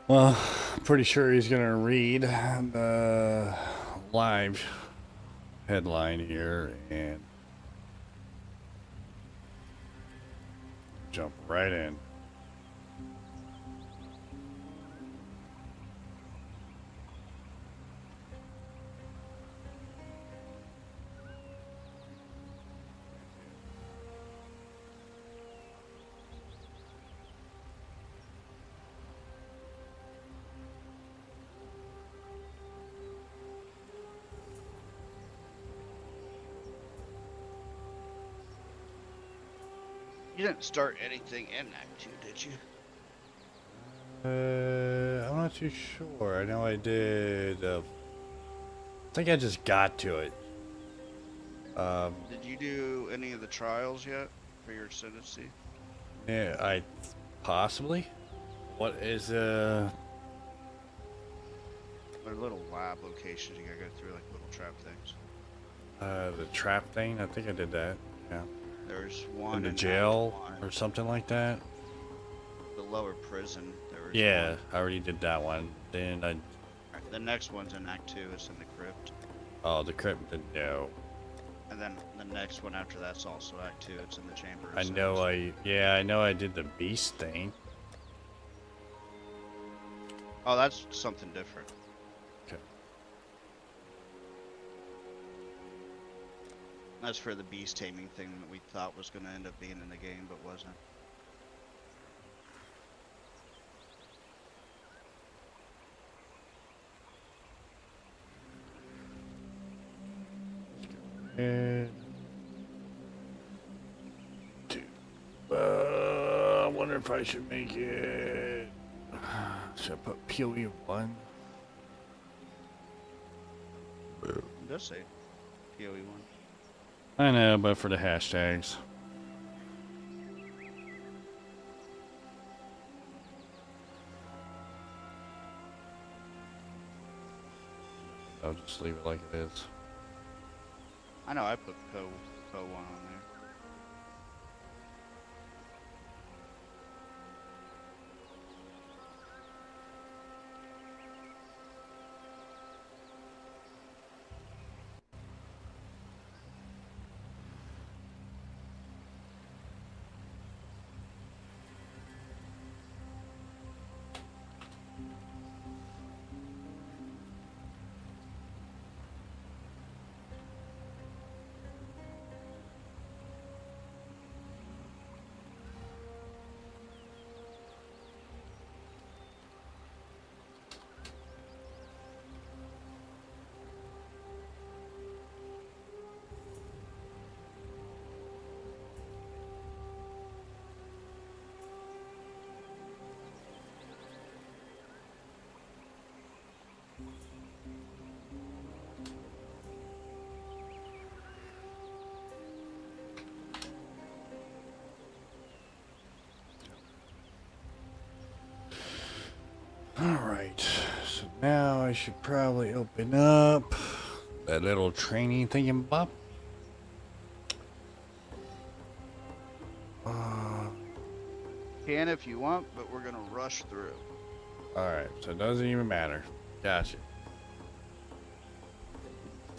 Well, I'm pretty sure he's gonna read the live headline here and jump right in. You didn't start anything in Act 2, did you? I'm not too sure. I know I did. I think I just got to it. Did you do any of the trials yet for your ascendancy? Yeah, I possibly. What is They're little lab locations you gotta go through, like little trap things. the trap thing? I think I did that. Yeah. There's one In the in jail Act 1. or something like that. The lower prison, there was Yeah, one. I already did that one. Then I. The next one's in Act 2, it's in the crypt. Oh, the crypt. No. And then the next one after that's also Act 2, it's in the chamber. I know I. Yeah, I know I did the beast thing. Oh, that's something different. Okay. That's for the beast taming thing that we thought was going to end up being in the game, but wasn't. And two. I wonder if I should make it. Should I put POE 1? It does say POE 1. I know, but for the hashtags. I'll just leave it like it is. I know I put PO 1 on there. Alright, so now I should probably open up that little training thingamabob. Can if you want, but we're going to rush through. Alright, so it doesn't even matter. Gotcha.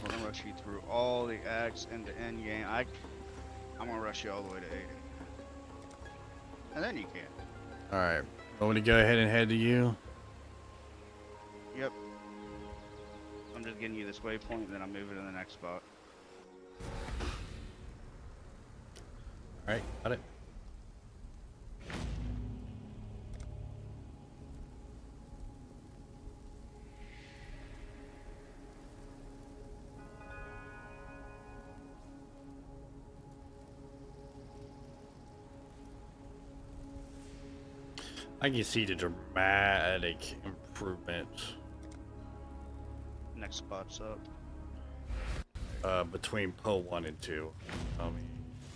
We're going to rush you through all the acts end to end game. I'm going to rush you all the way to 80. And then you can. Alright, want me to go ahead and head to you? Yep. I'm just getting you this waypoint, and then I'm moving to the next spot. Alright, got it. I can see the dramatic improvements Next spot's up. between PO 1 and 2. I mean,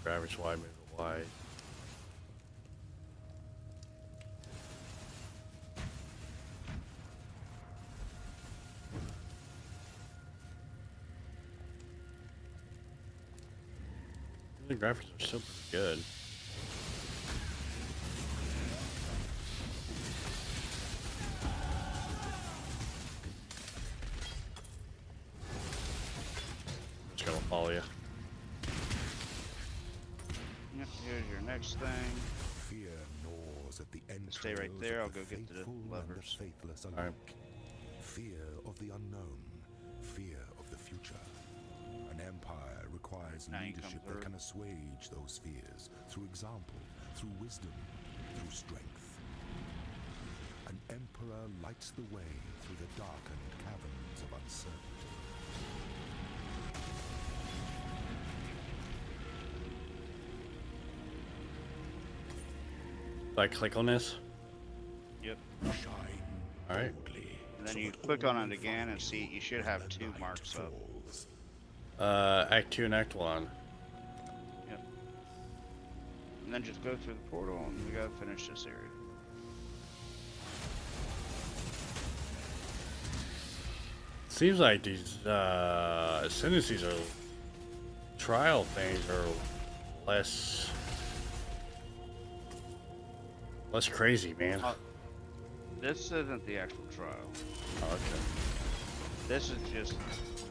graphics wide, move it wide. The graphics are still pretty good. Here's your next thing. Fear gnaws at the Stay right entrails there, of I'll the go get the faithful and the levers. faithless alike. Alright. Fear of the unknown, fear of the future. An empire requires Now you come leadership through. that can assuage those fears through example, through wisdom, through strength. An emperor lights the way through the darkened caverns of uncertainty. Do I click on this? Yep. Shine Alright. boldly, And then so you that click all on it may again and find see you should when have the 2 night marks up. falls. Act 2 and Act 1. Yep. And then just go through the portal and we gotta finish this area. Seems like these, as soon as these are trial things are less crazy, man. This isn't the actual trial. Oh, okay. This is just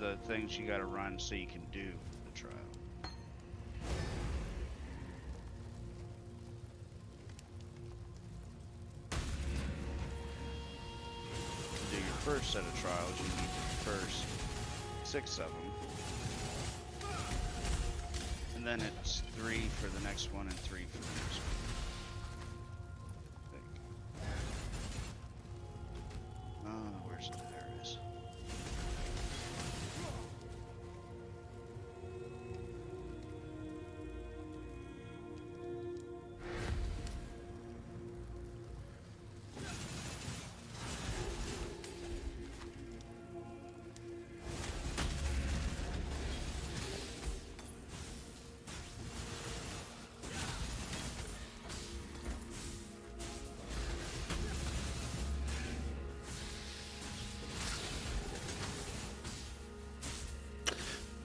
the things you gotta run so you can do the trial. To do your first set of trials, you need the first 6 of them. And then it's 3 for the next one and 3 for the next one. Where's it? There it is.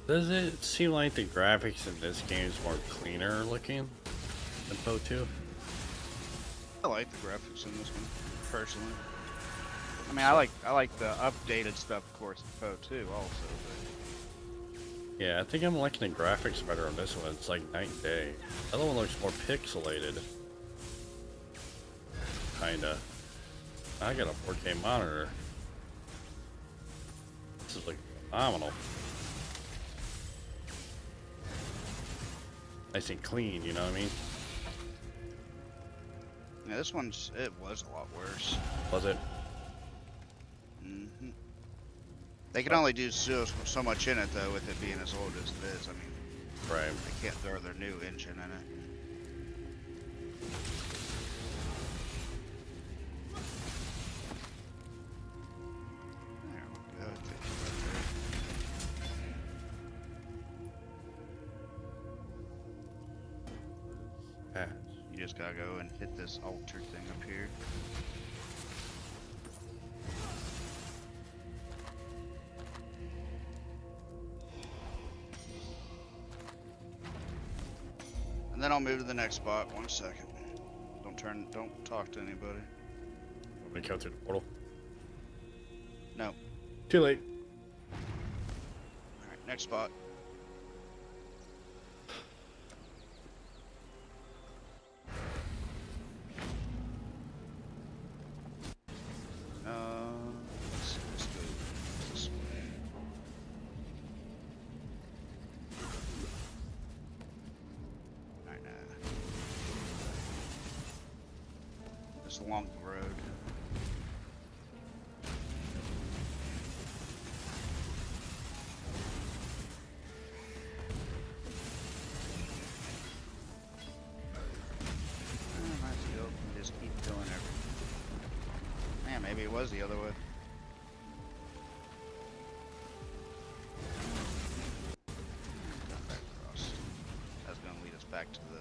Does it seem like the graphics in this game is more cleaner looking than Poe 2? I like the graphics in this one, personally. I mean, I like the updated stuff, of course, in Poe 2 also. Yeah, I think I'm liking the graphics better on this one. It's like night and day. The other one looks more pixelated. Kinda. I got a 4K monitor. This is like phenomenal. Nice and clean, you know what I mean? Yeah, this one's it was a lot worse. Was it? Hmm. They can only do so much in it though, with it being as old as it is. I mean, Right. they can't throw their new engine in it. There we go. Take it right there. Patch. You just gotta go and hit this altar thing up here. And then I'll move to the next spot. 1 second. Don't talk to anybody. Want me to come through the portal? No. Too late. Alright, next spot. Let's go this way. Alright, just along the road. Might as well just keep going everything. Man, maybe it was the other way. Back across. That's gonna lead us back to the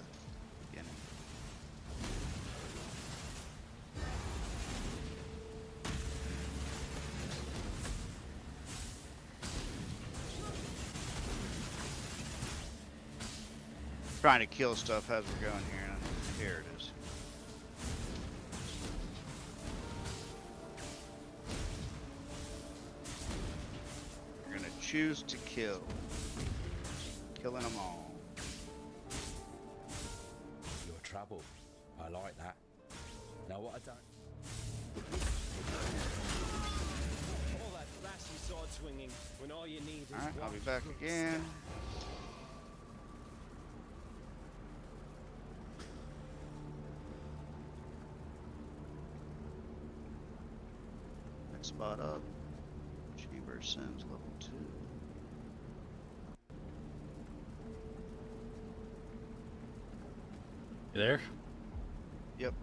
beginning. Trying to kill stuff as we're going here, and here it is. We're gonna choose to kill. Killing them all. trouble. I like that. Now what I don't... All that flashy sword swinging when all you need is Alright, I'll be one back good again. Next spot up. Chamber Sims level 2. You there? Yep.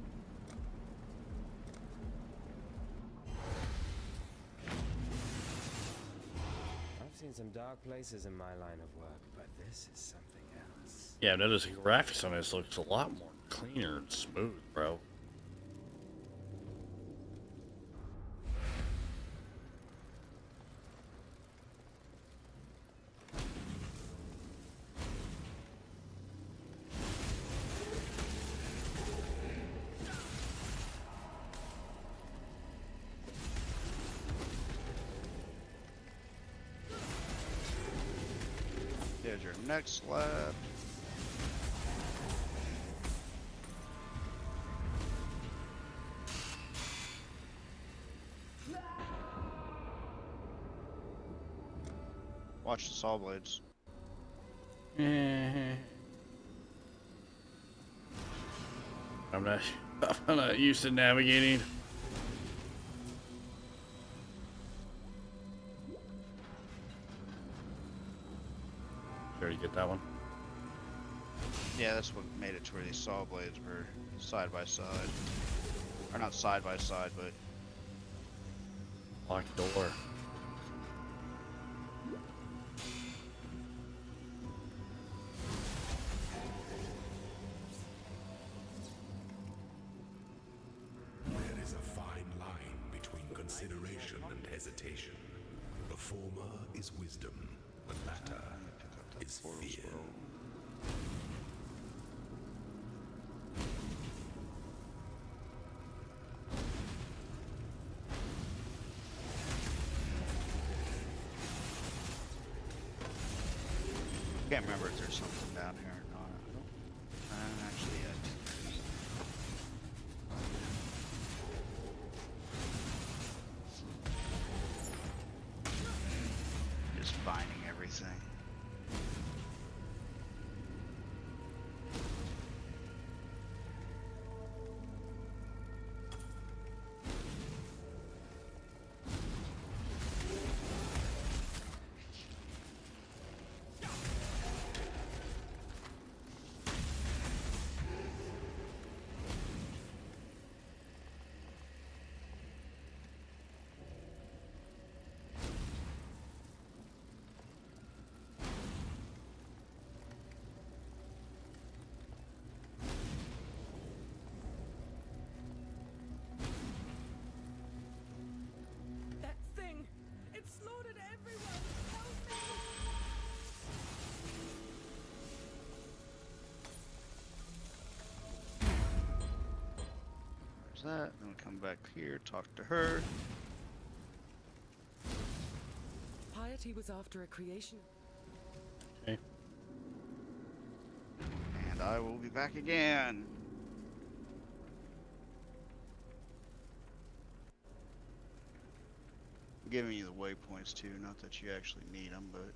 I've seen some dark places in my line of work, but this is something else. Yeah, notice the graphics on this looks a lot more cleaner and smooth, bro. There's your next lab. Watch the saw blades. I'm not used to navigating. Did you get that one? Yeah, that's what made it to where these saw blades were side by side. Or not side by side, but Locked door. There is a fine line between consideration and hesitation. The former is wisdom, the latter pick up that is portal fear. scroll. Can't remember if there's something down here or not. I don't actually yet. Just finding everything. That thing! It slaughtered everyone! Help me! There's that. Then we come back here, talk to her. Piety was after a creation. Okay. And I will be back again. I'm giving you the waypoints too, not that you actually need them, but...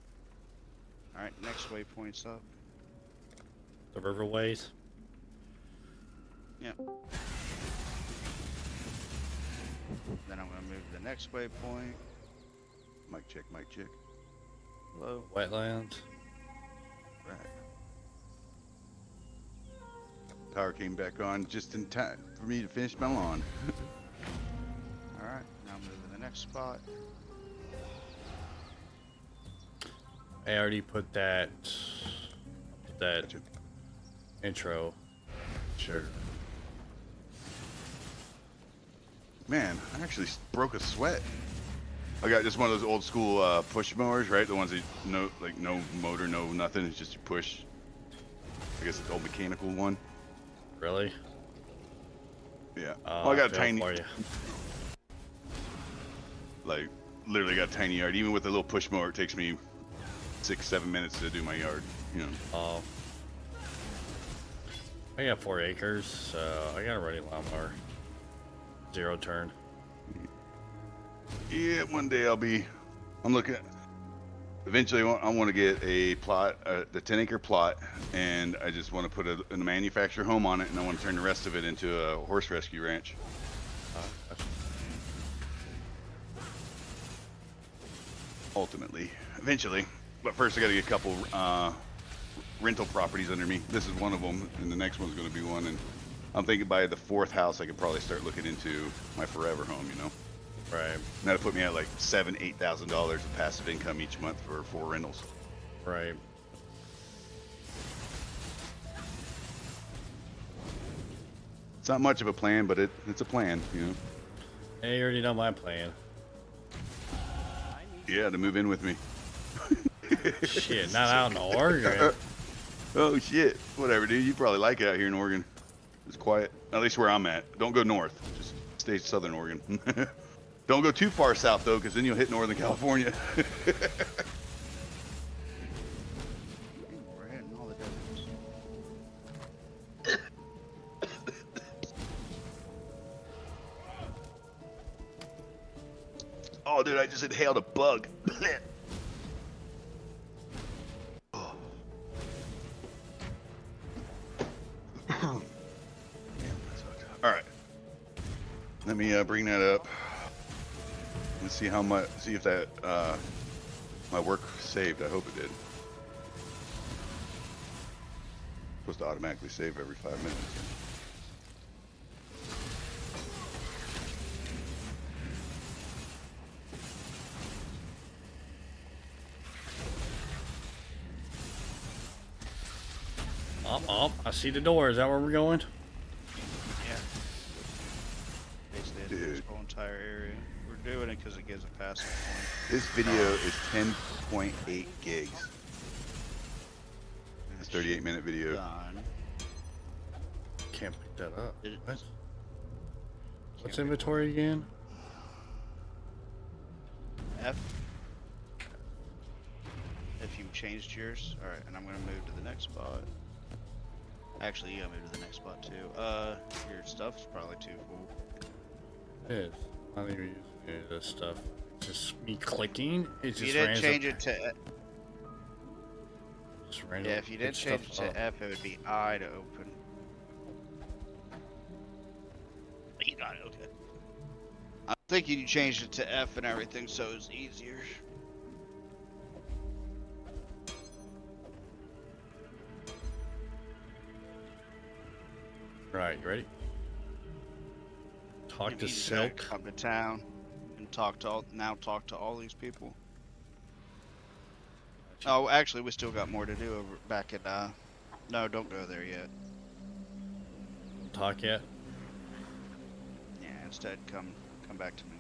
Alright, next waypoint's up. The riverways. Yep. Then I'm gonna move to the next waypoint. Mic check, mic check. Hello. Wetlands. Right. Power came back on just in time for me to finish my lawn. Alright, now move to the next spot. I already put that Gotcha. intro. Sure. Man, I actually broke a sweat. I got just one of those old school push mowers, right? The ones that no motor, no nothing. It's just you push. I guess it's the old mechanical one. Really? Yeah. Well, I got a feel tiny, for you. like, literally got a tiny yard. Even with the little push mower, it takes me 6-7 minutes to do my yard. You know. Oh. I got 4 acres, so I got a running lawnmower. 0 turn. Yeah, one day I'm looking at, eventually I want to get a plot, the 10-acre plot, and I just want to put a manufactured home on it, and I want to turn the rest of it into a horse rescue ranch. Ultimately, eventually, but first I got to get a couple rental properties under me. This is one of them, and the next one's going to be one. And I'm thinking by the 4th house, I could probably start looking into my forever home. You know, Right. and that'll put me at like $7,000-8,000 of passive income each month for 4 rentals. Right. It's not much of a plan, but it's a plan. You know. Hey, you already know my plan. Yeah, to move in with me. Shit, not out in Oregon. Oh shit! Whatever, dude. You probably like it out here in Oregon. It's quiet. At least where I'm at. Don't go north. Just stay southern Oregon. Don't go too far south though, because then you'll hit Northern California. We're hitting all the deserts. Oh, dude, I just inhaled a bug. All right. Let me bring that up. Let's see how much. See if that my work saved. I hope it did. Supposed to automatically save every 5 minutes. I see the door. Is that where we're going? Yeah. Basically, Dude. this whole entire area. We're doing it because it gives a passive point. This video is 10.8 gigs. It's a 38-minute video. Done. Can't pick that up. It- What? What's inventory again? F. If you changed yours. Alright, and I'm gonna move to the next spot. Actually, you gotta move to the next spot too. Your stuff's probably too full. It is. I don't even use any of this stuff. It's just me clicking. It If just you didn't random- change it to just random yeah, if you didn't picks change it stuff to up. F, it would be I to open. You got it, okay. I'm thinking you changed it to F and everything, so it's easier. Right, you ready? Talk You to need to go Silk. Come to town and talk to all these people. Oh, actually, we still got more to do over back at. No, don't go there yet. Talk yet? Yeah, instead come back to me.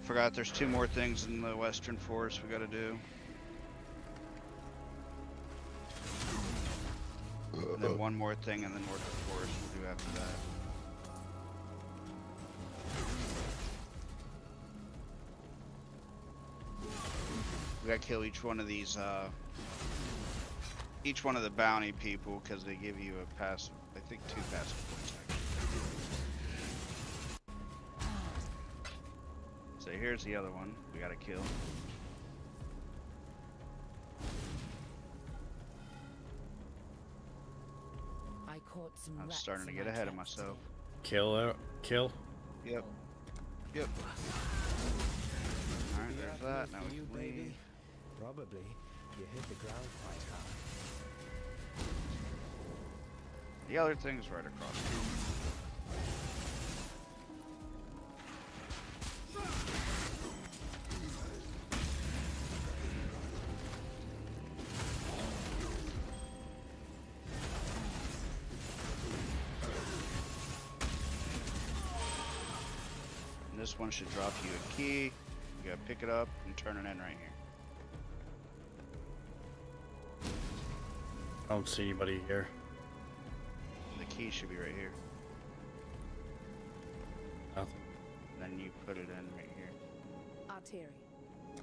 Forgot there's 2 more things in the Western Forest we gotta do. And then 1 more thing in the Northern Forest we'll do after that. We gotta kill each one of these, each one of the bounty people, because they give you a passive, I think 2 passive points actually. So here's the other one we gotta kill. I caught some I'm rats starting to in get my ahead of traps myself. Kill. Kill. Yep. Yep. Alright, there's that. Now we you, can baby. leave. Probably. You hit the ground quite hard. The other thing's right across. And this one should drop you a key. You gotta pick it up and turn it in right here. I don't see anybody here. The key should be right here. Nothing. Then you put it in right here. Artery.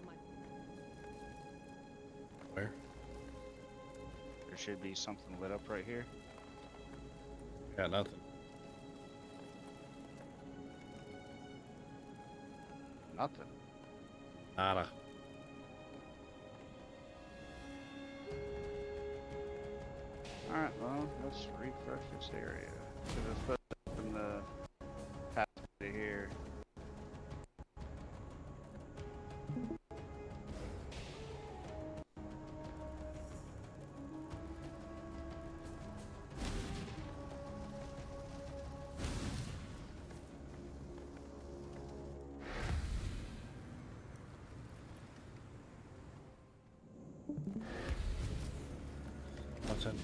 My Where? should be something lit up right here. Got nothing. Nothing. Nada. Alright, well, let's refresh this area. Because it's supposed to open the pathway to here. Nothing.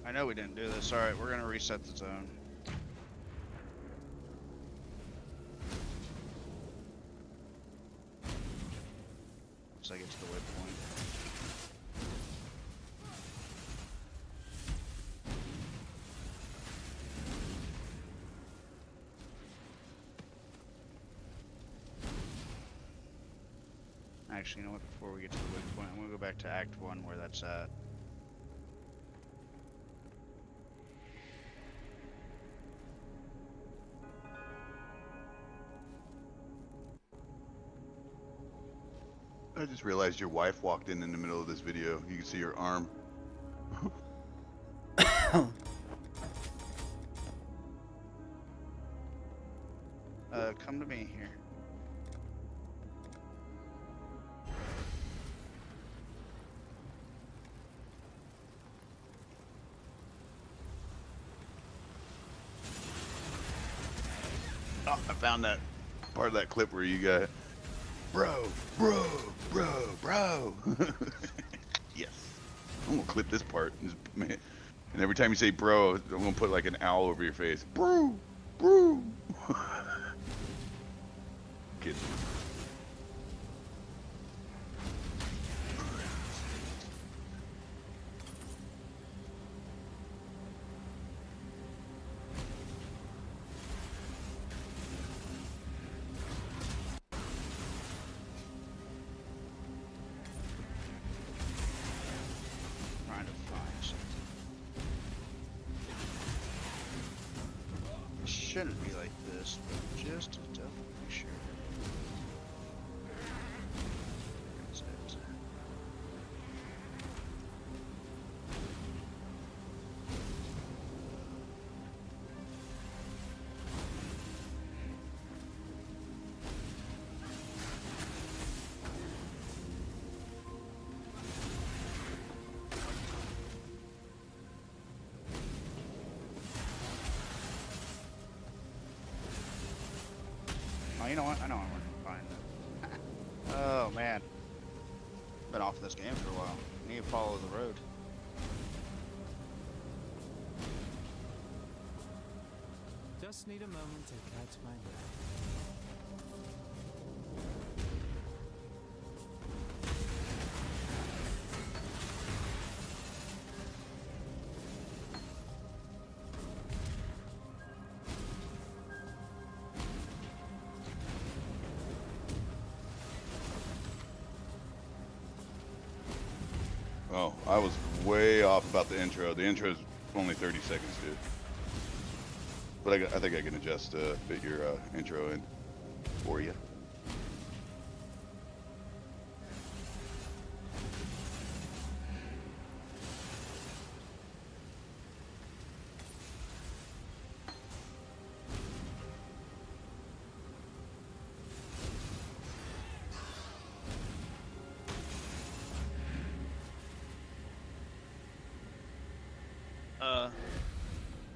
I know we didn't do this. Alright, we're gonna reset the zone. Once I get to the waypoint. Actually, you know what? Before we get to the waypoint, I'm gonna go back to Act 1 where that's at. I just realized your wife walked in the middle of this video. You can see her arm. Come to me here. Oh, I found that part of that clip where you got, bro. Yes. I'm gonna clip this part. And every time you say bro, I'm gonna put like an owl over your face. Bro. Kidding. Trying to find something. It shouldn't be like this, but just to double make sure. Where is it? Oh, you know what? I know where to find it. Oh man, been off this game for a while. I need to follow the road. Just need a moment to catch my breath. Oh, I was way off about the intro. The intro is only 30 seconds, dude. But I think I can adjust fit your intro in for you.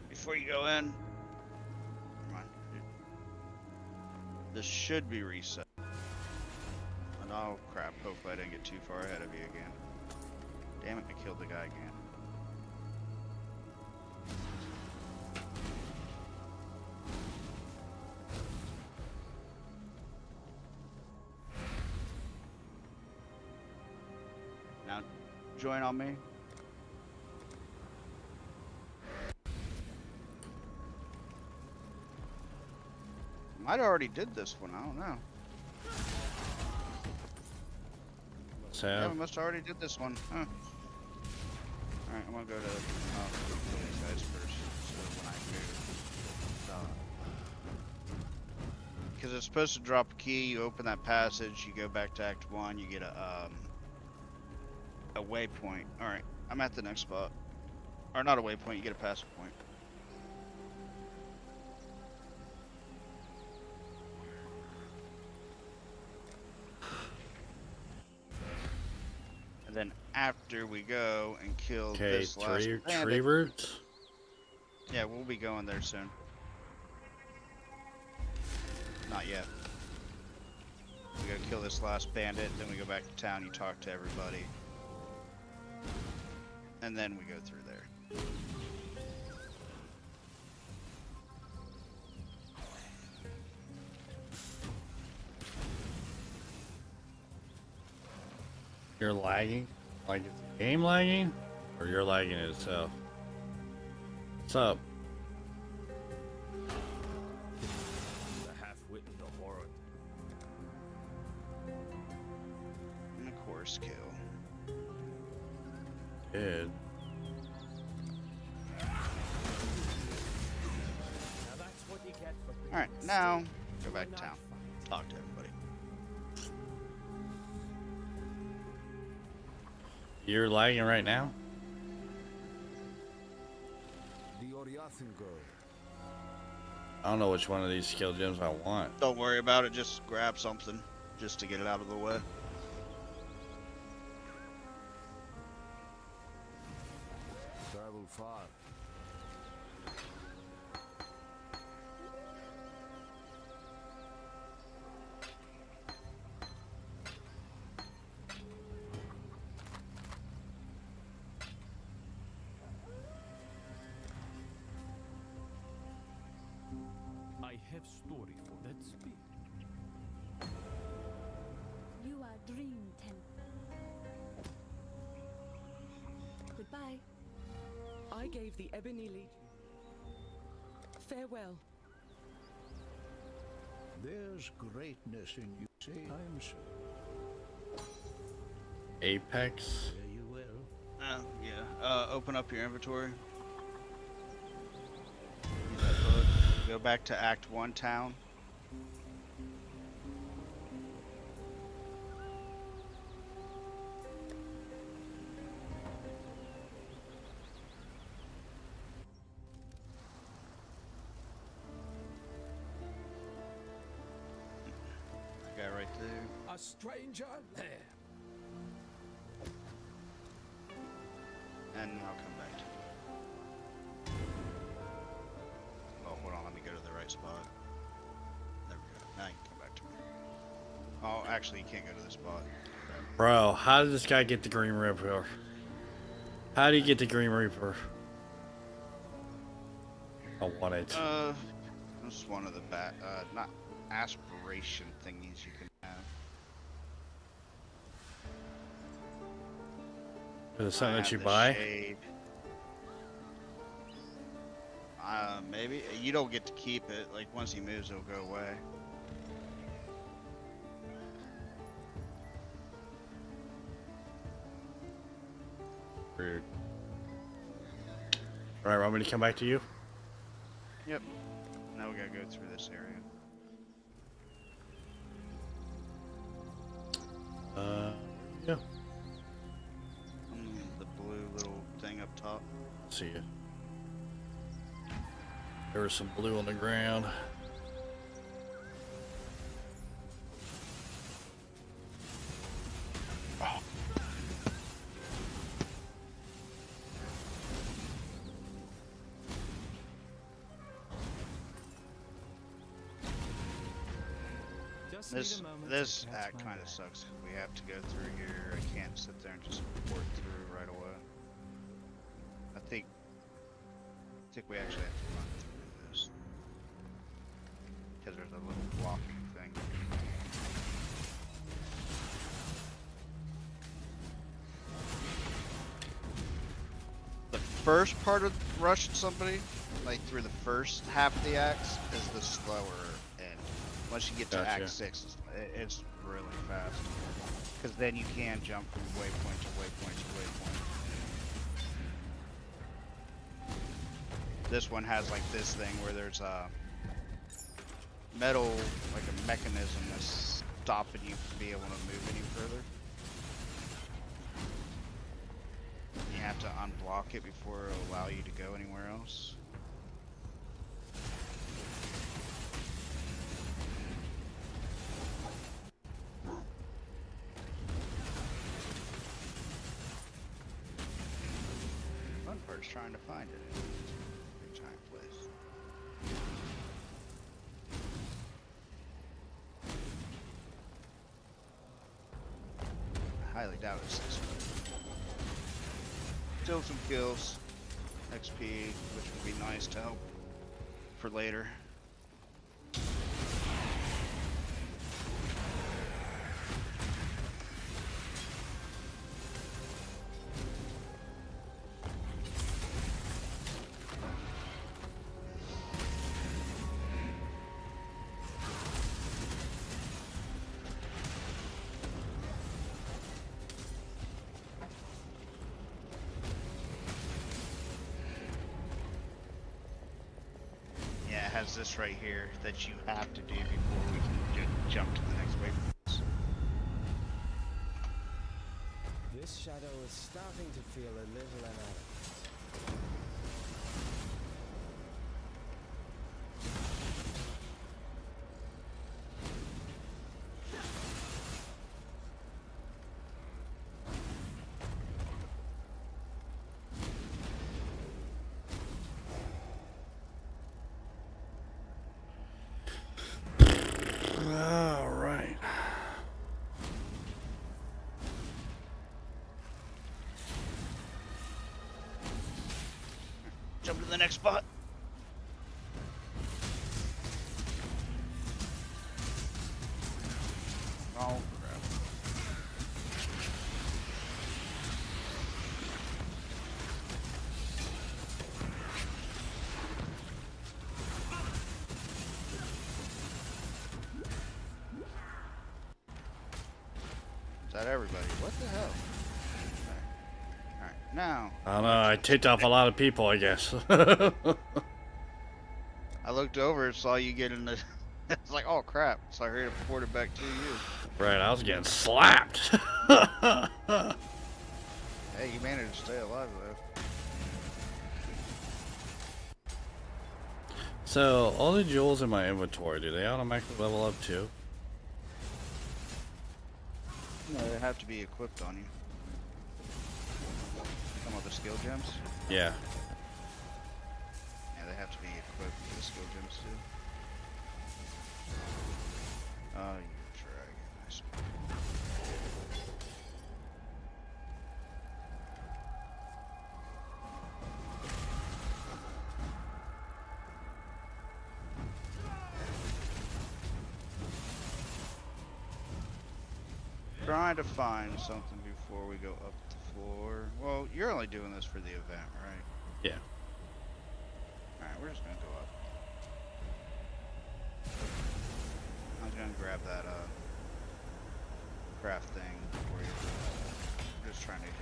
Before you go in, never mind, dude. This should be reset. And oh crap, hopefully I didn't get too far ahead of you again. Damn it, I killed the guy again. Now, join on me. Might have already did this one, I don't know. Yeah, we So, must have already did this one. Huh. Alright, I'm gonna go to kill these guys first. So when I move. Because it's supposed to drop a key, you open that passage, you go back to Act 1, you get a waypoint. Alright, I'm at the next spot. Or not a waypoint, you get a passive point. And then after we go and kill okay, this last tree bandit, roots. yeah, we'll be going there soon. Not yet. We gotta kill this last bandit, then we go back to town, you talk to everybody. And then we go through there. You're lagging? Like is the game lagging? Or you're lagging itself? What's up? The half-wit and the horror. And of course, kill. Dude. Now that's what you get for being Alright, now go back to town. Talk to everybody. You're lagging right now? The RYZEN girl. I don't know which one of these skill gems I want. Don't worry about it, just grab something just to get it out of the way. Travel far. I have story for that speak. You are Dream Temple. Goodbye. I gave the Ebony Legion. Farewell. There's greatness in you, say I'm sure. Apex? There you will. Yeah. Open up your inventory. Use that book. Go back to Act 1 town. Guy right there. A stranger there. And I'll come back to you. Oh, hold on, let me go to the right spot. There we go. Now you can come back to me. Oh, actually, you can't go to this spot. Bro, how did this guy get the Green Reaper? How do you get the Green Reaper? I want it. This is one of the not aspiration thingies you can have. Is it something that you The buy? shade. Maybe. You don't get to keep it. Like, once he moves, it'll go away. Rude. Alright, want me to come back to you? Yep. Now we gotta go through this area. Yeah. The blue little thing up top. See ya. There was some blue on the ground. Just need This a moment to this catch act my kind of breath. sucks. We have to go through here. I can't sit there and just port through right away. I think we actually have to run through this because there's a little blocking thing. The first part of rushing somebody, like through the first half of the acts, is the slower end. Once you get to Gotcha. Act 6, it's really fast. Because then you can jump from waypoint to waypoint to waypoint. This one has like this thing where there's a metal, like a mechanism that's stopping you from being able to move any further. You have to unblock it before it'll allow you to go anywhere else. Fun part's trying to find it. Big giant place. I highly doubt it's this way. Still some kills, XP, which would be nice to help for later. Has this right here that you have to do before we can jump to the next waypoint. This shadow is starting to feel a little inadequate. All right. Jump to the next spot. Oh, crap. Is that everybody? What the hell? Alright, now. I don't know. I ticked off a lot of people, I guess. I looked over and saw you get in the. It's like, oh crap. So I heard it ported back to you. Right, I was getting slapped. Hey, you managed to stay alive though. So, all the jewels in my inventory, do they automatically level up too? No, they have to be equipped on you. Some of the skill gems? Yeah. Yeah, they have to be equipped with the skill gems too. Oh, you dragon. I see. Trying to find something before we go up the floor. Well, you're only doing this for the event, right? Yeah. Alright, we're just gonna go up. I'm gonna grab that craft thing for you. Just trying to hit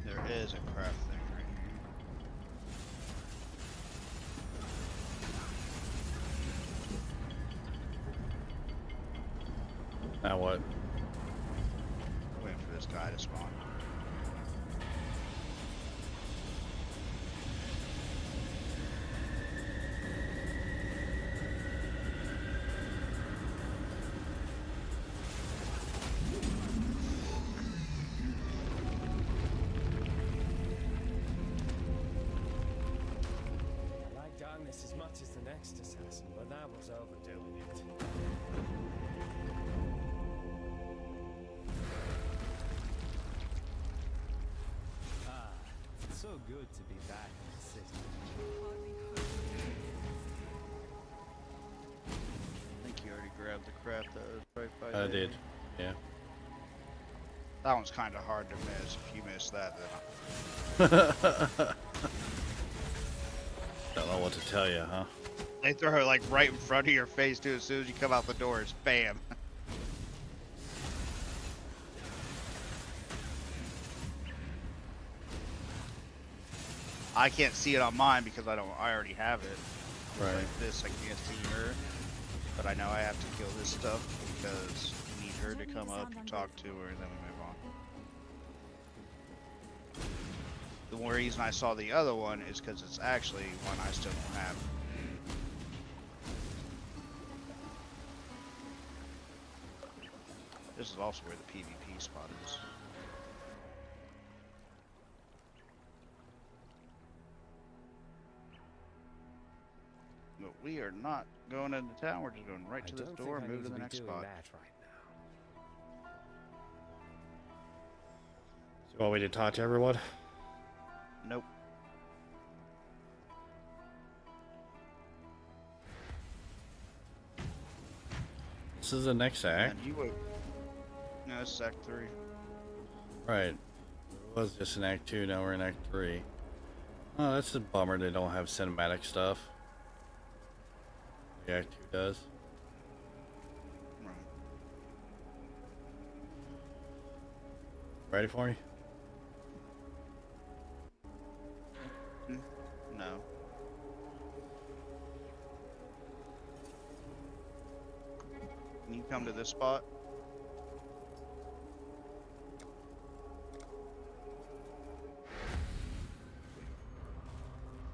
There is a craft thing right here. Now what? Waiting for this guy to spawn. I like darkness as much as the next assassin, but that was overdoing it. Ah, it's so good to be back in the city. I think you already grabbed the crap that was right by I there. did. Yeah. That one's kind of hard to miss. If you miss that, then Don't know what to tell you, huh? they throw it like right in front of your face too. As soon as you come out the door, it's bam. I can't see it on mine because I already have it. Right. Like this, I can't see her, but I know I have to kill this stuff because we need her to come up and talk to her, and then we move on. The reason I saw the other one is because it's actually one I still don't have. This is also where the PvP spot is. But we are not going into town. We're just going right to this door and move to the next spot. That right now. So you want me to talk to everyone? Nope. This is the next act. And you would. No, this is Act 3. Right. It was just in Act 2, now we're in Act 3. Oh, that's a bummer they don't have cinematic stuff. The Act 2 does. Right. Ready for me? No. Can you come to this spot?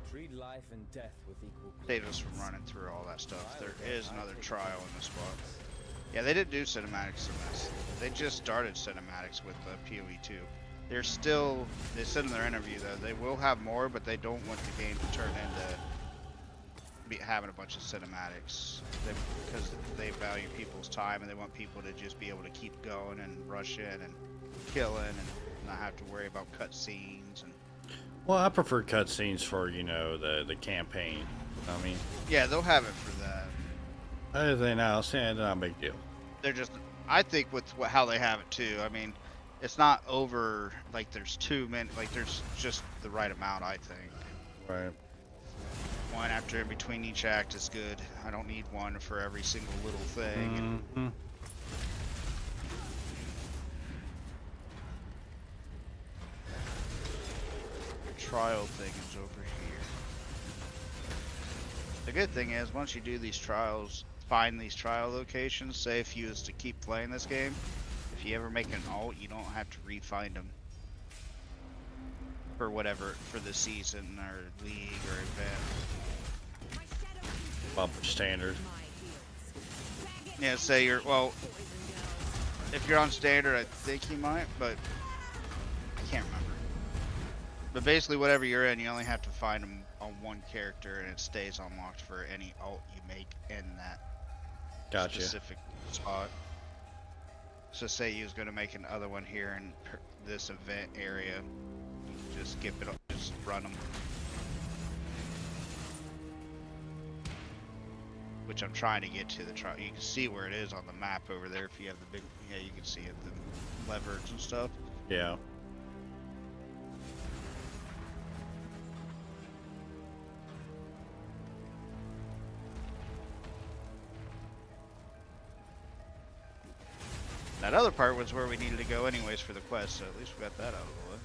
Treat life and death with equal. Save us from running through all that stuff. There is another trial in this spot. Yeah, they didn't do cinematics in this. They just started cinematics with the PoE 2. They're still, they said in their interview though, they will have more, but they don't want the game to turn into having a bunch of cinematics. Because they value people's time and they want people to just be able to keep going and rush in and killing and not have to worry about cutscenes and. Well, I prefer cutscenes for, you know, the campaign. I mean, Yeah, they'll have it for that. anything else, yeah, not a big deal. They're just, I think with how they have it too, I mean, it's not over, like there's too many, like there's just the right amount, I think. Right. One after in between each act is good. I don't need one for every single little thing. Mm-hmm. The trial thing is over here. The good thing is, once you do these trials, find these trial locations, say if you was to keep playing this game, if you ever make an alt, you don't have to re-find them. For whatever, for the season or league or event. Bumper standard. Yeah, say you're, well, if you're on standard, I think you might, but I can't remember. But basically, whatever you're in, you only have to find them on one character, and it stays unlocked for any alt you make in that Gotcha. specific spot. So say you was going to make another one here in this event area, you can just skip it, just run them. Which I'm trying to get to the trial. You can see where it is on the map over there if you have the big, yeah, you can see it, the levers and stuff. Yeah. That other part was where we needed to go anyways for the quest, so at least we got that out of the way.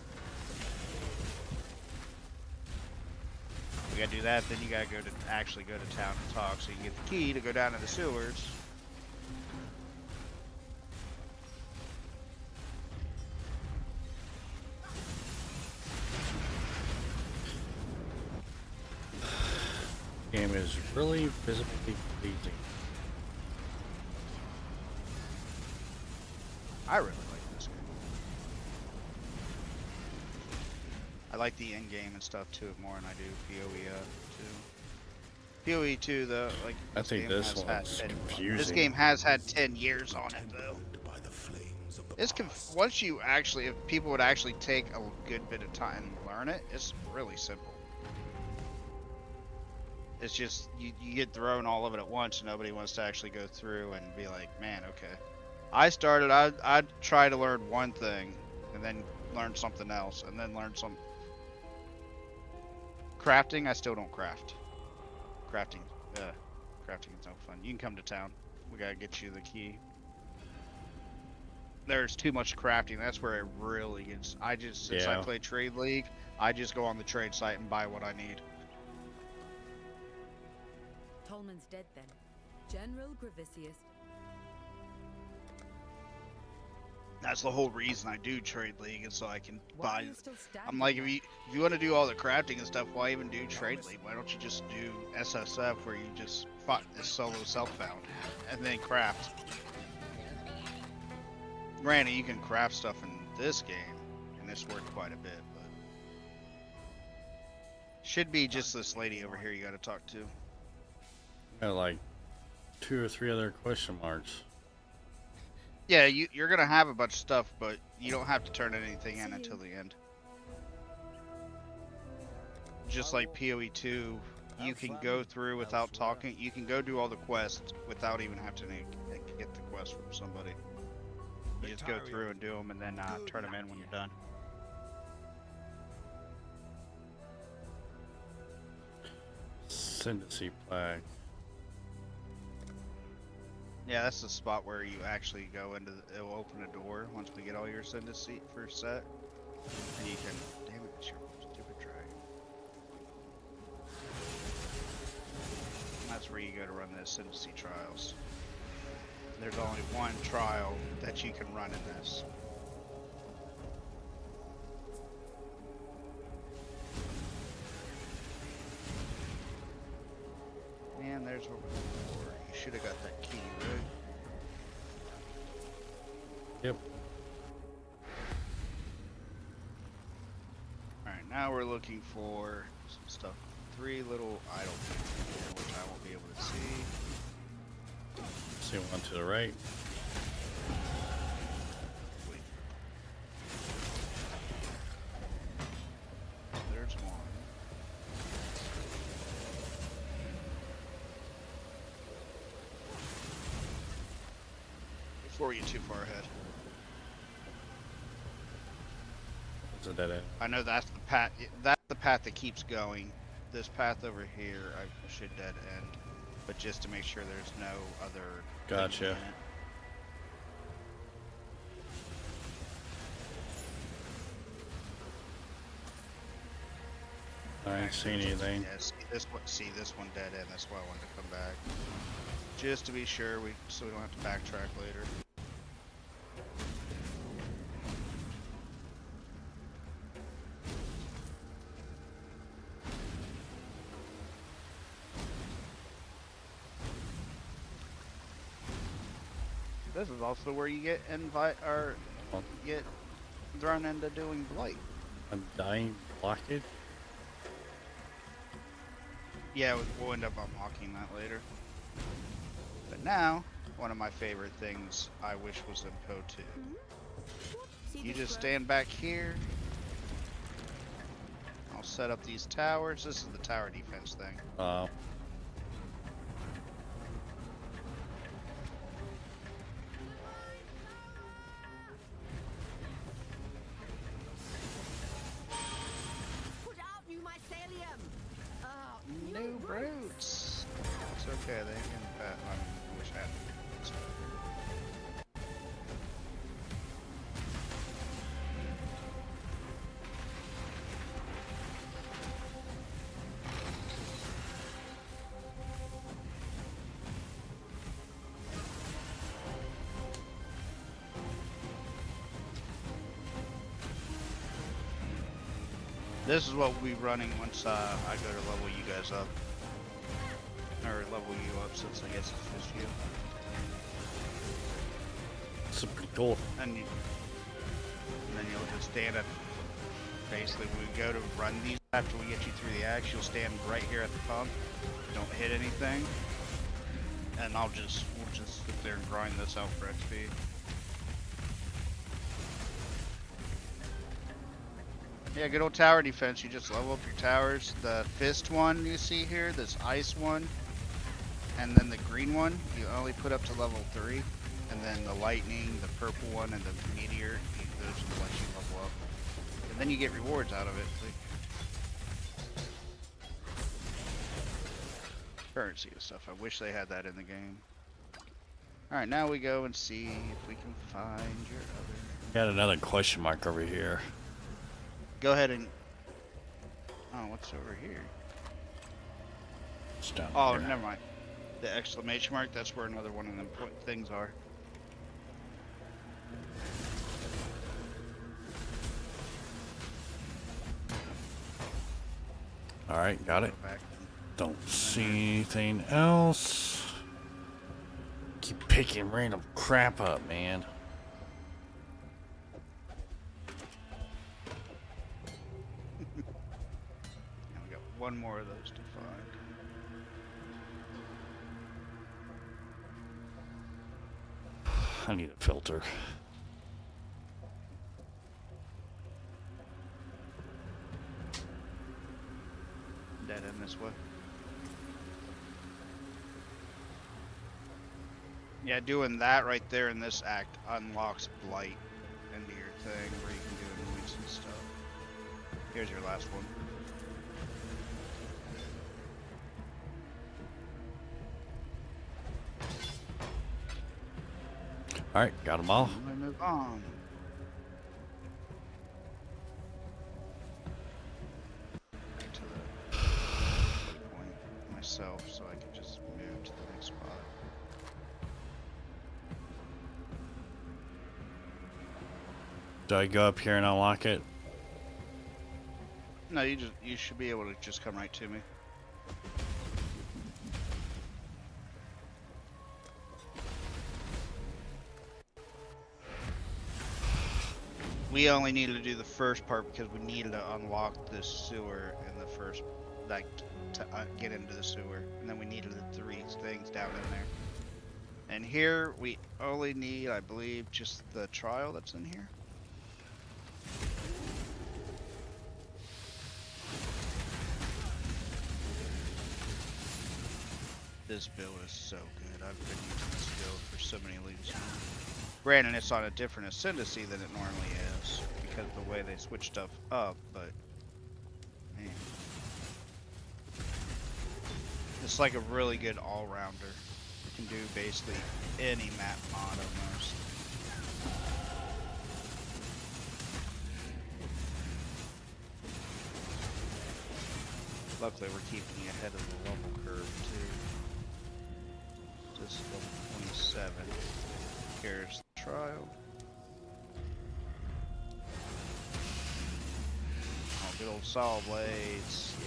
We gotta do that, then you gotta go to actually go to town and talk so you can get the key to go down to the sewers. Game is really visibly pleasing. I really like this game. I like the end game and stuff too more than I do PoE 2. PoE 2 though, like I think game this has had one's 10 confusing. This game has had 10 years on it though. by the flames of the It's once you actually, if people would actually take a good bit of time and learn it, it's really simple. It's just you get thrown all of it at once, and nobody wants to actually go through and be like, man, okay. I'd try to learn one thing, and then learn something else, and then learn some. Crafting, I still don't craft. Crafting is no fun. You can come to town. We gotta get you the key. There's too much crafting. That's where it really gets. Since I play Trade League, I just go on the trade site and buy what I need. Tolman's dead then. General Gravicius. That's the whole reason I do Trade League, is so I can Why are buy. you still standing I'm like, there? if you want to do all the crafting and stuff, why even do Trade League? Why don't you just do SSF, where you just fight this solo self-found and then craft? Granted, you can craft stuff in this game, and it's worth quite a bit, but should be just this lady over here you got to talk to. Got like 2 or 3 other question marks. Yeah, you're gonna have a bunch of stuff, but you don't have to turn anything in until the end. Just like PoE 2, you can go through without talking. You can go do all the quests without even having to get the quest from somebody. You just go through and do them, and then turn them in when you're done. Syndicy plaque. Yeah, that's the spot where you actually go into. It'll open a door once we get all your Syndicy first set, and you can. Damn it, it's your stupid dragon. And that's where you go to run the Syndicy trials. There's only one trial that you can run in this. And there's where we're looking for. You should have got that key, right? Yep. Alright, now we're looking for some stuff. 3 little idle things here, which I won't be able to see. See one to the right. Wait. There's one. Before you get too far ahead. It's a dead end. I know that's the path. That's the path that keeps going. This path over here, I should dead end, but just to make sure there's no other. Gotcha. things in it. I ain't seen anything. Yes, this one dead end. That's why I wanted to come back, just to be sure so we don't have to backtrack later. This is also where you get get thrown into doing blight. A dying blockade? Yeah, we'll end up unlocking that later. But now, one of my favorite things I wish was in PoE 2. You just stand back here. I'll set up these towers. This is the tower defense thing. New brutes. It's okay, they can pat. I wish I had. This is what we'll be running once I go to level you guys up. or level you up since I guess it's just you. That's pretty cool. And then you'll just stand up. Basically, when we go to run these after we get you through the axe, you'll stand right here at the pump. Don't hit anything, and we'll just sit there and grind this out for XP. Yeah, good old tower defense. You just level up your towers. The fist one you see here, this ice one, and then the green one, you only put up to level 3. And then the lightning, the purple one, and the meteor, those are the ones you level up. And then you get rewards out of it. Currency and stuff. I wish they had that in the game. Alright, now we go and see if we can find your other... Got another question mark over here. Go ahead and... Oh, what's over here? It's down Oh, here. never mind. The exclamation mark, that's where another one of them things are. Alright, got it. Go back. Don't see anything else. Keep picking random crap up, man. And we got one more of those to find. I need a filter. Dead end this way. Yeah, doing that right there in this act unlocks blight into your thing where you can do anoints and stuff. Here's your last one. Alright, got them all. We move on. Back to the point myself so I can just move to the next spot. Do I go up here and unlock it? No, you should be able to just come right to me. We only needed to do the first part because we needed to unlock this sewer in the first, like, to get into the sewer. And then we needed the 3 things down in there. And here we only need, I believe, just the trial that's in here. This build is so good. I've been using this build for so many leagues now. Granted, it's on a different ascendancy than it normally is because of the way they switch stuff up, but man, it's like a really good all-rounder. You can do basically any map mod almost. Luckily, we're keeping you ahead of the level curve too. This is level 27. Here's the trial. Oh, good old saw blades. Yay.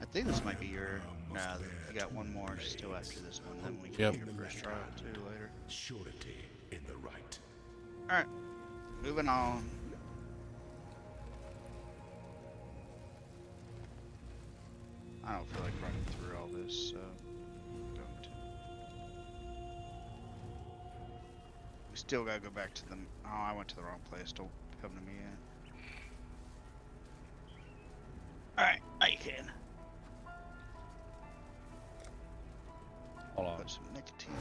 I think this might be your... Nah, you got one more still after this one, then we can get your first trial too later. Surety in the right. Alright, moving on. I don't feel like running through all this, so don't. We still gotta go back to the... Oh, I went to the wrong place. Don't come to me yet. Alright, now you can. Hold on. Put some nicotine.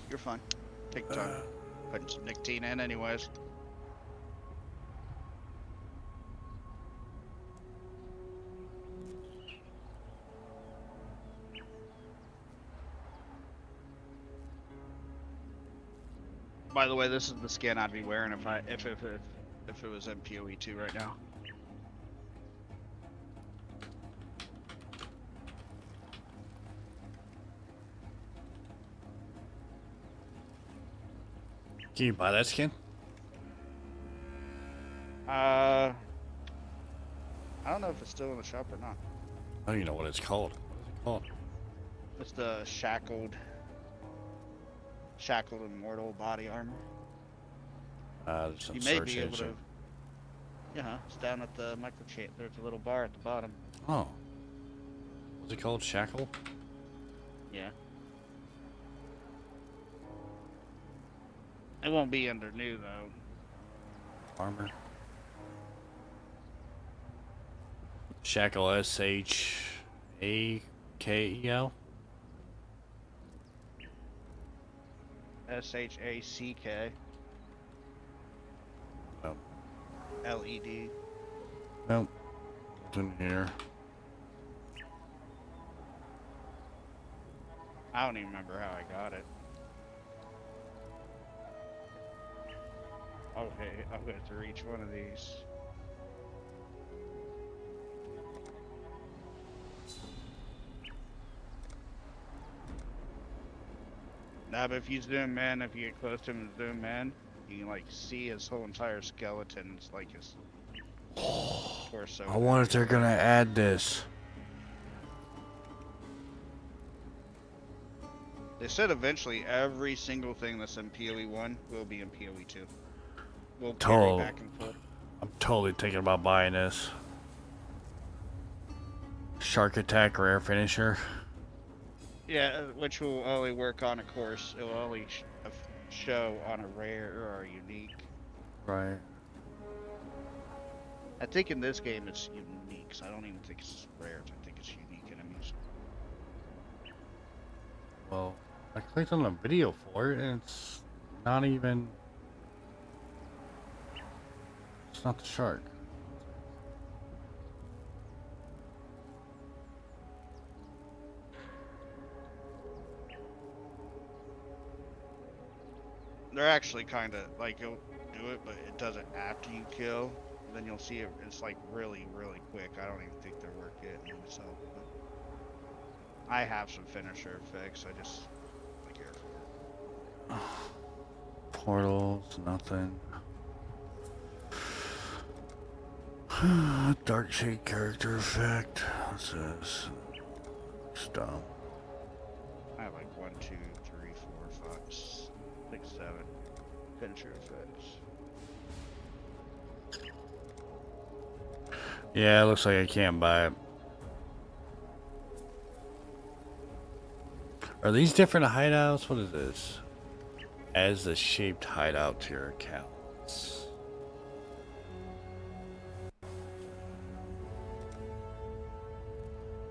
You're fine. Take your time. Putting some nicotine in anyways. By the way, this is the skin I'd be wearing if it was MPOE2 right now. Can you buy that skin? I don't know if it's still in the shop or not. I don't even know what it's called. What is it called? It's the shackled immortal body armor. There's some You may search be able engine. to. Yeah, it's down at the microchip. There's a little bar at the bottom. Oh. What's it called? Shackle? Yeah. It won't be under new though. Armor. Shackle SHAKEL? SHACK Oh. LED. Nope. It's in here. I don't even remember how I got it. Okay, I'll go through each one of these. Now, but if you zoom in, if you get close to him and zoom in, you can like see his whole entire skeleton. It's like his torso. I wonder if they're gonna add this. They said eventually every single thing that's in PoE 1 will be in PoE 2. We'll carry back and forth. I'm totally thinking about buying this. Shark attack rare finisher. Yeah, which will only work on a course. It will only show on a rare or a unique. Right. I think in this game it's unique, so I don't even think it's rares. I think it's unique enemies. Well, I clicked on the video for it and it's not even... It's not the shark. They're actually kind of like, you'll do it, but it does it after you kill. Then you'll see it. It's like really, really quick. I don't even think they're worth getting myself. But I have some finisher effects. I just be careful. Portals, nothing. Dark shade character effect. What's this? Stop. I have like 1, 2, 3, 4, 5, 6, 7 finisher effects. Yeah, it looks like I can't buy it. Are these different hideouts? What is this? As the shaped hideout to your accounts.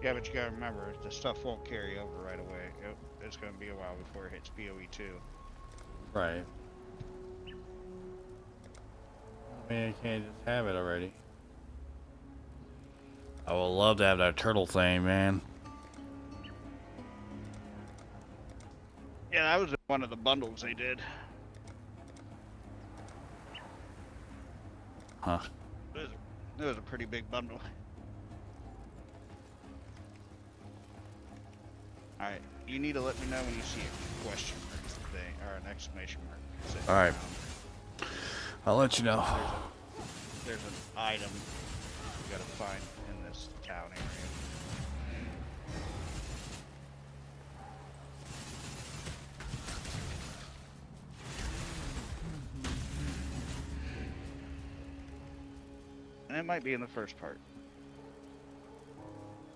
Yeah, but you gotta remember, the stuff won't carry over right away. It's gonna be a while before it hits PoE 2. Right. I mean, I can't just have it already. I would love to have that turtle thing, man. Yeah, that was one of the bundles they did. Huh. It was a pretty big bundle. Alright, you need to let me know when you see a question mark thing, or an exclamation mark. Alright. I'll let you know. There's an item you gotta find in this town area. And it might be in the first part.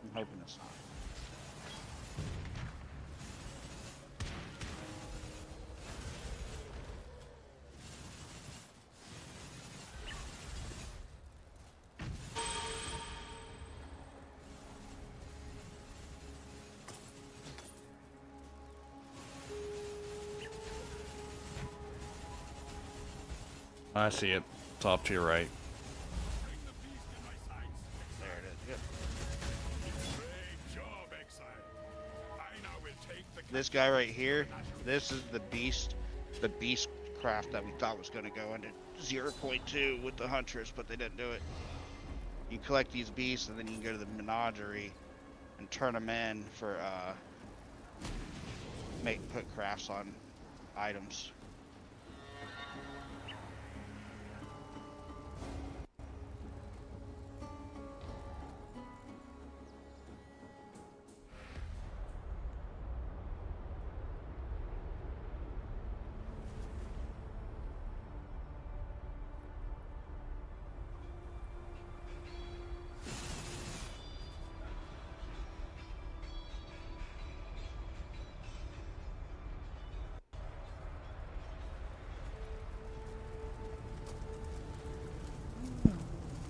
I'm hoping it's not. I see it. It's off to your right. There it is. Yep. This guy right here, this is the beast craft that we thought was going to go into 0.2 with the hunters, but they didn't do it. You collect these beasts and then you can go to the menagerie and turn them in for put crafts on items.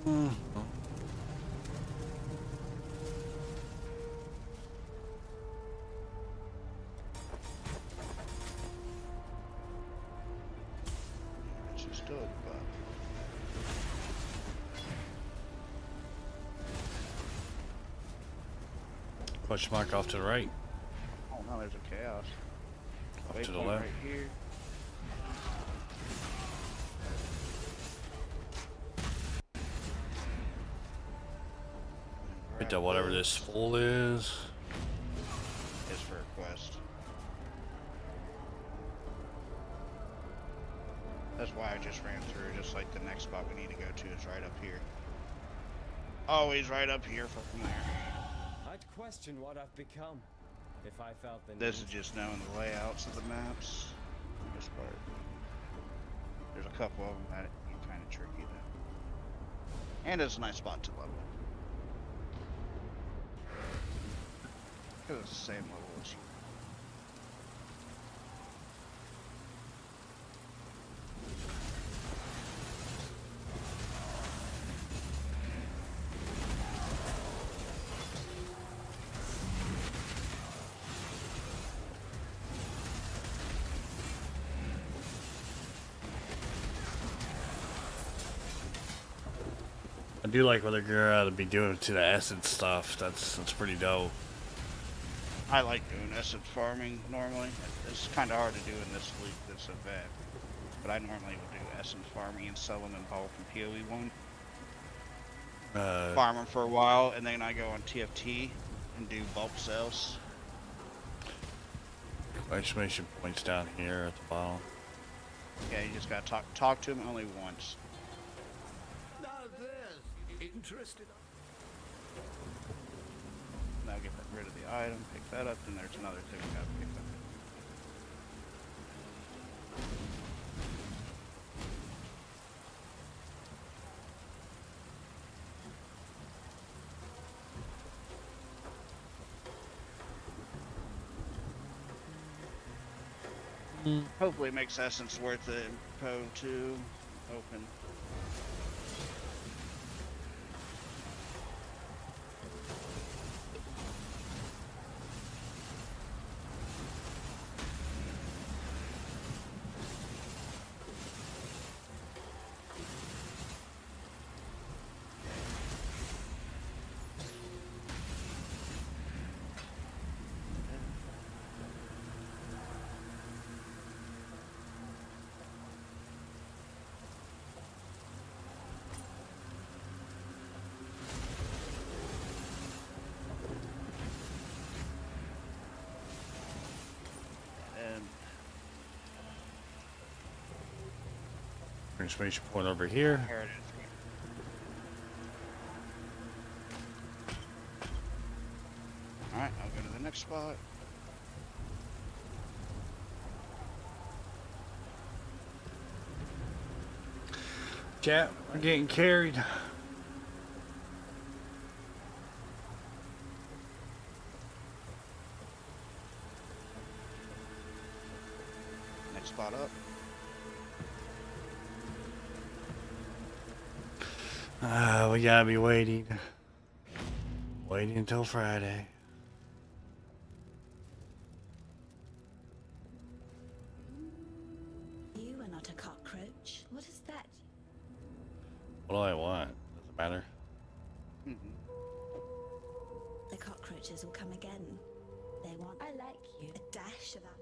She's still at the bottom. Question mark off to the right. Oh no, there's a chaos. Off to the Waypoint left. right here. Hit that whatever this full is. Is for a quest. That's why I just ran through, just like the next spot we need to go to is right up here. Always right up here from there. I'd question what I've become if I felt the This is need. just knowing the layouts of the maps. This part. There's a couple of them that are kind of tricky though. And it's a nice spot to level. Because it's the same level as you. I do like what they're gonna be doing to the essence stuff. That's pretty dope. I like doing essence farming normally. It's kind of hard to do in this league, this event. But I normally would do essence farming and sell them in bulk and PoE1. Farm them for a while, and then I go on TFT and do bulk sales. Exclamation points down here at the bottom. Yeah, you just gotta talk to them only once. Now there's interested. Now get rid of the item, pick that up, then there's another thing we gotta pick up. Hopefully it makes essence worth it in PO 2 open. Exclamation point over here. Here it is. Alright, I'll go to the next spot. Chat, we're getting carried. Next spot up. We gotta be waiting. Waiting until Friday. You are not a cockroach. What is that? What do I want? Doesn't matter. The cockroaches will come again. They want. I like you. A dash of that.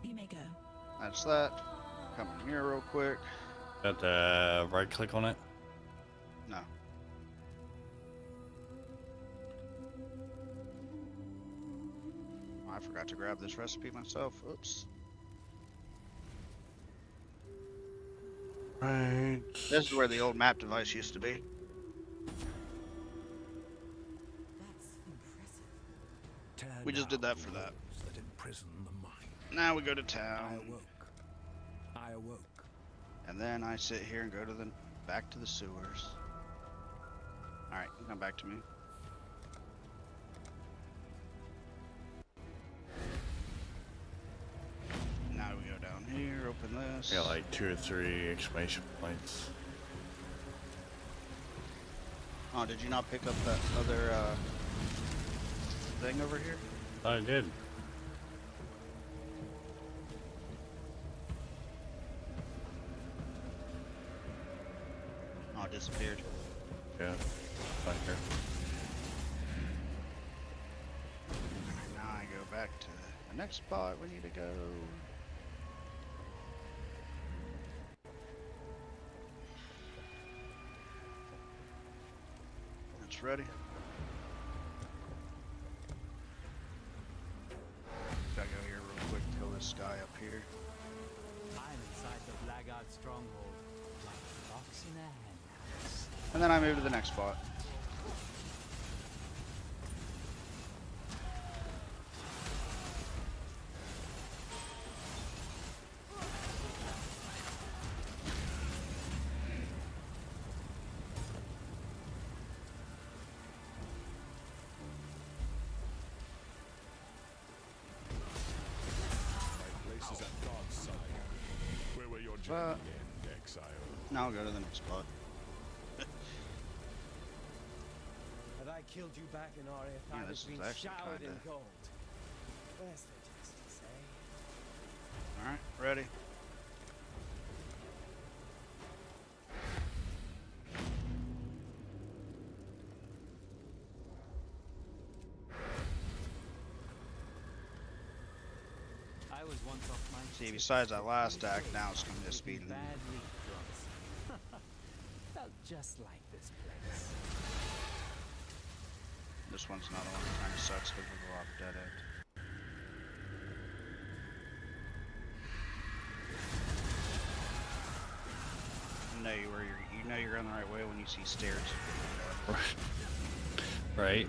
You may go. That's that. Come in here real quick. Got the right click on it. No. Oh, I forgot to grab this recipe myself. Oops. Right. This is where the old map device used to be. We just did that for that. That imprison the mind. Now we go to I town. awoke. And then I sit here and go to the back to the sewers. Alright, come back to me. Now we go down here open this. Yeah, like 2 or 3 exclamation points. Oh, did you not pick up that other thing over here? I did. Oh, it disappeared. Yeah. Back here. Now I go back to the next spot we need to go. It's ready. Gotta go here real quick, kill this guy up here. I'm inside the Blackguard stronghold, like fox in a henhouse. And then I move to the next spot. Now I'll go to the next spot. Had I killed you back in RF, Yeah, I'd this have is been actually showered in kinda- gold. Where's the justice, eh? Alright, ready. I was once off my See, besides that last act, now it's gonna just be badly drunk. Felt just like this place. this one's not the one that kind of sucks because there's a lot of dead end. You know you're on the right way when you see stairs. Right.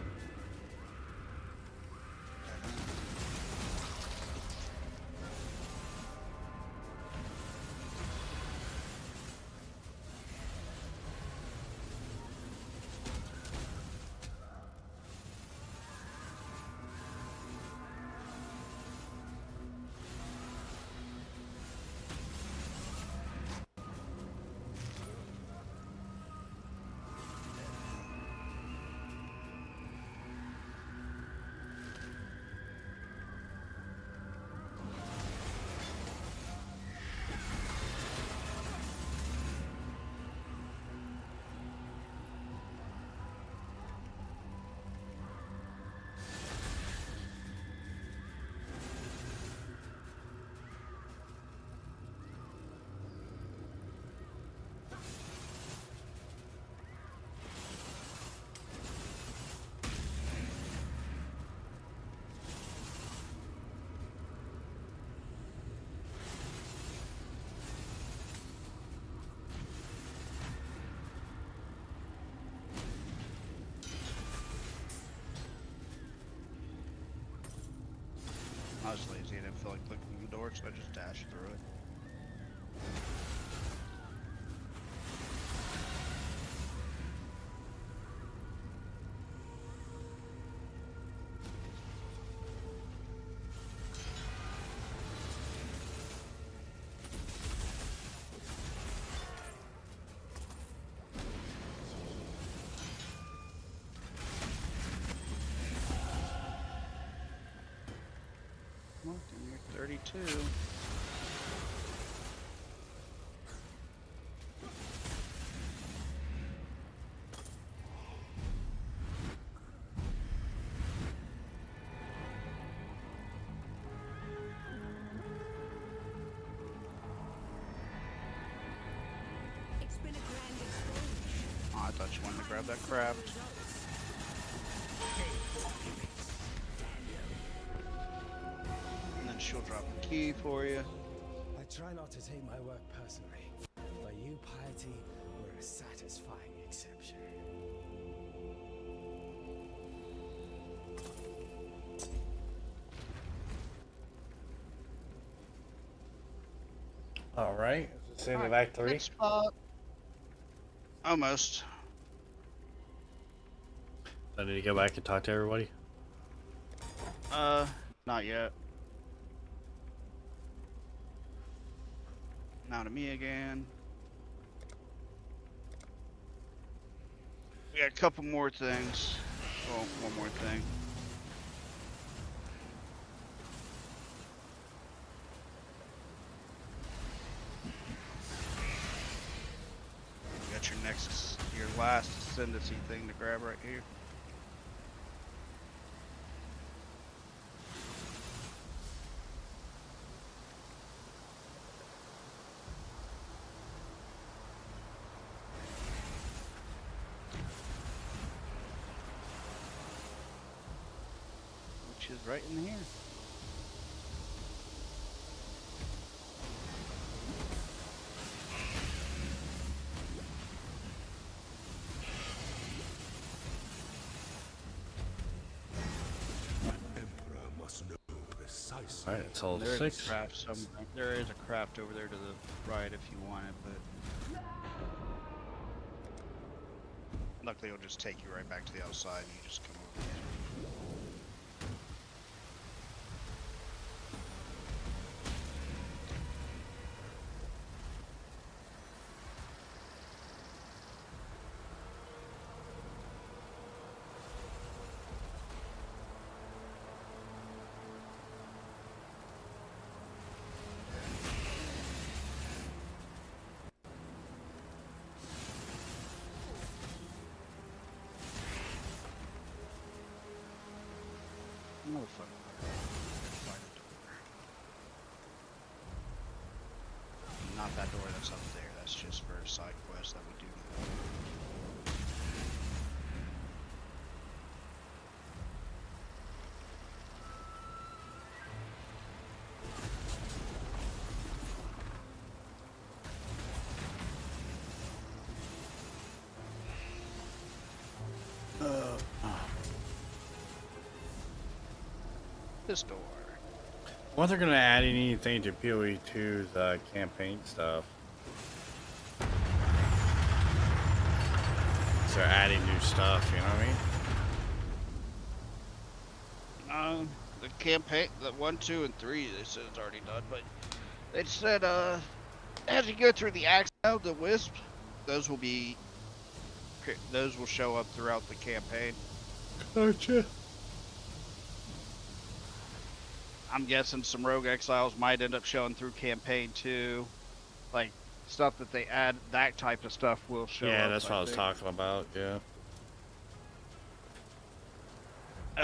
I was lazy, I didn't feel like clicking the door, so I just dashed through it. Well, then you're 32. It's been a grand experience. Oh, I thought you wanted to grab that crab. And then she'll drop a key for you. I try not to take my work personally, but you, Piety, were a satisfying exception. All right. Is this in the back 3? Next spot. Almost. I need to go back and talk to everybody. Not yet. Now to me again. We got a couple more things. Oh, one more thing. You got your last ascendancy thing to grab right here. Which is right in here. Alright, it's all There is 6. a craft somewhere. There is a craft over there to the right if you want it, but luckily it'll just take you right back to the outside and you just come over here. Motherfucker. Find a door. Not that door that's up there. That's just for a side quest that we do. This door. I wonder if they're gonna add anything to PoE 2's campaign stuff. So they're adding new stuff, you know what I mean? The campaign, the 1, 2, and 3, they said it's already done, but they said, as you go through the exile, the wisp, those will show up throughout the campaign. Gotcha. I'm guessing some rogue exiles might end up showing through campaign 2, like stuff that they add. That type of stuff will show up. Yeah, that's what I was talking about. Yeah.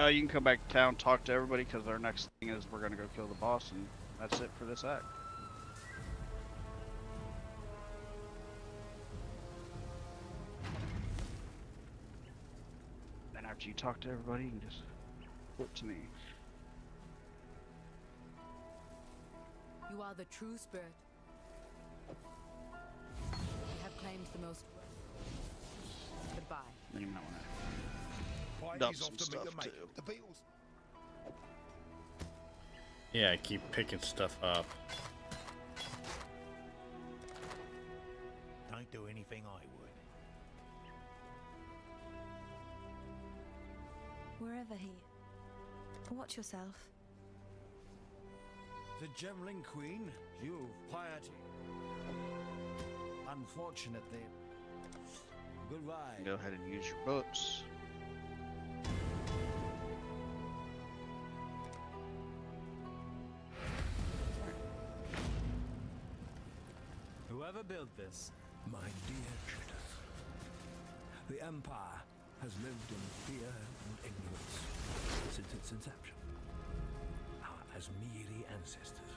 You can come back to town, talk to everybody, because our next thing is we're gonna go kill the boss, and that's it for this act. Then after you talk to everybody, you can just flip to me. You are the true spirit. You have claimed the most. Goodbye. Then you might want to dump some stuff too. Yeah, I keep picking stuff up. Don't do anything I would. Wherever he. Watch yourself. The Gemling Queen, you piety. Unfortunately. Goodbye. Go ahead and use your books. Whoever built this. My dear Judith, the Empire has lived in fear and ignorance since its inception. Our Asmiri ancestors,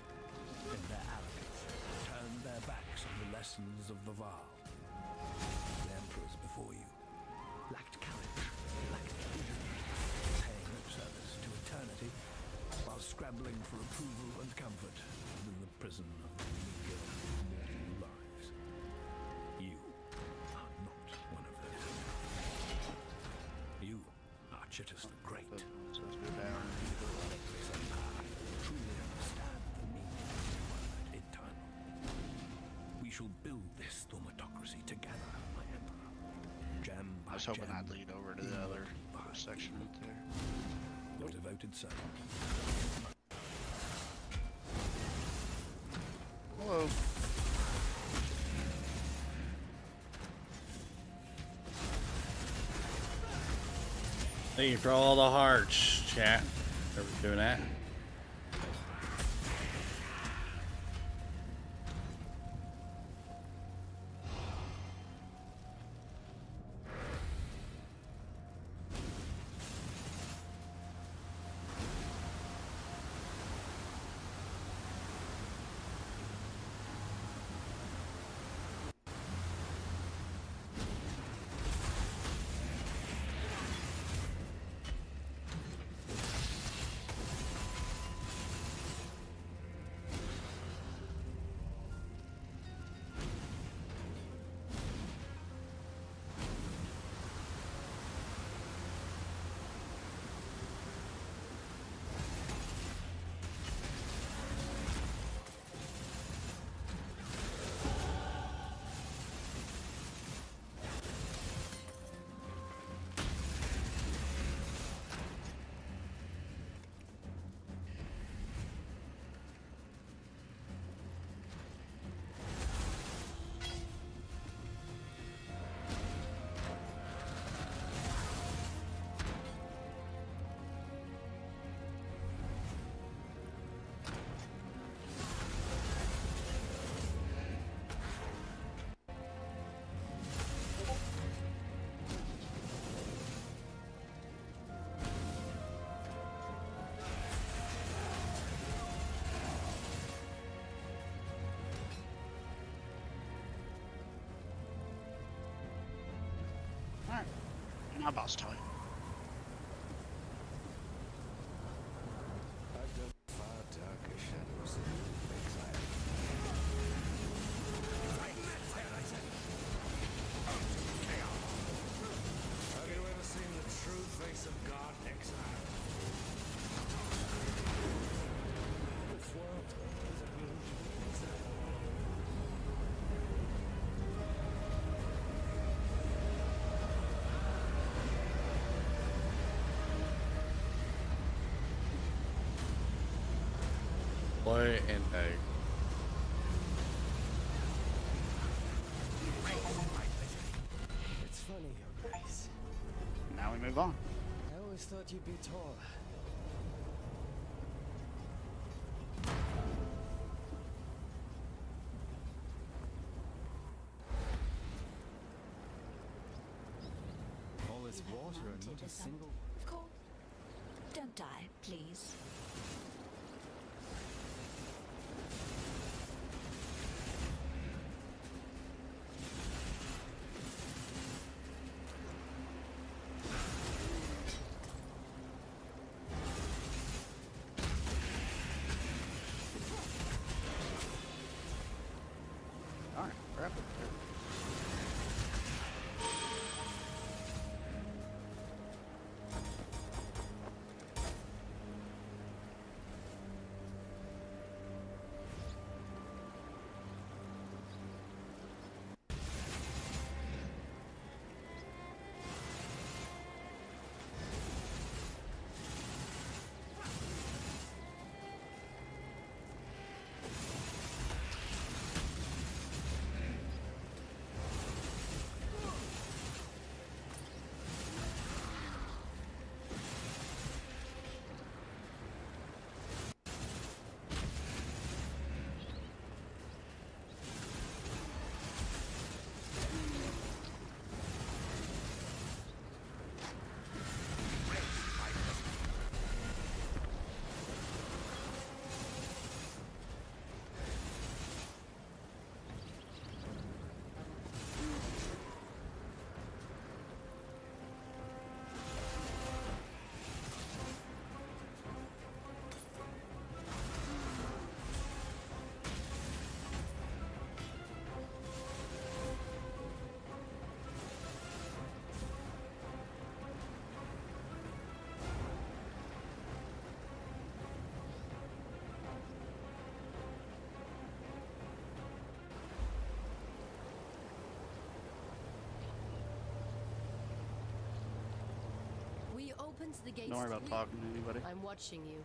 in their arrogance, turned their backs on the lessons of the Val. The emperors before you lacked courage, lacked vision, paying lip service to eternity while scrambling for approval and comfort within the prison of the meager mortal lives. You are not one of those. You are Chitus the Great. So let's go down. Truly understand the meaning of the word eternal. We shall build this thaumatocracy together, my emperor. Gem by I was hoping gem, I'd lead over to the other section right there. your devoted servant. Hello. Thank you for all the hearts, chat. Ever doing that? Alright. Now boss time. I've done far darker shadows than you, exile. Have you ever seen the true face of God, exile? This world is an illusion, exile. Play and egg. It's funny, Your Grace. Now we move on. I always thought you'd be taller. All this water and not a single. Of course. Don't die, please. Alright, grab it. Opens the gates. Don't worry about talking to anybody. I'm watching you.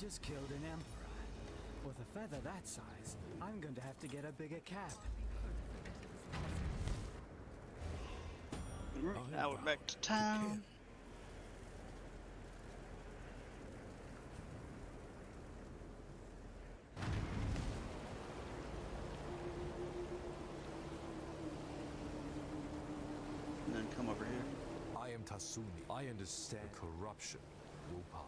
just killed an emperor. With a feather that size, I'm going to have to get a bigger cap. Now we're back to town. And then come over here. I am Tasuni. I understand corruption will pass.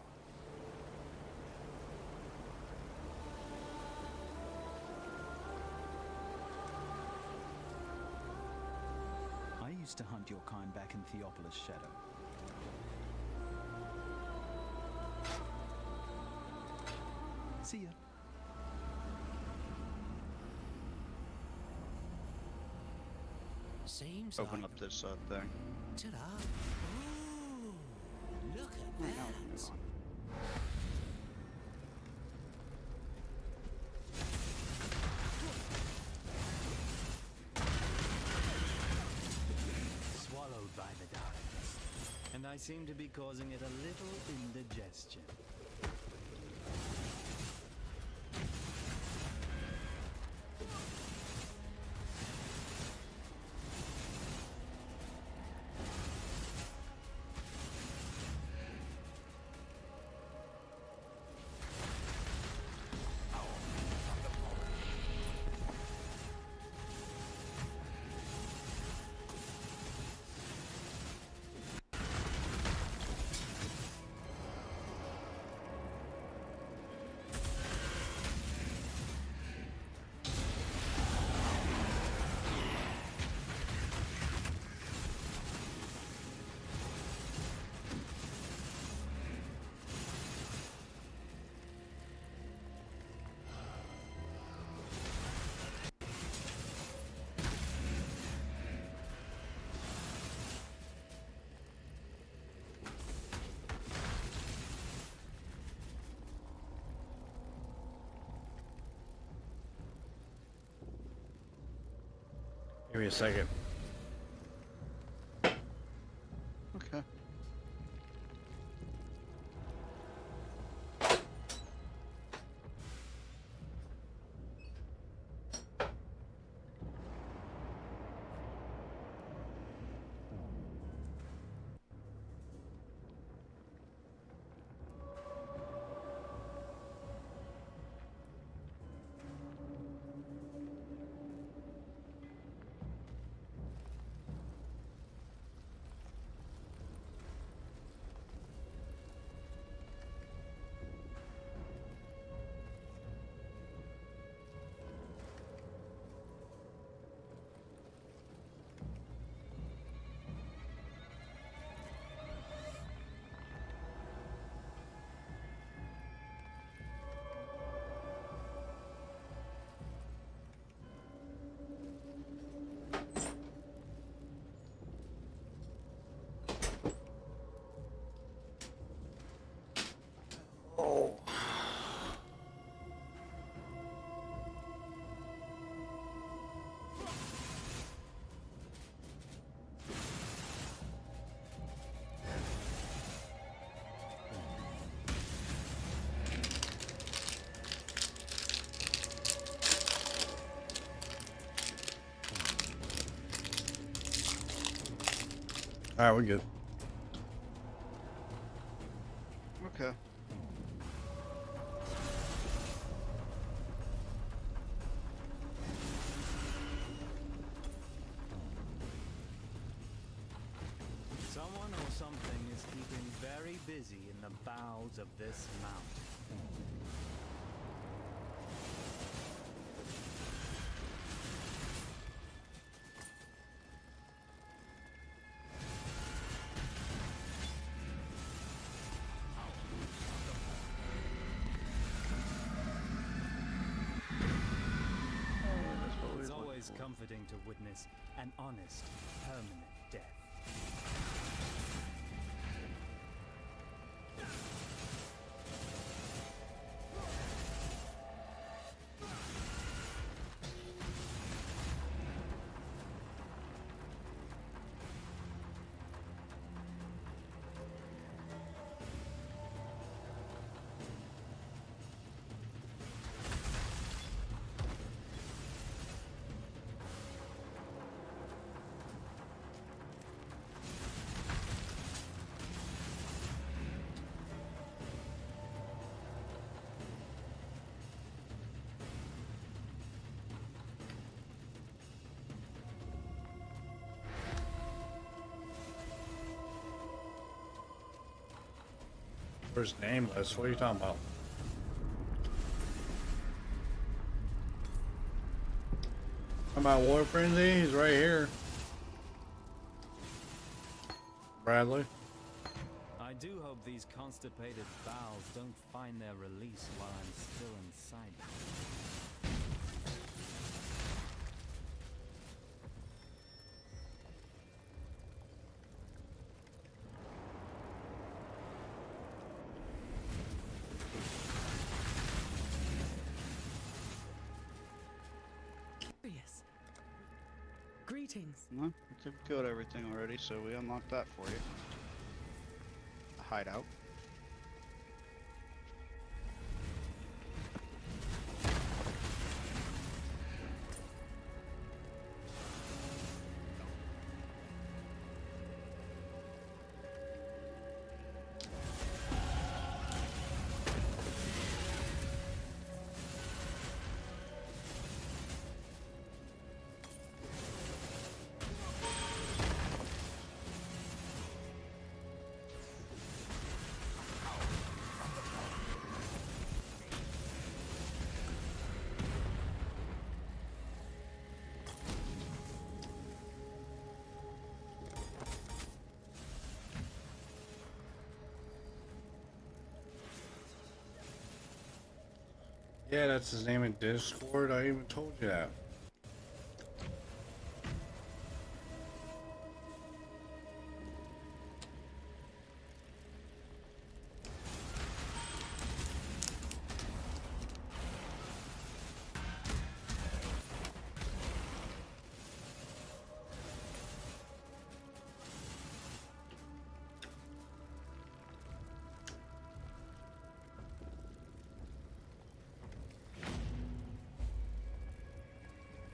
I used to hunt your kind back in Theopolis Shadow. See ya. Seems Open like up this thing. Ta-da. Ooh, look at Now we that. can move on. Swallowed by the darkness. And I seem to be causing it a little indigestion. Give me a second. Okay. All right, we're good. Okay. Someone or something is keeping very busy in the bowels of this mountain. It's always comforting to witness an honest, permanent death. Where's nameless? What are you talking about? Talking about War Frenzy? He's right here. Bradley. I do hope these constipated bowels don't find their release while I'm still inside them. Curious. Greetings. Well, we killed everything already, so we unlocked that for you. A hideout. Yeah, that's his name in Discord. I even told you that.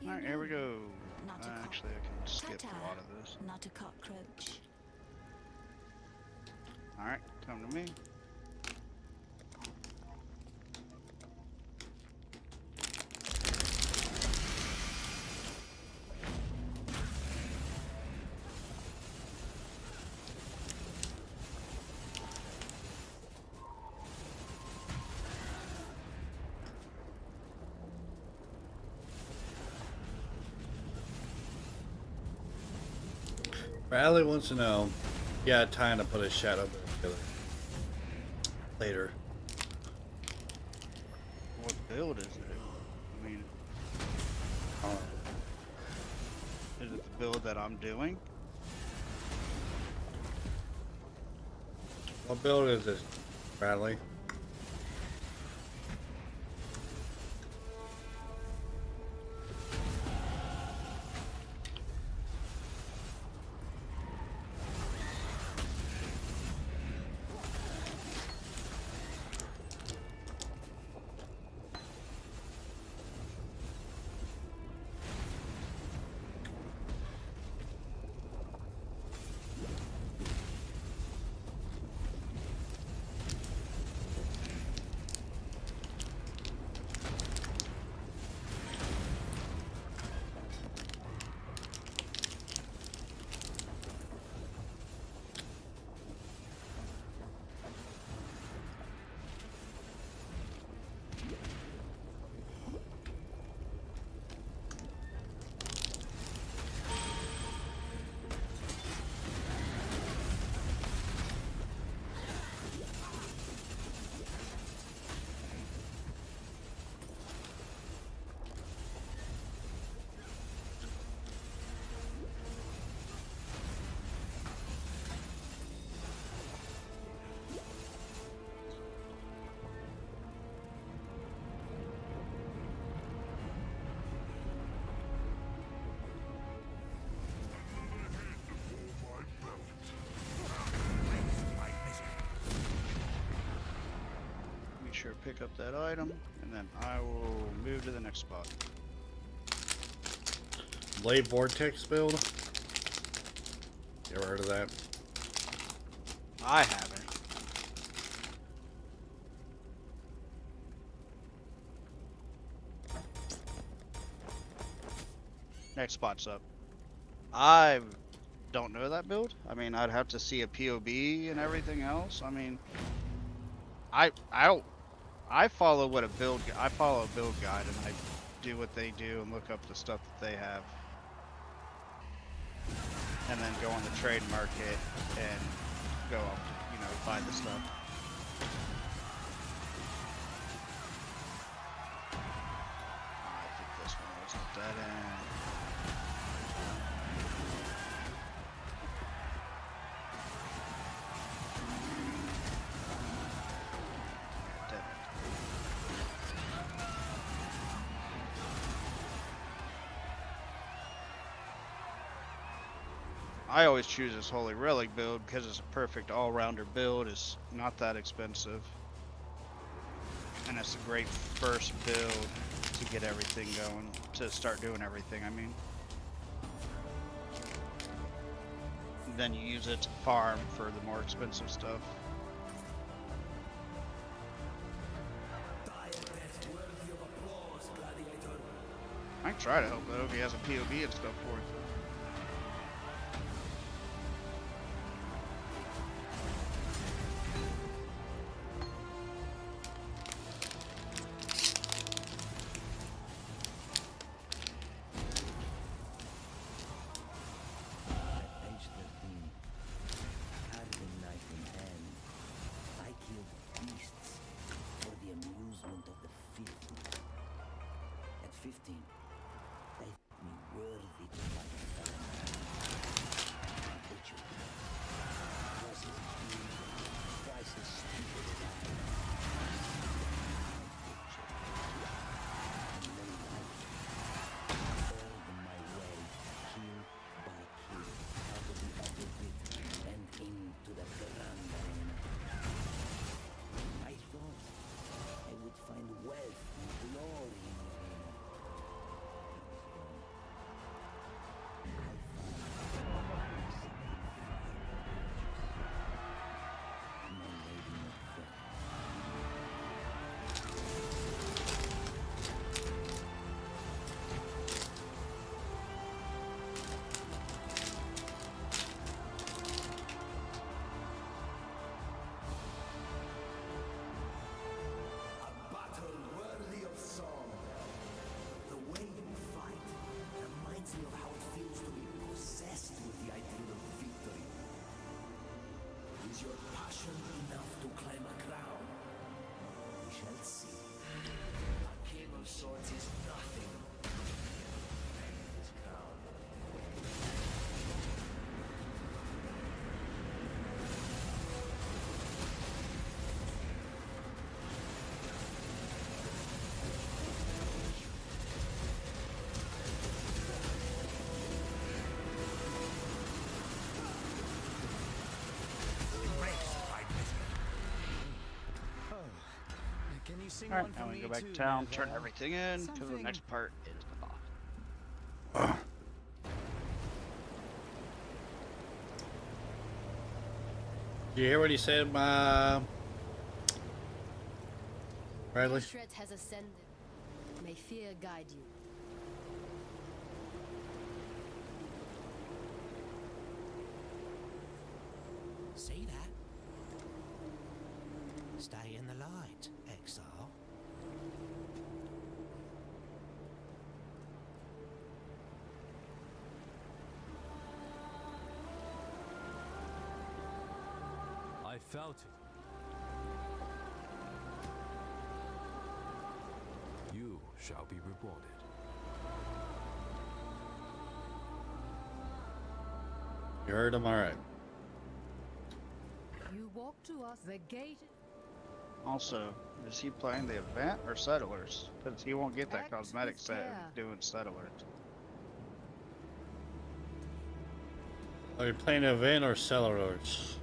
Alright, here we go. Not a Actually, I can skip a lot of this. Not a cockroach. Alright, come to me. Bradley wants to know, yeah, time to put a shadow together later. What build is it? I mean, is it the build that I'm doing? What build is this, Bradley? Sure, pick up that item, and then I will move to the next spot. Blade Vortex build? You ever heard of that? I haven't. Next spot's up. I don't know that build. I mean, I'd have to see a POB and everything else. I mean, I don't. I follow what a build. I follow a build guide and I do what they do and look up the stuff that they have, and then go on the trade market and go, you know, buy the stuff. I think this one was a dead end. I always choose this Holy Relic build because it's a perfect all-rounder build. It's not that expensive. And it's a great first build to get everything going, to start doing everything, I mean. Then you use it to farm for the more expensive stuff. I can try to help though if he has a POV and stuff for it. Alright, now we go back to town, turn everything in, because the next part is the boss. Did you hear what he said, Riley? Shred has ascended. May fear guide you. See that? Stay in the light, exile. I felt it. You shall be rewarded. You heard him, alright. You walk to us. The gate. Also, is he playing the event or settlers? Because he won't get that cosmetic set if he's doing settlers. Are you playing event or settlers?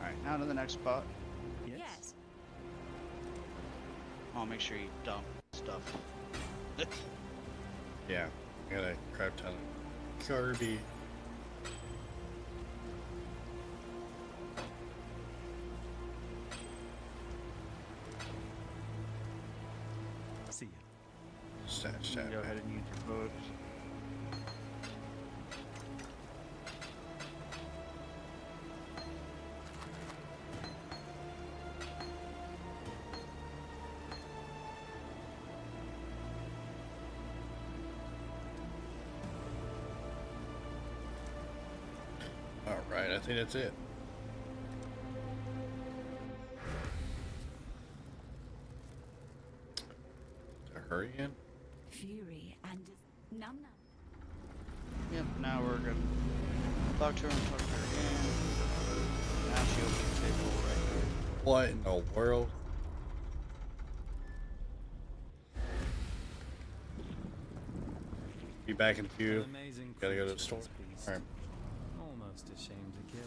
Alright, now to the next spot. Yes. I'll make sure you dump stuff. Yeah, I got a crap ton of Kirby. See you. Stat. Go ahead and use your boats. Alright, I think that's it. To hurry in? Fury and num num. Yep, now we're gonna talk to her and talk to her again. Now she opens the table right here. What in the world? Be back in a few. Gotta go to the store. Alright. Almost ashamed to kill.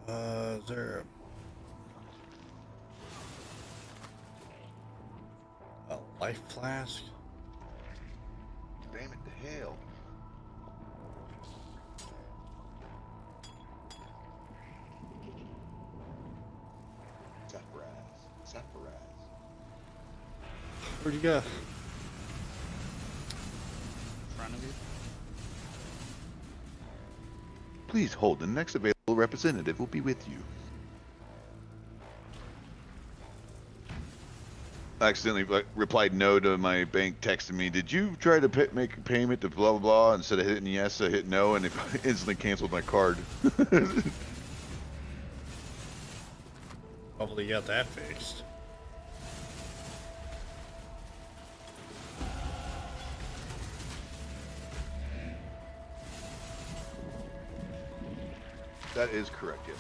Is there a life flask? Damn it to hell. Surprise. Where'd you go? In front of you. Please hold. The next available representative will be with you. I accidentally replied no to my bank texting me. Did you try to make a payment to blah blah blah? Instead of hitting yes, I hit no, and it instantly canceled my card. Hopefully you got that fixed. That is correct, yes.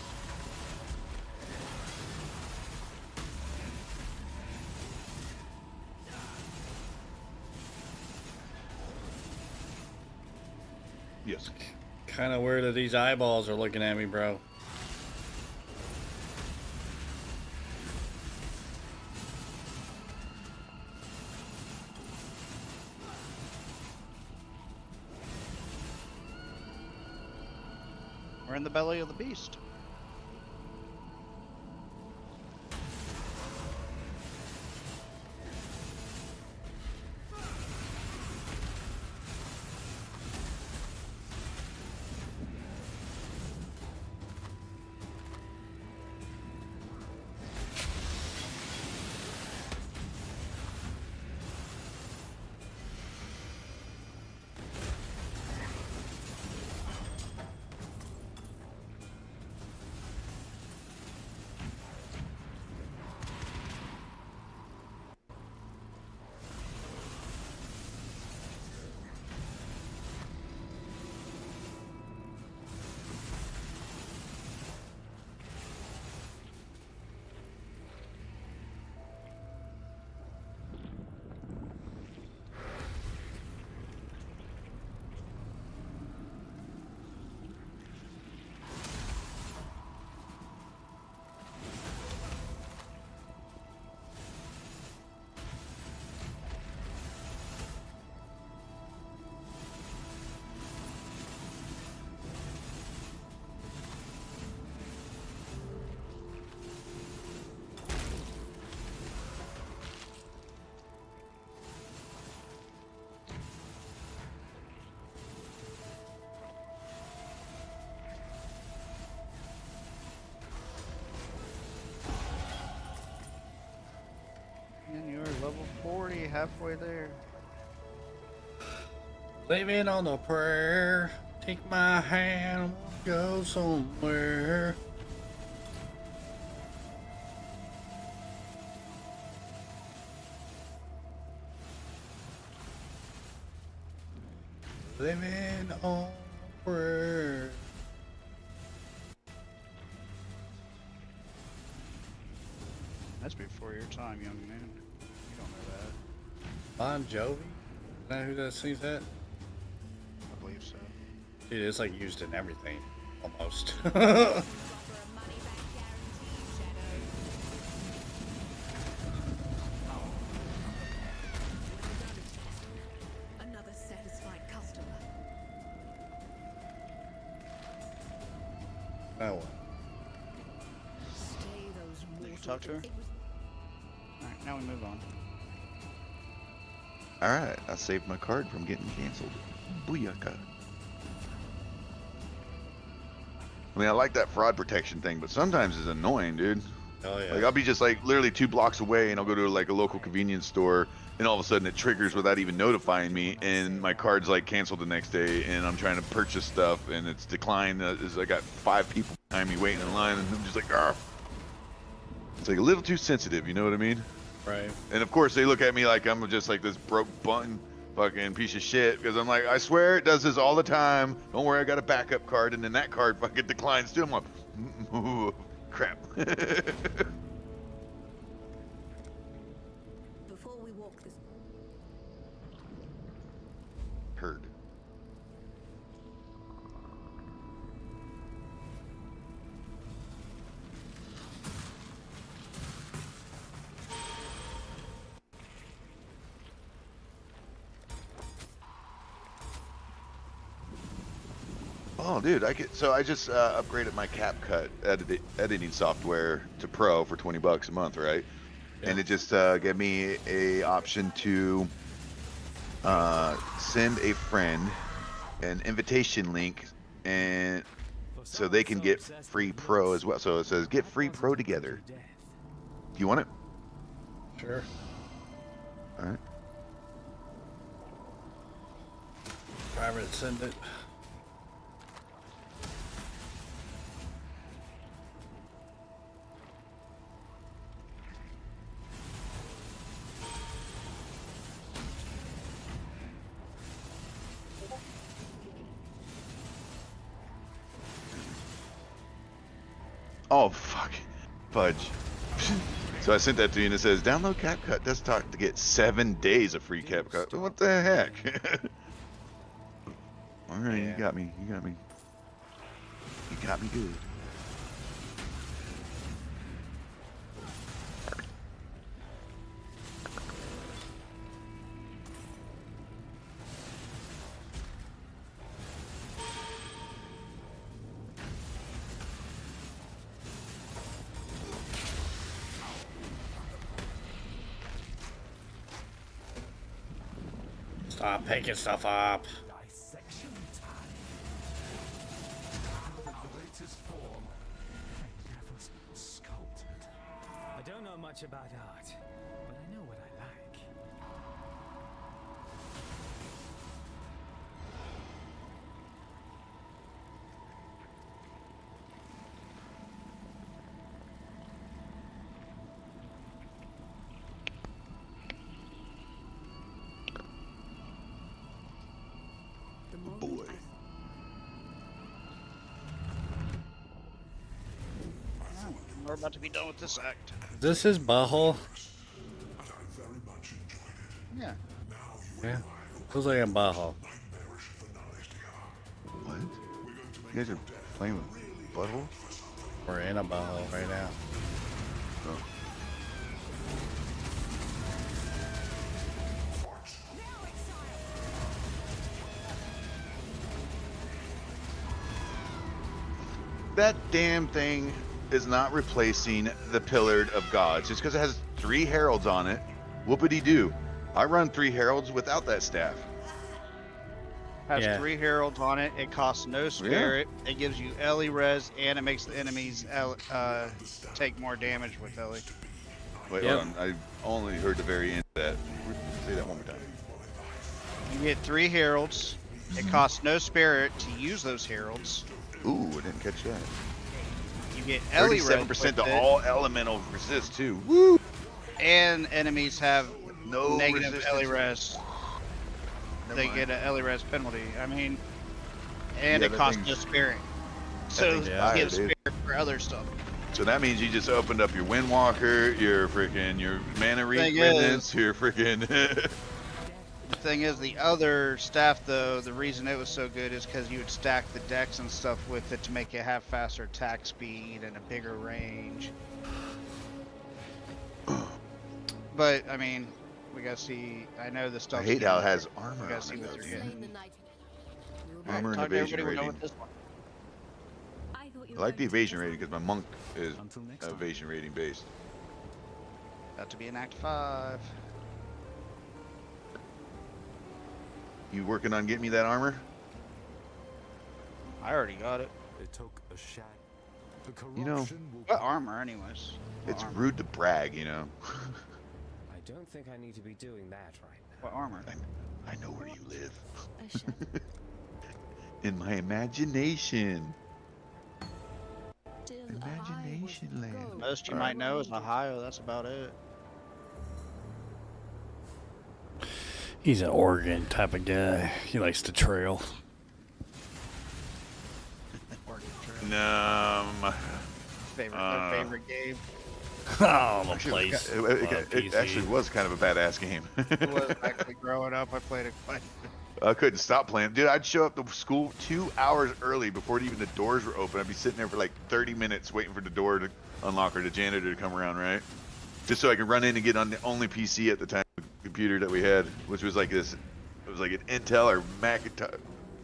Yes. Kind of weird that these eyeballs are looking at me, bro. We're in the belly of the beast. And you're level 40, halfway there. Living on a prayer. Take my hand, we'll go somewhere. Living on a prayer. That's before your time, young man. You don't know that. Bon Jovi? Is that who that sings that? I believe so. Dude, it's like used in everything, almost. Another satisfied customer. Now what? Stay those Did you mortal- talk to her? It was Alright, now we move on. Alright, I saved my card from getting canceled. Booyaka. I mean, I like that fraud protection thing, but sometimes it's annoying, dude. Oh yeah. Like, I'll be just like literally 2 blocks away and I'll go to like a local convenience store and all of a sudden it triggers without even notifying me and my card's like canceled the next day and I'm trying to purchase stuff and it's declined. I got 5 people behind me waiting in line and I'm just like, ah. It's like a little too sensitive, you know what I mean? Right. And of course they look at me like I'm just like this broke button fucking piece of shit because I'm like, I swear it does this all the time. Don't worry, I got a backup card, and then that card fucking declines too. I'm like, ooh, crap. Before we walk this. Heard. Oh, dude, I just upgraded my CapCut editing software to Pro for $20 a month, right? Yeah. And it just gave me a option to send a friend an invitation link, and so they can get free Pro as well. So it says get free Pro together. Do you want it? Sure. All right. Private send it. Oh, fuck. Fudge. So I sent that to you and it says, download CapCut Desktop to get 7 days of free CapCut. What the heck? Alright, yeah. You got me. You got me. You got me good. Stop picking stuff up. Dissection time. The greatest form. Endeavors sculpted. I don't know much about art, but I know what I like. Boy. We're about to be done with this act. Is this his butthole? Yeah. Yeah. Feels like a butthole. What? You guys are playing with butthole? We're in a butthole right now. Oh. That damn thing is not replacing the Pillared of Gods. Just because it has 3 heralds on it, whoopity-doo. I run 3 heralds without that staff. Has 3 heralds on it. It costs no spirit. Yeah. It gives you Ellie res, and it makes the enemies take more damage with Ellie. Wait, hold on. I only heard the very end of that. Say that one more time. You get 3 heralds. It costs no spirit to use those heralds. Ooh, I didn't catch that. You get Ellie res 37% to all elemental resist too. Woo! And enemies have no negative Ellie res. They get an Ellie res penalty. I mean, and it costs no spirit. So you get spirit for other stuff. So that means you just opened up your Windwalker, your Mana Remnants, your freaking. The thing is, the other staff, though, the reason it was so good is because you would stack the decks and stuff with it to make it have faster attack speed and a bigger range. But, I mean, we gotta see. I know the stuff. I hate how it has armor on it, though, dude. Armor and evasion rating. I like the evasion rating because my monk is evasion rating based. Got to be in Act 5. You working on getting me that armor? I already got it. They took a shag. The You know, corruption will What armor, anyways? What it's armor? rude to brag, you know. I don't think I need to be doing that right now. What armor? I know where you live. A shed. In my imagination. Still Imagination alive with land. gold. Most you All might right. know is Ohio. That's about it. He's an Oregon type of guy. He likes to trail. No, Favorite game. Oh, the actually, place. it actually was kind of a badass game. It was actually growing up. I played it quite. I couldn't stop playing. Dude, I'd show up to school 2 hours early before even the doors were open. I'd be sitting there for like 30 minutes waiting for the door to unlock or the janitor to come around, right? Just so I could run in and get on the only PC at the time computer that we had, which was like this. It was like an Intel or Macintosh,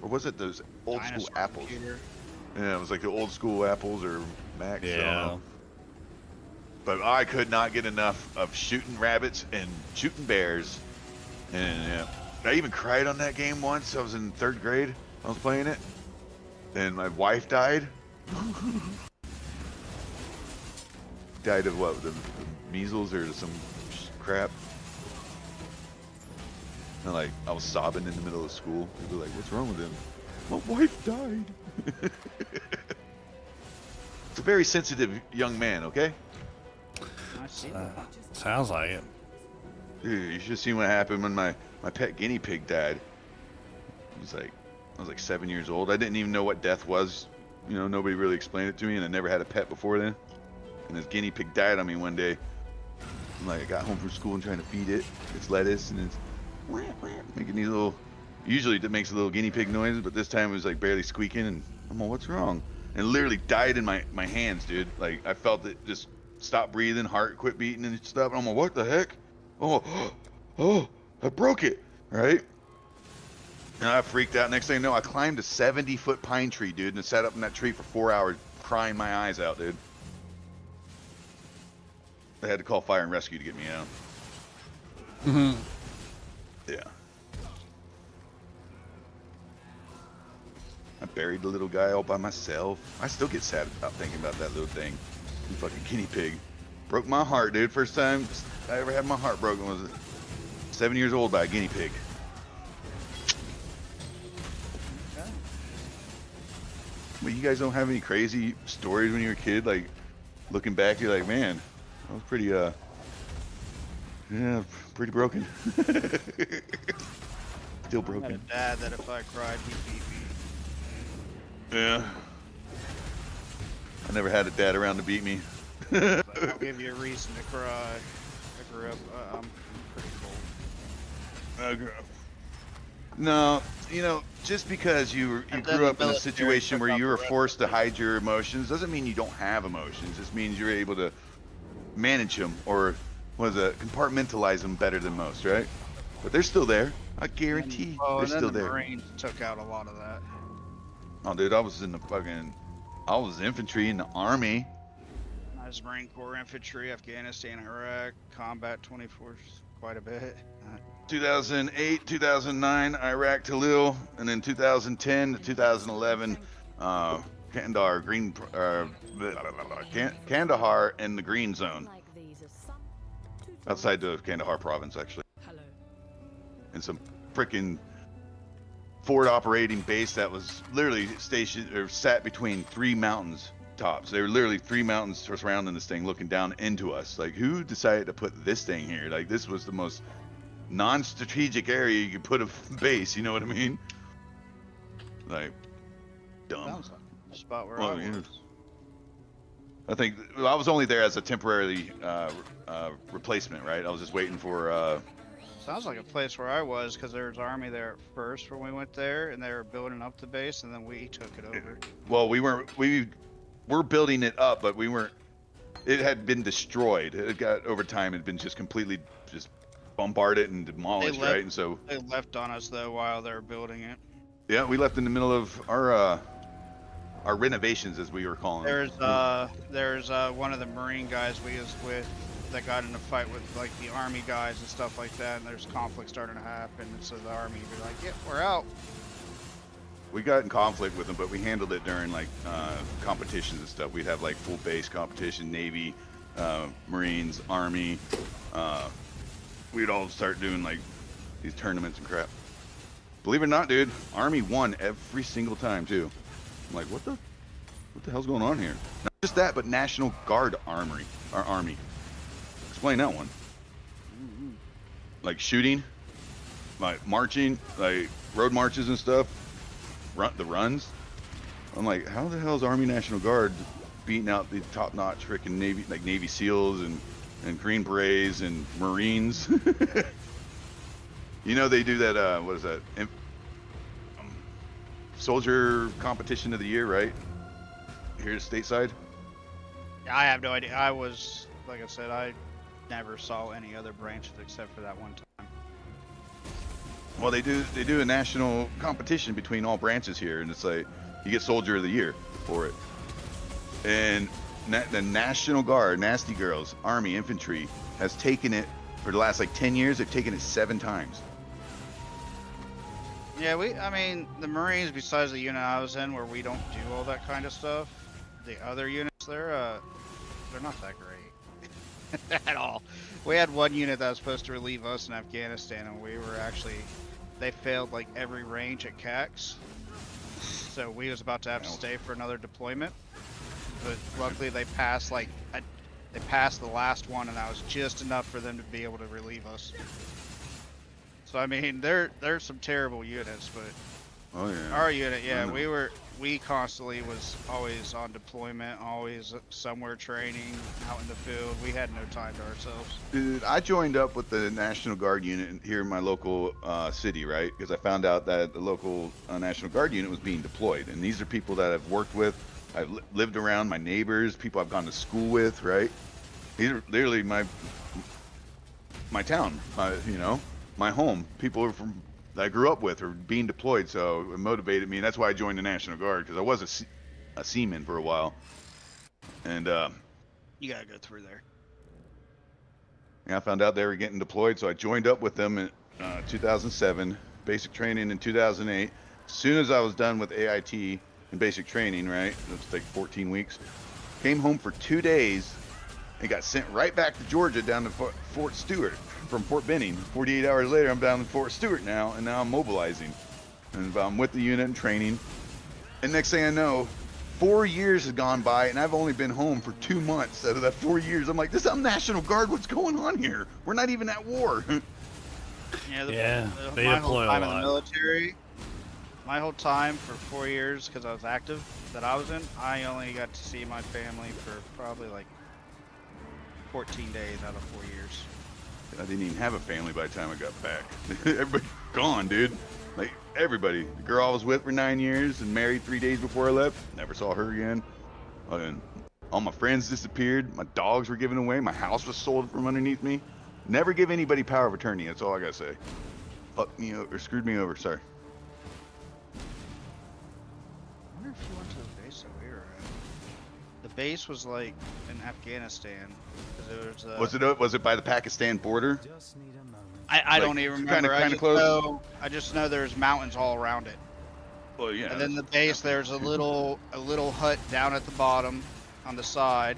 or was it those old school Dinosaur Apples? computer. Yeah, it was like the old school Apples or Macs. I don't Yeah. know. But I could not get enough of shooting rabbits and shooting bears. And yeah, I even cried on that game once. I was in 3rd grade. I was playing it, and my wife died. Died of what? The measles or some crap. And like, I was sobbing in the middle of school. People were like, "What's wrong with him?" My wife died. It's a very sensitive young man, okay? I see. Sounds like it. Dude, you should have seen what happened when my pet guinea pig died. I was like 7 years old. I didn't even know what death was. You know, nobody really explained it to me, and I never had a pet before then. And this guinea pig died on me one day. And like, I got home from school and trying to feed it its lettuce, and it's making these little. Usually it makes a little guinea pig noises, but this time it was like barely squeaking, and I'm like, what's wrong? And it literally died in my hands, dude. Like, I felt it just stop breathing, heart quit beating and stuff. And I'm like, what the heck? Oh, I broke it, right? And I freaked out. Next thing you know, I climbed a 70-foot pine tree, dude, and sat up in that tree for 4 hours crying my eyes out, dude. I had to call fire and rescue to get me out. Mm-hmm. Yeah. I buried the little guy all by myself. I still get sad about thinking about that little thing. You fucking guinea pig. Broke my heart, dude. First time I ever had my heart broken was 7 years old by a guinea pig. But you guys don't have any crazy stories when you were a kid? Like, looking back, you're like, man, I was pretty, yeah, pretty broken. Still broken. I had a dad that if I cried, he'd beat me. Yeah. I never had a dad around to beat me. I'll give you a reason to cry. I grew up, I'm pretty cold. No, you know, just because you grew up in a situation where you were forced to hide your emotions doesn't mean you don't have emotions. It just means you're able to manage them, or compartmentalize them better than most, right? But they're still there. I guarantee they're still there. The Marines took out a lot of that. Oh, dude, I was infantry in the army. I was Marine Corps infantry, Afghanistan, Iraq, combat 24, quite a bit. 2008, 2009, Iraq, Talil, and then 2010 to 2011, Kandahar, Kandahar and the Green Zone. Outside the Kandahar province, actually. Hello. And some freaking forward operating base that was literally stationed or sat between 3 mountains tops. They were literally 3 mountains surrounding this thing, looking down into us. Like, who decided to put this thing here? Like, this was the most non-strategic area you could put a base. You know what I mean? Like, dumb. Sounds like the spot where Well, I was. yeah. I think I was only there as a temporary replacement, right? I was just waiting for. Sounds like a place where I was, because there was army there at first when we went there, and they were building up the base, and then we took it over. Well, we were building it up, but we weren't. It had been destroyed. It got over time. It had been just completely just bombarded and demolished, right? And so they left on us though while they were building it. yeah, we left in the middle of our renovations, as we were calling them. There's one of the Marine guys we was with. that got in a fight with like the army guys and stuff like that, and there's conflict starting to happen, and so the army would be like, "Yeah, we're out." We got in conflict with them, but we handled it during like competitions and stuff. We'd have like full base competition, Navy, Marines, Army. We'd all start doing like these tournaments and crap. Believe it or not, dude, Army won every single time too. I'm like, what the hell's going on here? Not just that, but National Guard Army. Explain that one. Like shooting, like marching, like road marches and stuff. The runs. I'm like, how the hell is Army National Guard beating out the top-notch freaking Navy, like Navy SEALs and Green Berets and Marines? You know they do that. What is that? Soldier competition of the year, right? Here stateside. I have no idea. I was, like I said, I never saw any other branches except for that one time. Well, they do a national competition between all branches here, and it's like you get Soldier of the Year for it. And the National Guard, Nasty Girls, Army, Infantry has taken it for the last like 10 years. They've taken it 7 times. Yeah, I mean, the Marines, besides the unit I was in, where we don't do all that kind of stuff, the other units, they're not that great at all. We had one unit that was supposed to relieve us in Afghanistan, and we were actually, they failed like every range at CAX, so we was about to have to stay for another deployment. But luckily they passed they passed the last one, and that was just enough for them to be able to relieve us. So I mean, there's some terrible units, but oh yeah, our unit, yeah, we constantly was always on deployment, always somewhere training, out in the field. We had no time to ourselves. Dude, I joined up with the National Guard unit here in my local city, right? Because I found out that the local National Guard unit was being deployed, and these are people that I've worked with, I've lived around, my neighbors, people I've gone to school with, right? These are literally my town, you know, my home. People that I grew up with are being deployed, so it motivated me, and that's why I joined the National Guard, because I was a seaman for a while, and you gotta go through there. I found out they were getting deployed, so I joined up with them in 2007, basic training in 2008. As soon as I was done with AIT and basic training, right, it was like 14 weeks, came home for 2 days and got sent right back to Georgia, down to Fort Stewart from Fort Benning. 48 hours later, I'm down in Fort Stewart now, and now I'm mobilizing. And I'm with the unit and training. And next thing I know, 4 years has gone by, and I've only been home for 2 months out of that 4 years. I'm like, this is National Guard. What's going on here? We're not even at war. Yeah, they my deploy whole time a in the lot. military, my whole time for 4 years, because I was active, that I was in, I only got to see my family for probably like 14 days out of 4 years. I didn't even have a family by the time I got back. Everybody gone, dude. Like, everybody. The girl I was with for 9 years and married 3 days before I left. Never saw her again. And all my friends disappeared. My dogs were given away. My house was sold from underneath me. Never give anybody power of attorney. That's all I gotta say. Fucked me over, or screwed me over. Sorry. I wonder if you went to the base that we were at. The base was like in Afghanistan. Was it by the Pakistan border? Just need a moment. I don't even remember. Kind of close. I just know there's mountains all around it. Well, yeah. And then the base, there's a little hut down at the bottom, on the side.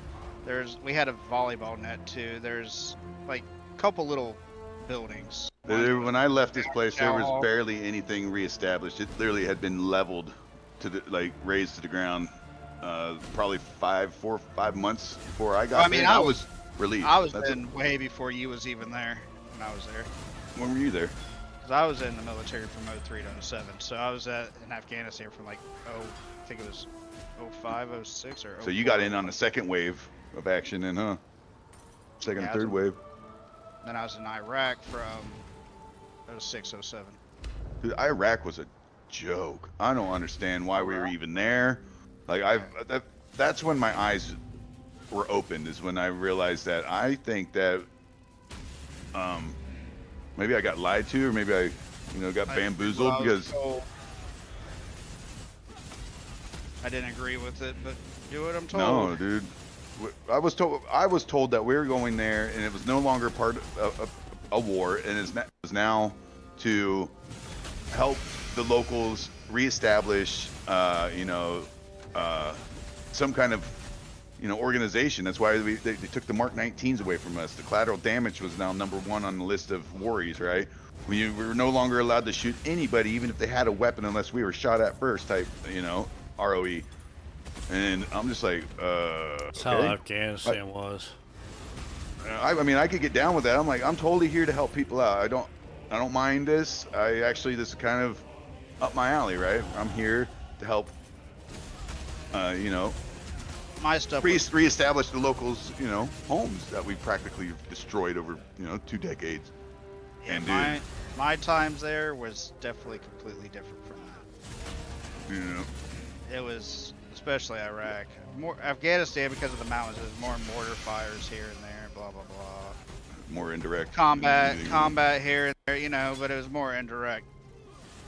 We had a volleyball net too. There's like a couple little buildings. When I left this place, there was barely anything reestablished. It literally had been leveled to raised to the ground. Probably 4 or 5 months before I got there. I was relieved. I was in way before you was even there when I was there. When were you there? Because I was in the military from 03 to 07. So I was in Afghanistan from like, I think it was 05, 06, or 04. So you got in on the second wave of action then, huh? Second and third wave. Then I was in Iraq from 06, 07. Dude, Iraq was a joke. I don't understand why we were even there. Like, that's when my eyes were opened, is when I realized that I think that maybe I got lied to, or maybe I got bamboozled, because I didn't agree with it, but do what I'm told. No, dude. I was told that we were going there, and it was no longer part of a war, and is now to help the locals reestablish, you know, some kind of, you know, organization. That's why they took the Mark 19s away from us. The collateral damage was now #1 on the list of worries, right? We were no longer allowed to shoot anybody, even if they had a weapon, unless we were shot at first type, you know, ROE. And I'm just like, That's how Afghanistan was. I mean, I could get down with that. I'm like, I'm totally here to help people out. I don't mind this. This is kind of up my alley, right? I'm here to help, you know, My stuff. reestablish the locals, you know, homes that we practically destroyed over, you know, 2 decades. Yeah, And my times there was definitely completely different from that. you know, It was, especially Iraq, more Afghanistan because of the mountains. There's more mortar fires here and there, blah blah blah. more indirect Combat here and there, you know, but it was more indirect.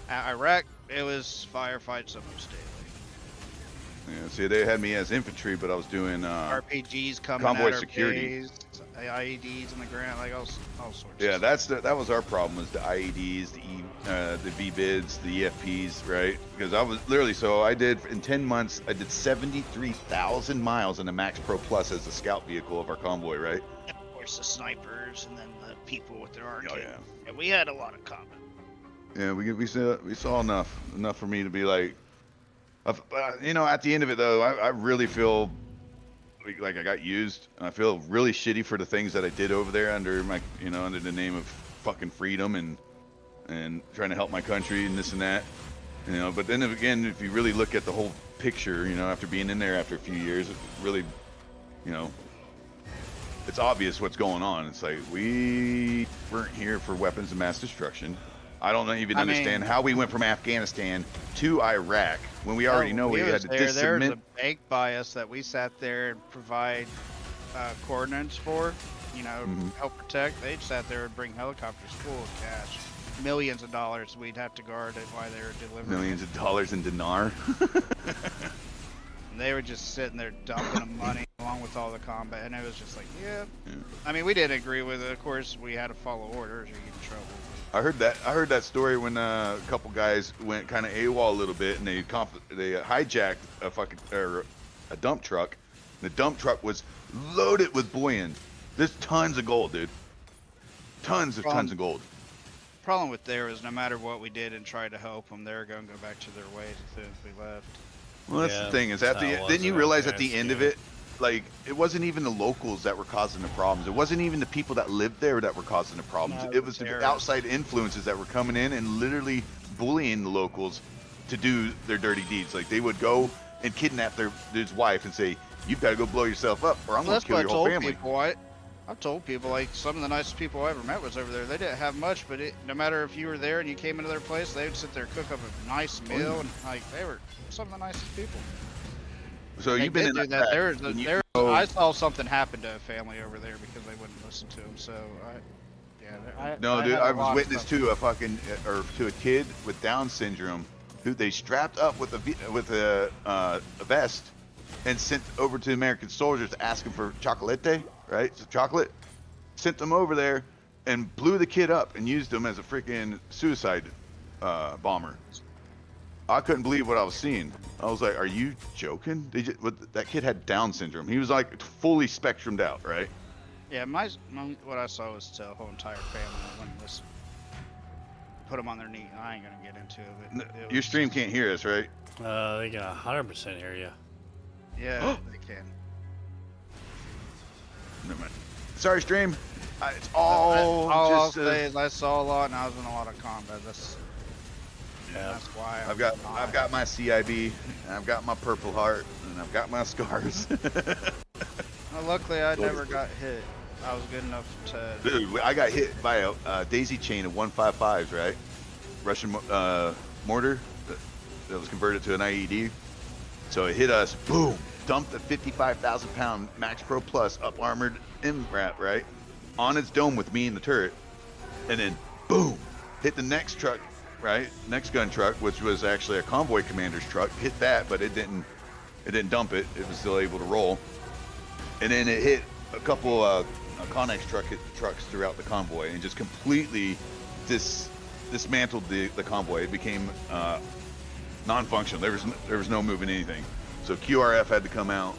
Iraq, it was firefights almost daily. Yeah, see, they had me as infantry, but I was doing RPGs coming convoy at our security. base, IEDs in the ground, like all sorts. Yeah, of that was our problem, was the IEDs, the VBIDs, the EFPs, right? Because I was literally, so I did, in 10 months, I did 73,000 miles in the Max Pro Plus as the scout vehicle of our convoy, right? Of course, the snipers and then the people with their arcade. Oh, yeah. And we had a lot of combat. Yeah, we saw enough for me to be like, you know, at the end of it though, I really feel like I got used, and I feel really shitty for the things that I did over there under my, you know, under the name of fucking freedom and trying to help my country and this and that, you know. But then again, if you really look at the whole picture, you know, after being in there after a few years, it really, you know, it's obvious what's going on. It's like, we weren't here for weapons of mass destruction. I don't even understand how we went from Afghanistan to Iraq when we already know we had to There's submit. a bank bias that we sat there and provide coordinates for, you know, help protect. They sat there and bring helicopters full of cash, millions of dollars. We'd have to guard it while they were delivering. Millions of dollars in dinar. And they were just sitting there dumping the money along with all the combat, and it was just like, yeah. I mean, we didn't agree with it. Of course, we had to follow orders or get in trouble. I heard that story when a couple guys went kind of AWOL a little bit, and they hijacked a dump truck. The dump truck was loaded with bullion. There's tons of gold, dude. Tons of gold. Problem with there is no matter what we did and tried to help them, they're going to go back to their ways as soon as we left. Well, that's the thing, is then you realize at the end of it, like, it wasn't even the locals that were causing the problems. It wasn't even the people that lived there that were causing the problems. It was the outside influences that were coming in and literally bullying the locals to do their dirty deeds. Like, they would go and kidnap his wife and say, "You've got to go blow yourself up, or I'm going to kill your whole family." I've told people, like, some of the nicest people I ever met was over there. They didn't have much, but no matter if you were there and you came into their place, they would sit there, cook up a nice meal, and like, they were some of the nicest people. So you've been in that. I saw something happen to a family over there because they wouldn't listen to him. So I was witness to a kid with Down syndrome who they strapped up with a vest and sent over to American soldiers to ask him for chocolate, right? So chocolate. Sent them over there and blew the kid up and used him as a freaking suicide bomber. I couldn't believe what I was seeing. I was like, "Are you joking?" That kid had Down syndrome. He was like fully spectrumed out, right? Yeah, what I saw was the whole entire family wouldn't listen. Put them on their knee. I ain't gonna get into it. But Your stream can't hear us, right? They can 100% hear you. Yeah, they can. Never mind. Sorry, stream. It's all I'll just. say is I saw a lot, and I was in a lot of combat. That's why I've got my CIB, and I've got my Purple Heart, and I've got my scars. Well, luckily, I never got hit. I was good enough to. Dude, I got hit by a daisy chain of 155s, right? Russian mortar that was converted to an IED. So it hit us, boom, dumped a 55,000-pound Max Pro Plus up armored MRAP, right? On its dome with me in the turret, and then boom, hit the next truck. Right, next gun truck, which was actually a convoy commander's truck, hit that, but it didn't dump it. It was still able to roll. and then it hit a couple Connex trucks throughout the convoy and just completely dismantled the convoy. It became non-functional. There was no moving anything. So QRF had to come out.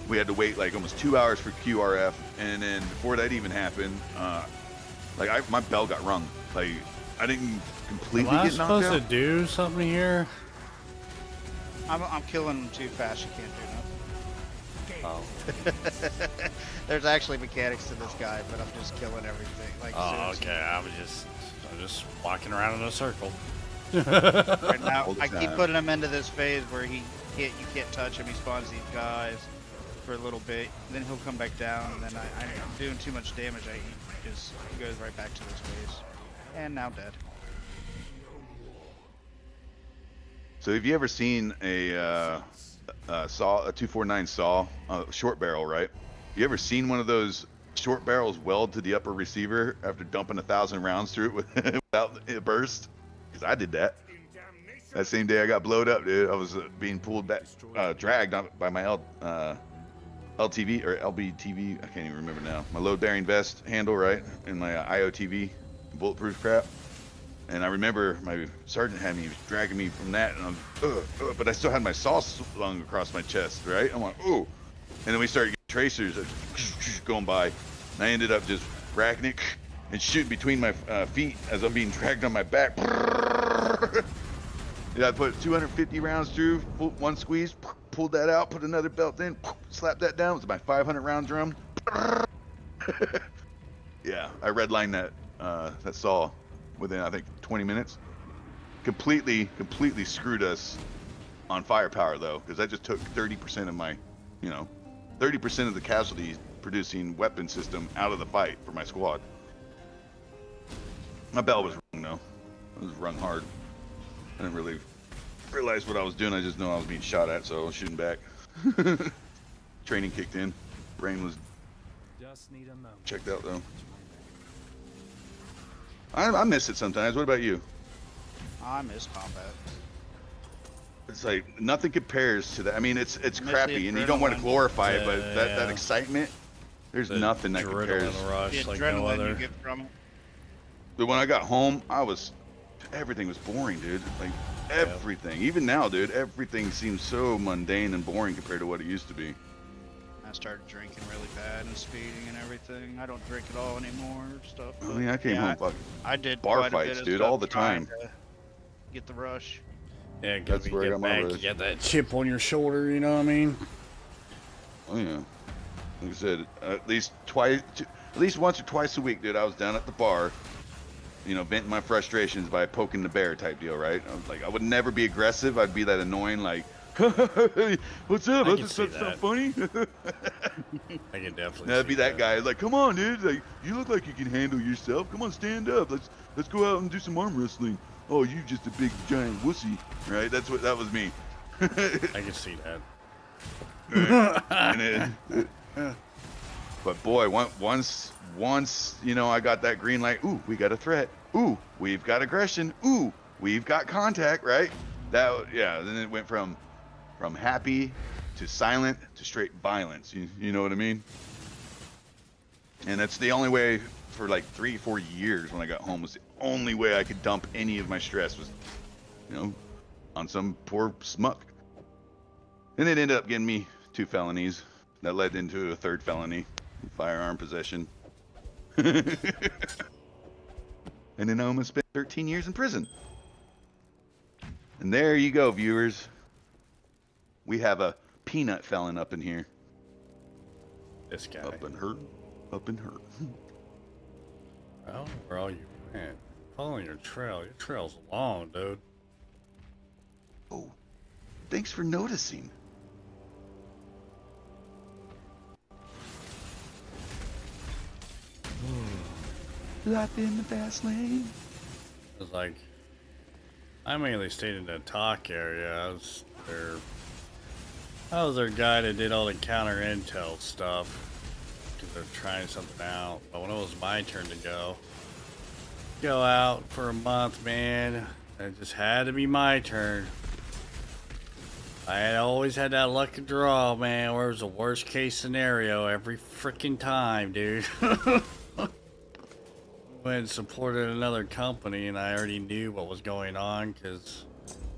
We had to wait like almost 2 hours for QRF, and then before that even happened, my bell got rung. Like I didn't completely Am I get knocked out. supposed to do something here? I'm killing them too fast. You can't do nothing. Oh. There's actually mechanics to this guy, but I'm just killing everything. Like, Oh, seriously. okay. I'm just walking around in a circle. Right now, All the I keep time. putting him into this phase where you can't touch him. He spawns these guys for a little bit, then he'll come back down, and then I'm doing too much damage. He just goes right back to this phase, and now dead. So have you ever seen a saw, a 249 saw, short barrel, right? You ever seen one of those short barrels weld to the upper receiver after dumping 1,000 rounds through it without it burst? Because I did that. That same day I got blowed up, dude. I was being pulled back, dragged by my LTV or LBTV. I can't even remember now. My load bearing vest handle, right, and my IOTV bulletproof crap. And I remember my sergeant had me dragging me from that, and I'm, but I still had my saw slung across my chest, right? I'm like, ooh. And then we started getting tracers going by, and I ended up just racking it and shooting between my feet as I'm being dragged on my back. Yeah, I put 250 rounds through, one squeeze, pulled that out, put another belt in, slapped that down. It was my 500 round drum. Yeah, I redlined that saw within, I think, 20 minutes. Completely screwed us on firepower, though, because that just took 30% of my, 30% of the casualties producing weapon system out of the fight for my squad. My bell was rung, though. It was rung hard. I didn't really realize what I was doing. I just know I was being shot at, so I was shooting back. Training kicked in. Brain was Just need a moment. checked out, though. I miss it sometimes. What about you? I miss combat. It's like nothing compares to that. I mean, it's Miss the crappy, and you don't want to adrenaline. glorify it, but that Yeah. excitement, there's nothing that compares. Adrenaline rush The like no adrenaline you other. get from it. But when I got home, everything was boring, dude. Like everything. Even now, dude, everything seems so mundane and boring compared to what it used to be. I started drinking really bad and speeding and everything. I don't drink at all anymore. Stuff. I mean, I came home fucking I did bar quite a bit fights, of dude, stuff all the trying time. to get the rush. Yeah, That's where I got my back. rush. You get that chip on your shoulder, you know what I mean? Oh yeah. Like I said, at least once or twice a week, dude, I was down at the bar, venting my frustrations by poking the bear type deal, right? I was like, I would never be aggressive. I'd be that annoying, like, what's up? I That's can see something that. funny. I can definitely. That'd be see that guy. Like, come on, dude. Like, you look like you can handle yourself. Come on, stand up. Let's go out and do some arm wrestling. Oh, you just a big giant wussy, right? That was me. I can see that. And but boy, once I got that green light. Ooh, we got a threat. Ooh, we've got aggression. Ooh, we've got contact. Right? Then it went from happy to silent to straight violence. You know what I mean? And that's the only way for like 3-4 years when I got home, was the only way I could dump any of my stress was, on some poor smuck. And it ended up getting me 2 felonies that led into a 3rd felony, firearm possession. And then I almost spent 13 years in prison. And there you go, viewers. We have a peanut felon up in here. This guy. Up and hurt. Up and hurt. Well, where are you, man? Following your trail. Your trail's long, dude. Oh, thanks for noticing. Life in the fast lane. It's like, I mainly stayed in the talk area. I was their guy that did all the counter intel stuff. Because they're trying something out. But when it was my turn to go out for a month, man, it just had to be my turn. I had always had that lucky draw, man, where it was the worst case scenario every freaking time, dude. Went and supported another company, and I already knew what was going on because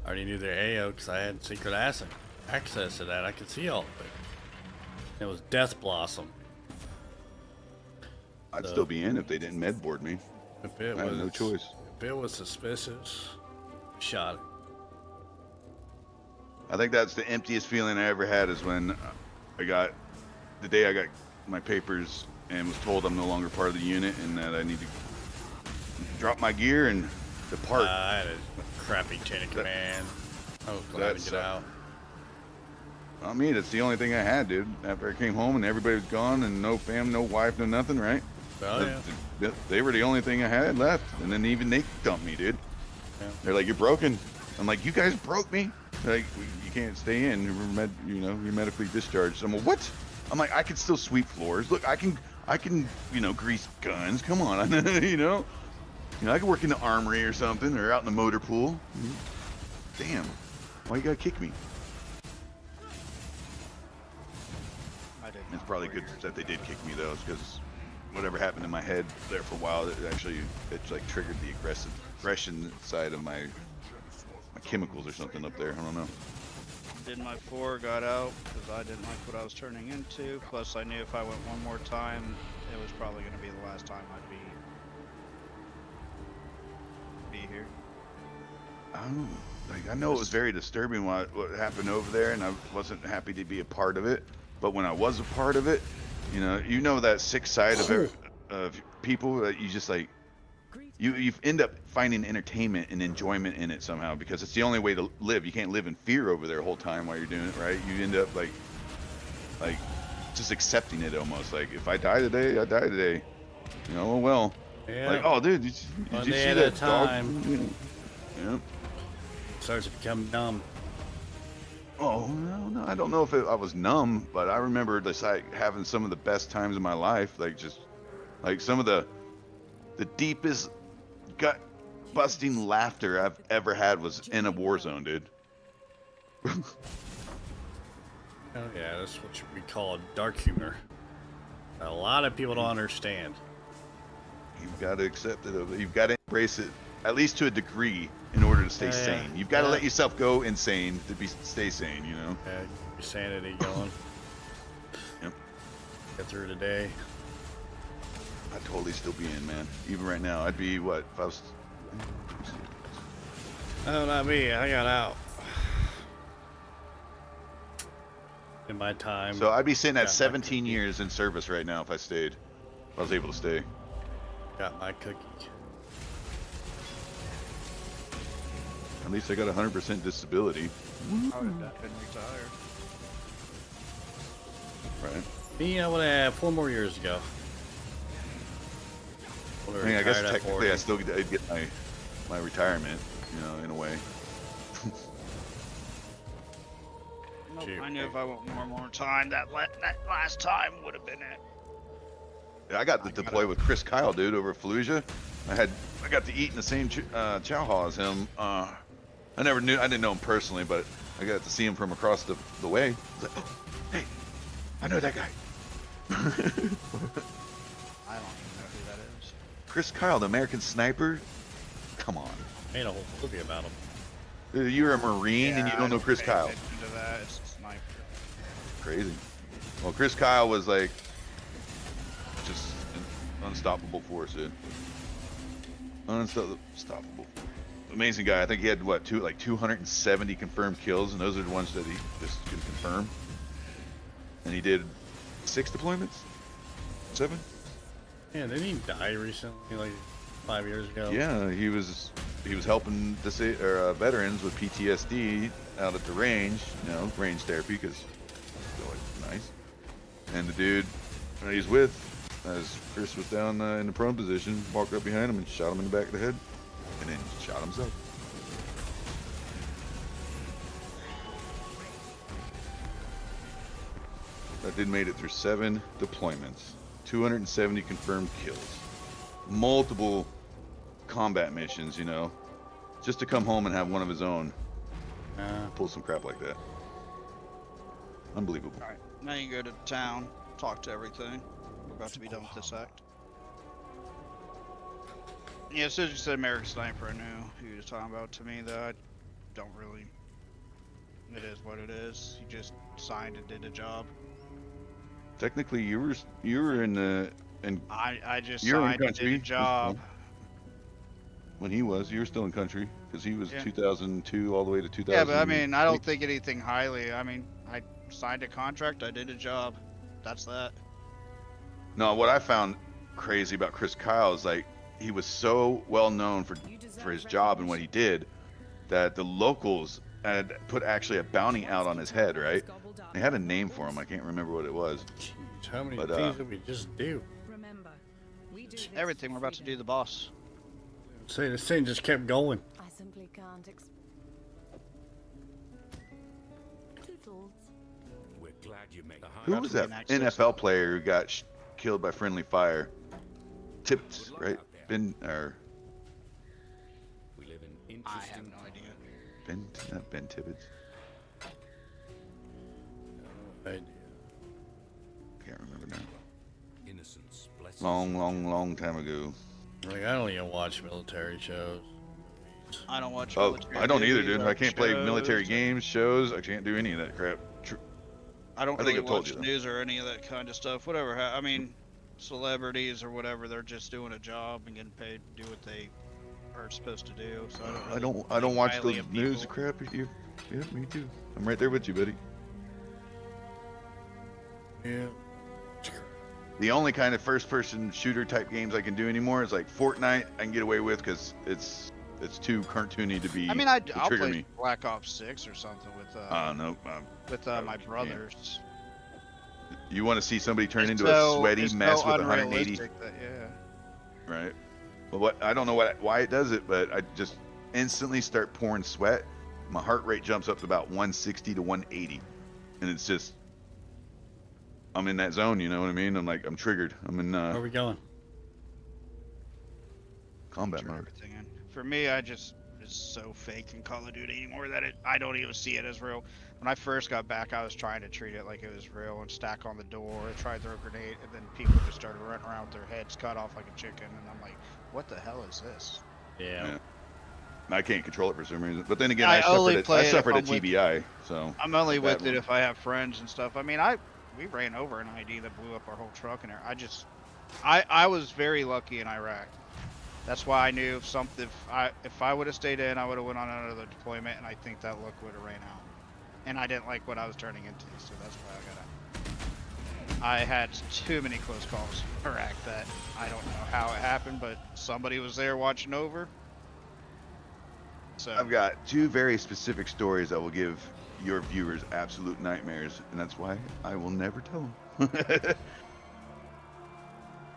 I already knew their AO because I had secret access to that. I could see all of it. It was Death Blossom. I'd still be in if they didn't med board me. If it I had no choice. If it was suspicious, shot it. I think that's the emptiest feeling I ever had is when the day I got my papers and was told I'm no longer part of the unit and that I need to drop my gear and depart. I had a crappy chain of command. I was glad to get out. I mean, it's the only thing I had, dude. After I came home and everybody was gone and no fam, no wife, no nothing, right? Oh, yeah. They were the only thing I had left. And then even they dumped me, dude. Yeah. They're like, you're broken. I'm like, you guys broke me. They're like, you can't stay in. You're medically discharged. I'm like, what? I'm like, I can still sweep floors. Look, I can, grease guns. Come on, you know, I can work in the armory or something, or out in the motor pool. Damn, why you gotta kick me? It's probably good that they did kick me though, because whatever happened in my head there for a while, it's like triggered the aggression side of my chemicals or something up there. I don't know. Did my 4, got out because I didn't like what I was turning into. Plus, I knew if I went one more time, it was probably going to be the last time I'd be here. I know it was very disturbing what happened over there, and I wasn't happy to be a part of it. But when I was a part of it, you know that sick side of people that you just like. You end up finding entertainment and enjoyment in it somehow because it's the only way to live. You can't live in fear over there the whole time while you're doing it, right? You end up like just accepting it almost. Like if I die today, I die today. You know, oh well. Yeah. Like, oh dude, did you see that dog? Yeah. Starts to become numb. Oh no, I don't know if I was numb, but I remember just like having some of the best times of my life. Like just like some of the deepest gut busting laughter I've ever had was in a war zone, dude. Oh yeah, that's what we call dark humor. A lot of people don't understand. You've got to accept it. You've got to embrace it, at least to a degree, in order to stay sane. You've got to let yourself go insane to stay sane, you know? Yeah, your sanity going. Yep. Get through the day. I'd totally still be in, man. Even right now, I'd be what if I was. Oh, not me. I got out in my time. So I'd be sitting at 17 years in service right now if I stayed. If I was able to stay. Got my cookie. At least I got 100% disability. I would have been retired. Right. Me, I would have 4 more years ago. I mean, I guess technically I still get my retirement, you know, in a way. Nope, I knew if I went one more time, that last time would have been it. Yeah, I got to deploy with Chris Kyle, dude, over at Fallujah. I got to eat in the same chow hall as him. I didn't know him personally, but I got to see him from across the way. I was like, oh, hey, I know that guy. I don't even know who that is. Chris Kyle, the American sniper? Come on. Made a whole movie about him. You're a Marine and you don't know Chris Kyle. To that. It's a sniper. Crazy. Well, Chris Kyle was like just an unstoppable force, dude. Unstoppable. Amazing guy. I think he had what, 270 confirmed kills, and those are the ones that he just could confirm. And he did 6 deployments? 7? Yeah, didn't he die recently, like 5 years ago? Yeah, he was helping veterans with PTSD out at the range, range therapy, because it's nice. And the dude that he's with, as Chris was down in the prone position, walked up behind him and shot him in the back of the head, and then shot himself. That dude made it through 7 deployments, 270 confirmed kills, multiple combat missions, just to come home and have one of his own pull some crap like that. Unbelievable. All right, now you can go to town, talk to everything. We're about to be done with this act. Yeah, as soon as you said American Sniper, I knew who you was talking about. To me, though, I don't really. It is what it is. You just signed and did a job. Technically, you were in the I just you're in signed and did a country. job. When you were still in country because he was Yeah. 2002 all the way to 2000. Yeah, but I mean, I don't think anything highly. I mean, I signed a contract. I did a job. That's that. No, what I found crazy about Chris Kyle is like he was so well known for his job and what he did that the locals had put actually a bounty out on his head, right? They had a name for him. I can't remember what it was. Jeez, how many But, things did we just do? Remember, we do this Everything. We're about to do the boss. Say this thing just kept going. I simply can't Toodles. We're glad you made the Who was that NFL player who got killed by friendly fire? Tibbs, right? We live in I have no idea. Not Ben Tibbets. No idea. Can't remember now. innocence. Long time ago. Like, I don't even watch military shows. I don't watch. Oh, military I don't either, movies dude. or I can't play shows. military games, shows. I can't do any of that crap. I don't I think really I told watch you that. news or any of that kind of stuff. Whatever. I mean, celebrities or whatever, they're just doing a job and getting paid to do what they are supposed to do. So I don't. I don't watch highly those of news people. crap. Yeah, me too. I'm right there with you, buddy. Yeah. The only kind of first-person shooter type games I can do anymore is like Fortnite. I can get away with because it's too cartoony to be. I mean, to I'll trigger play me. Black Ops 6 or something with No. my brothers. You want to see somebody turn It's into so- a sweaty it's mess so with 180? unrealistic that, yeah. Right. Well, I don't know why it does it, but I just instantly start pouring sweat. My heart rate jumps up to about 160 to 180, and it's just I'm in that zone. You know what I mean? I'm triggered. I'm in Where are we going? combat Turn mode. everything in. For me, it's so fake in Call of Duty anymore that I don't even see it as real. When I first got back, I was trying to treat it like it was real and stack on the door, try to throw a grenade, and then people just started running around with their heads cut off like a chicken, and I'm like, what the hell is this? Yeah. I can't control it for some reason. But then again, I only I play it if suffered a I'm with- TBI, so I'm only bad with it one. if I have friends and stuff. I mean, we ran over an ID that blew up our whole truck in there. I was very lucky in Iraq. That's why I knew if I would have stayed in, I would have went on another deployment, and I think that look would have ran out. And I didn't like what I was turning into, so that's why I got out. I had too many close calls in Iraq that I don't know how it happened, but somebody was there watching over. So I've got two very specific stories that will give your viewers absolute nightmares, and that's why I will never tell them.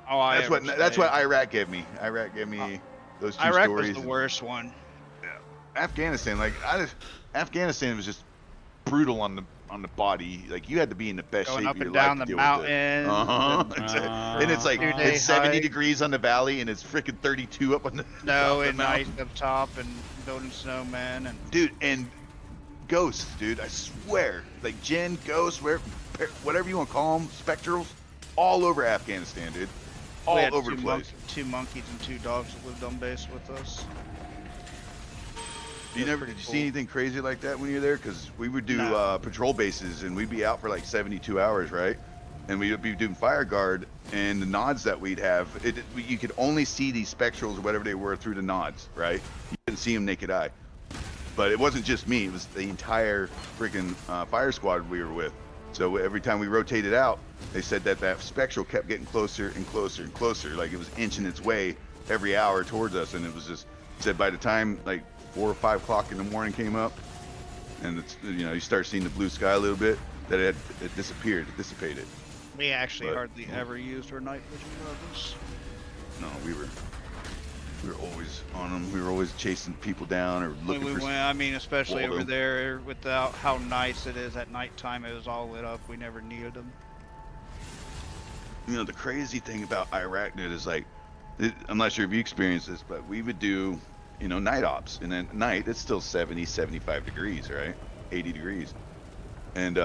That's what Iraq gave me. Iraq gave me those two Iraq stories. was the worst one. Afghanistan, Afghanistan was just brutal on the body. Like you had to be in the best Going shape up of your and life down to the deal mountain. with it. And it's like 2-day it's 70 hike. degrees on the valley, and it's freaking 32 up on the Snow top and of the ice mountain. up top and building snowmen and Dude, and ghosts, dude. I swear, like Jinn, ghosts, whatever you want to call them, spectrals, all over Afghanistan, dude. All we had over the place. two monkeys and 2 dogs that lived on base with us. Did you see anything crazy like that when you were there? Because we would do patrol bases, and we'd be out for like 72 hours, right? And we would be doing fire guard, and the nods that we'd have, you could only see these spectrals or whatever they were through the nods, right? You couldn't see them naked eye. But it wasn't just me; it was the entire freaking fire squad we were with. So every time we rotated out, they said that spectral kept getting closer and closer and closer, like it was inching its way every hour towards us, and it was just said by the time like 4 or 5 o'clock in the morning came up, and it's, you start seeing the blue sky a little bit, that it disappeared, it dissipated. We actually But, hardly ever used our night vision goggles. No, we were always on them. We were always chasing people down or When looking we for. went, I mean, especially over Waldo. there, without how nice it is at nighttime, it was all lit up. We never needed them. The crazy thing about Iraq, dude, is like, I'm not sure if you experienced this, but we would do, night ops, and then at night it's still 70, 75 degrees, right? 80 degrees, and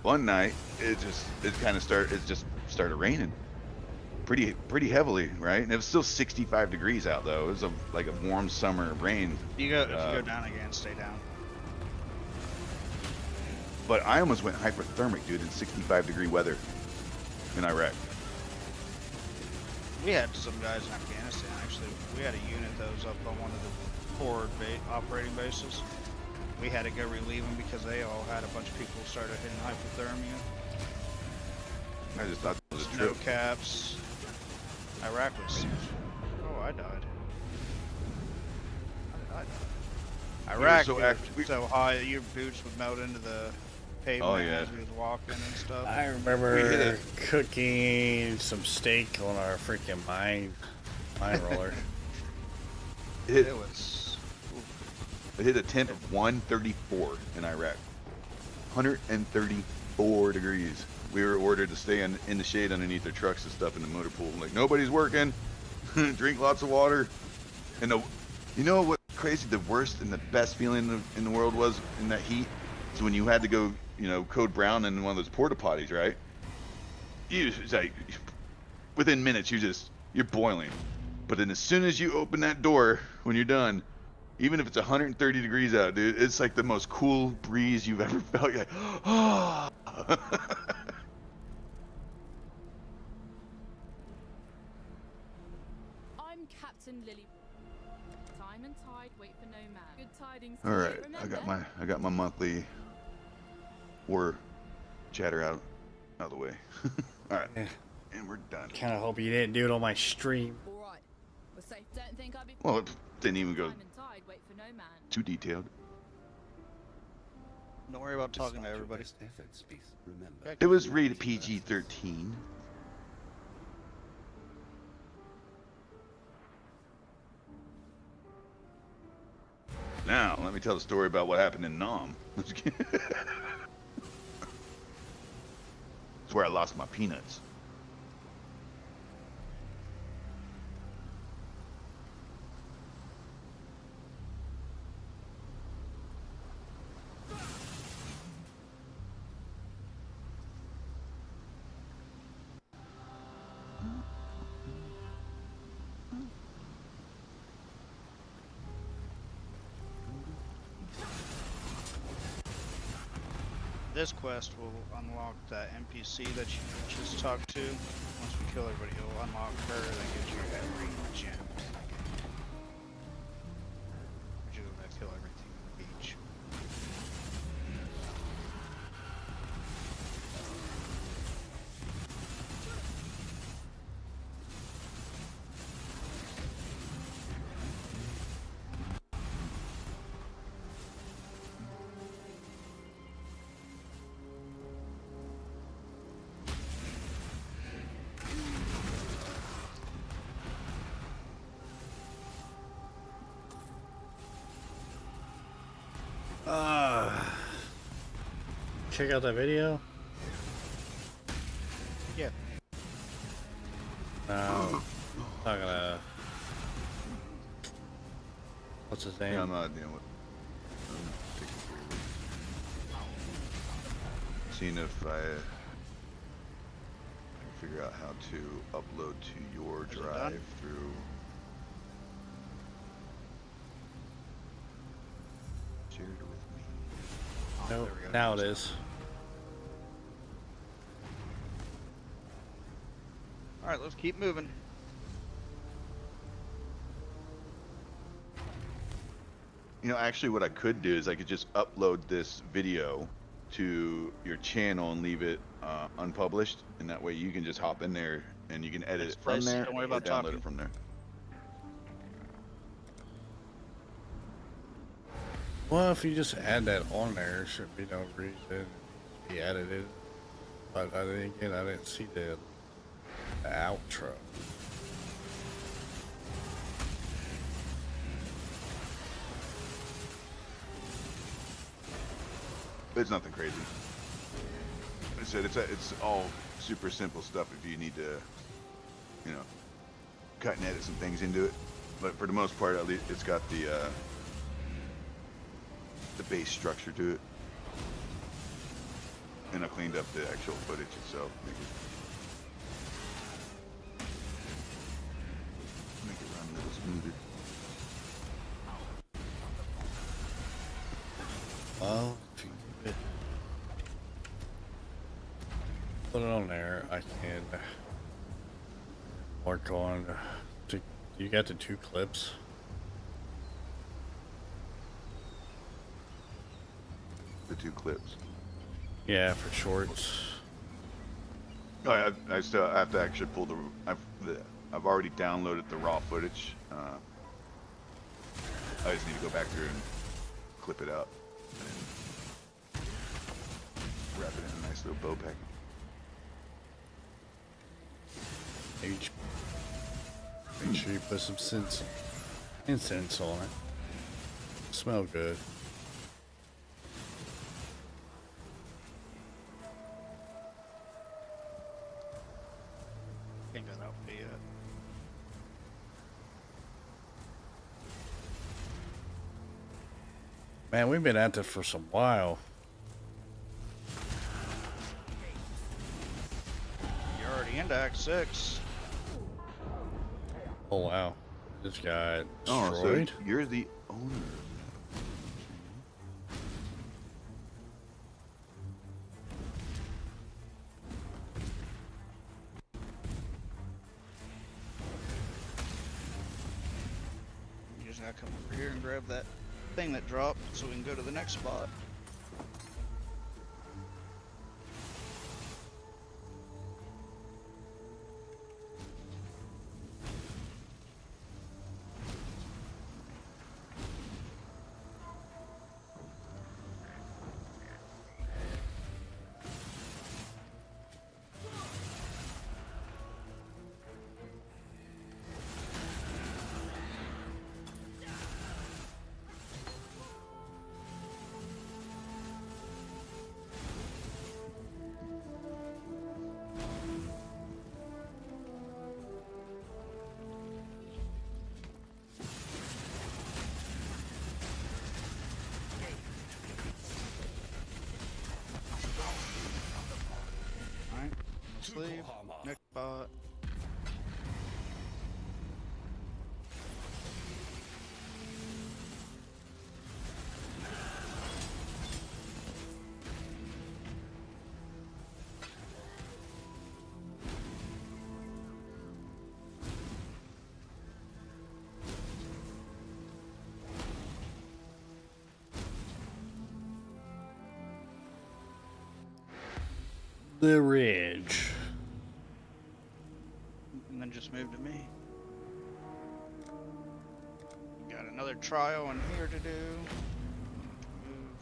one night it just started raining pretty heavily, right? And it was still 65 degrees out though. It was like a warm summer rain. If you go down again, stay down. But I almost went hyperthermic, dude, in 65-degree weather in Iraq. We had some guys in Afghanistan, actually. We had a unit that was up on one of the forward operating bases. We had to go relieve them because they all had a bunch of people who started hitting hypothermia. I just thought it was a Snow trip. caps. Iraq was... Oh, I died. I died. Iraq was so high that your boots would melt into the pavement as you was walking and stuff. I remember cooking some steak on our freaking mine roller. It was... It hit a temp of 134 in Iraq. 134 degrees. We were ordered to stay in the shade underneath their trucks and stuff in the motor pool. Like, nobody's working. Drink lots of water. And you know what's crazy? The worst and the best feeling in the world was in that heat? So when you had to go, code brown in one of those porta potties, right? It's like, within minutes, you're boiling. But then as soon as you open that door, when you're done, even if it's 130 degrees out, dude, it's like the most cool breeze you've ever felt. You're like, oh. I'm Captain Lily. Time and tide wait for no man. Good tidings. All right, I got my monthly war chatter out of the way. All right, and we're done. Kind of hope you didn't do it on my stream. All right, we're safe. Don't think I'll be. Well, it didn't even go Time and tide wait for no man. too detailed. Don't worry about talking to everybody. It was rated PG-13. Now, let me tell the story about what happened in Nam. It's where I lost my peanuts. This quest will unlock that NPC that you just talked to. Once we kill everybody, it'll unlock her, that gives you every gem. You're gonna kill everything on the beach. Check out that video. Yeah. No, not gonna. What's his name? Yeah, I'm not dealing with. Seeing if I can figure out how to upload to your drive through. Shared with me. No, now it is. All right, let's keep moving. Actually what I could do is I could just upload this video to your channel and leave it unpublished, and that way you can just hop in there and you can edit it from there Don't worry or about download talking. it from there. Well, if you just add that on there, should be no reason to be edited. But again, I didn't see the outro. But it's nothing crazy. Like I said, it's all super simple stuff if you need to, cut and edit some things into it. But for the most part, at least it's got the base structure to it. and I cleaned up the actual footage itself. Make it run a little smoother. Well, if you keep it, put it on there, I can work on. You got the 2 clips. The 2 clips. Yeah, for shorts. Oh, I still have to actually pull I've already downloaded the raw footage. I just need to go back through and clip it out and wrap it in a nice little bow pack. Make sure you put some incense on it. Smell good. Ain't got out yet. Man, we've been at this for some while. You're already into Act 6. Oh wow, this guy Oh, destroyed. so you're the owner. You just gotta come over here and grab that thing that dropped so we can go to the next spot. Alright, let's leave. Next spot. The ridge. And then just move to me. Got another trial in here to do. Move.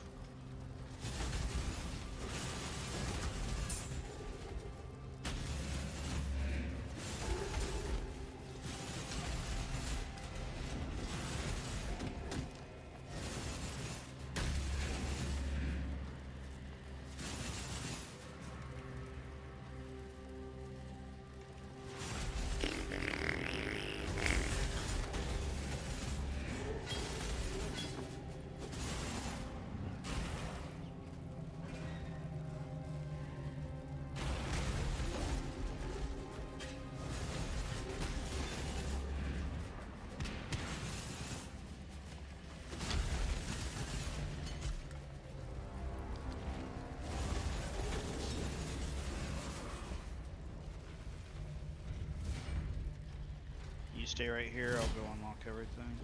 You stay right here, I'll go unlock everything.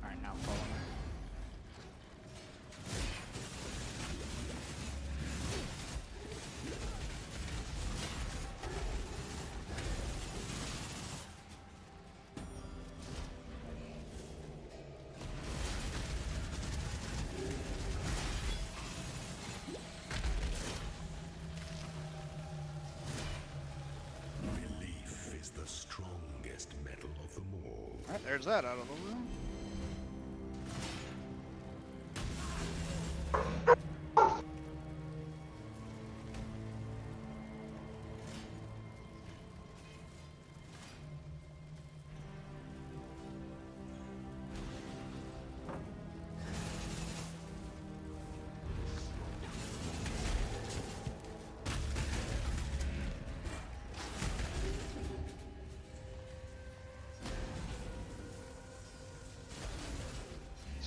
Alright, now follow me. Belief is the strongest metal of them all. Alright, there's that out of the room.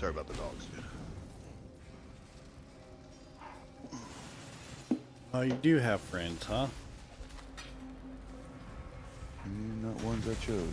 Sorry about the dogs, dude. Oh, you do have friends, huh? Not ones I chose.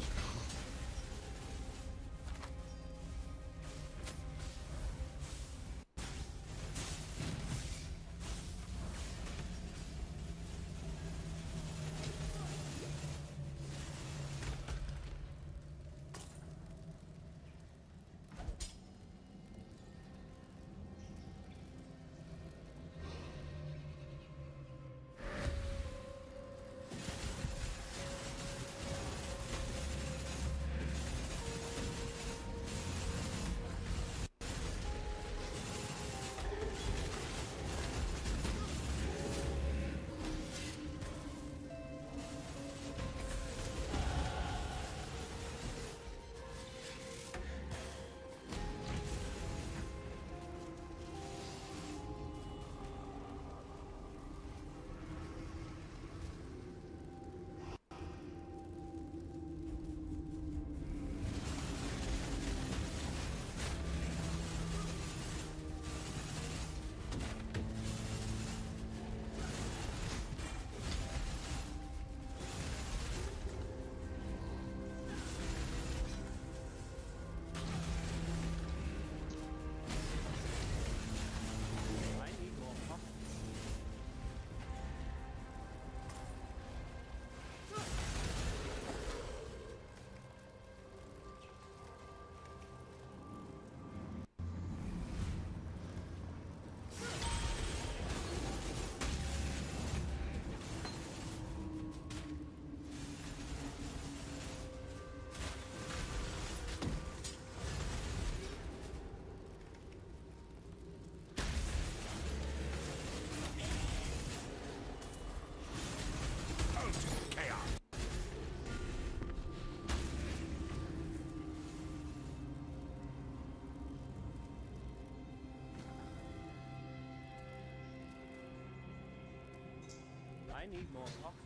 I need more pockets.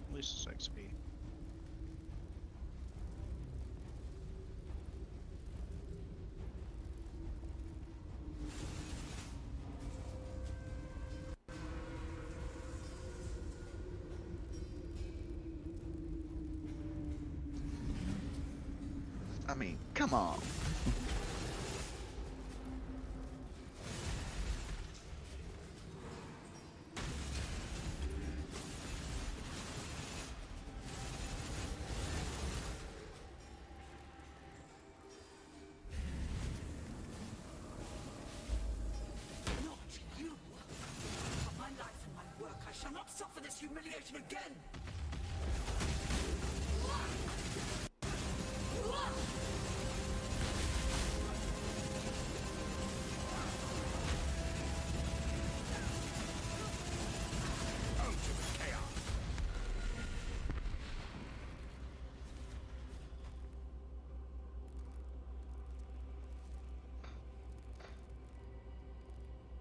At least it's XP. I mean, come on. Humiliation again!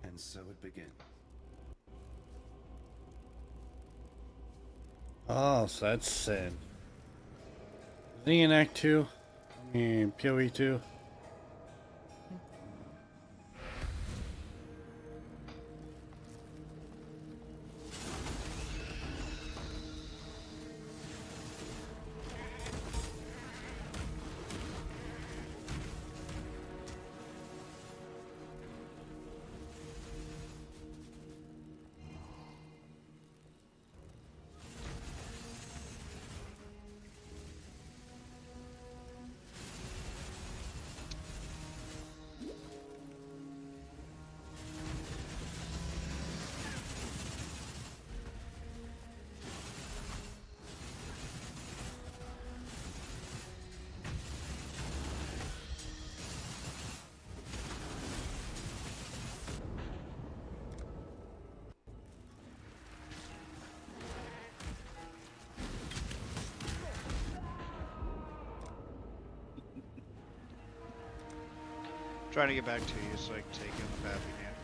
And so it begins. Oh, so that's Sin. Is he in Act 2? I mean, PoE 2? Trying to get back to you so I can take you on the path again.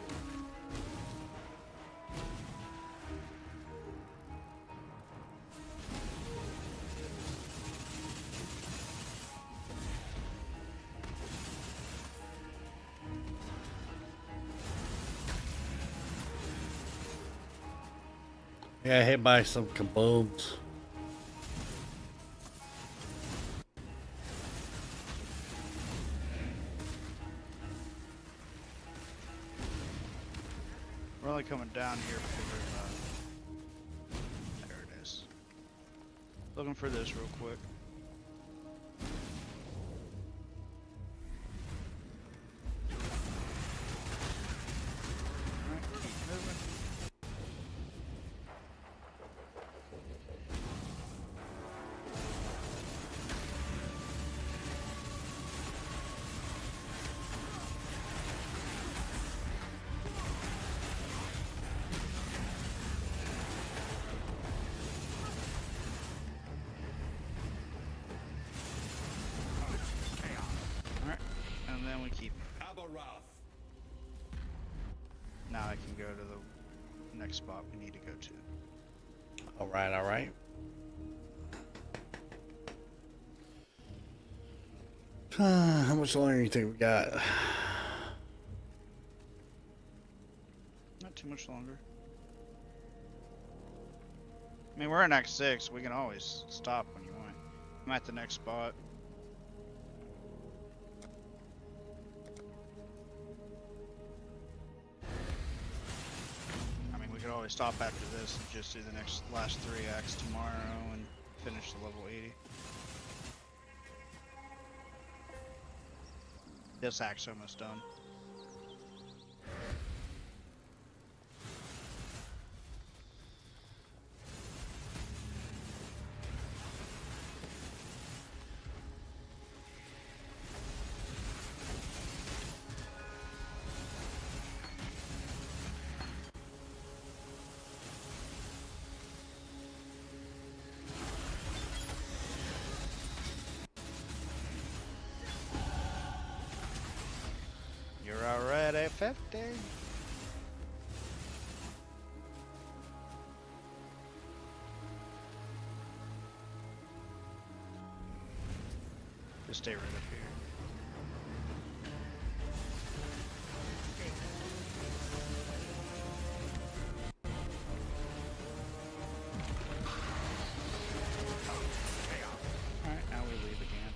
Yeah, hit by some kaboobs. We're only coming down here because there it is. Looking for this real quick. Alright, keep moving. And then we keep. Now I can go to the next spot we need to go to. All right, all right. How much longer do you think we got? Not too much longer. I mean, we're in Act 6. We can always stop when you want. I'm at the next spot. I mean, we could always stop after this and just do the last 3 acts tomorrow and finish the level 80. This act's almost done. You're already 50. Just stay right up here. Alright, now we leave again.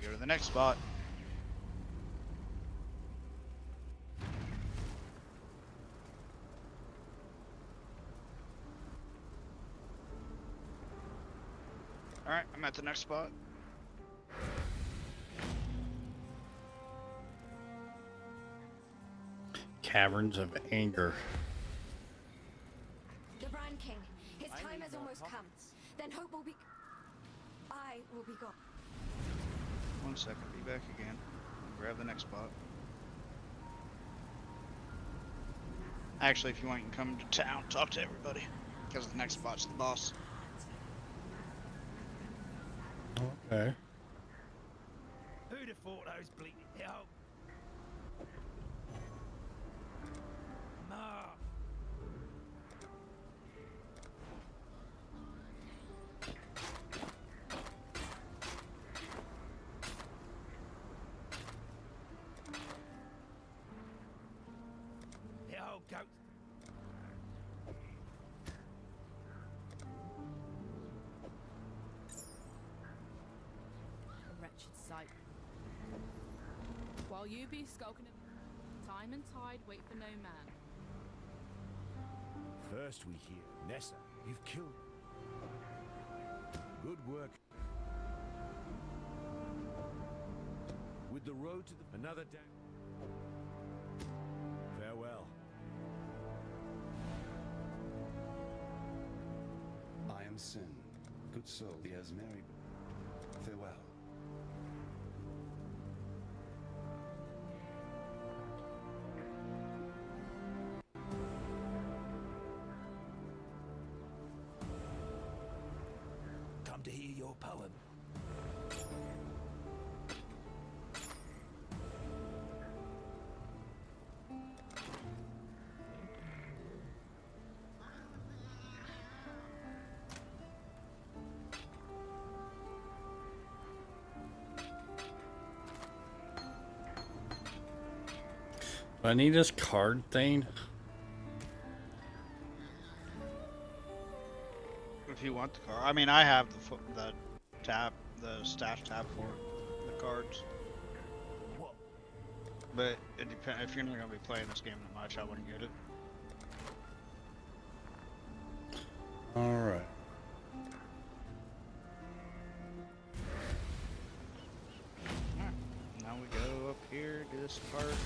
Go to the next spot. Alright, I'm at the next spot. Caverns of Anger. The Brand King. His time has almost come. Then hope will be... I will be gone. 1 second, be back again. Grab the next spot. Actually, if you want, you can come to town, talk to everybody. Because the next spot's the boss. Okay. Who'd have thought those bleeding hell? Ma. The old goat. Wretched sight. While you be skulking, time and tide wait for no man. First we hear Nessa, you've killed. Good work. With the road to another day. Farewell. I am Sin. Good soul, be as merry. Farewell. Come to hear your poem. I need this card thing. If you want the card, I mean, I have the stash tab for the cards. But it depends. If you're not gonna be playing this game that much, I wouldn't get it. All right. Alright, now we go up here, do this part, and then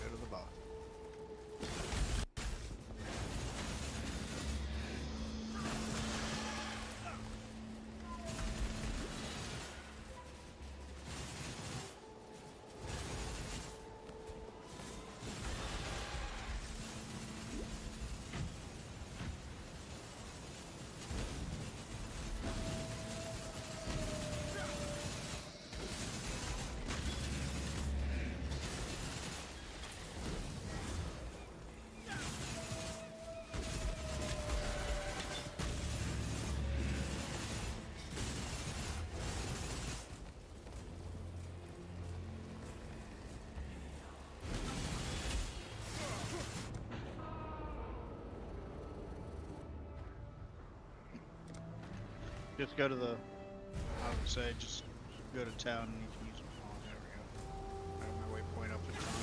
go to the boss. Just go to the, I would say, just go to town and you can use them. Oh, there we go. I have my waypoint up in front.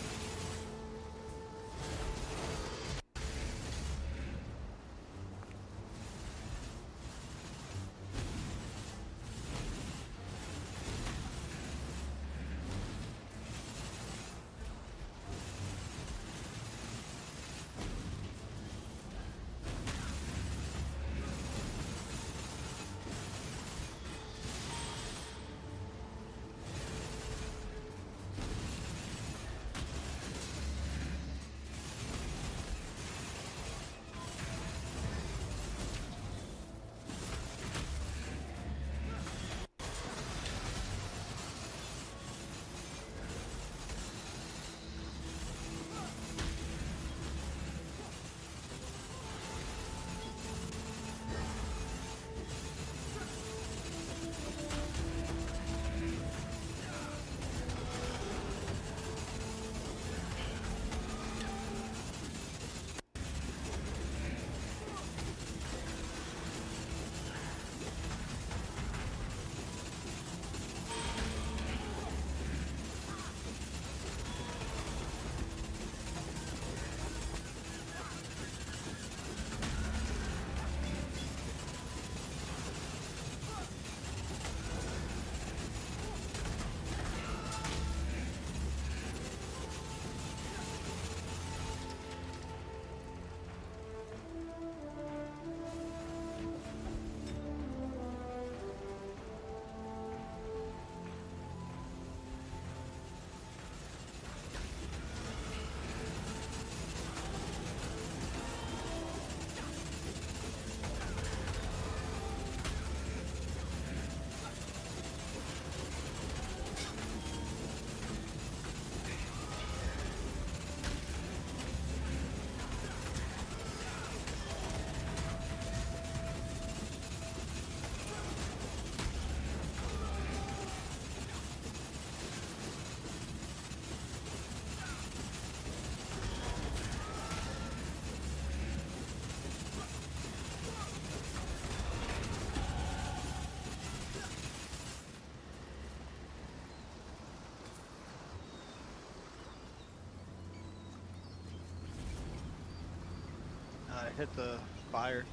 Hit the fire.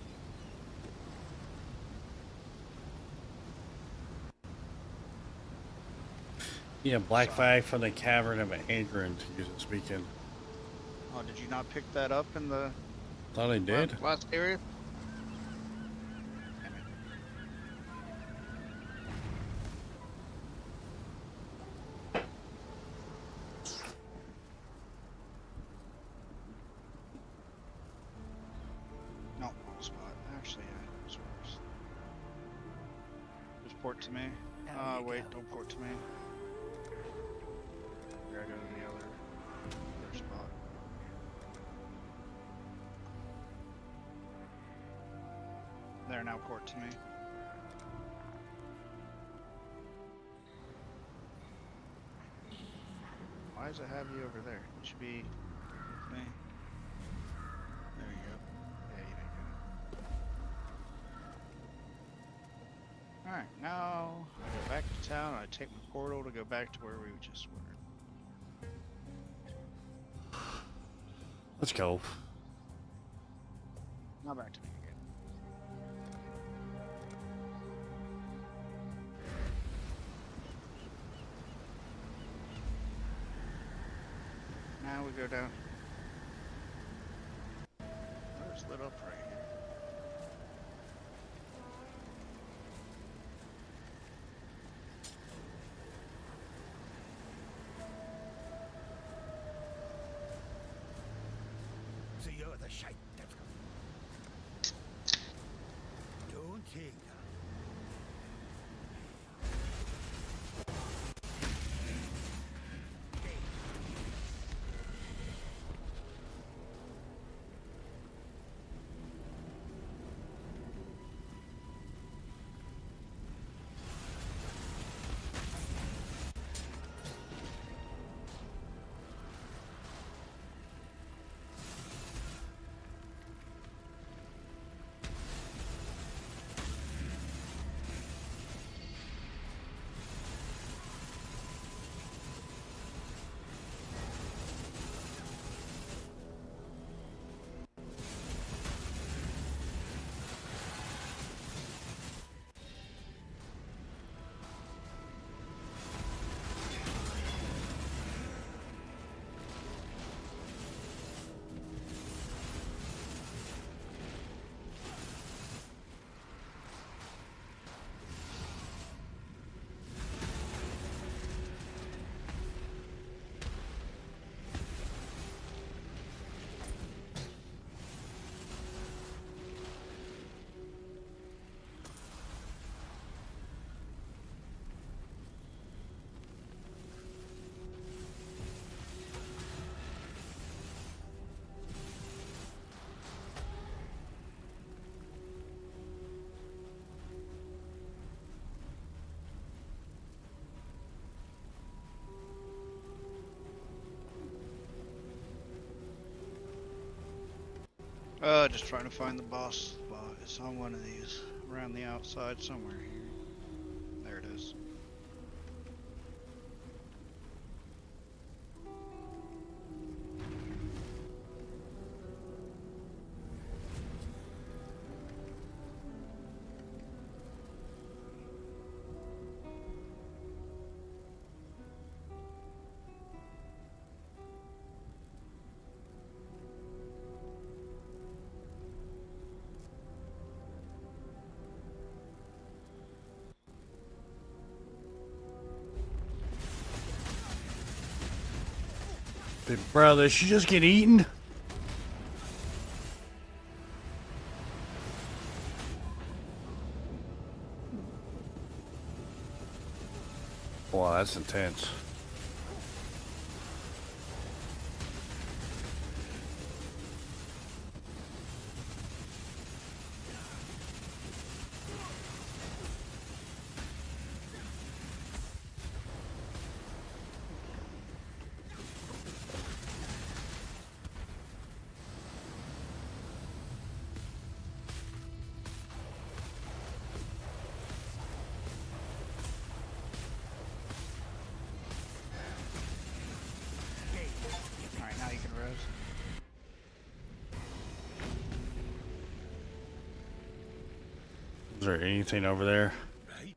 Yeah, black flag from the cavern of Adrian, to use it speaking. Oh, did you not pick that up in the Thought I did. last area? No, wrong spot. Actually, yeah, this works. Just port to me. Wait, don't port to me. I gotta go to the other spot. There, now port to me. Why does it have you over there? It should be me. There you go. Yeah, you didn't get it. Alright, now I go back to town and I take my portal to go back to where we just were. Let's go. Now back to me again. Now we go down. Oh, it's lit up right here. So you're the shite. Don't take that. Just trying to find the boss spot. It's on one of these, around the outside somewhere here. There it is. Big brother, she just get eaten? Wow, that's intense. Alright, now you can rose. Is there anything over there? You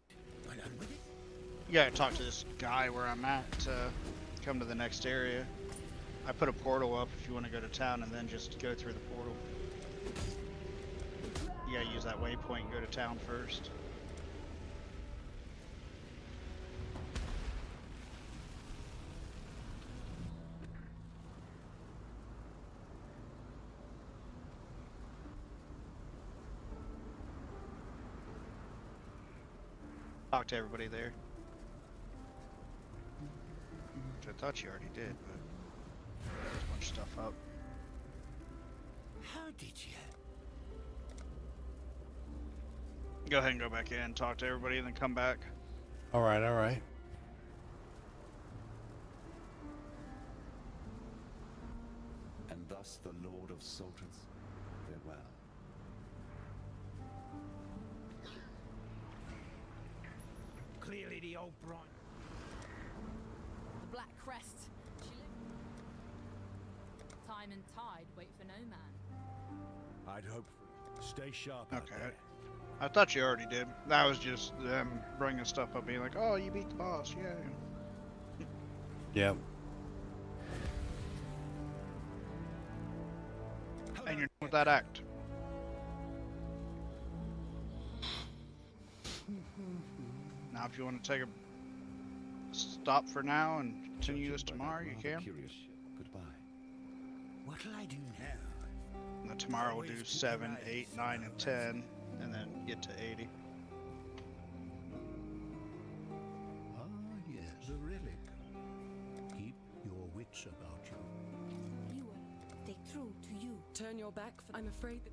gotta talk to this guy where I'm at to come to the next area. I put a portal up if you want to go to town and then just go through the portal. You gotta use that waypoint and go to town first. Talk to everybody there. Which I thought you already did, but there's a bunch of stuff up. How did you? Go ahead and go back in, talk to everybody, and then come back. Alright, alright. And thus Thus the Lord of Sultans. Farewell. Clearly the old Brian. The Black Crest. Time and tide wait for no man. I'd hope for. Stay sharp out Okay. there. I thought you already did. That was just them bringing stuff up, being like, "Oh, you beat the boss, yay!" Yep. And you're done with that act. Now, if you want to take a stop for now and continue this tomorrow, you can. Curious. Goodbye. What'll I do now? And then tomorrow we'll do 7, 8, 9, and 10, and then get to 80. Ah, yes, the relic. Keep your wits about you. You will stay true to you. Turn your back. I'm afraid that.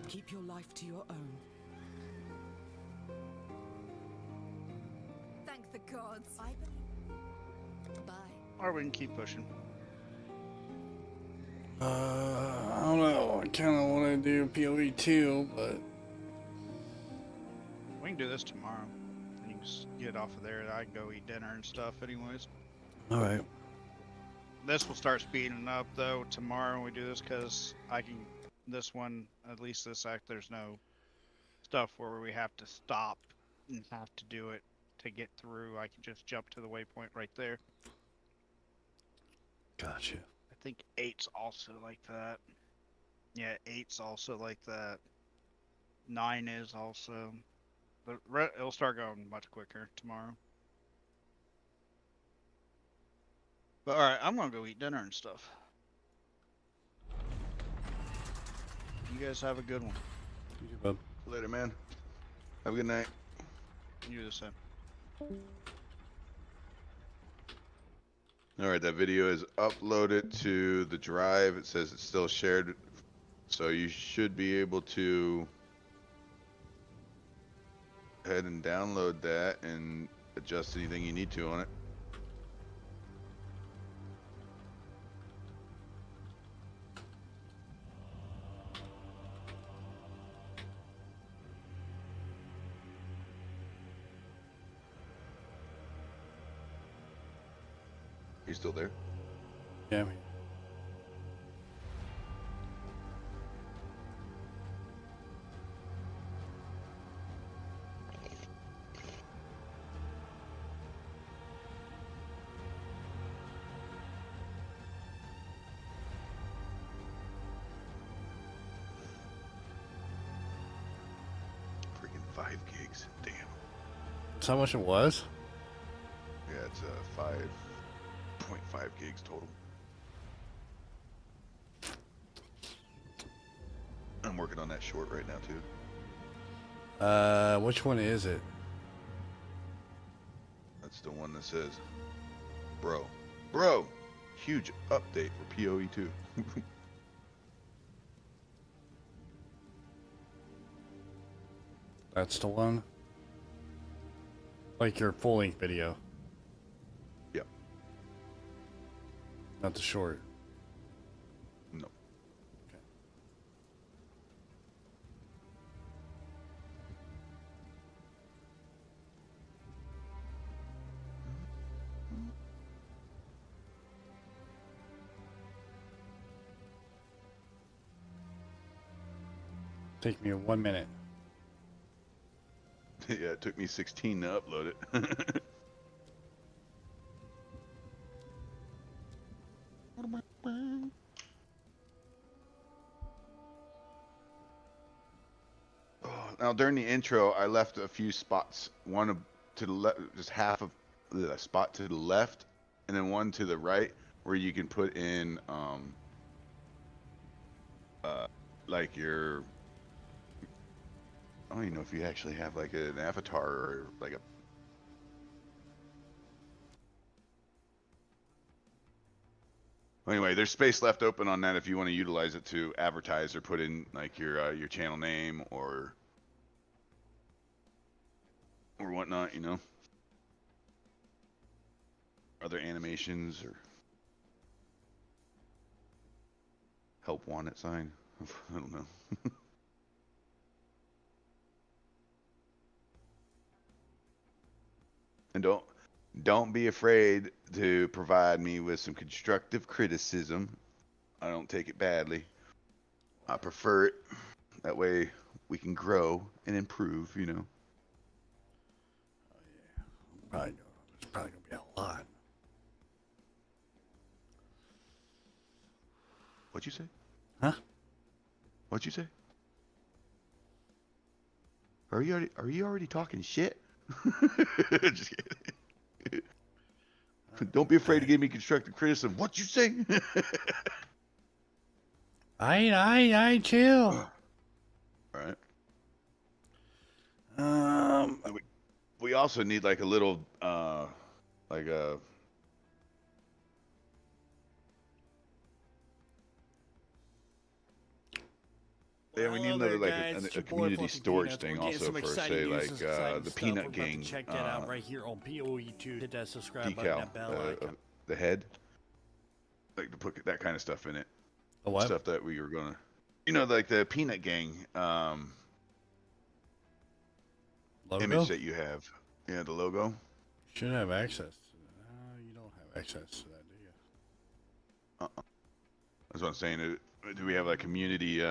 Keep your life to your own. Thank the gods. I believe. Bye. Or we can keep pushing. I don't know. I kind of want to do PoE 2, but We can do this tomorrow. And you can just get off of there. I can go eat dinner and stuff anyways. all right. This will start speeding up though tomorrow when we do this, because I can, this one, at least this act, there's no stuff where we have to stop and have to do it to get through. I can just jump to the waypoint right there. Gotcha. I think 8's also like that. Yeah, 8's also like that. 9 is also. But it'll start going much quicker tomorrow. But alright, I'm gonna go eat dinner and stuff. You guys have a good one. You too, bub. Later, man. Have a good night. You the same. All right, that video is uploaded to the drive. It says it's still shared, so you should be able to go ahead and download that and adjust anything you need to on it. You still there? Yeah, man. Freaking 5 gigs. Damn. That's how much it was? Yeah, it's 5.5 gigs total. I'm working on that short right now too. Which one is it? That's the one that says, bro, huge update for PoE 2. That's the one? Like your full-length video? Yep. Not the short? No. Okay. Take me 1 minute. Yeah, it took me 16 to upload it. Oh, now during the intro, I left a few spots. One to the left, just half of the spot to the left, and then one to the right, where you can put in like your, I don't even know if you actually have like an avatar or like a. Anyway, there's space left open on that if you want to utilize it to advertise or put in like your channel name or whatnot, you know. Other animations or. help wanted sign. I don't know. And don't be afraid to provide me with some constructive criticism. I don't take it badly. I prefer it. That way we can grow and improve, you know. Oh yeah. There's probably gonna be a lot. What'd you say? Huh? What'd you say? Are you already talking shit? Just kidding. Don't be afraid to give me constructive criticism. What you say? I chill. All right. Um, we also need like a little like a yeah, we need another like a community storage thing also for say like the peanut gang check that out right here on POE2. Hit that subscribe button, decal, that bell icon. the head, like to put that kind of stuff in it. A what? Stuff that we were gonna, you know, like the peanut gang Logo? image that you have. Yeah, the logo. Should have access to that. You don't have access to that, do you? That's what I'm saying. Do we have like community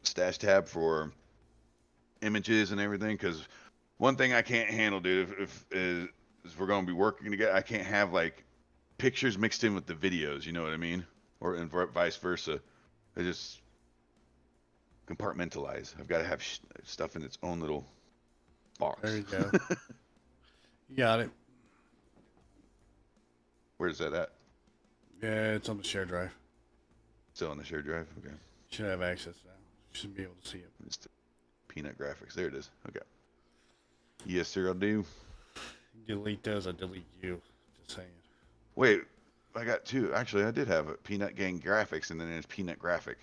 stash tab for images and everything? Because one thing I can't handle, dude, if we're gonna be working together, I can't have like pictures mixed in with the videos. You know what I mean? Or and vice versa. I just compartmentalize. I've got to have stuff in its own little box. There you go. You got it. Where's that at? Yeah, it's on the shared drive. Still on the shared drive? Okay. Should have access now. Should be able to see it. Just peanut graphics. There it is. Okay. Yes, sir, I'll do. Delete those, I delete you. Just saying. Wait, I got two. Actually, I did have a Peanut Gang graphics, and then there's Peanut Graphic.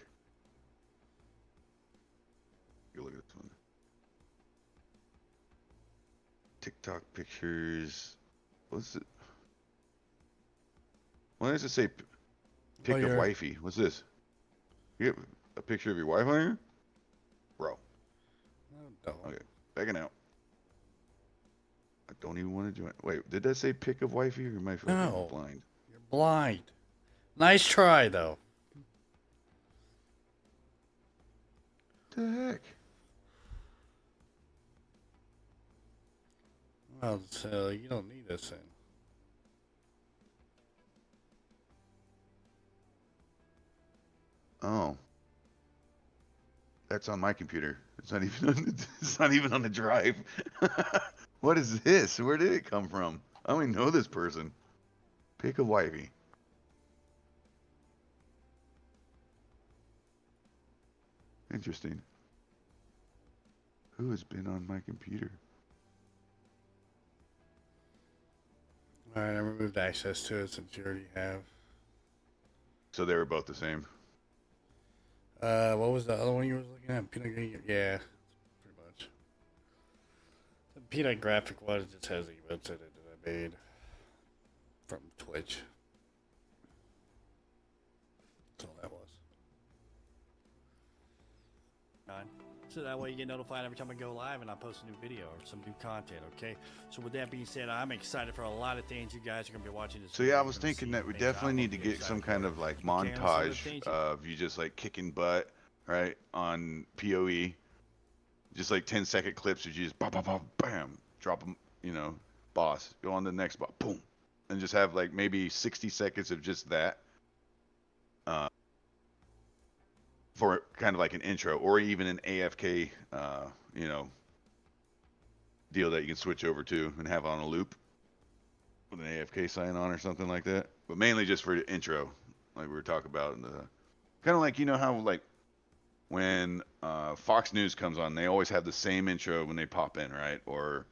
Go look at this one. TikTok pictures. What's it? Why does it say pic of wifey? What's this? You get a picture of your wife on here? Bro. No. Okay, backing out. I don't even want to join. Wait, did that say pic of wifey or am I No. blind? You're blind. Nice try, though. What the heck? Well, so you don't need this thing. Oh. That's on my computer. It's not even on the, it's not even on the drive. What is this? Where did it come from? I don't even know this person. Pick a wifey. Interesting. Who has been on my computer? Alright, I removed access to it since you already have. So they were both the same. What was the other one you were looking at? Peanut Gang? Yeah, pretty much. The Peanut graphic was just has the events in it that I made from Twitch. That's all that was. So that way you get notified every time I go live and I post a new video or some new content, okay? So with that being said, I'm excited for a lot of things you guys are going to be watching this. So yeah, I was thinking that we definitely need to get some kind of like montage of you just like kicking butt, right, on PoE. Just like 10-second clips of you just bam, bam, bam, bam, drop them, you know, boss, go on to the next boss, boom. And just have like maybe 60 seconds of just that. For kind of like an intro or even an AFK, you know, deal that you can switch over to and have on a loop with an AFK sign on or something like that. But mainly just for the intro, like we were talking about in the kind of like, you know how like when Fox News comes on, they always have the same intro when they pop in, right? Or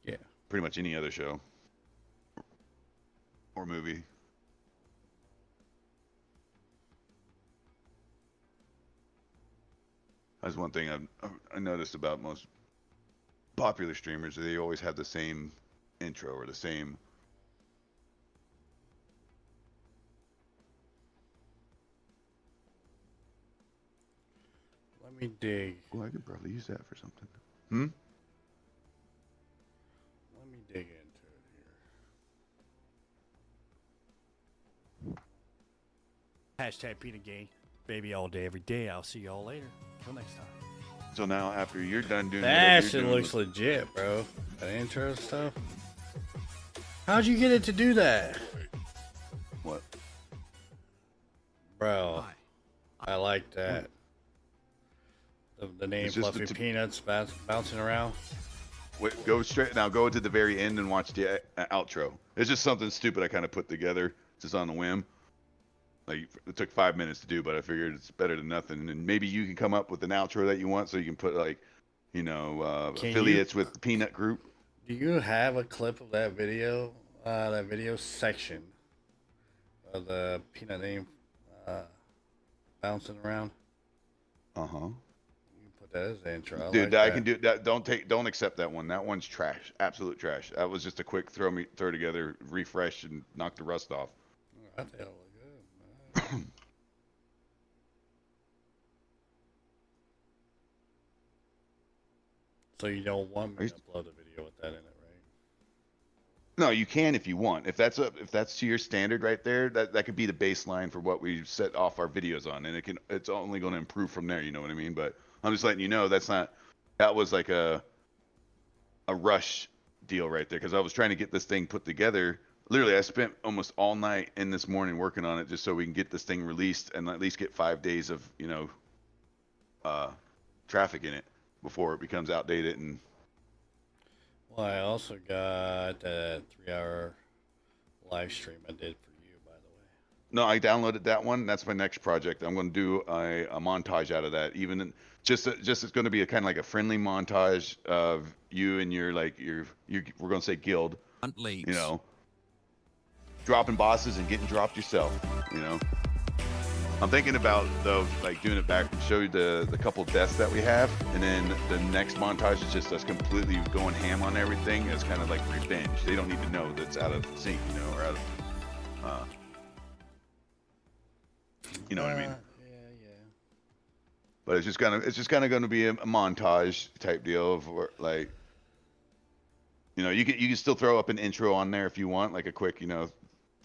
yeah, pretty much any other show or movie. That's one thing I noticed about most popular streamers. They always have the same intro or the same Let me dig. Oh, I could probably use that for something. Hmm? Let me dig into it here. Hashtag peanut gang. Baby all day, every day. I'll see y'all later. Till next time. So now after you're done doing That whatever shit you're doing, looks legit, bro. That intro stuff. How'd you get it to do that? what? Bro, I like that. The name It's just Fluffy the Peanuts bouncing around. Wait, go straight now. Go to the very end and watch the outro. It's just something stupid I kind of put together just on a whim. Like it took 5 minutes to do, but I figured it's better than nothing. And maybe you can come up with an outro that you want, so you can put like, you know, affiliates with the Peanut Group. Do you have a clip of that video section of the peanut name bouncing around? Uh huh. You can put that as the intro. Dude, like I can do that. Don't accept that one. That one's trash. Absolute trash. That was just a quick throw together, refresh, and knock the rust off. I think it'll look good. So you don't want me to upload a video with that in it, right? No, you can if you want. If that's to your standard right there, that could be the baseline for what we set off our videos on, and it's only going to improve from there. You know what I mean? But I'm just letting you know that was like a rush deal right there, because I was trying to get this thing put together. Literally, I spent almost all night and this morning working on it just so we can get this thing released and at least get 5 days of traffic in it before it becomes outdated. And well, I also got that 3-hour live stream I did for you, by the way. no, I downloaded that one. That's my next project. I'm going to do a montage out of that. Just it's going to be a kind of like a friendly montage of you and your we're going to say guild, you know, dropping bosses and getting dropped yourself, you know. I'm thinking about, though, like doing it back, show you the couple deaths that we have, and then the next montage is just us completely going ham on everything as kind of like revenge. They don't need to know that's out of sync, you know, or out of, you know what I mean? Yeah. But it's just kind of going to be a montage type deal of like, you know, you can still throw up an intro on there if you want, like a quick, you know,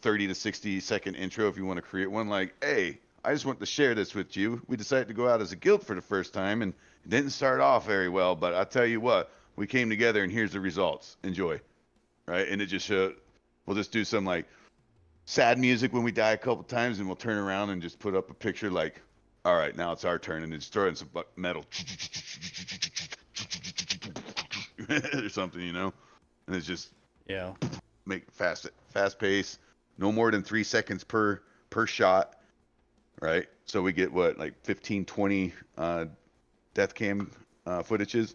30 to 60 second intro if you want to create one. Like, hey, I just want to share this with you. We decided to go out as a guild for the first time, and it didn't start off very well, but I'll tell you what, we came together and here's the results. Enjoy. Right? And it just we'll just do some like sad music when we die a couple times, and we'll turn around and just put up a picture like, all right, now it's our turn, and just throw in some metal or something, you know? And it's just make fast pace, no more than 3 seconds per shot, right? So we get what, like 15, 20 death cam footages,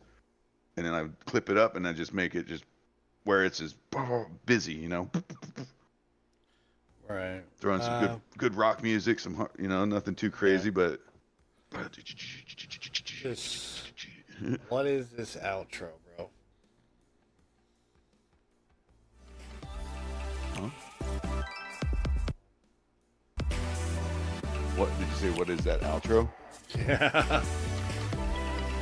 and then I clip it up and I just make it just where it's just busy, you know. Right. Throwing some good rock music, some, you know, nothing too crazy, but. What is this outro, bro? Huh? What did you say? What is that outro? Yeah.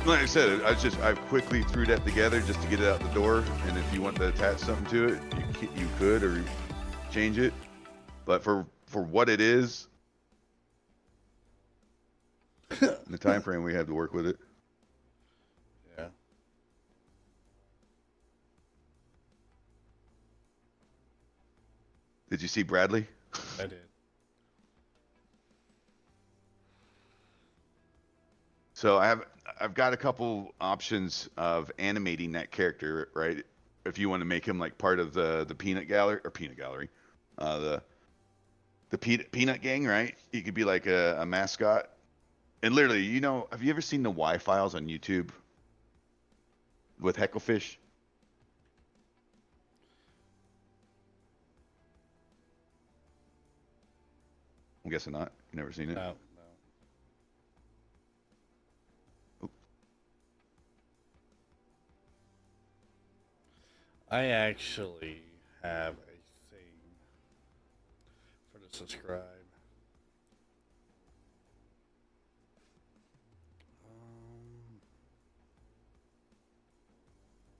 Like I said, I quickly threw that together just to get it out the door. And if you want to attach something to it, you could, or change it. But for what it is, the time frame we have to work with it. Yeah. Did you see Bradley? I did. So I've got a couple options of animating that character, right? If you want to make him like part of the peanut gallery, the peanut gang, right? He could be like a mascot. And literally, you know, have you ever seen the Y files on YouTube with Hecklefish? I'm guessing not. You never seen it? No. I actually have a thing for the subscribe.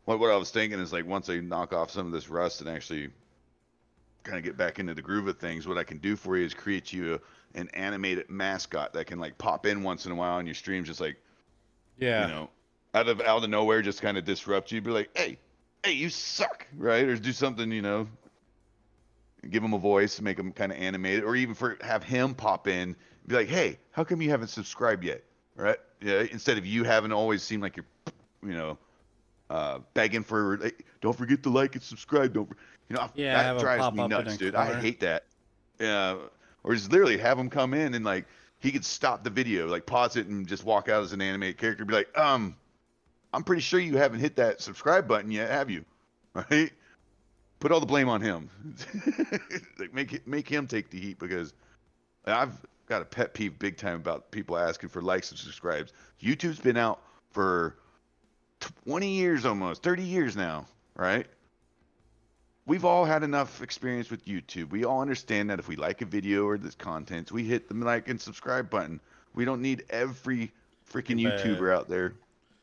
what I was thinking is like once I knock off some of this rust and actually kind of get back into the groove of things, what I can do for you is create you an animated mascot that can like pop in once in a while on your streams, just like, Yeah. you know, out of nowhere, just kind of disrupt you. Be like, hey, you suck, right? Or do something, you know, give him a voice, make him kind of animated, or even have him pop in, be like, hey, how come you haven't subscribed yet, right? Yeah, instead of you having to always seem like you're, you know, begging for, like, don't forget to like and subscribe. Don't, you know, Yeah, that drives me nuts, dude. I hate that. Yeah, or just literally have him come in and like he could stop the video, like pause it and just walk out as an animated character, be like, I'm pretty sure you haven't hit that subscribe button yet, have you? Right? Put all the blame on him. Like make him take the heat, because I've got a pet peeve big time about people asking for likes and subscribes. YouTube's been out for 20 years, almost 30 years now, right? We've all had enough experience with YouTube. We all understand that if we like a video or this content, we hit the like and subscribe button. We don't need every freaking YouTuber out there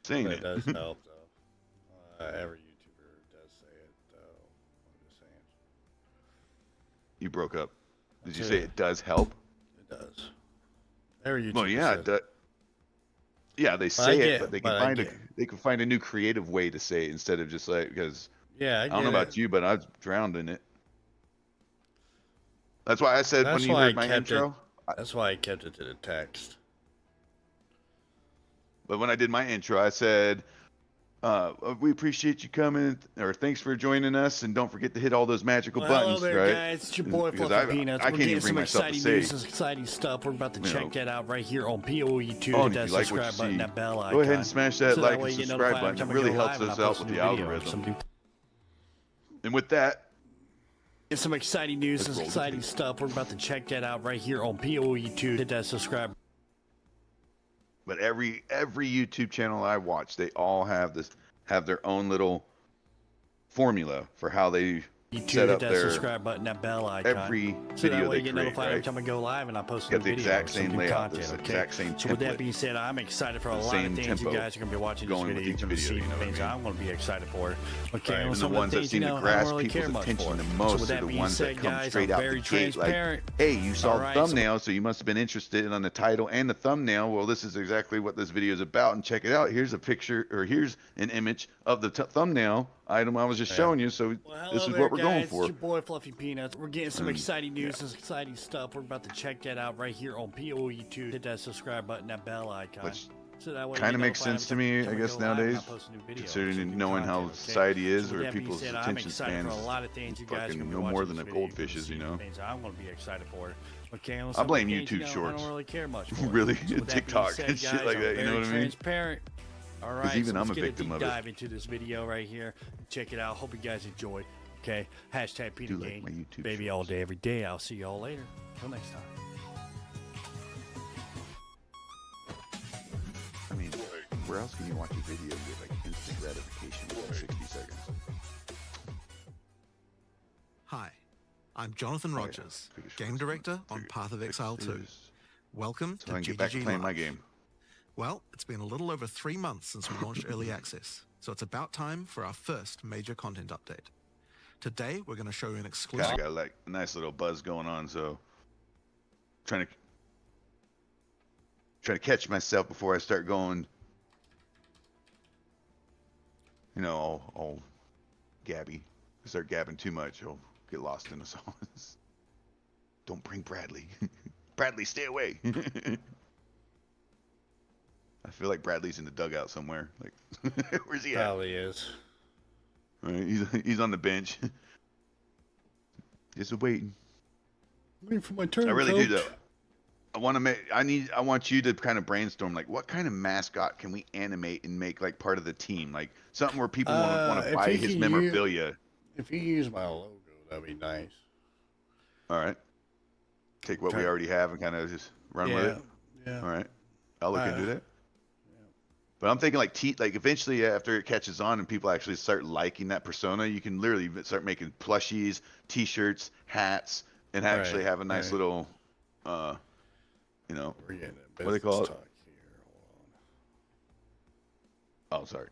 saying it. It does help, though. Every YouTuber does say it, though. I'm just saying. You broke up. Did you say it does help? It does. Every YouTuber. Well, yeah, yeah, they say it, but they can find a new creative way to say it instead of just like, because yeah, I don't know about you, but I was drowned in it. That's why I said when you heard my intro. That's why I kept it to the text. But when I did my intro, I said, we appreciate you coming, or thanks for joining us, and don't forget to hit all those magical buttons, hello there, right? guys. It's your boy Fluffy Peanuts. I We're can't getting even some bring myself to exciting say. news and exciting stuff. We're about to check that out right here on POE2. Oh, Hit and that if you like what subscribe you button, see, that bell icon. go ahead and smash that So like that way and you get subscribe notified button. It every time we really go helps live and us I out post a with new the video. algorithm. And with that, get some exciting news and exciting stuff. We're about to check that out right here on POE2. Hit that subscribe. but every YouTube channel I watch, they all have their own little formula for how they set up that their subscribe button, that bell icon. every So that video way they you get create, notified right? every time I go live and I post a Got new the video. exact same some new layout, content, the okay? exact same So with that template. being said, I'm excited for a The lot same of things you tempo guys are going to be watching this going with video. each You're going to video, see you know what I things mean? I'm going to be excited for. Okay, Right, and and some the of ones the that things, seem you to know, I grasp don't really care people's much attention for. the So most with are that the being ones that said, come guys, straight I'm out the very gate, like, transparent. hey, you saw All the right, thumbnail, so you must have been interested in on the title and the thumbnail. Well, this is exactly what this video is about, and check it out. Here's a picture, or here's an image of the thumbnail item I was just showing you. So this is what we're going for. It's your boy Fluffy Peanuts. We're getting some exciting news and exciting stuff. We're about to check that out right here on POE2. Hit that subscribe button, that bell icon. Which so that way kind of you makes notified sense to every me, time I we guess, go live and I nowadays, post a new video, considering some new knowing how content, okay? society is, So with or that being people's said, I'm attention excited spans for a lot of things you guys are fucking gonna be no more watching than this the video. You're gonna goldfishes, see you know? things I'm going to be excited for. Okay, and I some blame things, YouTube you know, I Shorts. don't really care much for. Really, So with that being TikTok said, and shit guys, like I'm that, you know very what I mean? transparent. All right, even so I'm let's a get victim deep of it. dive into this video right here. Check it out. Hope you guys enjoy. Okay, hashtag Peter like Gang, my YouTube baby, all day, every day. I'll see y'all later. Till next time. I mean, where else can you watch a video and get like instant gratification in 60 seconds? Hi, I'm Jonathan Rogers, Game Director on Path of Exile 2. Welcome So I to can get back to GGG playing my Live. game. Well, it's been a little over 3 months since we launched Early Access, so it's about time for our first major content update. Today, we're going to show you an exclusive... Kind of got like a nice little buzz going on, so trying to catch myself before I start going, you know, all gabby. If I start gabbing too much, I'll get lost in the songs. Don't bring Bradley. Bradley, stay away. I feel like Bradley's in the dugout somewhere. Like, where's he at? Probably is. Right, he's on the bench. Just waiting. Waiting for my turn. I really coach. do though. I want you to kind of brainstorm like what kind of mascot can we animate and make like part of the team, like something where people want to buy his memorabilia. If you use my logo, that'd be nice. All right. Take what we already have and kind of just run with it. Yeah. All right. I'll look into that. But I'm thinking like eventually after it catches on and people actually start liking that persona, you can literally start making plushies, T-shirts, hats, and actually have a nice little, you know, what do they call it? Oh, sorry.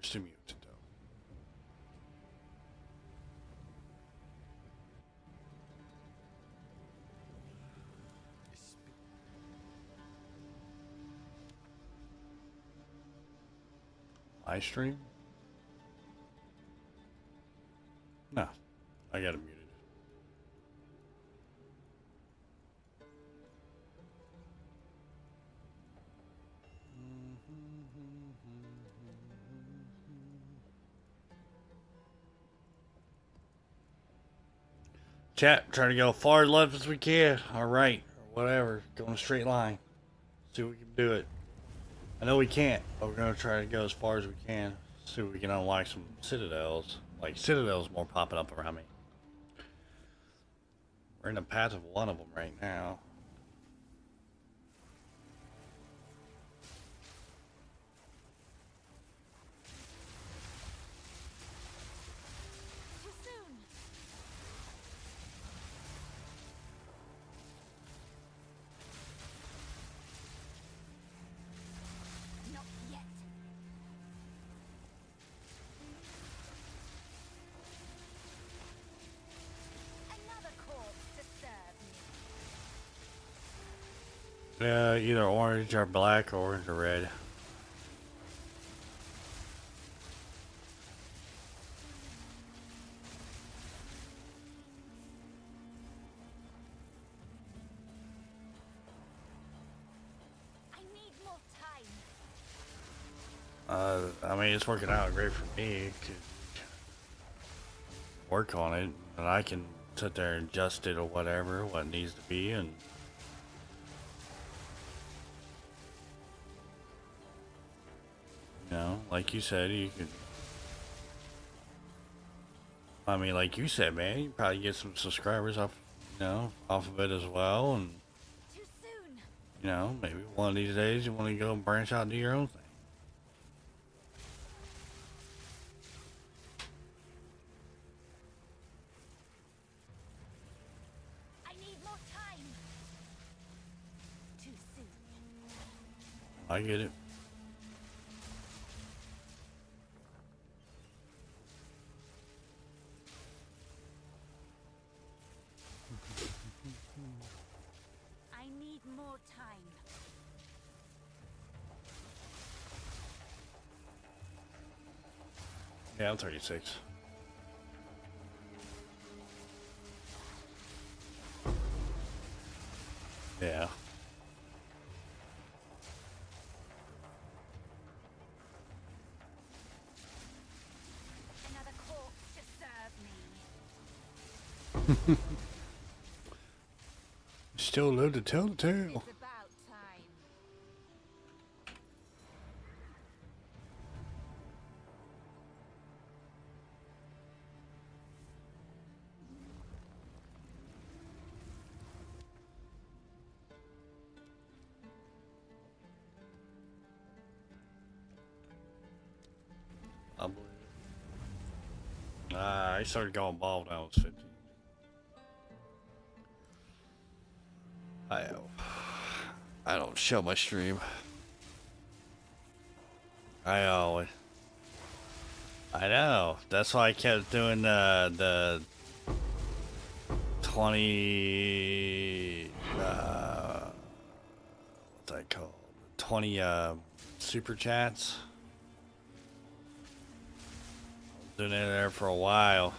Appears to mute though. My stream? No, I got it muted. Chat, trying to go far left as we can, or right, or whatever. Go in a straight line. See if we can do it. I know we can't, but we're gonna try to go as far as we can. See if we can unlock some citadels. Like citadels more popping up around me. We're in the path of one of them right now. Either orange or black, or orange or red. I need more time. I mean, it's working out great for me to work on it, and I can sit there and adjust it or whatever, what it needs to be, and you know, like you said, you could. I mean, like you said, man, you probably get some subscribers off, you know, off of it as well, and you know, maybe one of these days you want to go and branch out and do your own thing. I need more time. Too soon. I get it. I need more time. Yeah, I'm 36. Yeah. Another corpse to serve me. Still live to tell the tale. It's about time. I believe it. I started going bald when I was 15. I don't show my stream. I know. That's why I kept doing the 20 what's that called? 20 super chats. Doing it there for a while.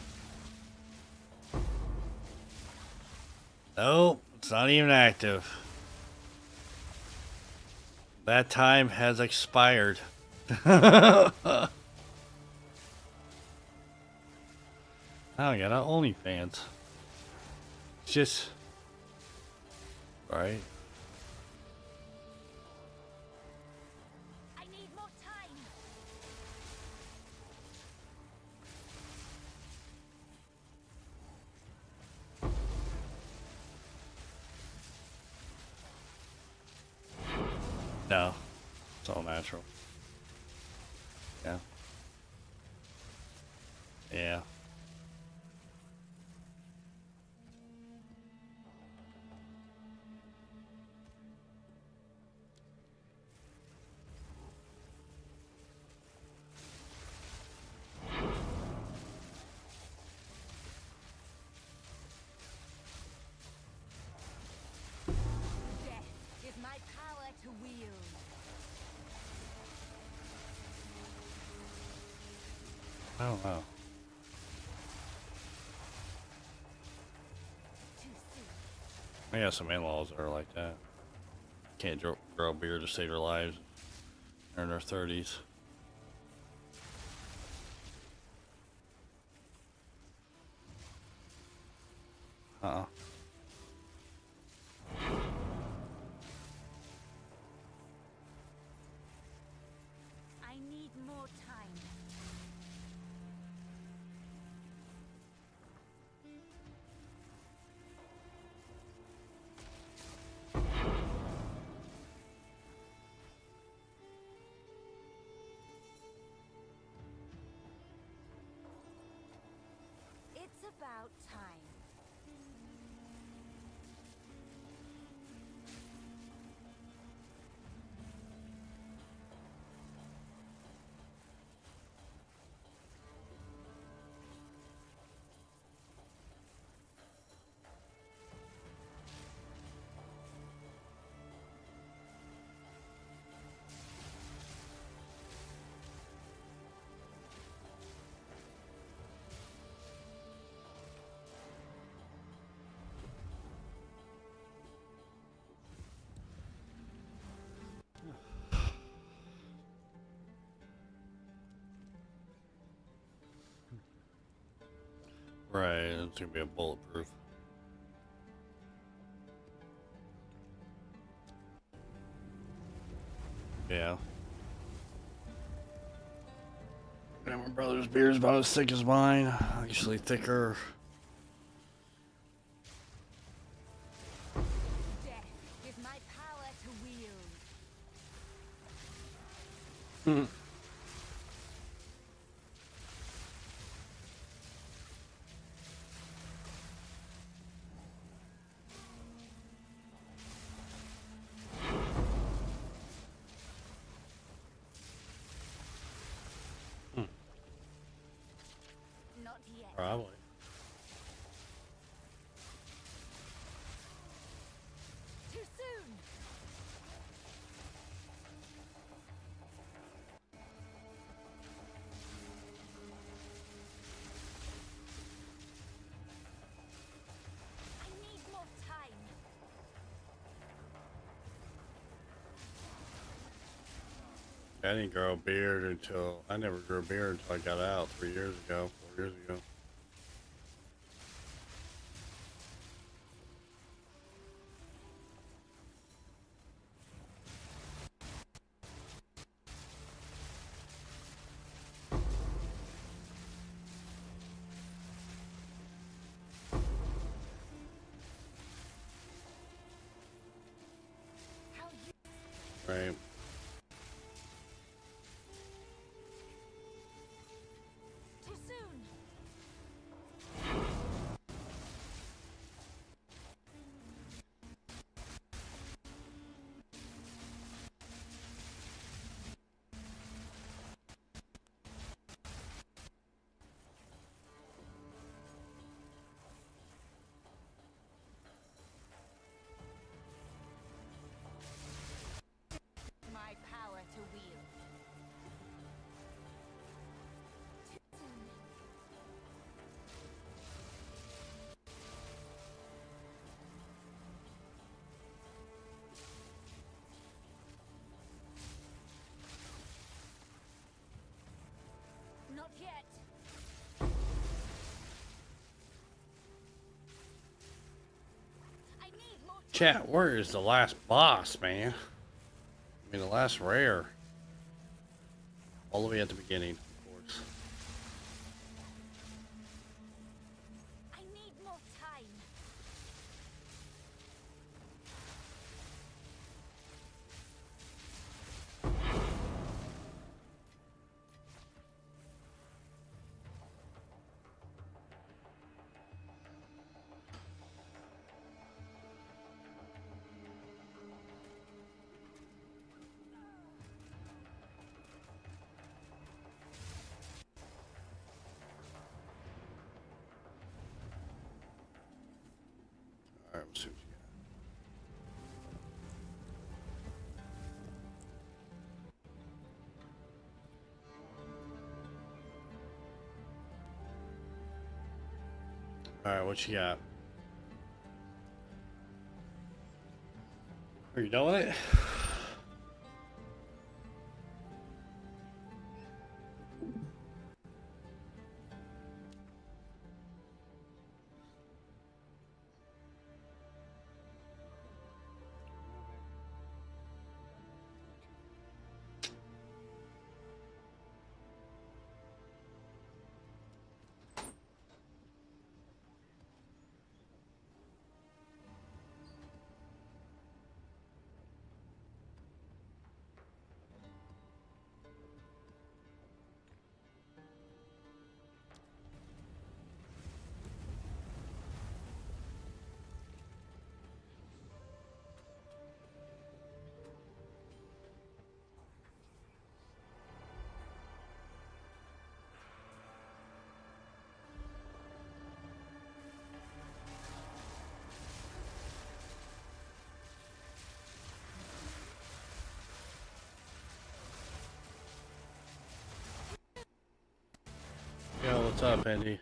Nope, it's not even active. That time has expired. I don't got OnlyFans. It's just right. I need more time. No, it's all natural. Yeah. Yeah. I don't know. I got some in-laws that are like that. Can't grow a beard to save their lives. They're in their 30s. Uh-uh. I need more time. It's about time. Right, it's gonna be a bulletproof. Yeah. Yeah, my brother's beard is about as thick as mine. Actually thicker. Death is my power to wield. Not yet. Probably. Too soon. I need more time. I didn't grow a beard until I never grew a beard until I got out 3 years ago, 4 years ago. Right. Too soon. My power to wield. Too soon. Not yet. I need more time. Chat, where is the last boss, man? I mean, the last rare. All the way at the beginning, of course. I need more time. Alright, we'll see what you got. Alright, what you got? Are you done with it? Yo, what's up, Andy?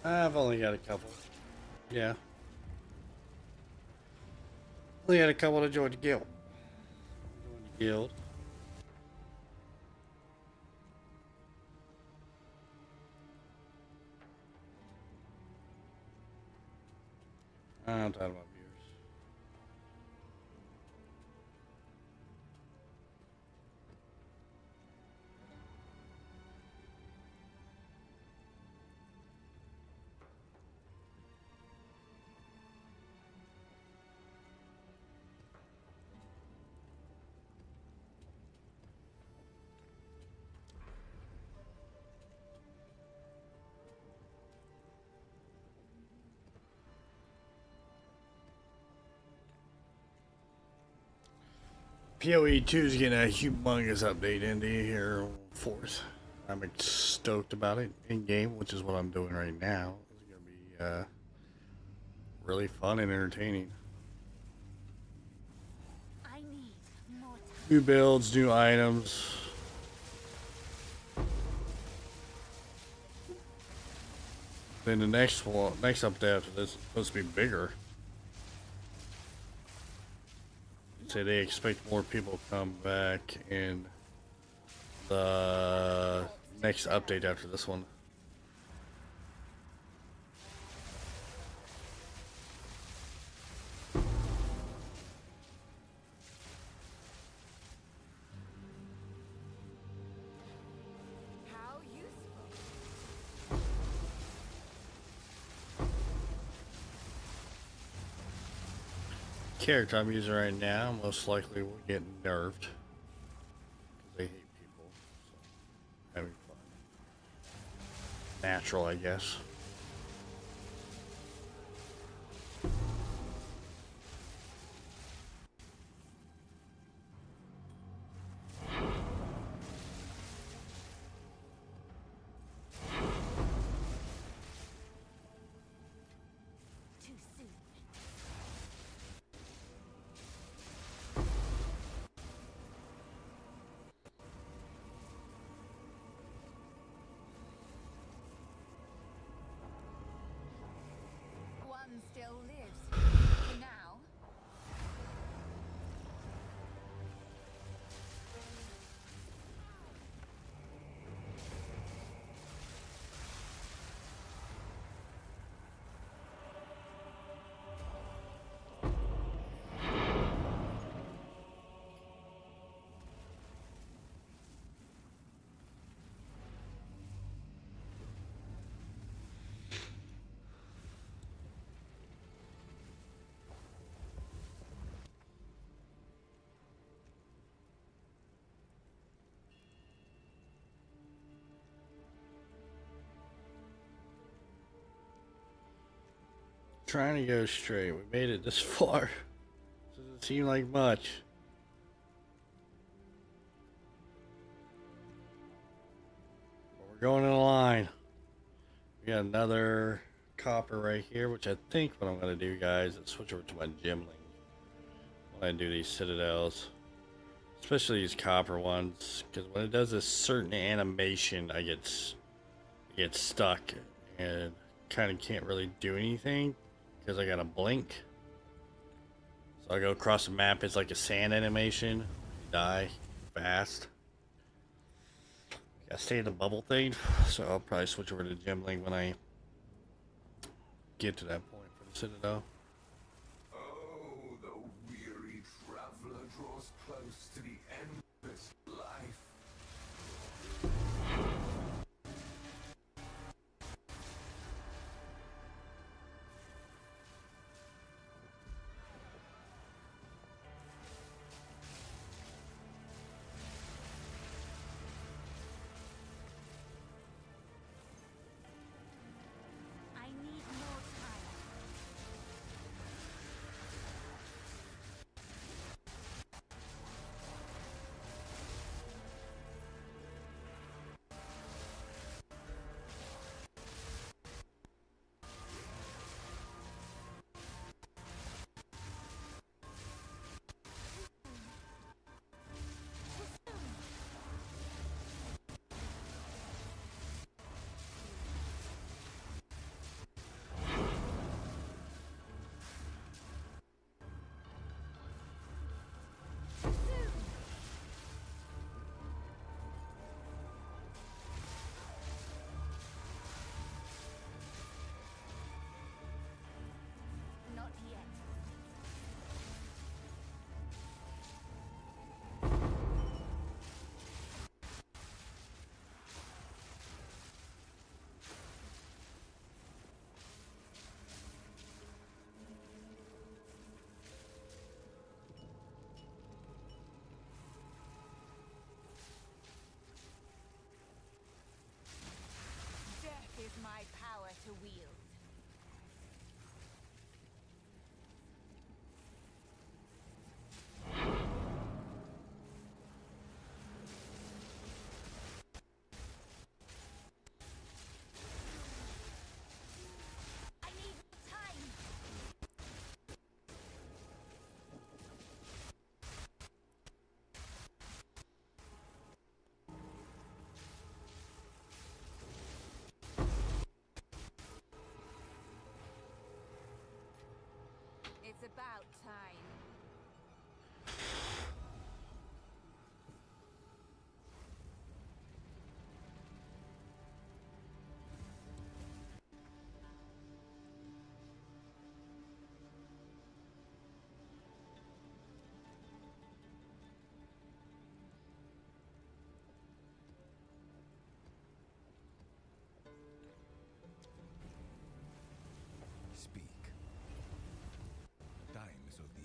I've only got a couple. Yeah. Only had a couple to join the guild. Join the guild. I'm talking about viewers. PoE 2 is getting a humongous update into here 4th. I'm stoked about it in game, which is what I'm doing right now. It's gonna be really fun and entertaining. I need more time. New builds, new items. Then the next update after this is supposed to be bigger. Say they expect more people to come back in the next update after this one. How useful. Character I'm using right now most likely will get nerfed because they hate people. So, having fun. natural, I guess. One still lives. For now. Trying to go straight. We made it this far. Doesn't seem like much. But we're going in a line. We got another copper right here, which I think what I'm going to do, guys, is switch over to my gemling when I do these citadels. Especially these copper ones, because when it does a certain animation, I get stuck and kind of can't really do anything because I got to blink. So I go across the map, it's like a sand animation. You die fast. Gotta stay in the bubble thing, so I'll probably switch over to gemling when I get to that point for the citadel. Oh, the weary traveler draws close to the endless life. I need more time. Not yet. Death is my power to wield. I need time. It's about time. Speak. Times of the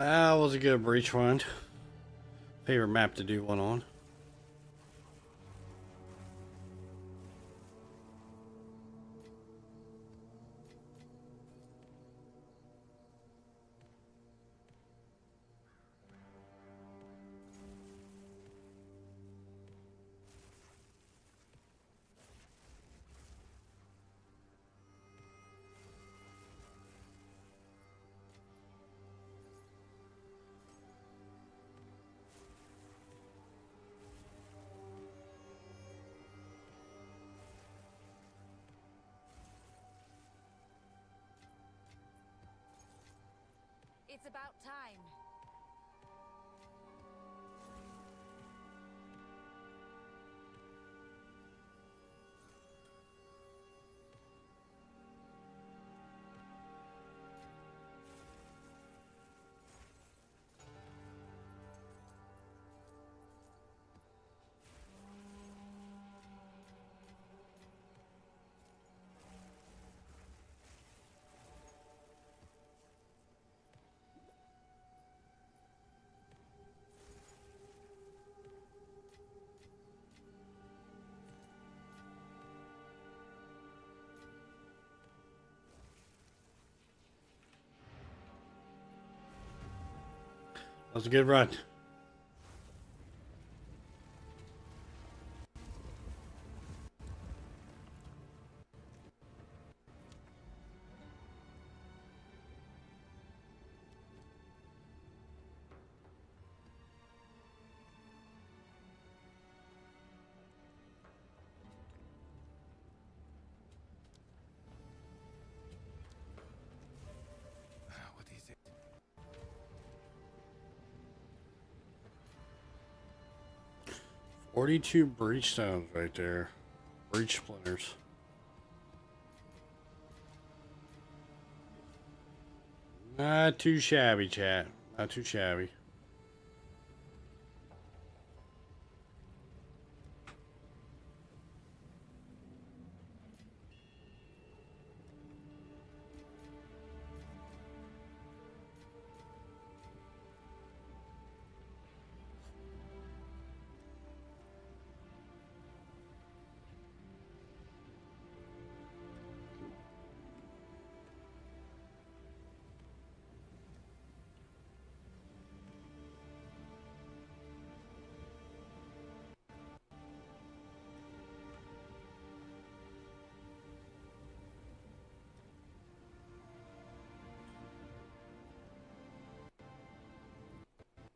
That was a good breach run. Favorite map to do one on. It's about time. That was a good run. What is it? 42 breach stones right there. Breach splinters. Not too shabby, chat. Not too shabby.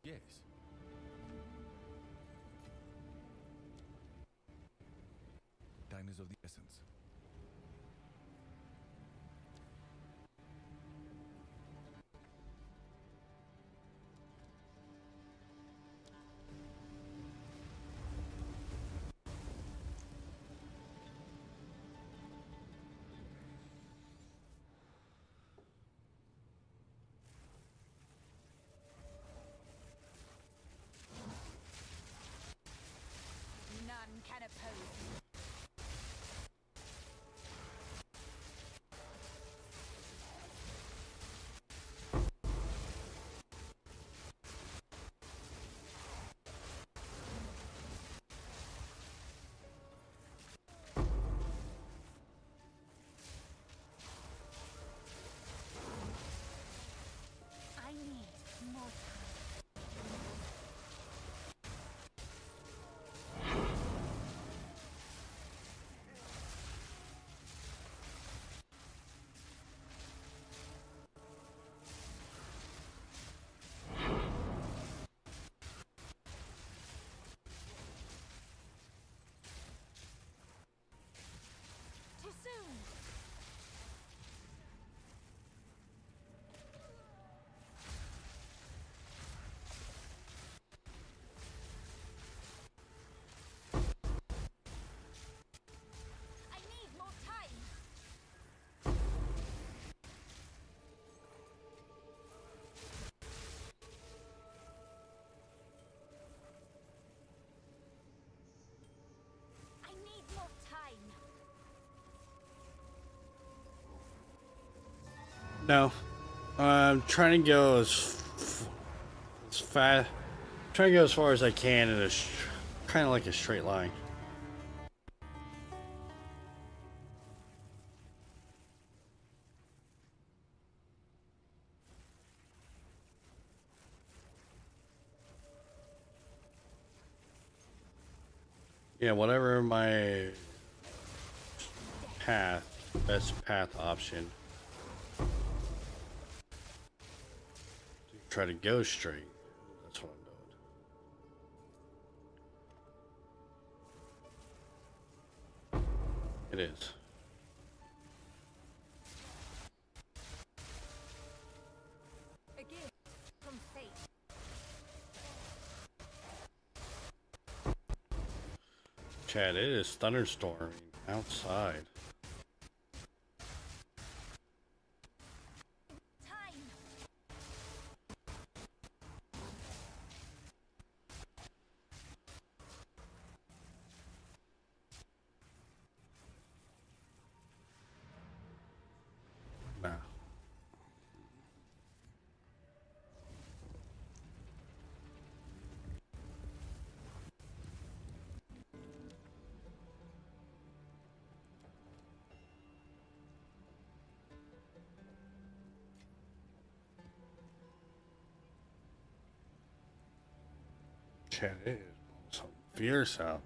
Yes. Time is of the essence. None can oppose me. I need more time. Too soon. I need more time. I need more time. No. I'm trying to go as It's fast. Trying to go as far as I can in a kind of like a straight line. Yeah, whatever my best path option. Try to go straight. That's what I'm doing. It is. A gift from fate. Chad, it is thunderstorming outside. Nah. Chad, it is some fierce out.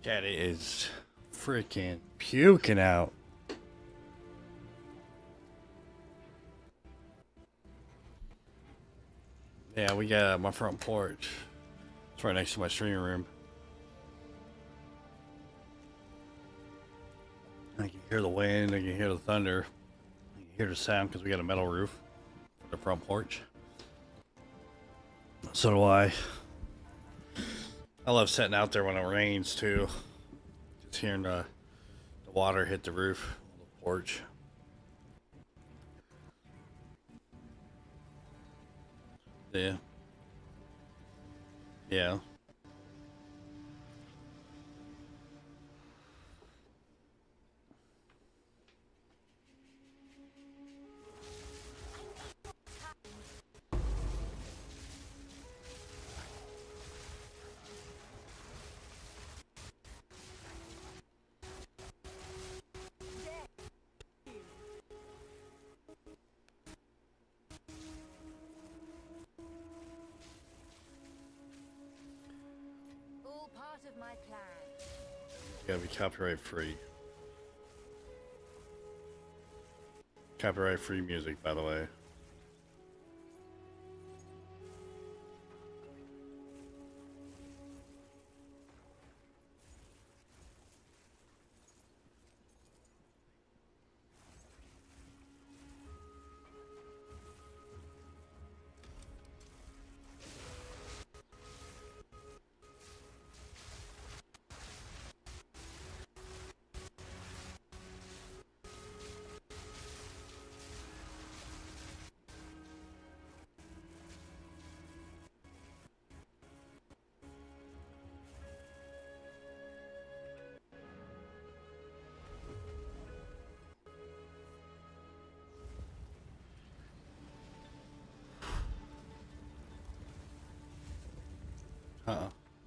Chad, it is freaking puking out. Yeah, we got my front porch. It's right next to my streaming room. hear the wind and you hear the thunder. You hear the sound because we got a metal roof for the front porch. So do I. I love sitting out there when it rains too. Just hearing the water hit the roof, the porch. Yeah. Yeah. All part of my plan. Gotta be copyright free. Copyright free music, by the way.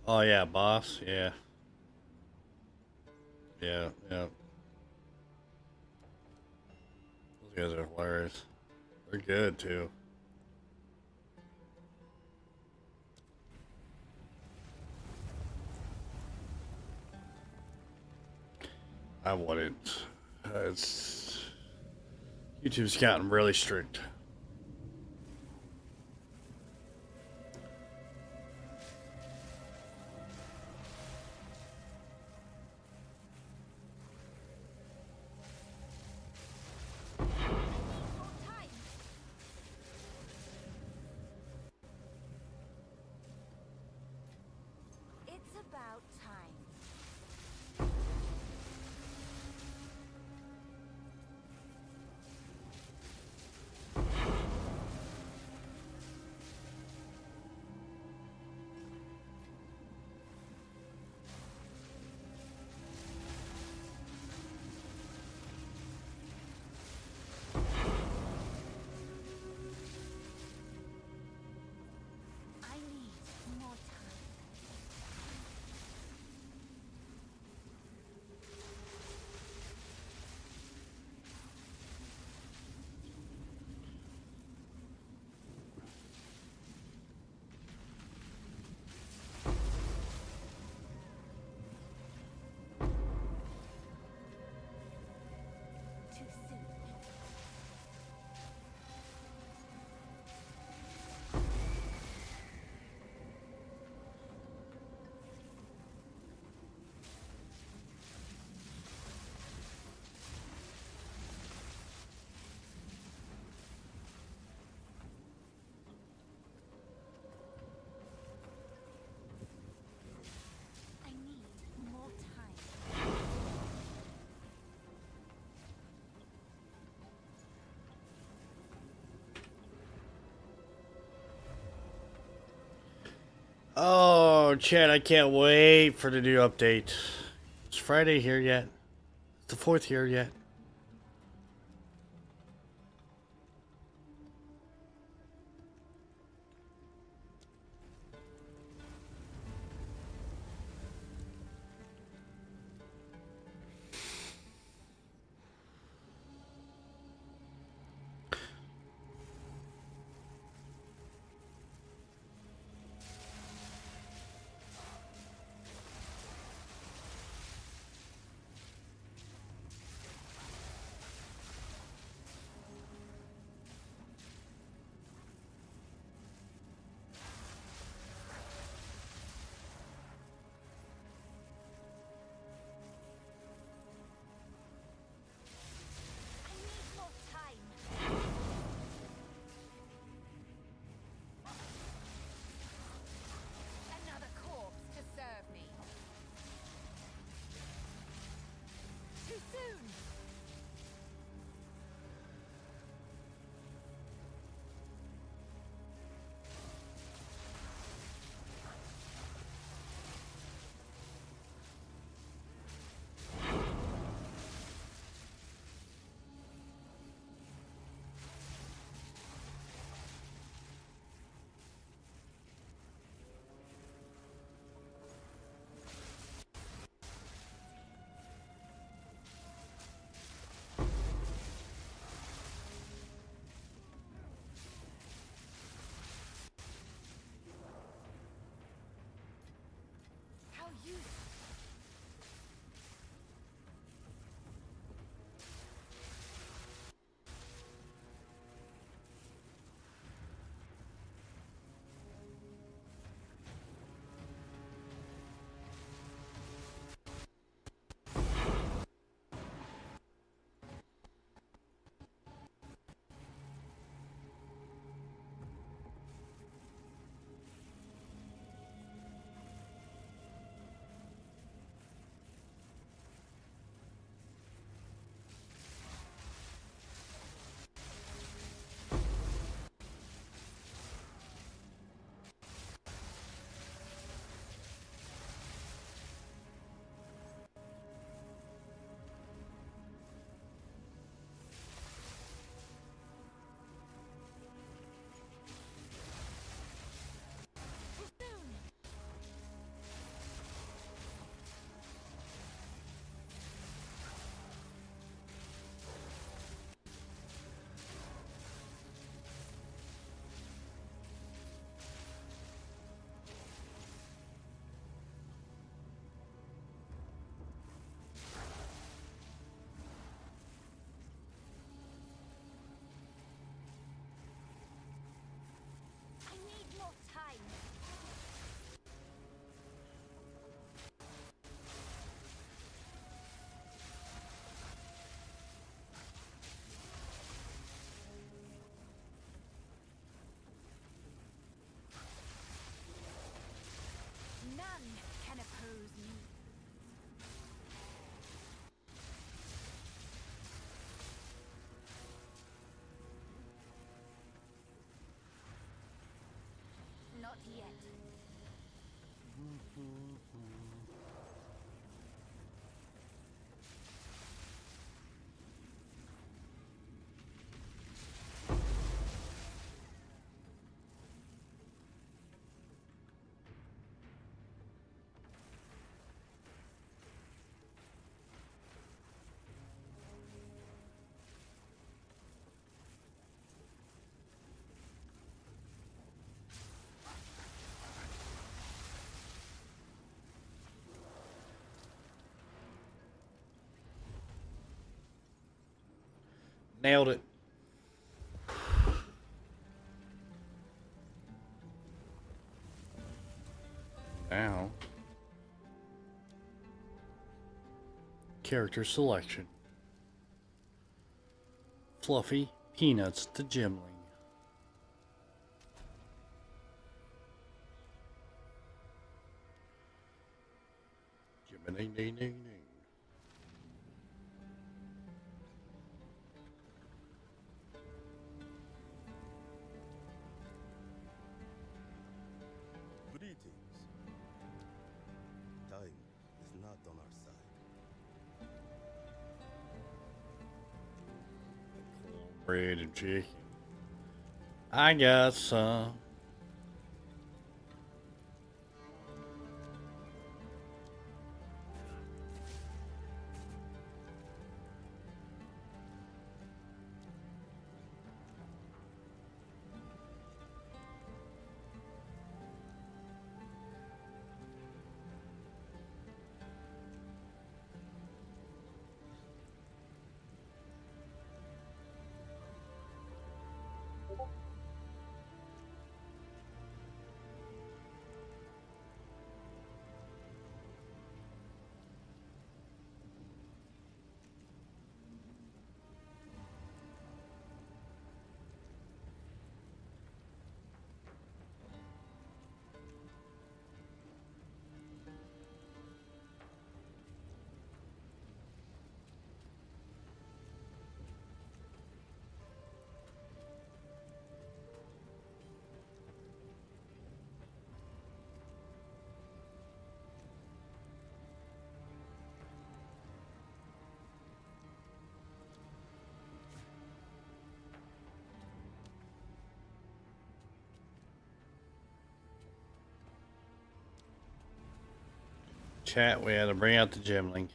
Oh yeah, boss. Yeah. Yeah. Yeah. Those guys are hilarious. They're good too. I wouldn't. It's YouTube's gotten really strict. It's about time. I need more time. Too soon. I need more time. Oh, Chad, I can't wait for the new update. Is Friday here yet? Is the 4th here yet? yet. Nailed it. Now, character selection. Fluffy Peanuts to Gimling. Ding ding ding ding. Greetings. Time is not on our side. Bread and chicken. I got some. Chat, we had to bring out the Gimling.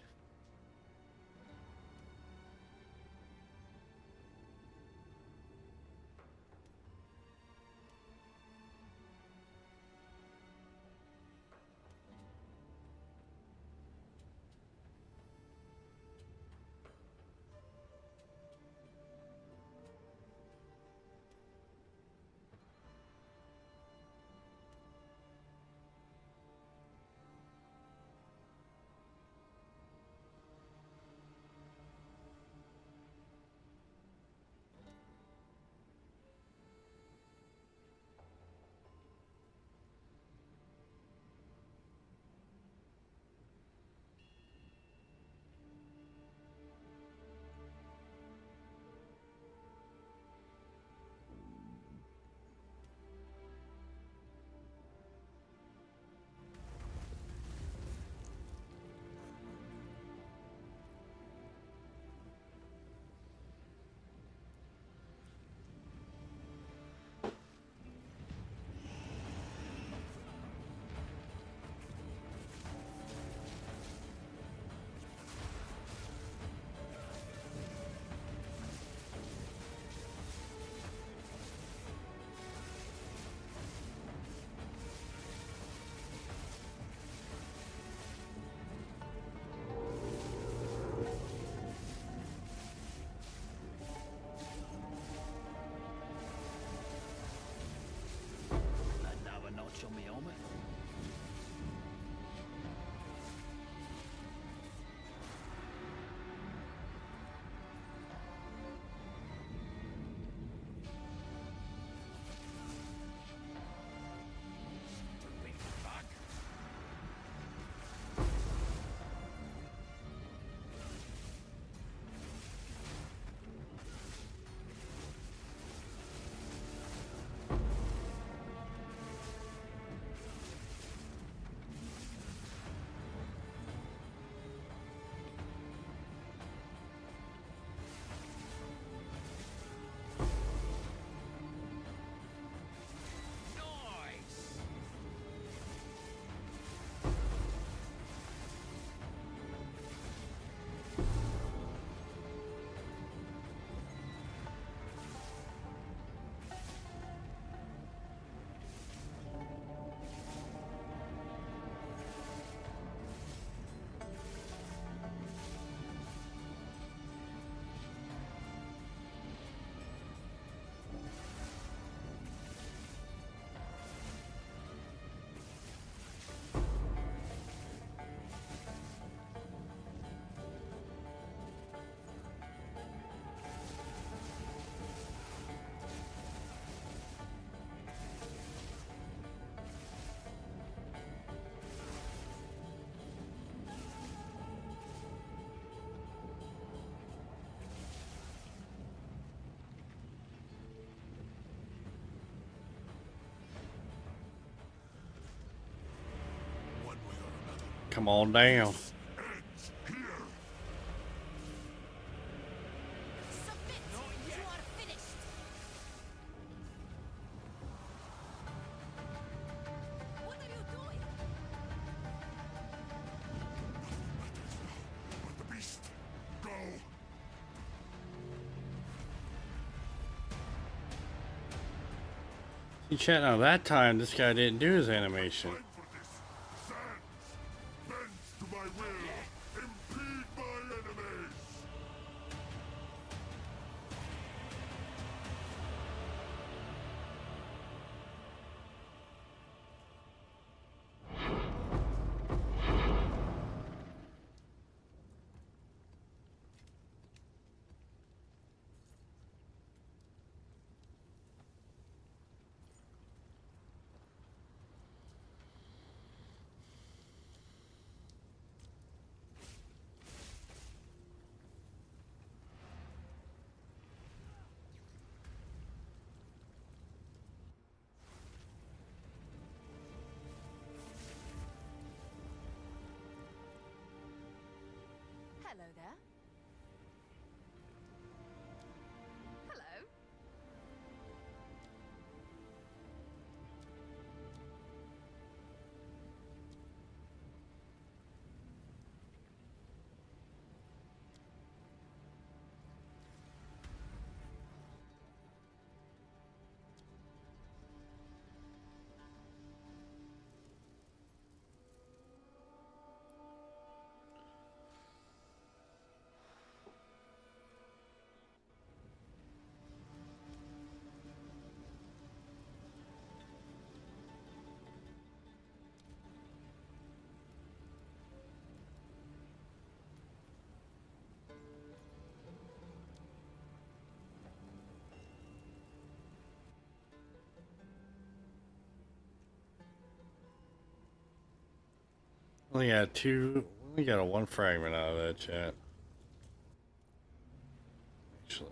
Come on down. See, chat, now that time this guy didn't do his animation. Hello there. Hello. Only got only got a one fragment out of that chat. Actually.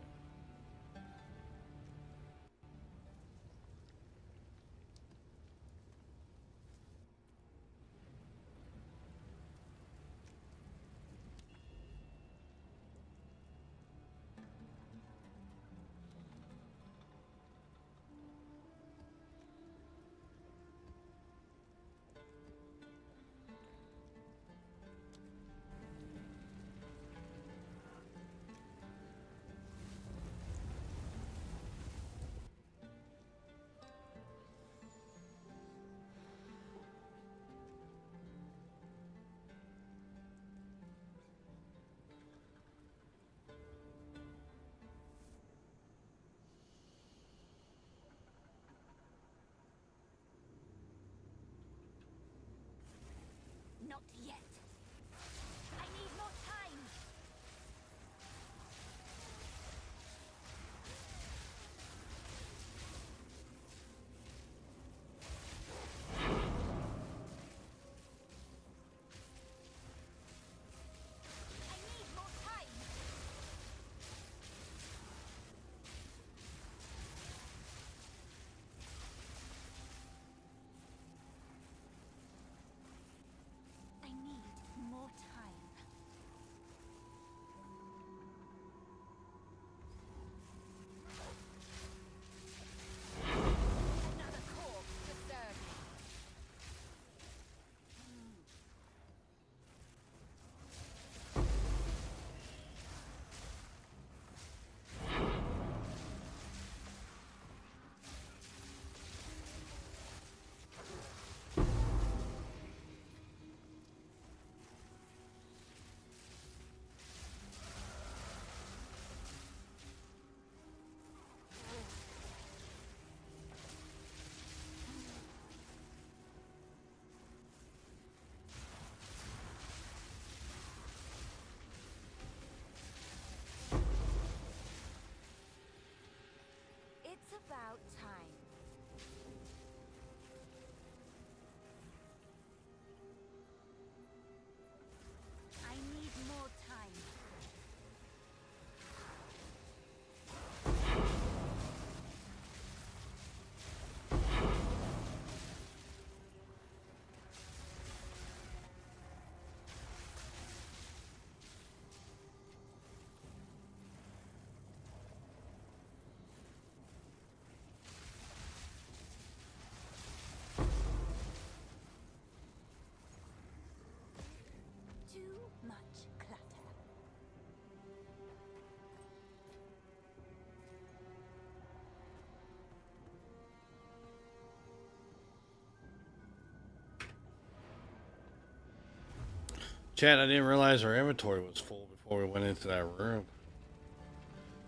Chat, I didn't realize our inventory was full before we went into that room.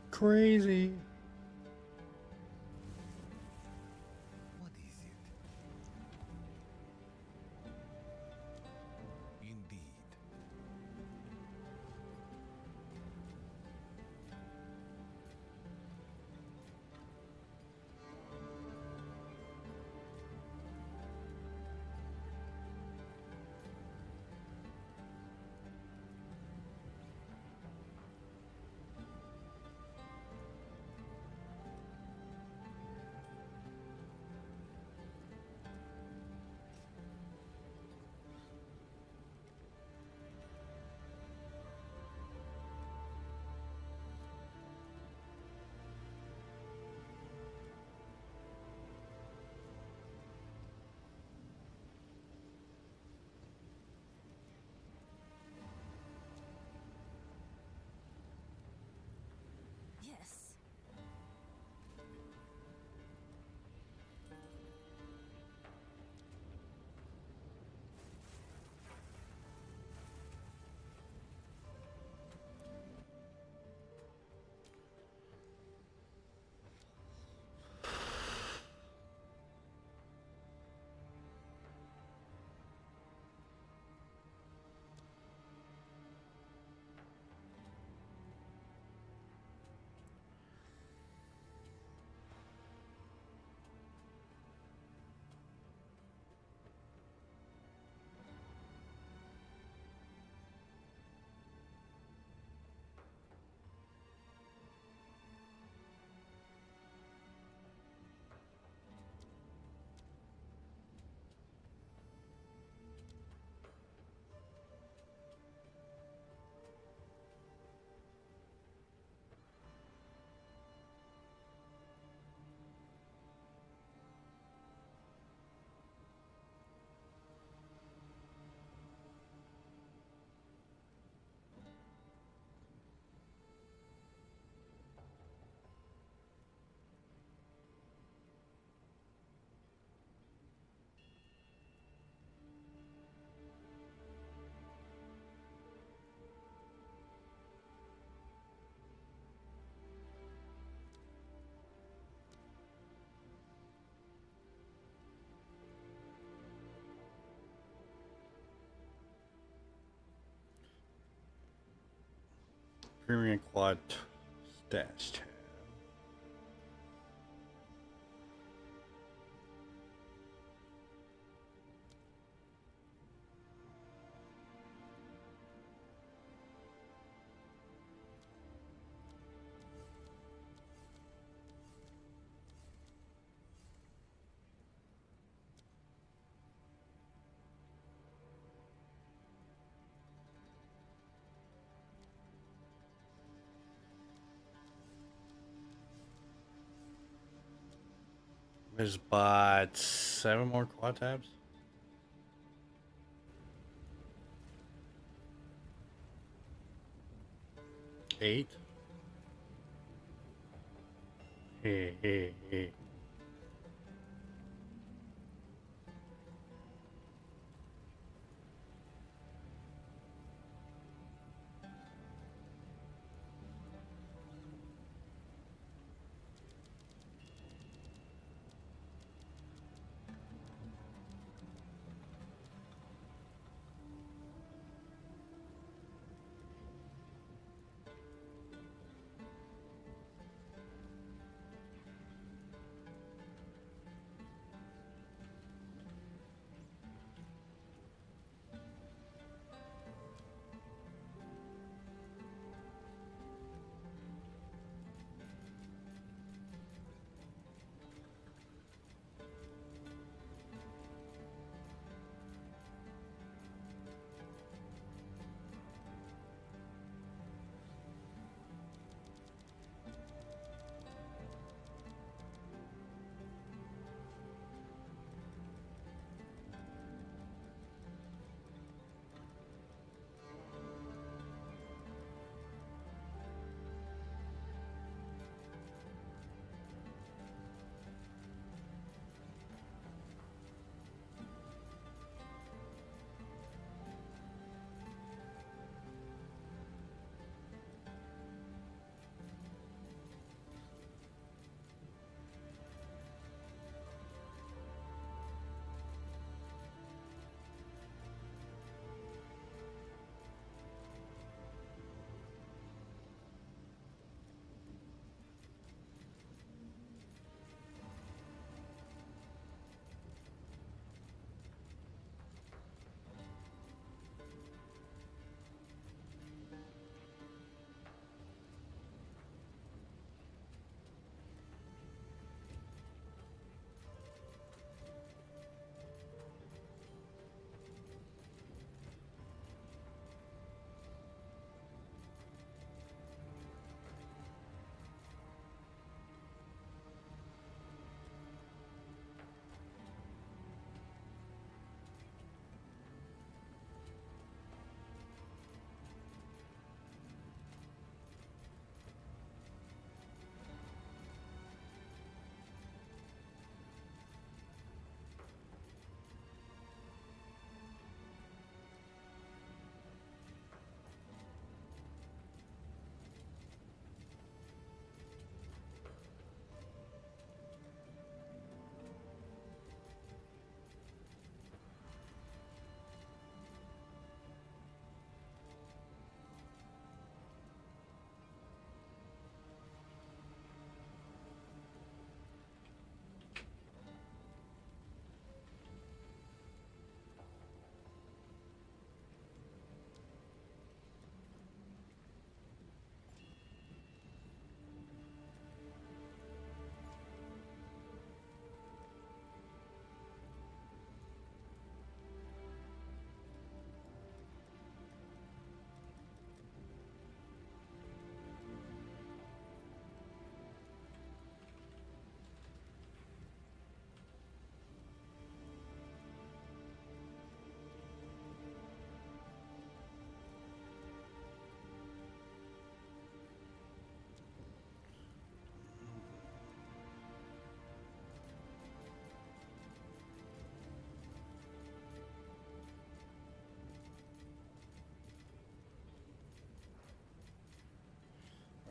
Crazy. What is it? Indeed. Yes. Premium quad stash tab. There's but 7 more quad tabs. 8. Hey.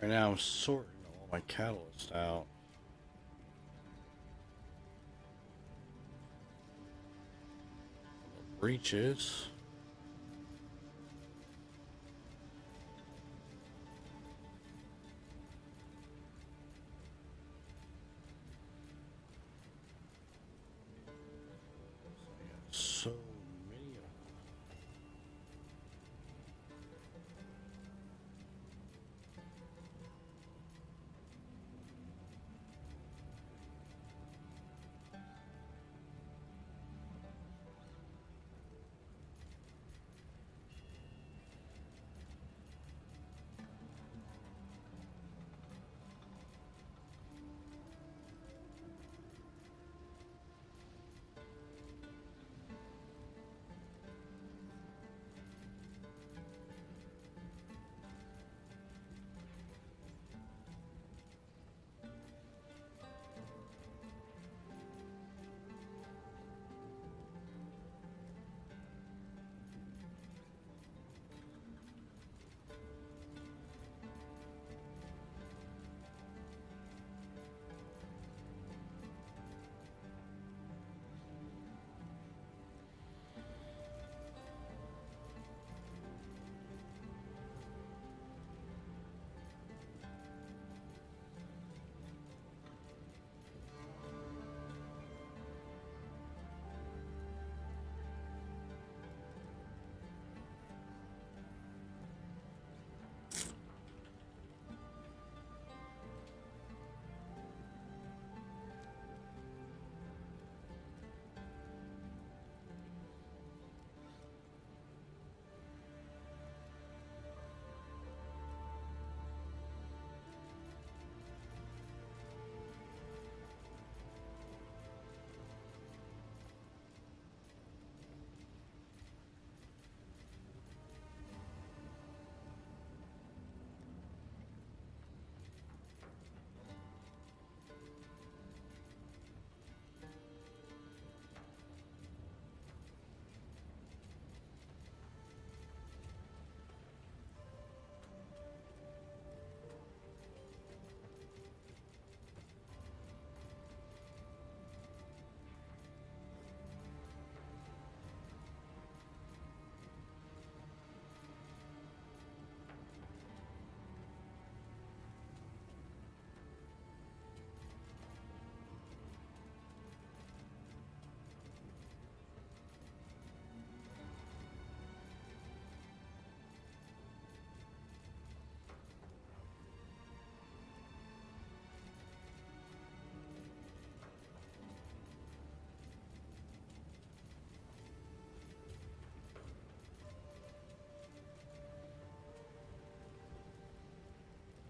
Right now I'm sorting all my catalyst out. Breaches. So many of them.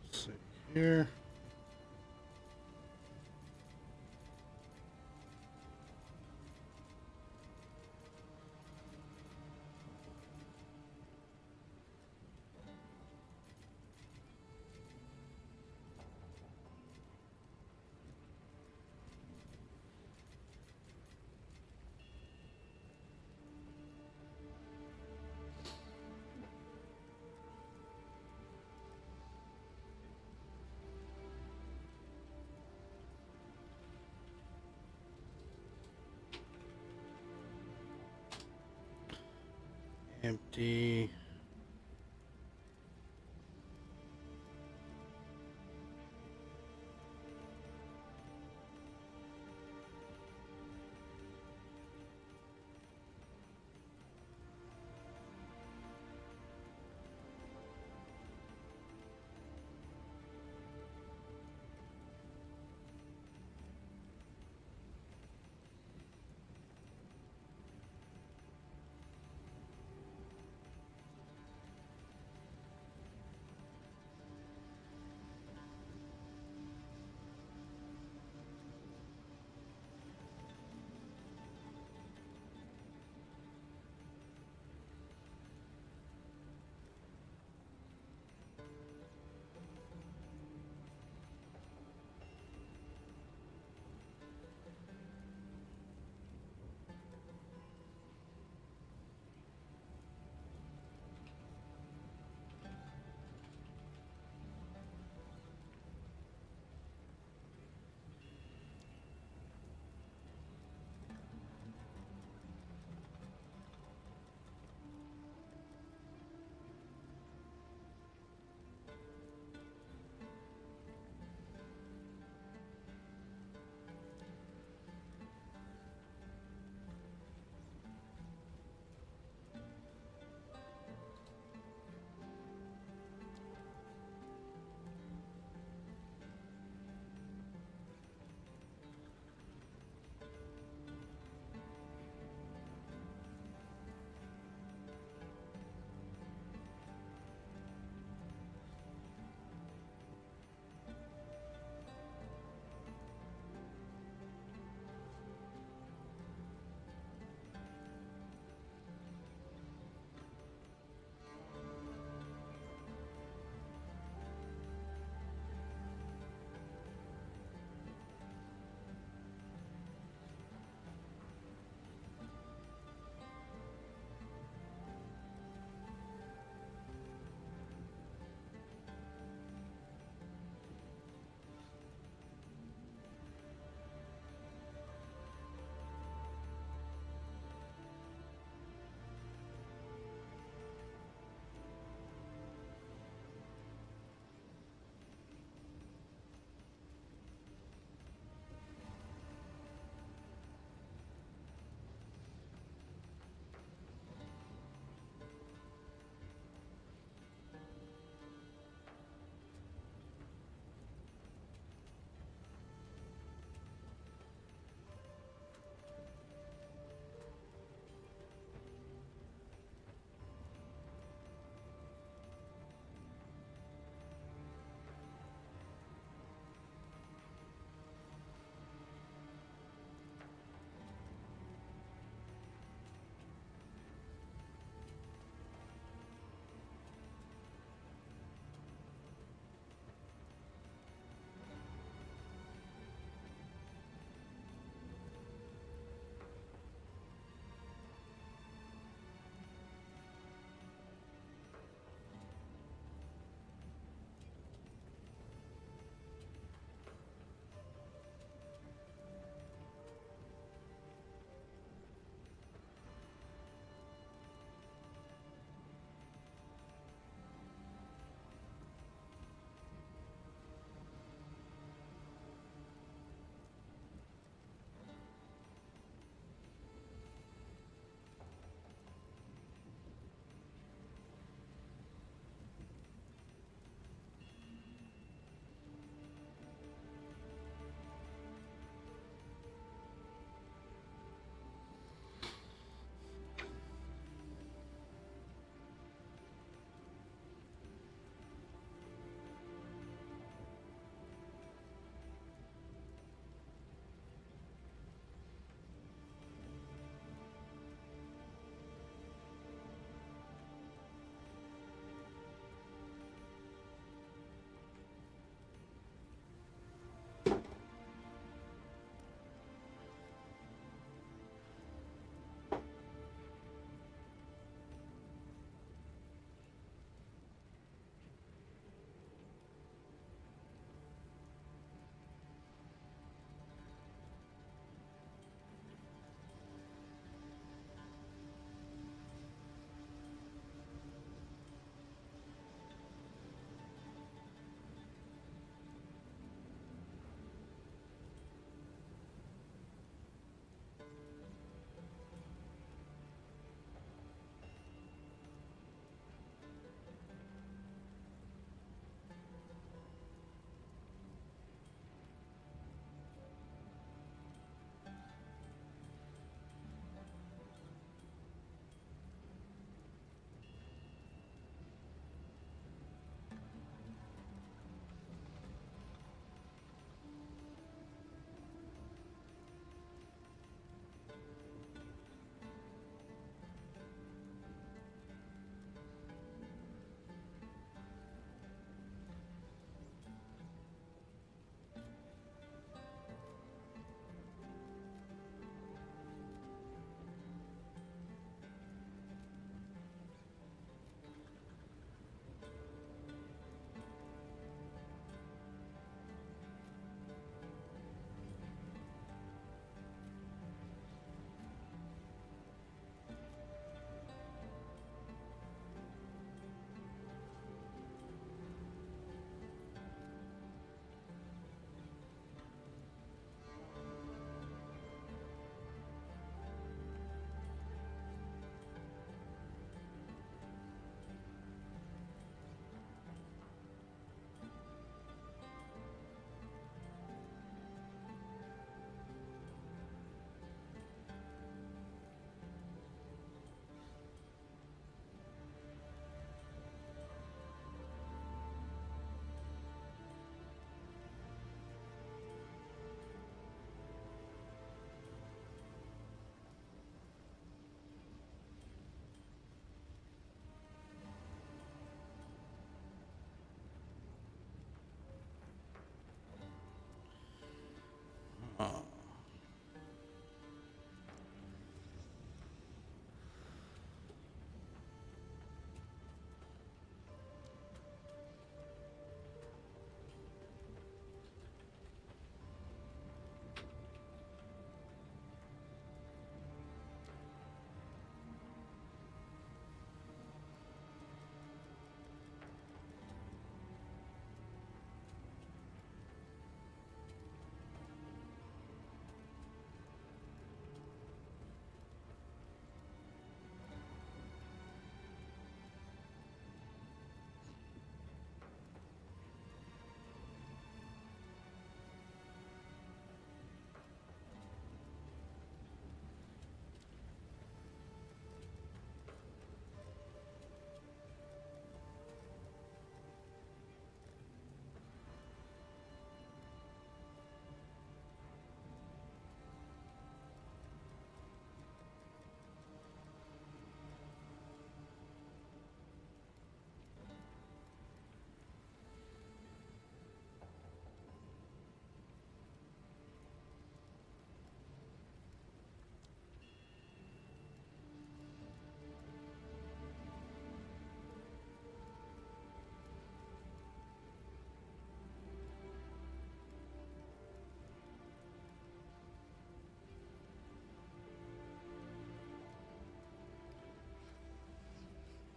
Let's see here. Empty.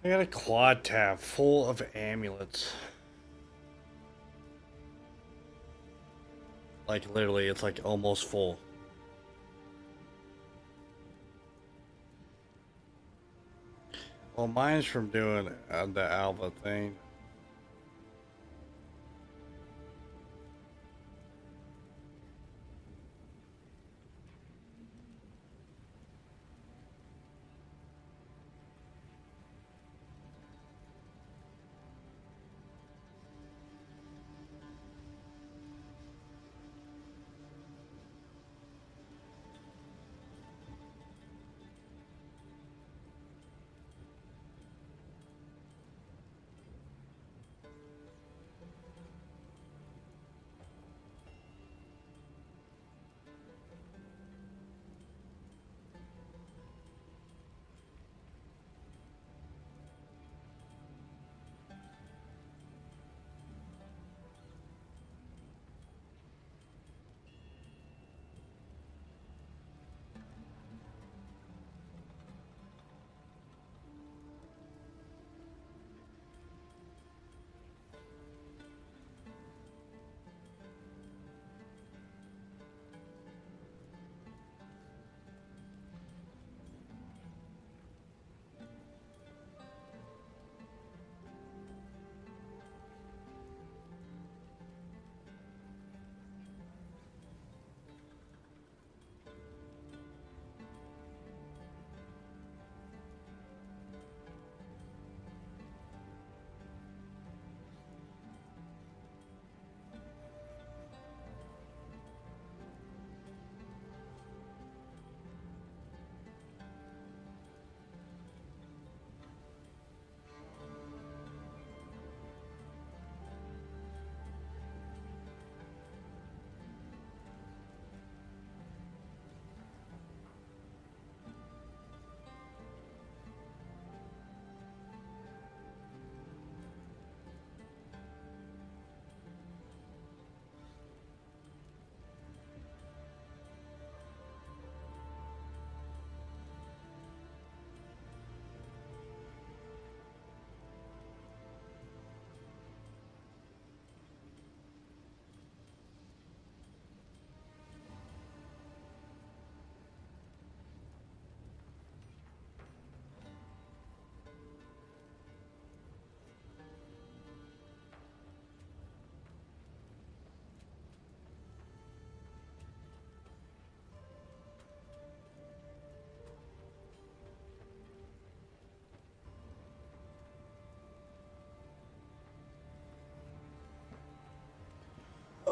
I got a quad tab full of amulets. Like literally, it's like almost full. Well, mine's from doing the Alva thing.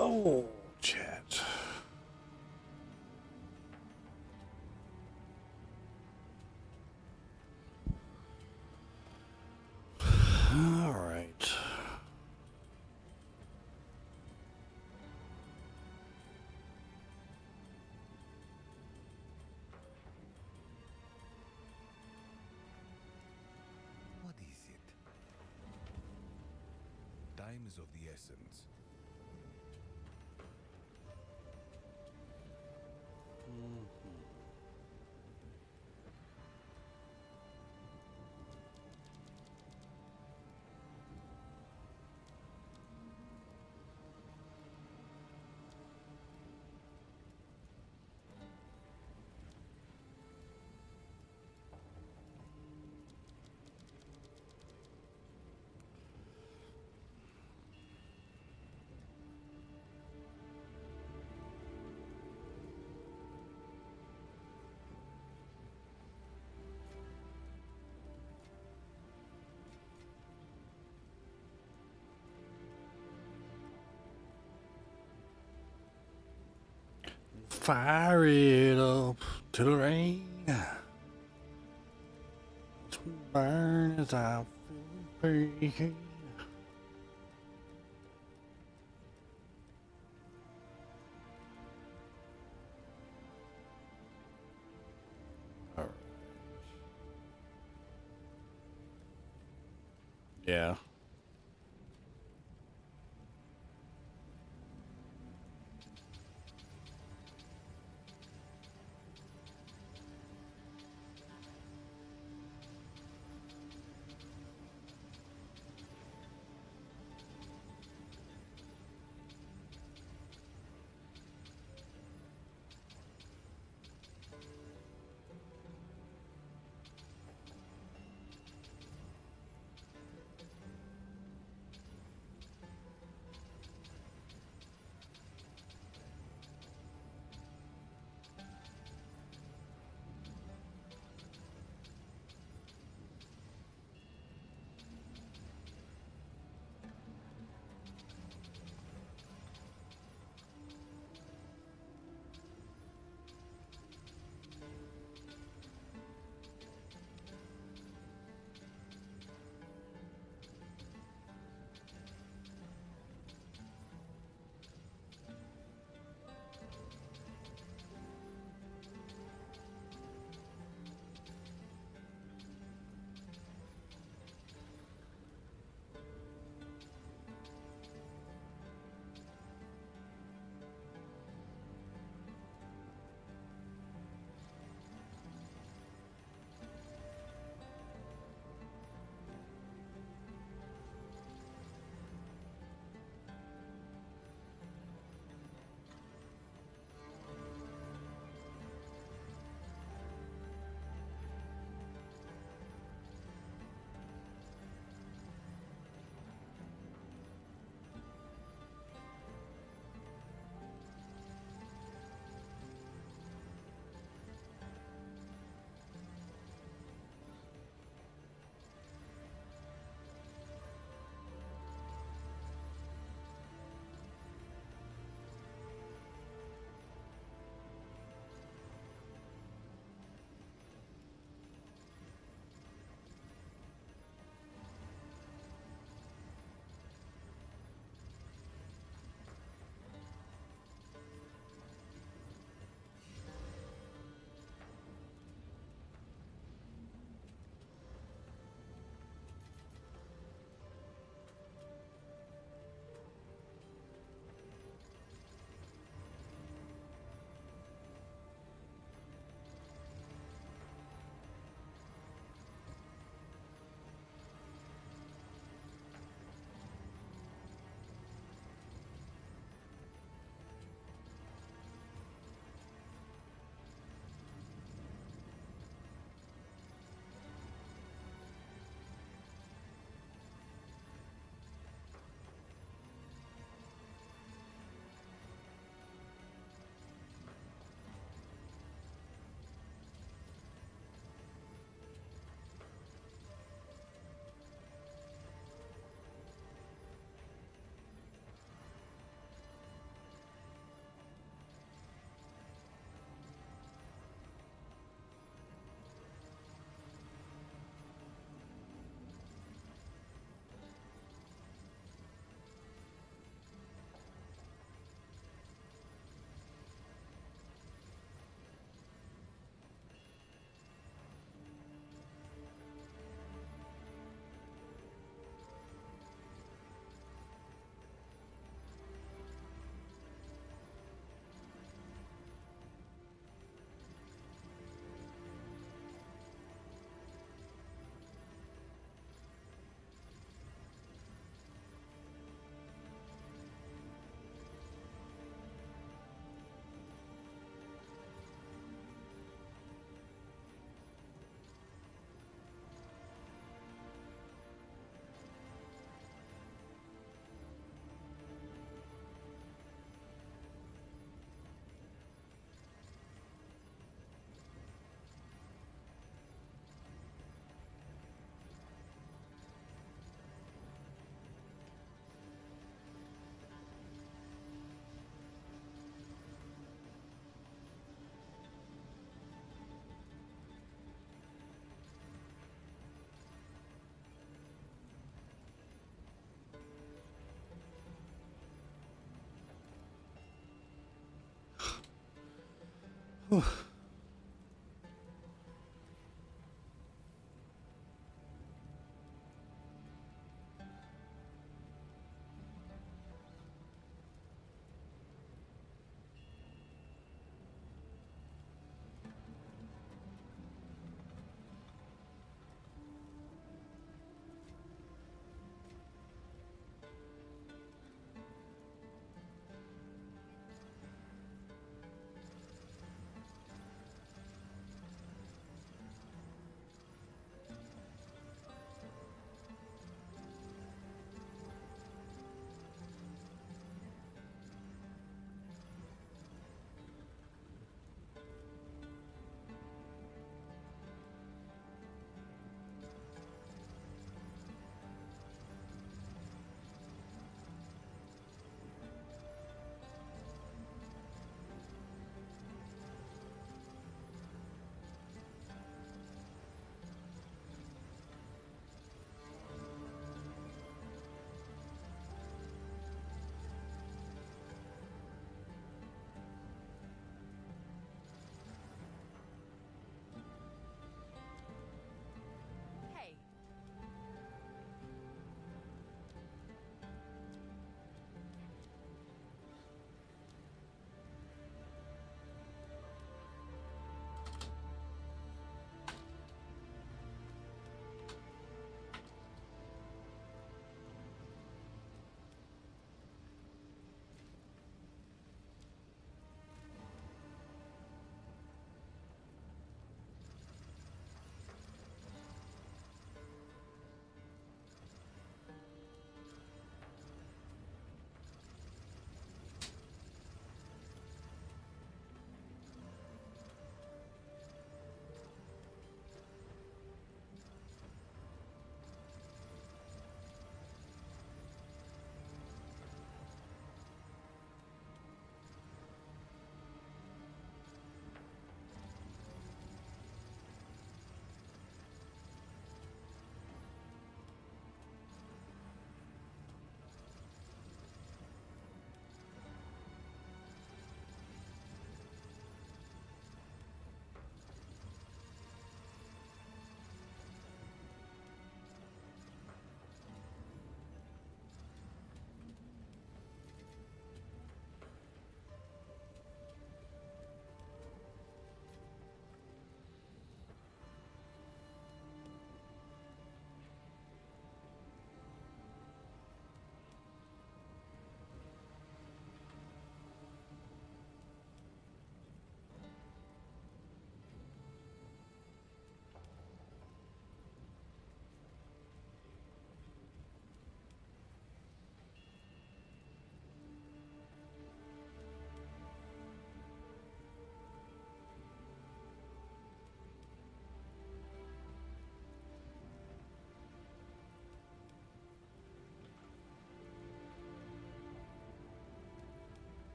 Oh, chat. All right. What is it? Time is of the essence. Fire it up to the rain. Burn as I feel pain. All right. Yeah.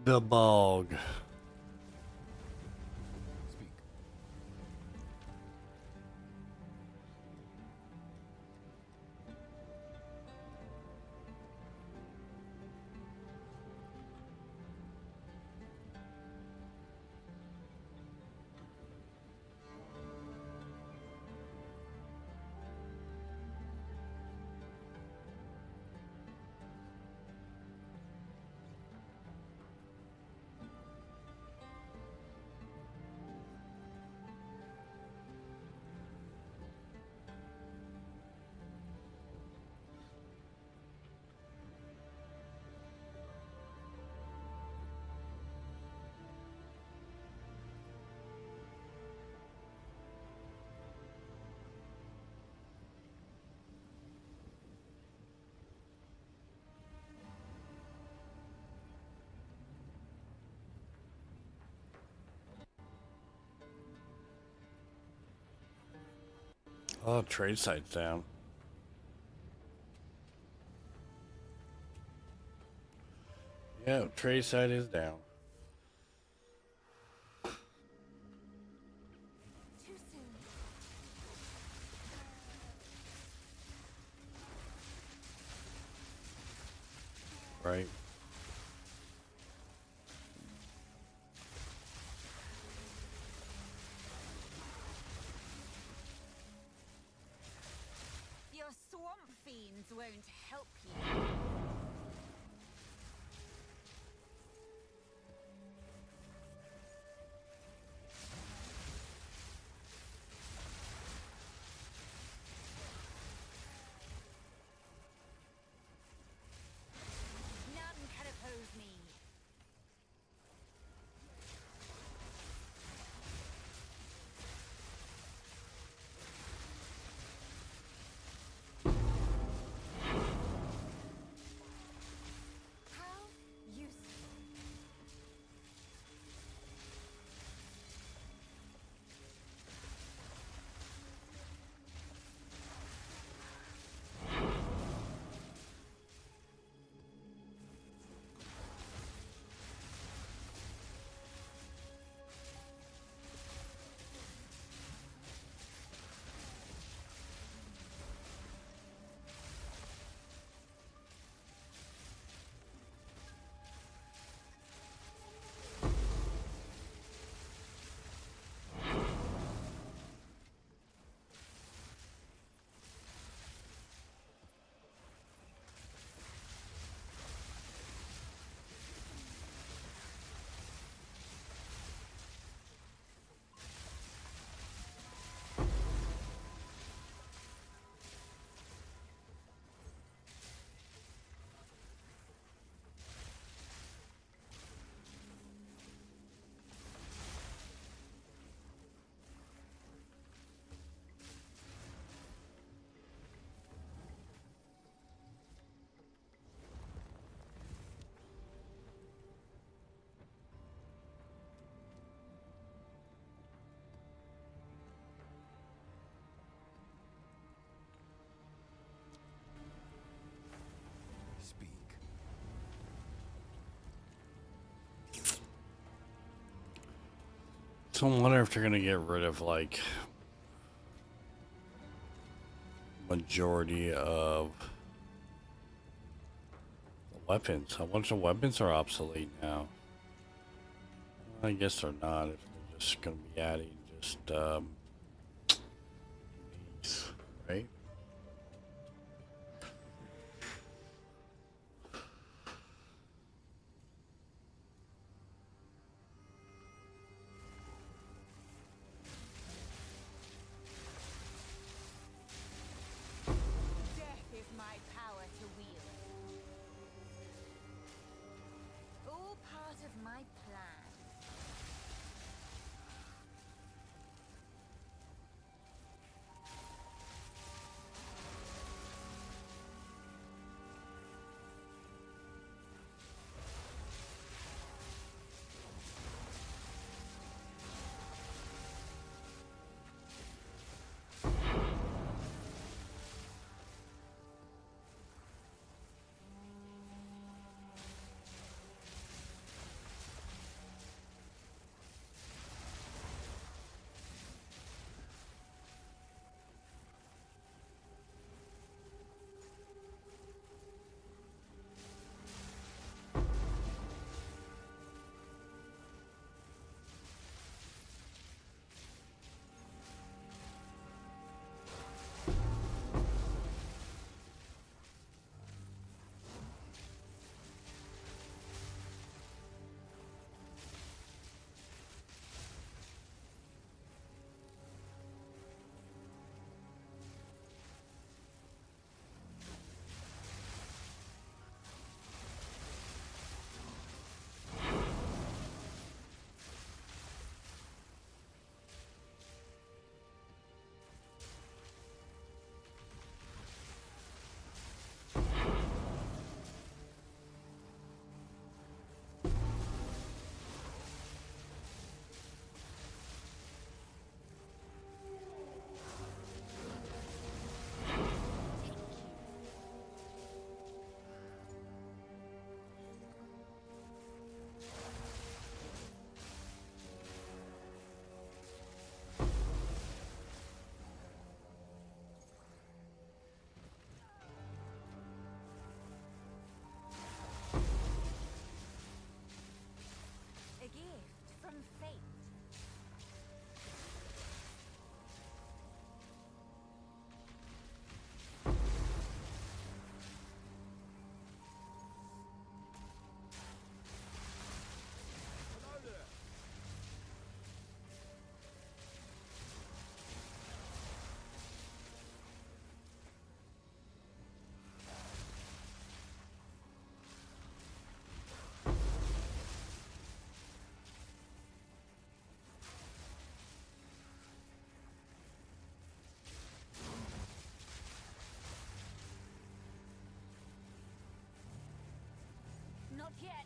The bog. Oh, trade site's down. Yeah, trade site is down. Right. Your swamp fiends won't help you. None can oppose me. How useful. Speak. So I wonder if they're gonna get rid of like majority of the weapons. A bunch of weapons are obsolete now. I guess they're not if they're just gonna be adding just these, right? Death is my power to wield. All part of my plan. yet.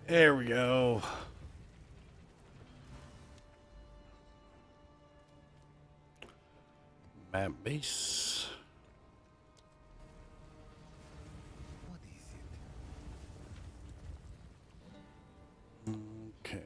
There we go. Map base. What is it? Okay.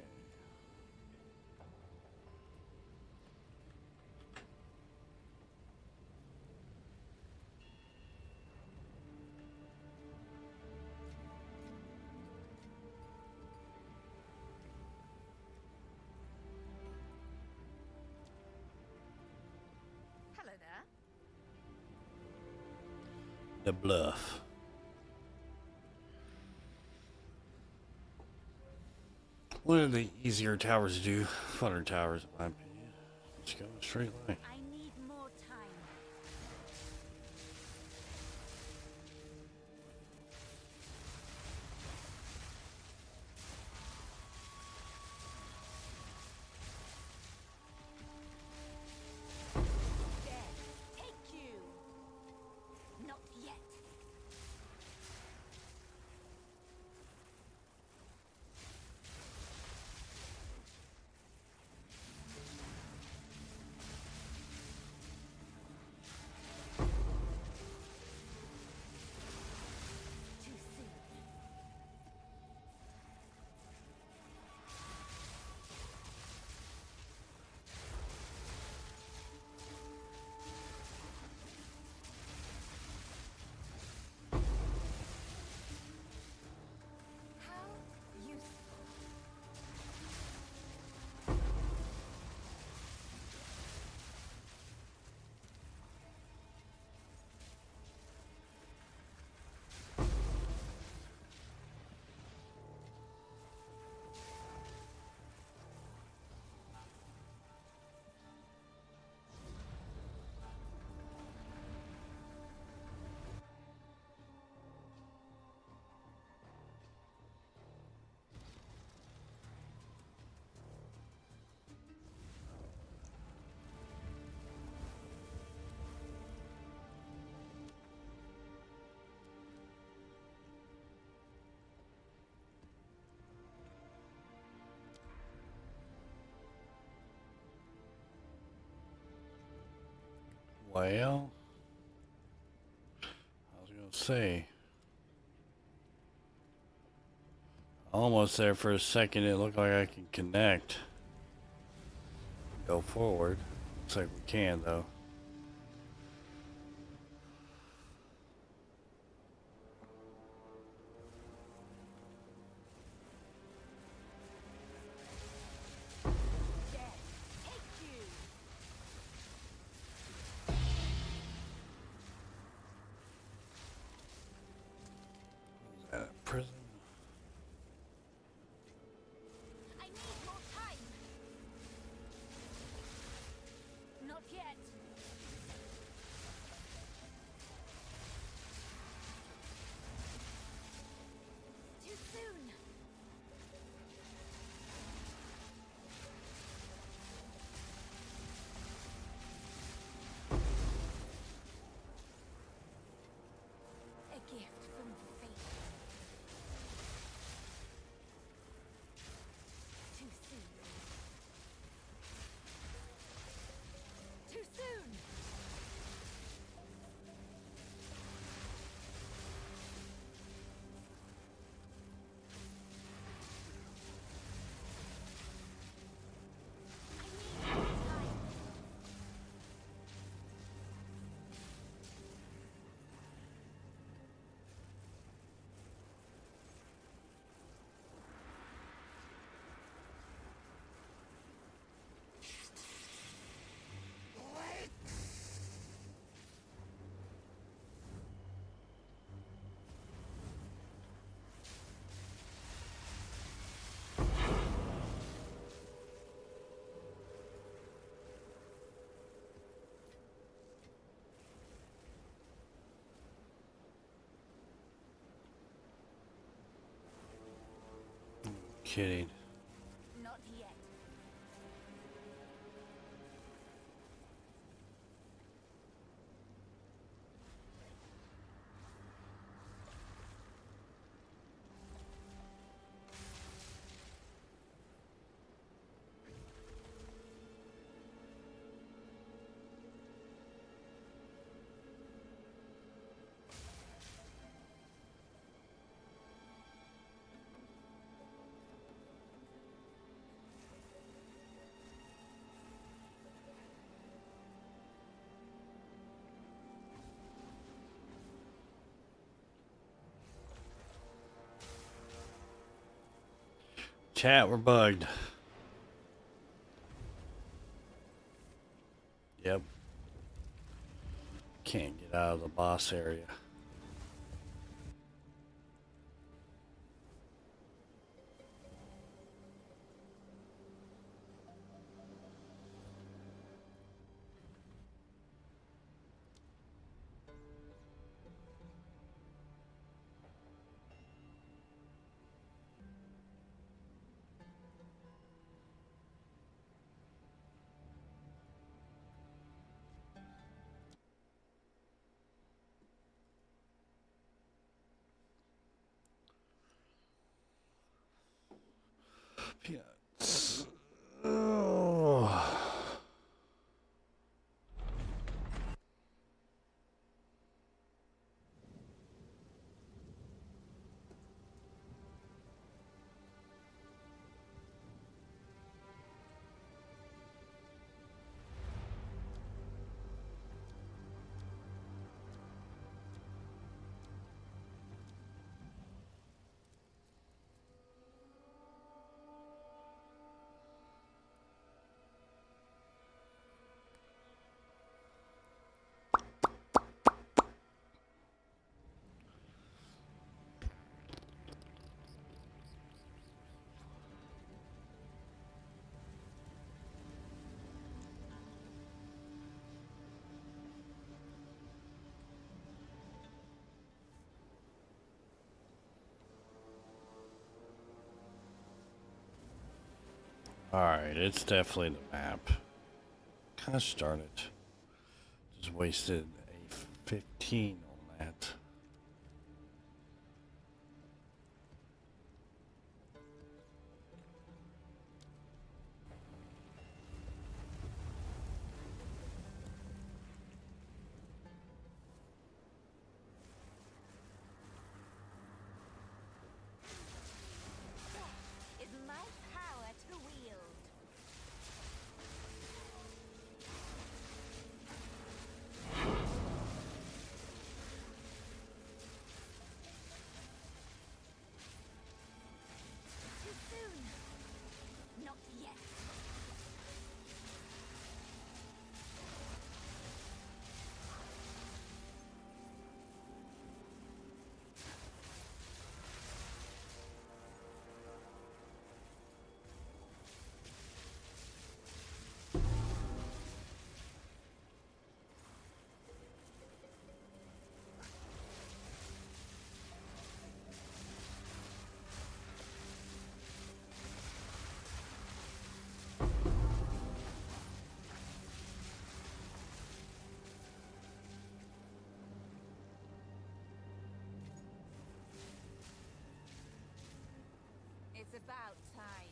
Hello there. The bluff. One of the easier towers to do. Funner towers, in my opinion. Just go a straight line. I need more time. There. Take you. Not yet. Too soon. How useful. Well, I was gonna say, almost there for a second. It looked like I could connect, go forward. Looks like we can though. There. Take you. Prison. I need more time. Not yet. kidding. Not yet. Chat, we're bugged. Yep. Can't get out of the boss area. Peanuts. Oh. Alright, it's definitely the map. Gosh darn it. Just wasted a 15 on that. Is my power to wield. Too soon. Not yet. It's about time.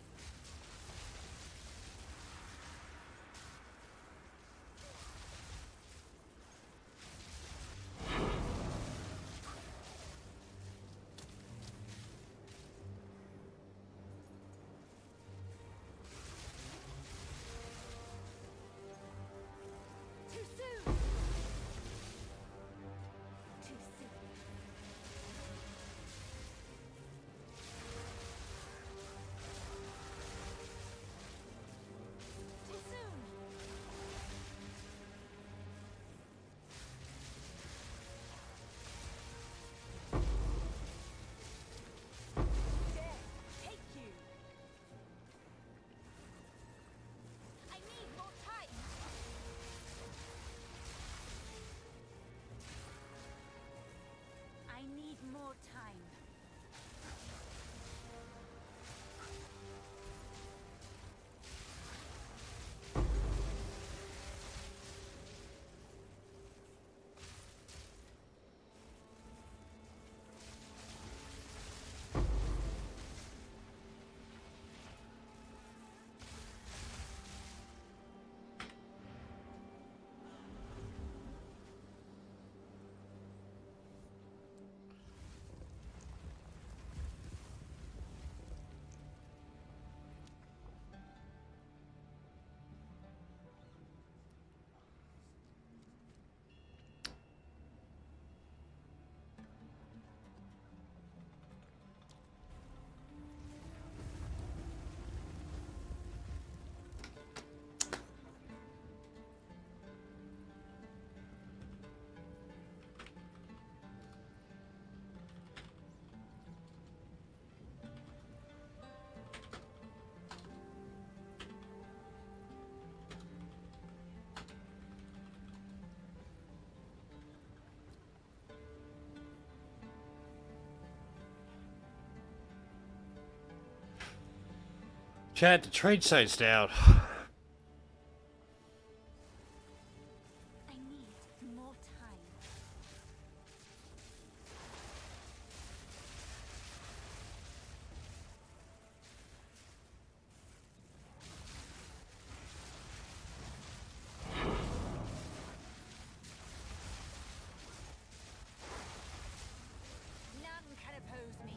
Too soon. Too soon. Chat, the trade site's down. I need more time. None can oppose me.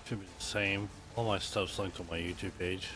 Should be the same. All my stuff's linked on my YouTube page.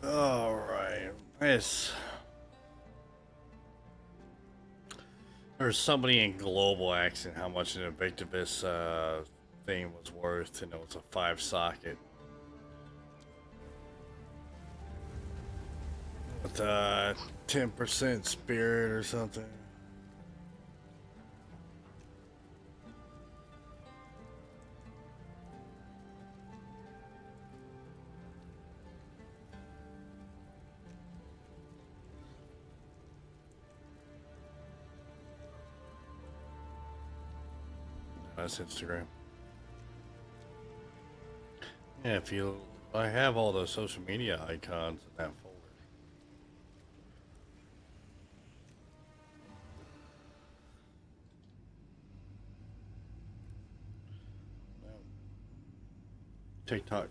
Alright. Yes. There's somebody in Global asking how much an Invictus thing was worth, and it was a 5-socket. With 10% spirit or something. That's Instagram. Yeah, if you, I have all those social media icons in that folder. TikTok.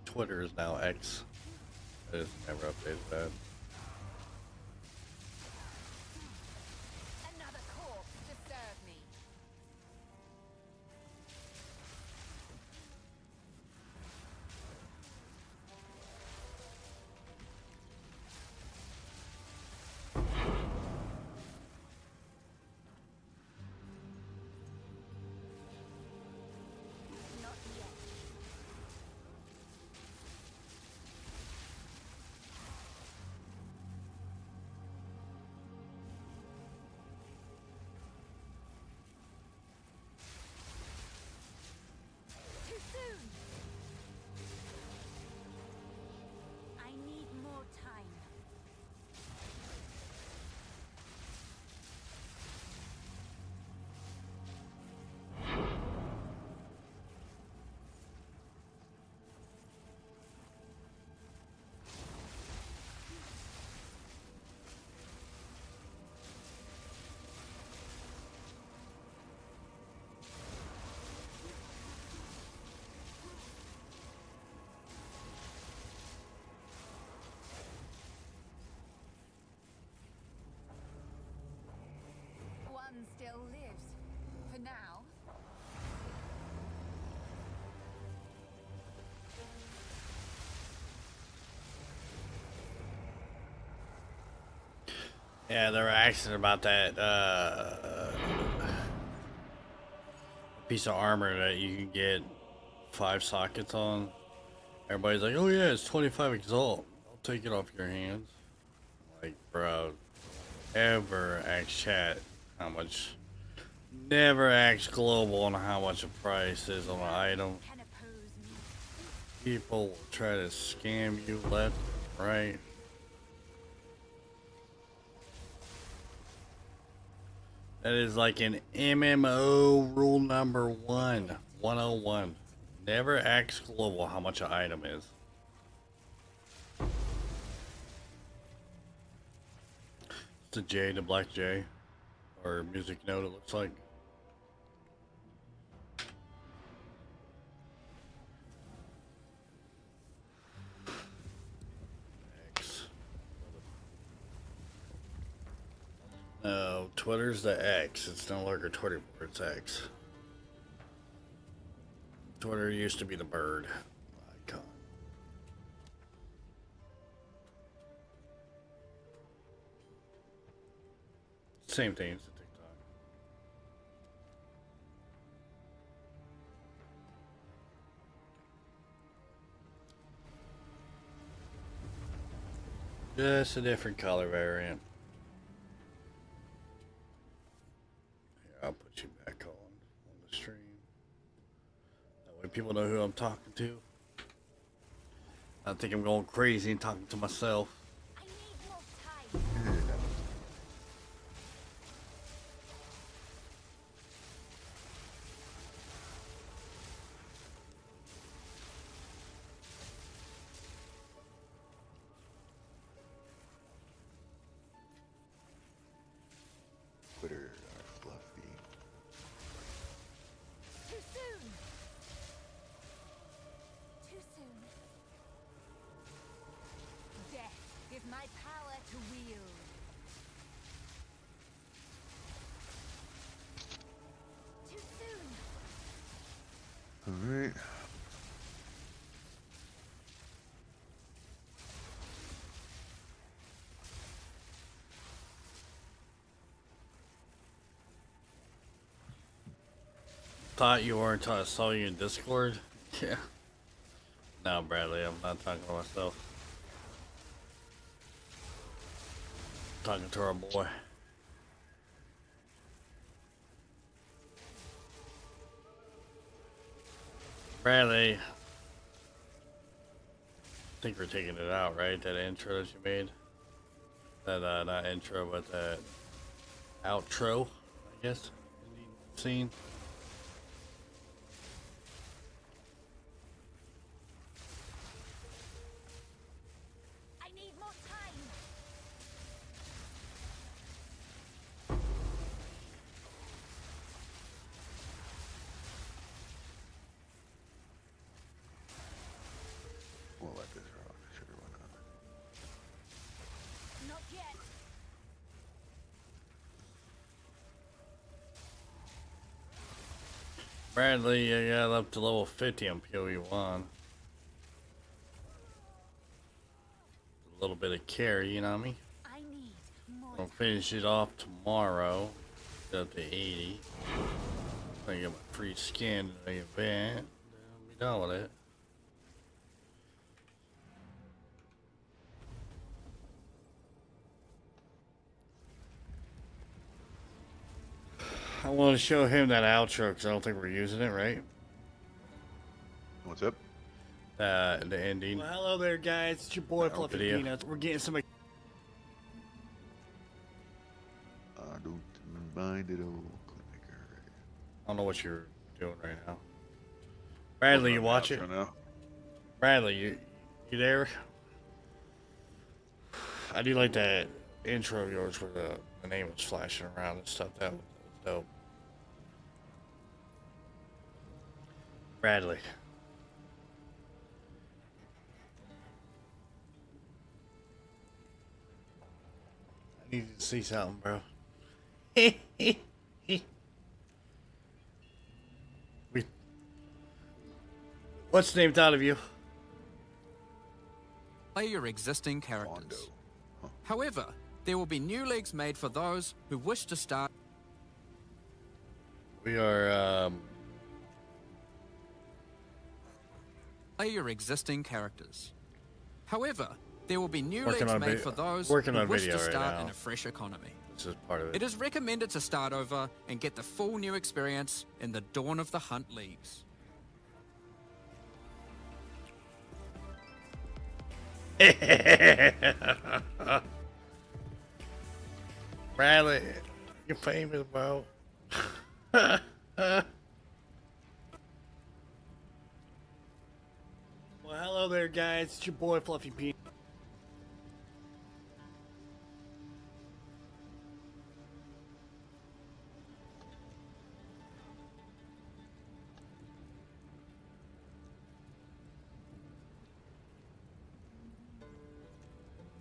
Twitter is now X. I just never updated that. Another corpse to serve me. Not yet. Too soon. I need more time. One still lives. For now. Yeah, they were asking about that piece of armor that you can get 5 sockets on. Everybody's like, oh yeah, it's 25 exalt. I'll take it off your hands. Like, bro, ever ask chat how much. Never ask Global on how much a price is on an item. People will try to scam you left and right. That is like an MMO rule number 101. Never ask Global how much an item is. It's a J, the black J, or music note it looks like. X. No, Twitter's the X. It's no longer Twitter, it's X. Twitter used to be the bird icon. Same thing as the TikTok. Just a different color variant. Here, I'll put you back on the stream. That way people know who I'm talking to. I think I'm going crazy and talking to myself. Twitter, Fluffy. Too soon. Too soon. Death is my power to wield. Too soon. thought you weren't. I saw you in Discord. Yeah. No, Bradley, I'm not talking to myself. I'm talking to our boy. Bradley. I think we're taking it out, right? That intro that you made. That, not intro, but that outro, I guess. Scene. I need more time. We'll let this rock. Sure, why not? Not yet. Bradley, you got up to level 50 on PoE1. A little bit of carry, you know what I mean? I need more. I'll finish it off tomorrow. Get up to 80. I get my free skin to the event. Then I'll be done with it. I want to show him that outro because I don't think we're using it, right? What's up? The ending. Well, hello there, guys. It's your boy, Fluffy video. Peanuts. We're getting some. I don't mind it all. I don't know what you're doing right now. Bradley, you watch it? Now. Bradley, you there? I do like that intro of yours where the name was flashing around and stuff. That was dope. Bradley. I need to see something, bro. What's the name thought of you? Play your existing characters. However, there will be new leagues made for those who wish to start. We are, Play your existing characters. However, there will be new Working leagues on made vi- for those working who on wish video to right start now. in a fresh economy. This is part of it. It is recommended to start over and get the full new experience in the Dawn of the Hunt leagues. Bradley, you're famous, bro. Well, hello there, guys. It's your boy, Fluffy Peanutt.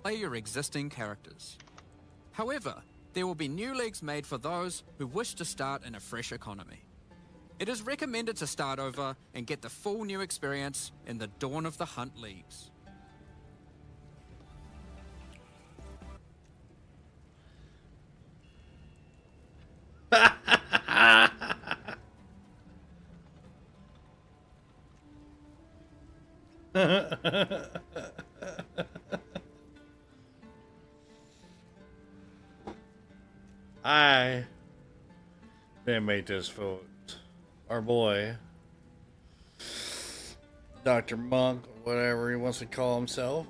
Play your existing characters. However, there will be new leagues made for those who wish to start in a fresh economy. It is recommended to start over and get the full new experience in the Dawn of the Hunt leagues. I didn't make this for our boy, Dr. Monk, or whatever he wants to call himself.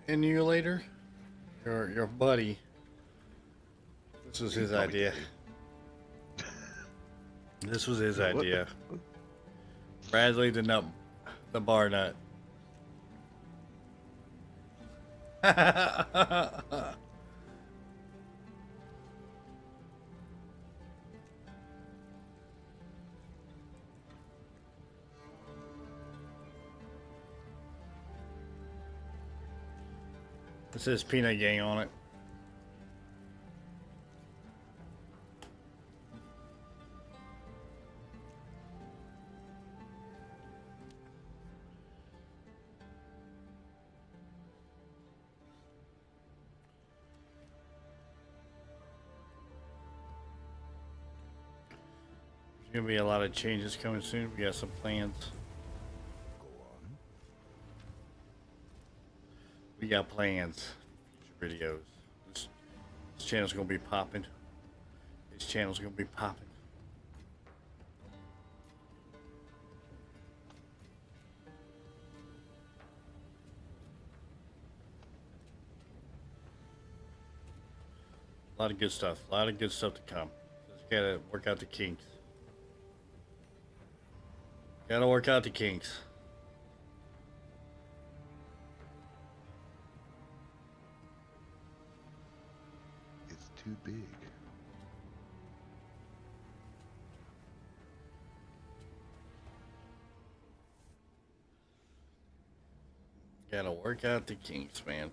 Emulator? Your buddy. This was his idea. This was his idea. Bradley the bar nut. It says Peanut Gang on it. gonna be a lot of changes coming soon. We got some plans. Go on. We got plans. Future videos. This channel's gonna be popping. This channel's gonna be popping. A lot of good stuff. A lot of good stuff to come. Just gotta work out the kinks. Gotta work out the kinks. It's too big. Gotta work out the kinks, man.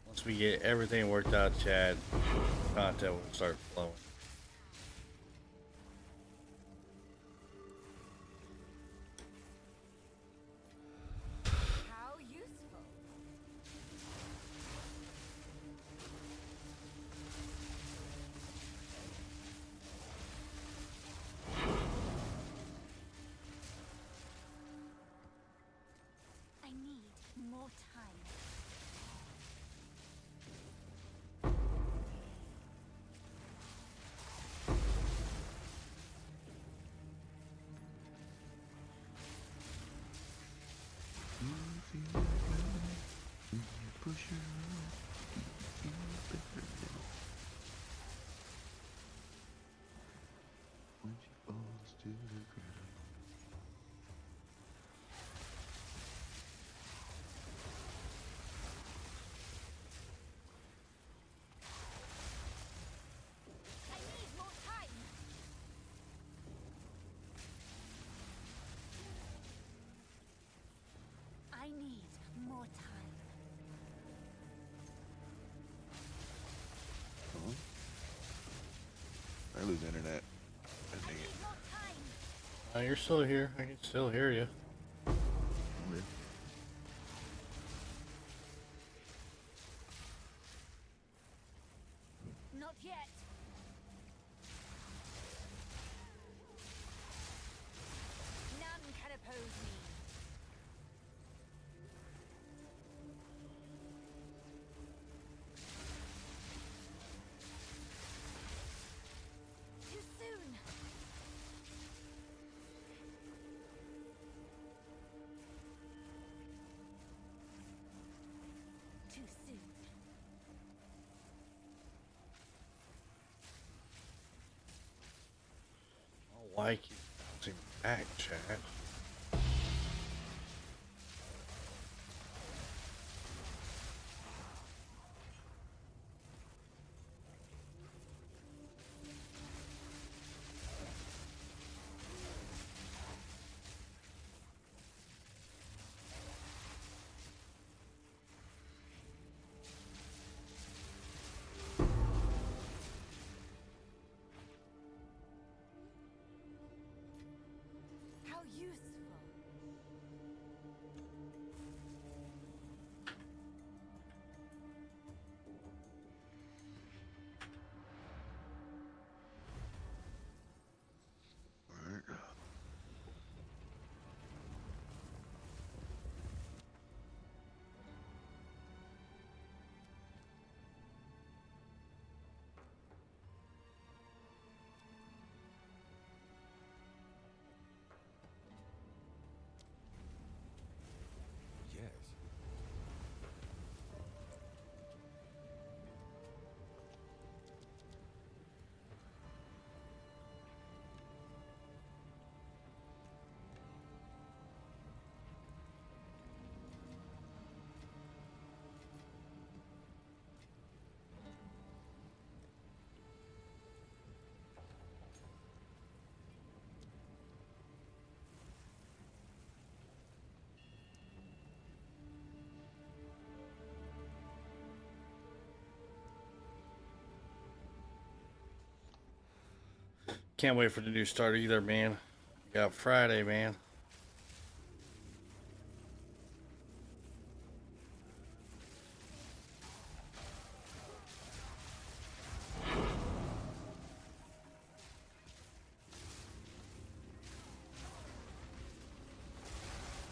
Once we get everything worked out, Chad, content will start flowing. How useful. I need more time. Push her up. You feel better now. When she falls to the ground. I need more time. I need more time. Huh? I lose internet. I think it. You're still here. I can still hear you. Weird. Not yet. None can oppose me. Too soon. Too soon. Oh, why keep bouncing back, Chad? How useful. Alright. Yes. Can't wait for the new start either, man. Got Friday, man.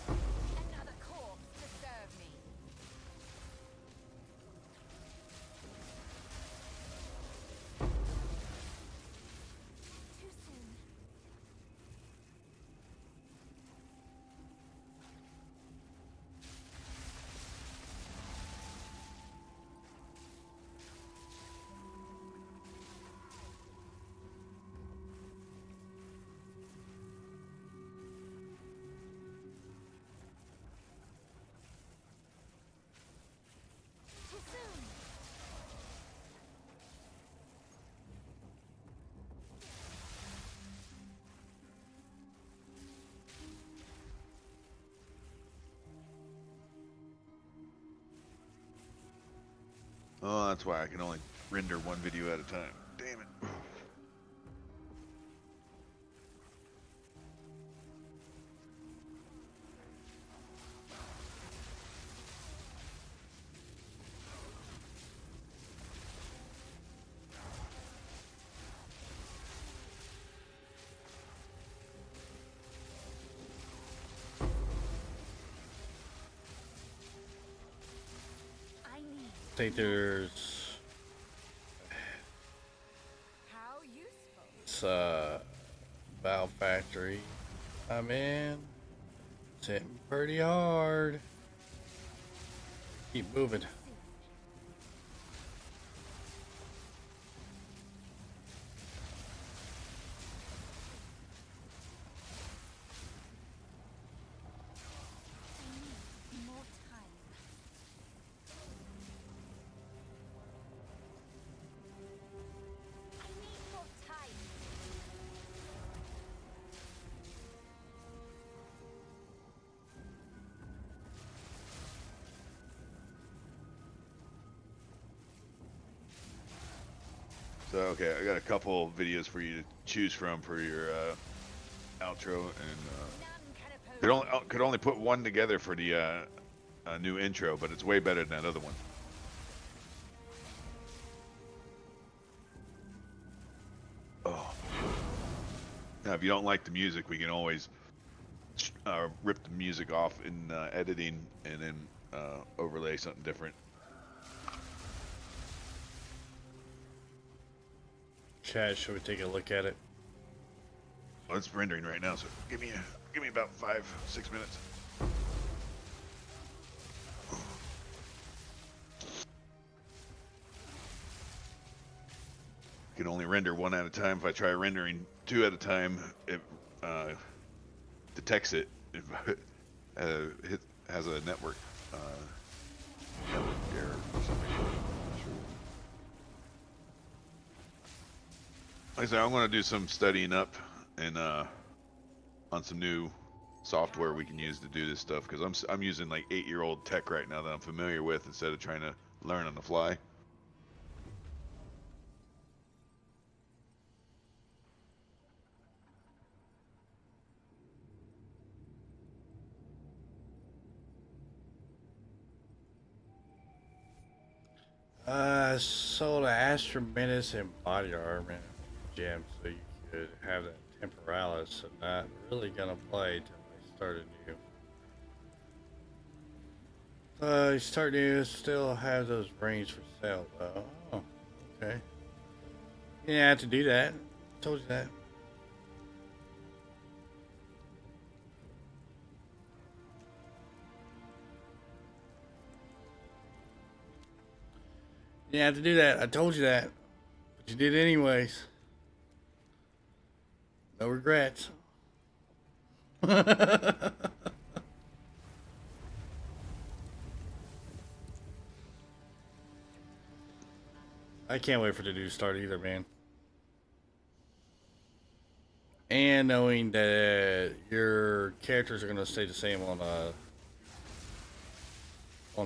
Another corpse to serve me. Too soon. Too soon. Oh, that's why I can only render one video at a time. Damn it. I need. I think there's How useful. this Valve Factory. I'm in. It's hitting pretty hard. Keep moving. I need more time. I need more time. So, okay, I got a couple videos for you to choose from for your outro, and could only put one together for the new intro, but it's way better than that other one. Oh. Now, if you don't like the music, we can always rip the music off in editing and then overlay something different. Chad, should we take a look at it? Well, it's rendering right now, so give me about 5-6 minutes. Can only render one at a time. If I try rendering two at a time, it detects it. It has a network error or something. Like I said, I'm going to do some studying up and on some new software we can use to do this stuff, because I'm using like 8-year-old tech right now that I'm familiar with instead of trying to learn on the fly. Sold an Astra Menace and body armor gem so you could have that temporalis, so not really gonna play till I start a new. You start new, still have those rings for sale though. Oh, okay. You didn't have to do that. Told you that. You didn't have to do that. I told you that. But you did anyways. No regrets. I can't wait for the new start either, man. And knowing that your characters are going to stay the same on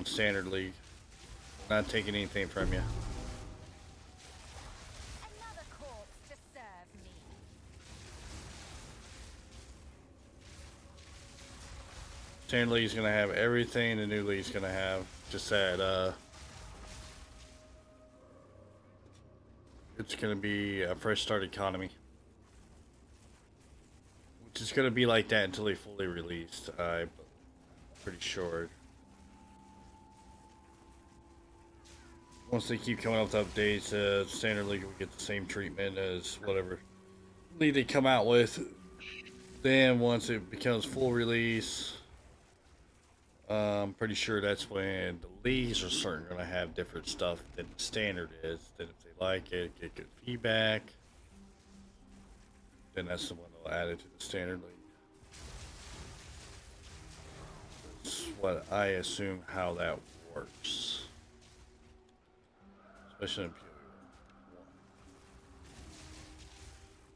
Standard League. Not taking anything from you. Another corpse to serve me. Standard League's gonna have everything the new league's gonna have. Just that it's gonna be a fresh start economy. Which is gonna be like that until they fully released, I'm pretty sure. Once they keep coming up with updates, Standard League will get the same treatment as whatever league they come out with. Then once it becomes full release, I'm pretty sure that's when the leagues are starting going to have different stuff than the standard is. Then if they like it, get good feedback, then that's the one they'll add it to the standard league. That's what I assume how that works. Especially in PoE 1.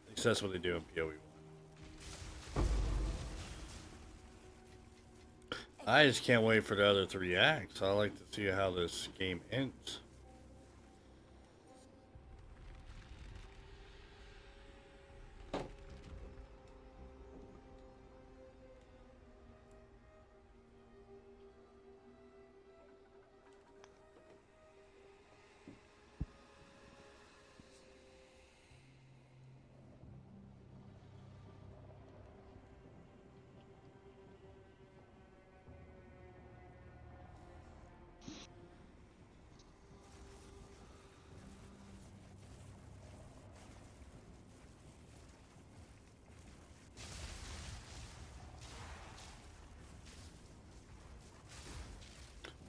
At least that's what they do in PoE 1. I just can't wait for the other 3 acts. I like to see how this game ends.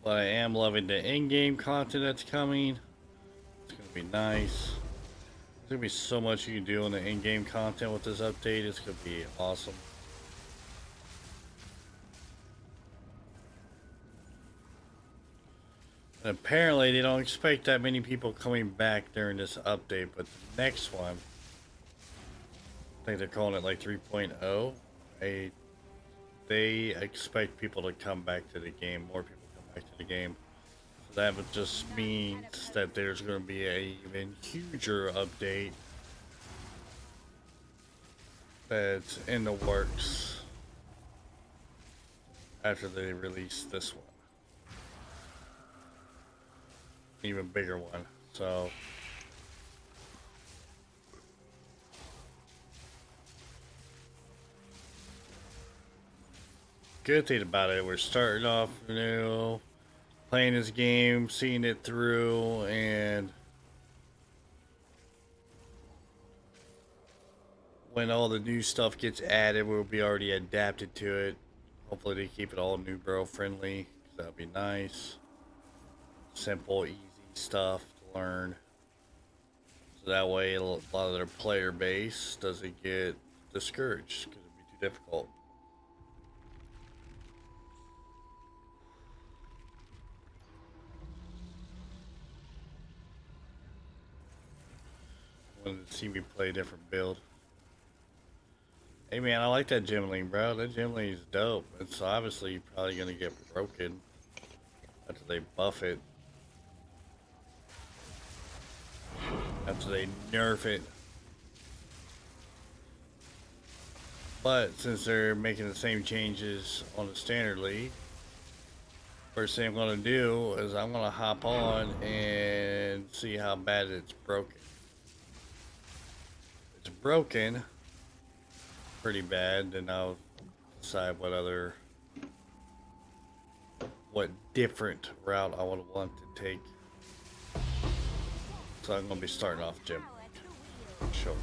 But I am loving the in-game content that's coming. It's going to be nice. There's going to be so much you can do in the in-game content with this update. It's going to be awesome. And apparently they don't expect that many people coming back during this update, but the next one, I think they're calling it like 3.0. They expect people to come back to the game, more people to the game. So that would just means that there's going to be a even huger update that's in the works after they release this one. Even bigger one. So good thing about it, we're starting off new, playing this game, seeing it through, and when all the new stuff gets added, we'll be already adapted to it. Hopefully they keep it all new bro friendly. That'd be nice. Simple, easy stuff to learn. So that way a lot of their player base doesn't get discouraged because it'd be too difficult. Wanted to see me play a different build. Hey man, I like that gym lane, bro. That gym lane is dope. It's obviously probably gonna get broken after they buff it. After they nerf it. But since they're making the same changes on the standard league, first thing I'm gonna do is I'm gonna hop on and see how bad it's broken. It's broken pretty bad, then I'll decide what different route I would want to take. So I'm gonna be starting off gym. Sure.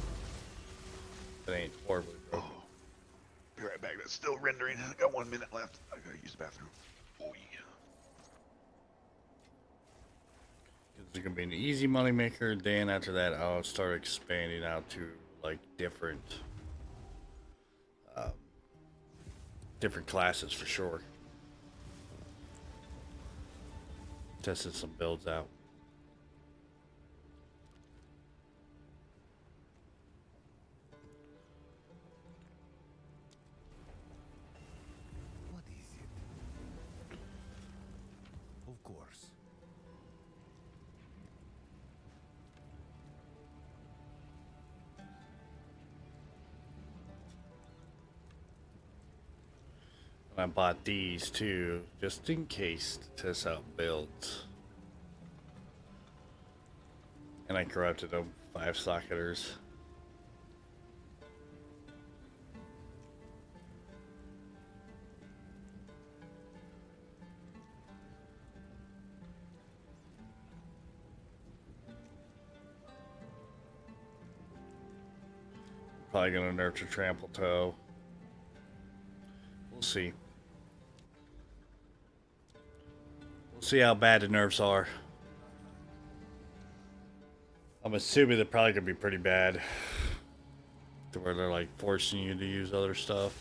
It ain't horribly broken. Oh, be right back. That's still rendering. I got 1 minute left. I gotta use the bathroom. Oh yeah. It's gonna be an easy money maker. Then after that, I'll start expanding out to like different classes for sure. Tested some builds out. What is it? Of course. I I bought these too, just in case to test out builds. And I corrupted them, 5-socketers. Probably gonna nerf to trample toe. We'll see. We'll see how bad the nerfs are. I'm assuming they're probably gonna be pretty bad. To where they're like forcing you to use other stuff.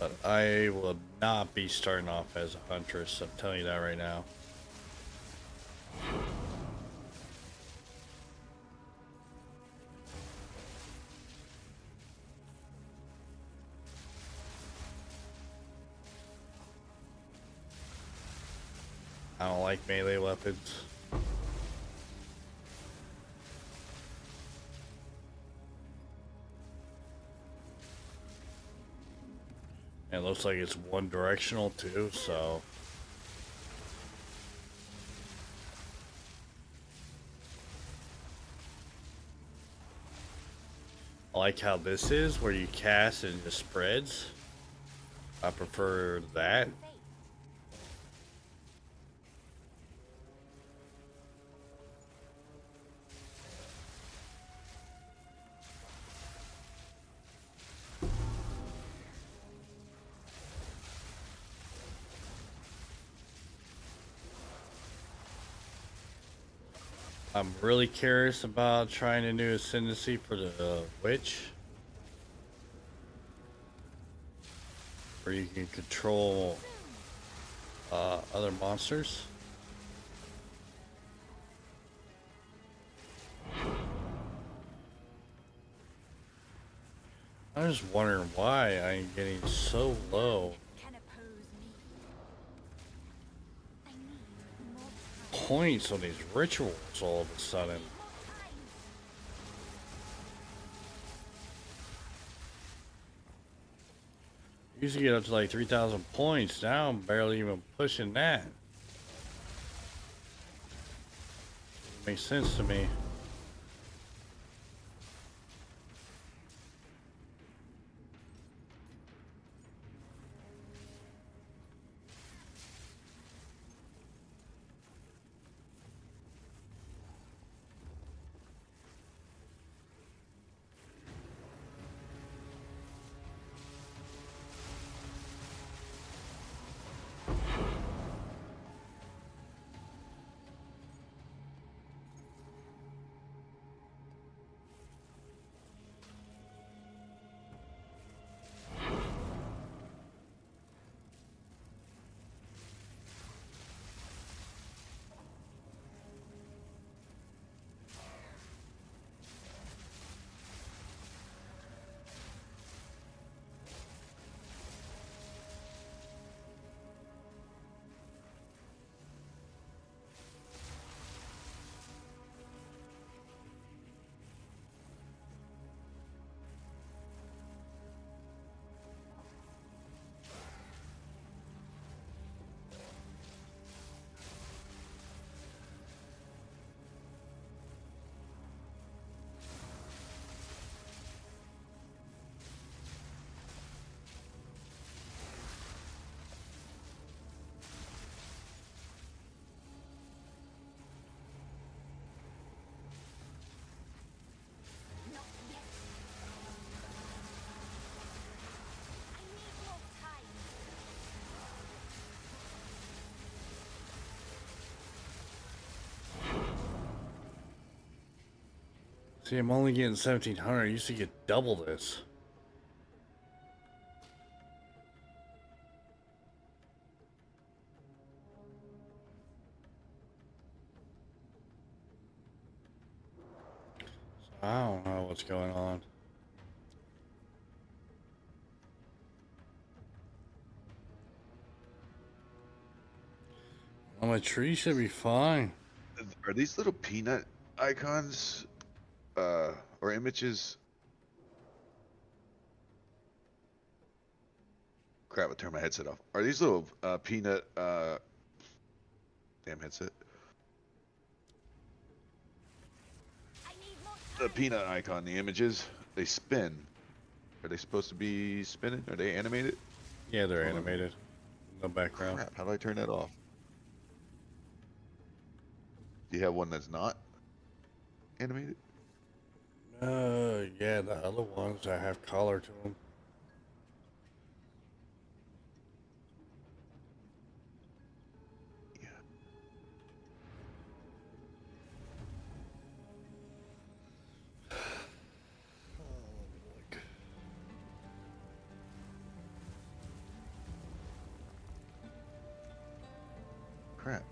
But I will not be starting off as a huntress, I'm telling you that right now. I don't like melee weapons. And it looks like it's one directional too, so. I like how this is, where you cast and it just spreads. I prefer that. I'm really curious about trying a new ascendancy for the witch, where you can control other monsters. I'm just wondering why I'm getting so low points on these rituals all of a sudden. Usually get up to like 3,000 points. Now I'm barely even pushing that. Makes sense to me. See, I'm only getting 1,700. I used to get double this. So I don't know what's going on. Oh, my tree should be fine. Are these little peanut icons or images? Crap, I turned my headset off. Are these little peanut damn headset? The peanut icon, the images, they spin. Are they supposed to be spinning? Are they animated? Yeah, they're animated. No background. Crap, how do I turn that off? Do you have one that's not animated? Yeah, the other ones that have color to them. Crap.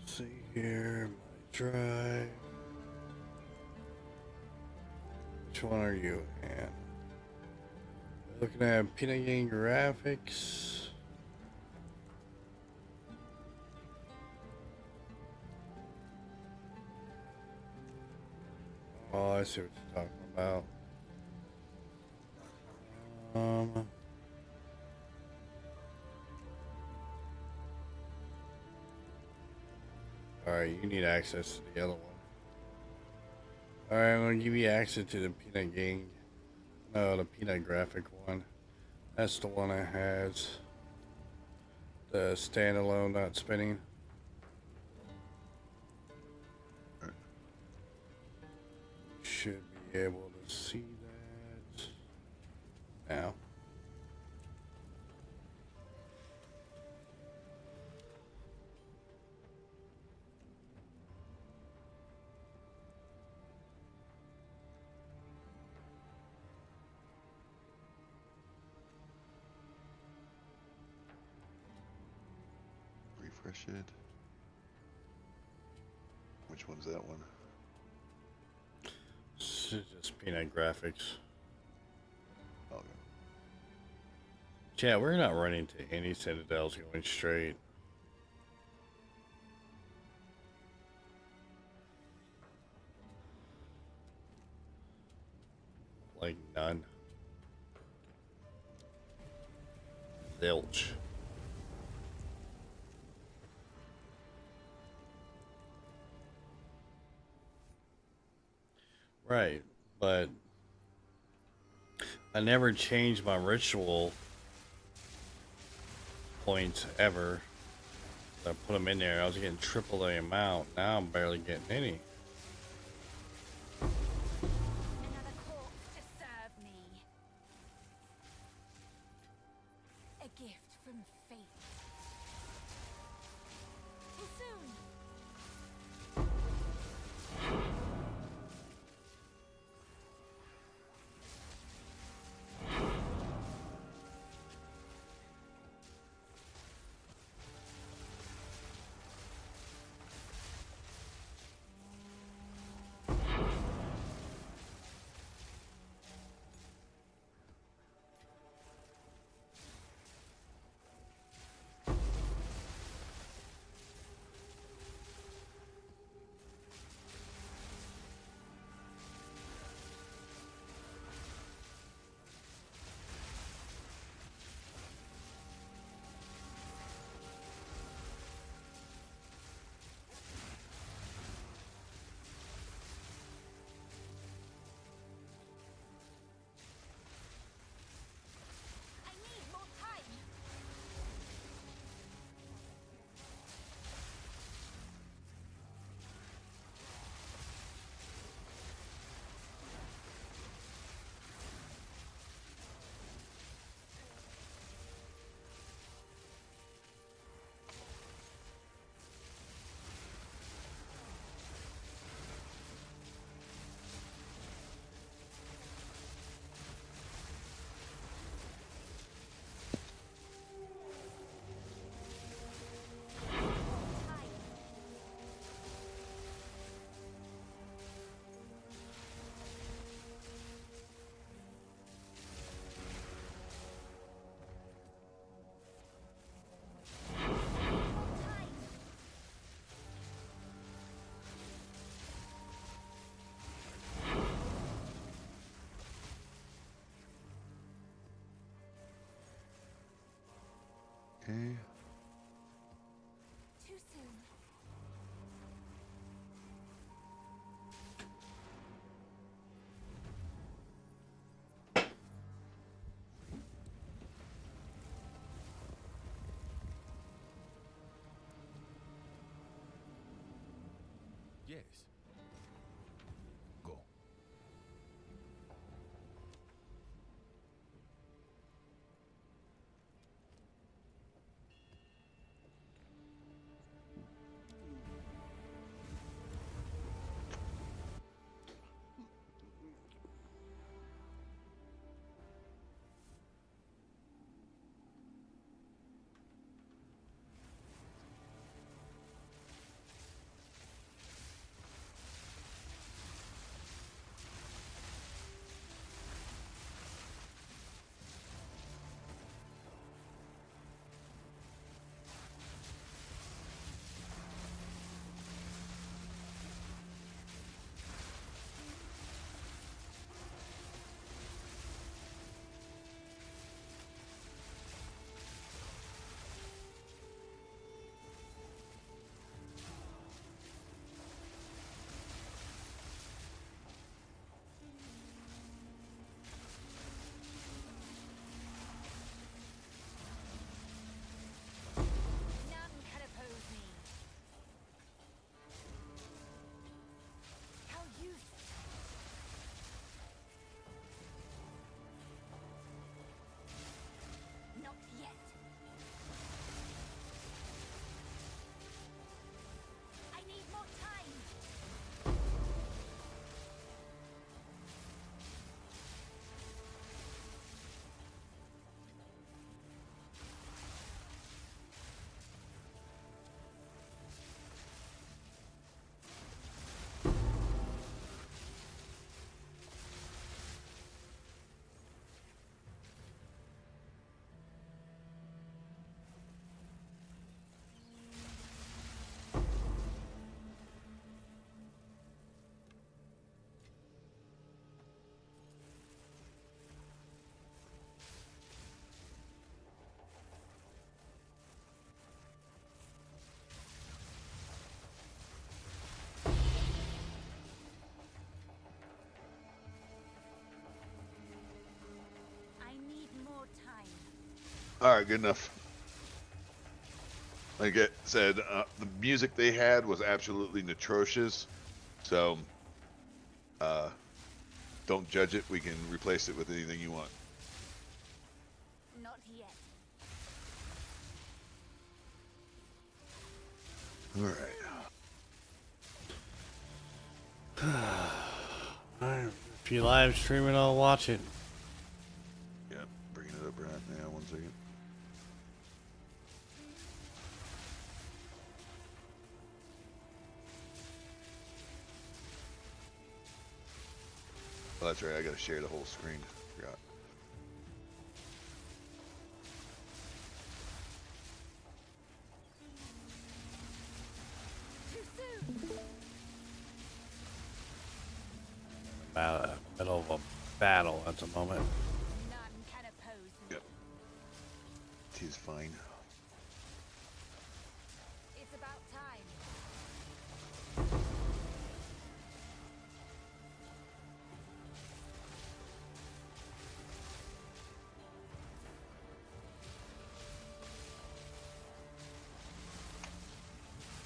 See here, my drive. Which one are you at? Looking at Peanut Gang graphics. Oh, I see what you're talking about. Alright, you need access to the other one. Alright, I'm gonna give you access to the Peanut Gang. No, the Peanut graphic one. That's the one that has the standalone not spinning. Should be able to see that now. Refresh it. Which one's that one? This is just Peanut graphics. Okay. Chat, we're not running to any citadels going straight. Like none. Zilch. Right, but I never changed my ritual points ever. I put them in there. I was getting triple the amount. Now I'm barely getting any. Another corpse to serve me. A gift from fate. Too soon. Okay. Too soon. Yes. Go. None can oppose me. How useless. Not yet. I need more time. I need more time. All right, good enough. Like I said, the music they had was absolutely atrocious. So, don't judge it. We can replace it with anything you want. Not yet. All right. Alright, if you live stream it, I'll watch it. Yeah, bringing it up right now. 1 second. Oh, that's right. I gotta share the whole screen. Forgot. Middle of a battle at the moment. None can oppose me. Yep. He's fine. It's about time.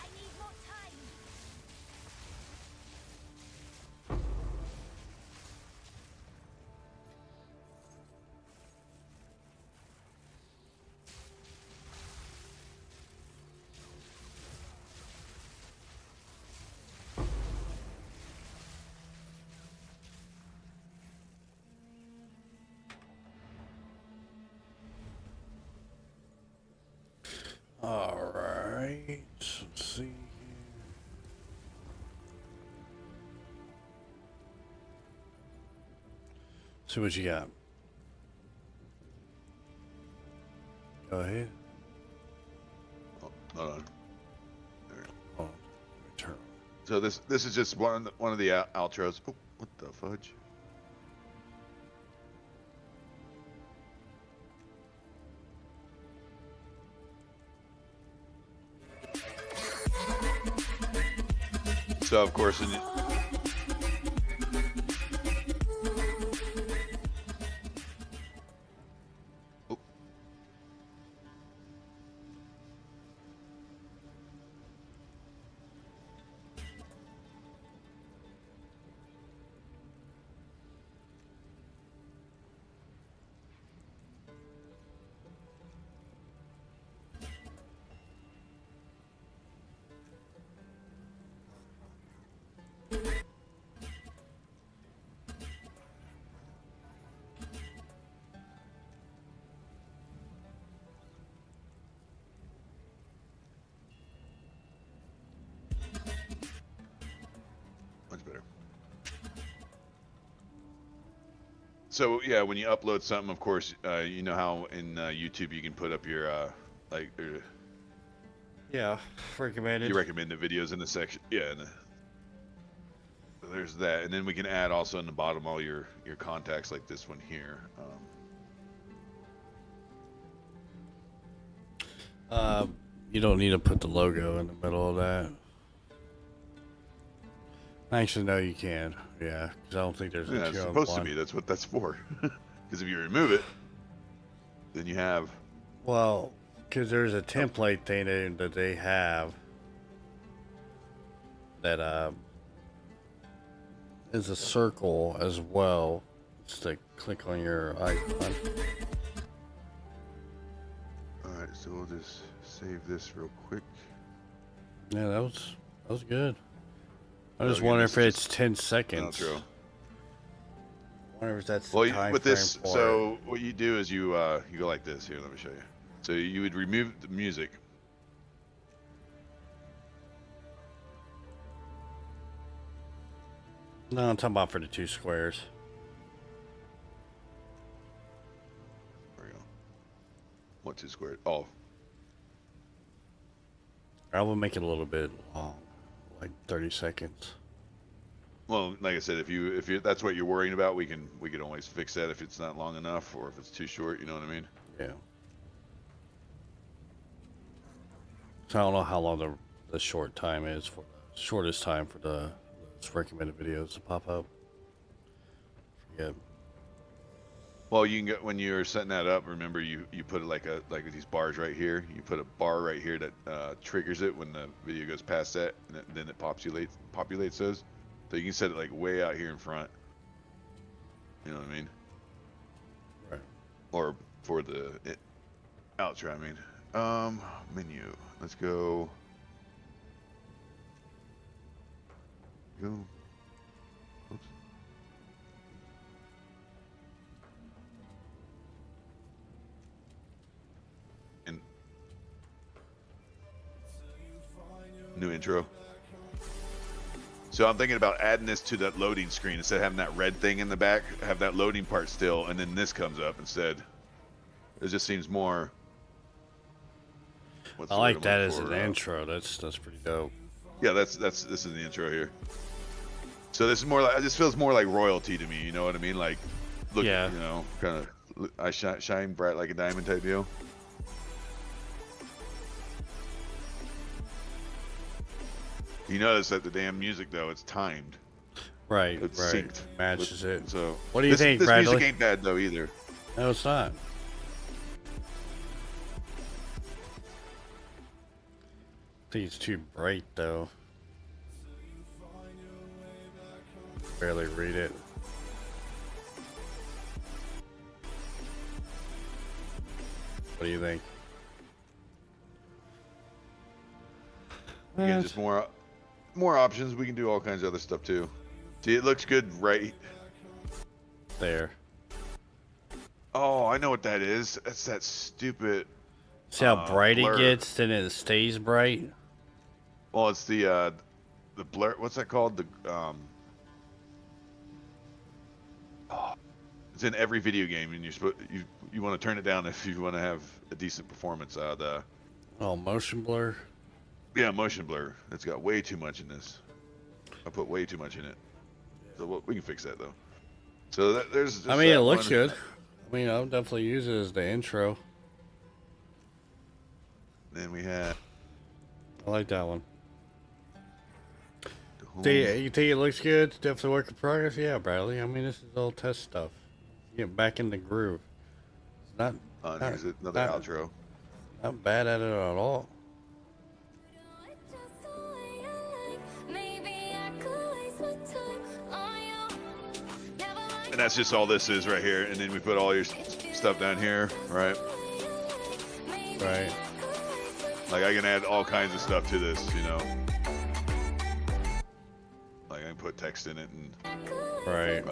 I need more time. Alright, let's see. See what you got. Go ahead. Oh, hold on. There. Oh, turn. So this is just one of the outros. Oh, what the fudge? So of course, much better. So yeah, when you upload something, of course, you know how in YouTube you can put up your yeah, recommended. You recommended videos in the section. Yeah, and there's that, and then we can add also in the bottom all your contacts like this one here. You don't need to put the logo in the middle of that. Actually, no, you can. Yeah, because I don't think there's a it's supposed to be. That's what that's for. Because if you remove it, then you have. Well, because there's a template thing that they have that is a circle as well. Just to click on your icon. All right, so we'll just save this real quick. Yeah, that was good. I just wonder if it's 10 seconds. Outro. I wonder if that's well, the time with this. frame for So it. what you do is you go like this. Here, let me show you. So you would remove the music. No, I'm talking about for the two squares. There we go. What two squares? Oh. I will make it a little bit long, like 30 seconds. Well, like I said, if you that's what you're worrying about, we can always fix that if it's not long enough or if it's too short. You know what I mean? Yeah. So I don't know how long the short time is for the shortest time for the recommended videos to pop up. Forget. Well, you can get when you're setting that up. Remember, you put it like these bars right here. You put a bar right here that triggers it when the video goes past that, and then it populates those. So you can set it like way out here in front. You know what I mean? Right. Or for the outro. I mean, menu. Let's go. Oops. And new intro. So I'm thinking about adding this to that loading screen instead of having that red thing in the back. Have that loading part still, and then this comes up instead. It just seems more. I like that as an intro. That's pretty dope. Yeah, this is the intro here. So this is more like, this feels more like royalty to me. You know what I mean? Like, look, yeah. You know, kind of, I shine bright like a diamond type deal. You notice that the damn music though, it's timed. Right, it's right. Synced. Matches it. So what do you think, this Bradley? music ain't bad though either. No, it's not. I think it's too bright though. Barely read it. What do you think? Again, just more options. We can do all kinds of other stuff too. See, it looks good right there. Oh, I know what that is. That's that stupid. See how bright blur. it gets, then it stays bright. Well, it's the blur. What's that called? The it's in every video game, and you want to turn it down if you want to have a decent performance. Motion blur. Yeah, motion blur. It's got way too much in this. I put way too much in it. So we can fix that though. So there's. I mean, it looks good. I mean, I'll definitely use it as the intro. Then we have. I like that one. You think it looks good? It's definitely work in progress. Yeah, Bradley. I mean, this is all test stuff. Get back in the groove. It's not. Here's another outro. Not bad at it at all. And that's just all this is right here. And then we put all your stuff down here, right? Right. Like I can add all kinds of stuff to this, you know. Like I can put text in it and. Right.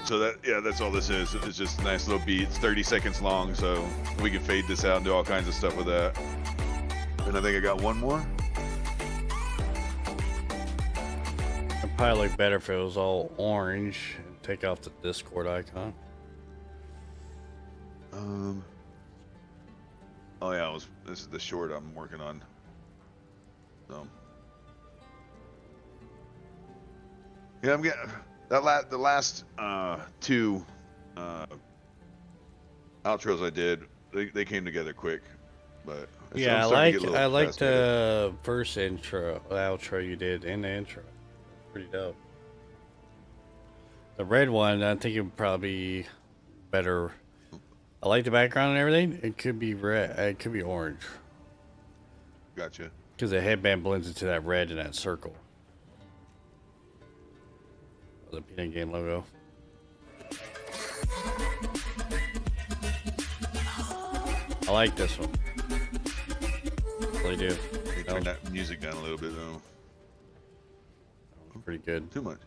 So that's all this is. It's just a nice little beat. It's 30 seconds long, so we can fade this out and do all kinds of stuff with that. And I think I got one more. It'd probably look better if it was all orange and take off the Discord icon. Oh yeah, this is the short I'm working on. So yeah, I'm getting the last two outros I did. They came together quick, but yeah, I like the first outro you did in the intro. Pretty dope. The red one, I think it would probably be better. I like the background and everything. It could be red. It could be orange. Gotcha. Because the headband blends into that red in that circle. The Peanut Game logo. I like this one. Really do. Turn that music down a little bit though. Pretty good. Too much.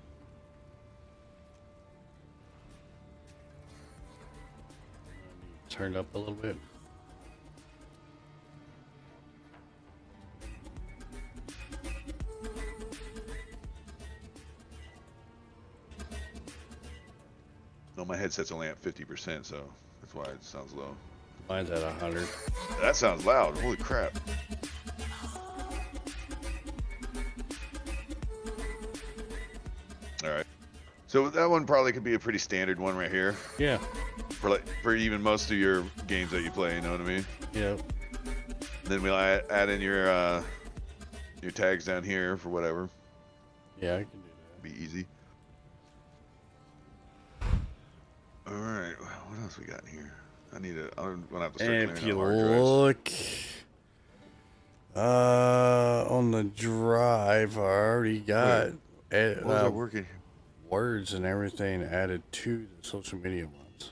Turned up a little bit. No, my headset's only at 50%, so that's why it sounds low. Mine's at 100. That sounds loud. Holy crap. All right. So that one probably could be a pretty standard one right here. Yeah. For even most of your games that you play, you know what I mean? Yeah. Then we'll add in your tags down here for whatever. Yeah, I can do that. Be easy. All right. What else we got in here? I'm gonna have to start And if clearing you out hard drives. look on the drive, I already got What was I working? words and everything added to the social media ones.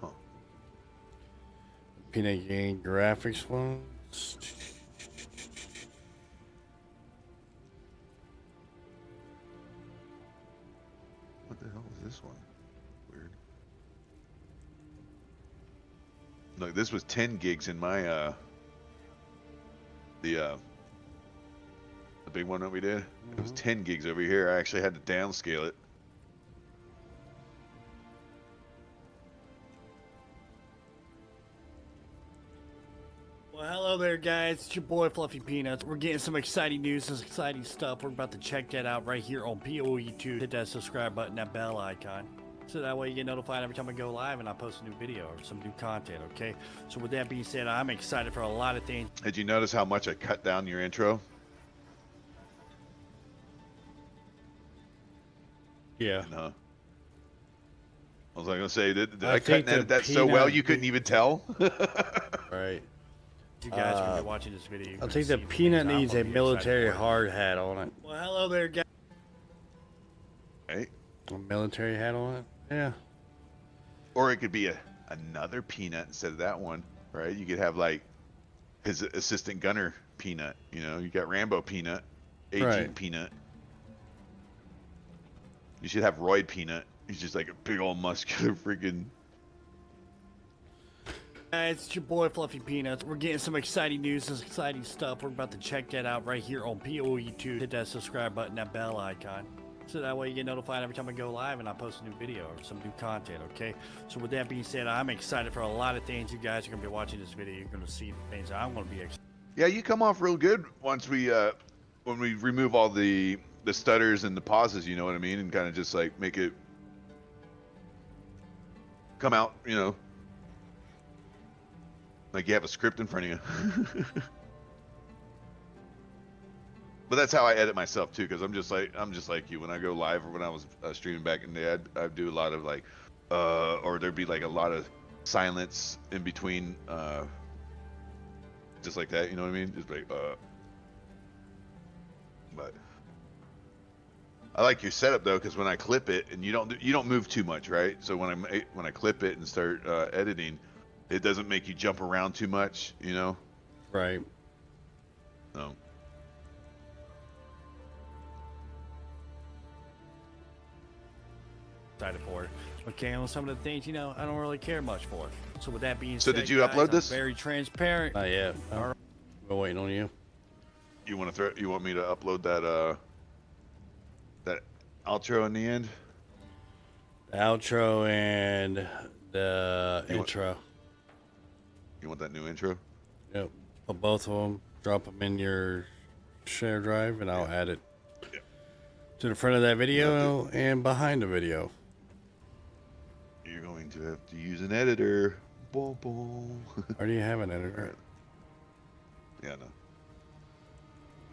Oh. Peanut Game graphics ones. What the hell is this one? Weird. Look, this was 10 gigs in my the big one that we did. It was 10 gigs over here. I actually had to downscale it. Well, hello there, guys. It's your boy Fluffy Peanuts. We're getting some exciting news, some exciting stuff. We're about to check that out right here on POE2. Hit that subscribe button, that bell icon, so that way you get notified every time I go live and I post a new video or some new content, okay? So with that being said, I'm excited for a lot of things. Did you notice how much I cut down your intro? Yeah. No. I was like gonna say, did I cut that so well you couldn't even tell? Right. You guys are gonna be watching this video. I think the peanut needs a military hard hat on it. Well, hello there, guys. Right? A military hat on it? Yeah. Or it could be another peanut instead of that one, right? You could have like his assistant gunner peanut. You know, you got Rambo peanut, Agent Right. peanut. You should have Royd peanut. He's just like a big old muscular freaking. Guys, it's your boy Fluffy Peanuts. We're getting some exciting news, some exciting stuff. We're about to check that out right here on POE2. Hit that subscribe button, that bell icon, so that way you get notified every time I go live and I post a new video or some new content, okay? So with that being said, I'm excited for a lot of things. You guys are going to be watching this video. You're going to see the things I'm going to be excited. Yeah, you come off real good once we when we remove all the the stutters and the pauses, you know what I mean, and kind of just like make it come out, you know, like you have a script in front of you. But that's how I edit myself too, because I'm just like you. When I go live or when I was streaming back in the day, I'd do a lot of like, or there'd be like a lot of silence in between, just like that. You know what I mean? Just like, But I like your setup though, because when I clip it, and you don't move too much, right? So when I clip it and start editing, it doesn't make you jump around too much, you know? Right. No. Excited for it. Okay, well, some of the things, you know, I don't really care much for. So with that being So said, did you guys, upload I'm this? very transparent. Not yet. We're waiting on you. You want to you want me to upload that that outro in the end? The outro and the intro. You want that new intro? Yep. Put both of them. Drop them in your share drive, and I'll add it to the front of that video and behind the video. You're going to have to use an editor. Boom, boom. Already have an editor. Yeah,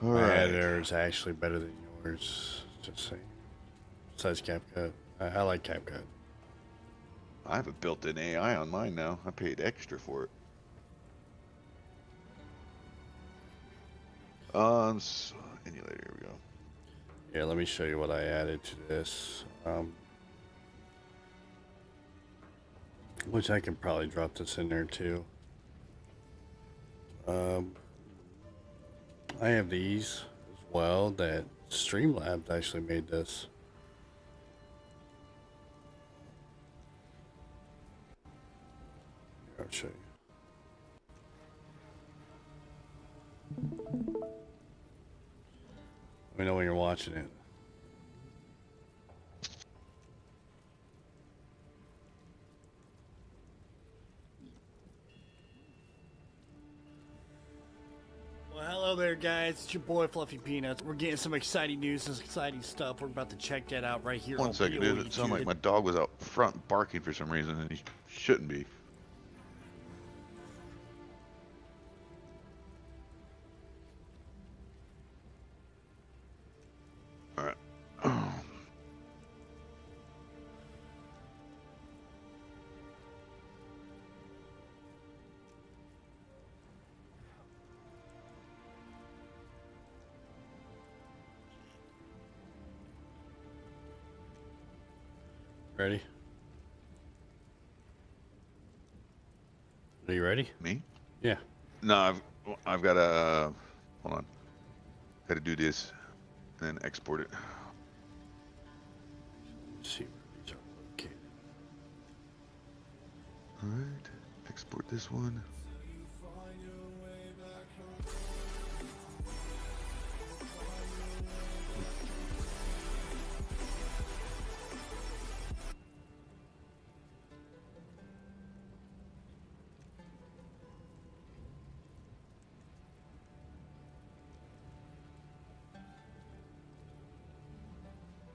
no. My editor is actually better than yours. Just saying. Besides CapCut. I like CapCut. I have a built-in AI on mine now. I paid extra for it. Emulator, here we go. Yeah, let me show you what I added to this. Which I can probably drop this in there too. I have these as well that Streamlabs actually made this. Here, I'll show you. Let me know when you're watching it. Well, hello there, guys. It's your boy Fluffy Peanuts. We're getting some exciting news, some exciting stuff. We're about to check that out right here. One second, dude. It sounded like my dog was out front barking for some reason, and he shouldn't be. All right. Ready? Are you ready? Me? Yeah. No, I've got to hold on. Got to do this and then export it. Let's see where these are located. All right, export this one.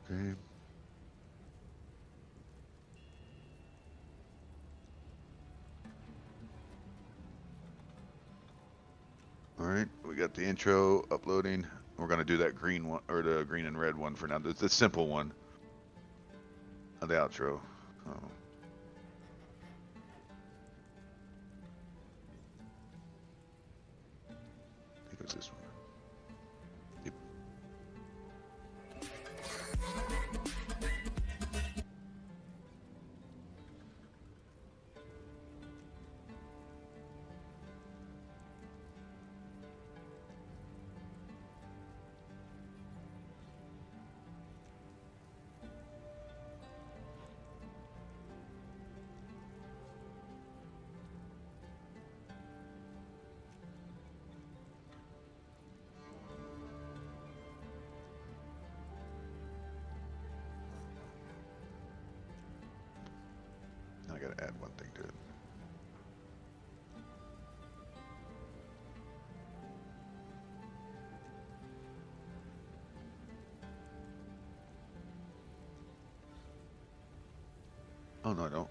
Okay. All right, we got the intro uploading. We're gonna do that green one, or the green and red one for now. The simple one of the outro. Oh. I think it was this one. Yep. I gotta add one thing to it. Oh no, I don't.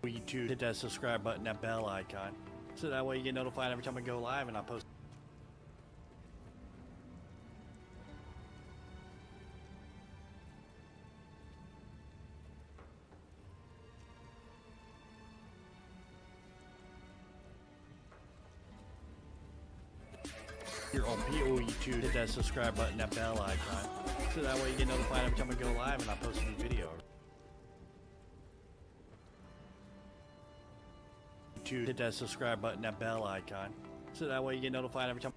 YouTube, hit that subscribe button, that bell icon, so that way you get notified every time I go live and I post. Here on YouTube, hit that subscribe button, that bell icon, so that way you get notified every time I go live and I post a new video. Hit that subscribe button, that bell icon, so that way you get notified every time.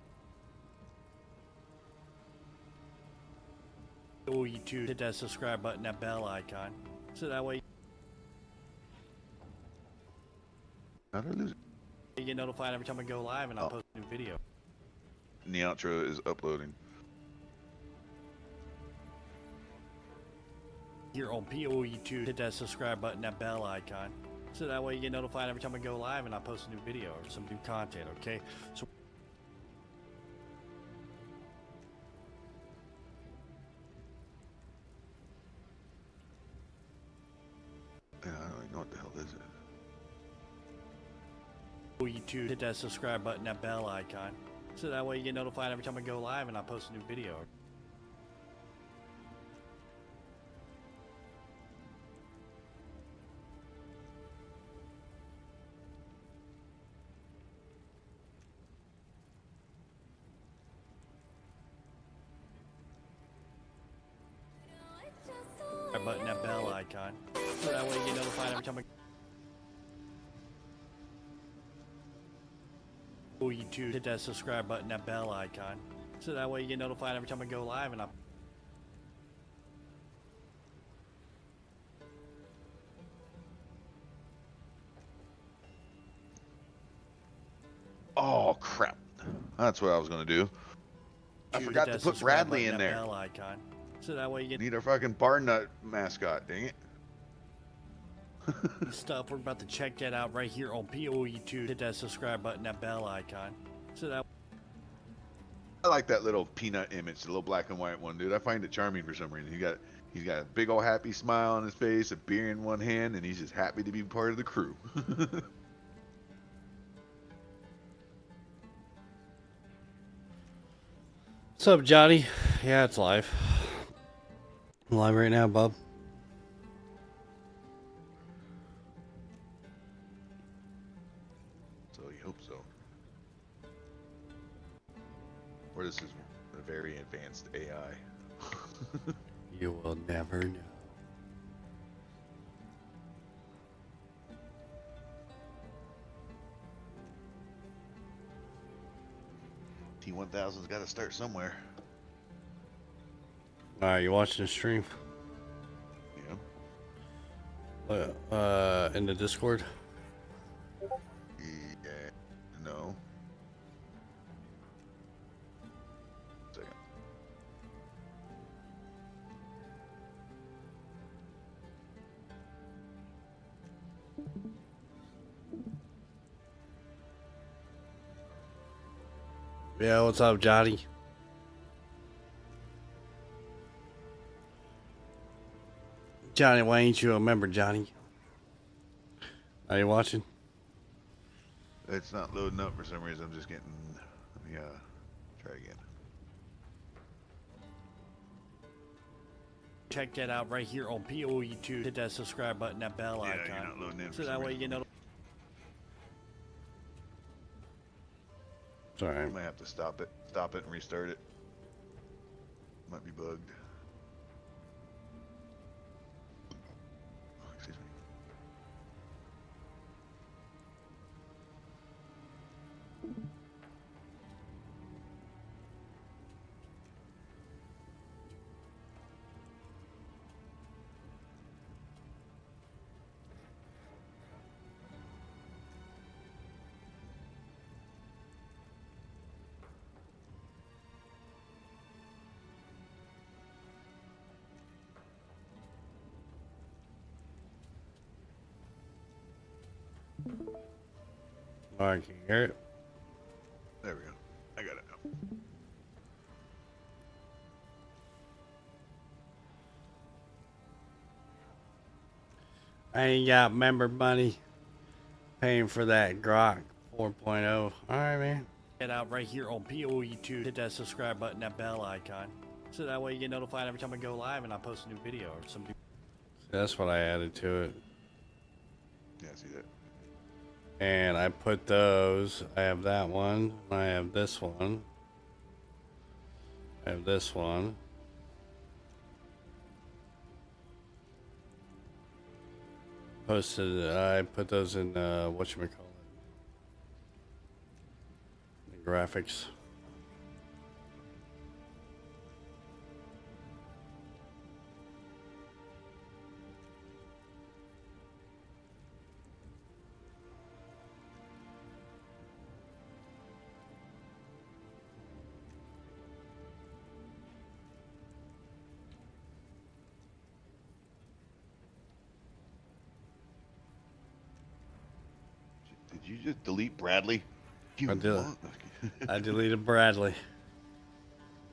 YouTube, hit that subscribe button, that bell icon, so that way How did I lose it? you get notified every time I go live and I post a new video. And the outro is uploading. Here on YouTube, hit that subscribe button, that bell icon, so that way you get notified every time I go live and I post a new video or some new content, okay? So Yeah, I don't even know what the hell this is. YouTube, hit that subscribe button, that bell icon, so that way you get notified every time I go live and I post a new video. Button, that bell icon, so that way you get notified every time I YouTube, hit that subscribe button, that bell icon, so that way you get notified every time I go live and I Oh crap! That's what I was gonna do. I forgot to put Bradley in there. Bell icon, so that way you get Need our fucking bar nut mascot. Dang it! stuff. We're about to check that out right here on YouTube. Hit that subscribe button, that bell icon, so that. I like that little peanut image, the little black and white one, dude. I find it charming for some reason. He's got a big old happy smile on his face, a beer in one hand, and he's just happy to be part of the crew. What's up, Johnny? Yeah, it's live. I'm live right now, bub. So you hope so. Or this is a very advanced AI. You will never know. T1000's got to start somewhere. Alright, you watching the stream? Yeah. In the Discord? Yeah. No. Second. Yeah, what's up, Johnny? Johnny, why ain't you a member, Johnny? Are you watching? It's not loading up for some reason. I'm just getting. Let me try again. Check that out right here on YouTube. Hit that subscribe button, that bell icon. You're not loading in so that way you get notified. Sorry. You might have to stop it and restart it. Might be bugged. I can hear it. There we go. I got it now. I ain't got member money paying for that Grok 4.0. Alright, man. Get out right here on POE2. Hit that subscribe button, that bell icon. So that way you get notified every time I go live and I post a new video or some new. That's what I added to it. Yeah, I see that. And I put those. I have that one. I have this one. I have this one. Posted. I put those in whatchamacallit. The graphics. Did you just delete Bradley? I deleted Bradley.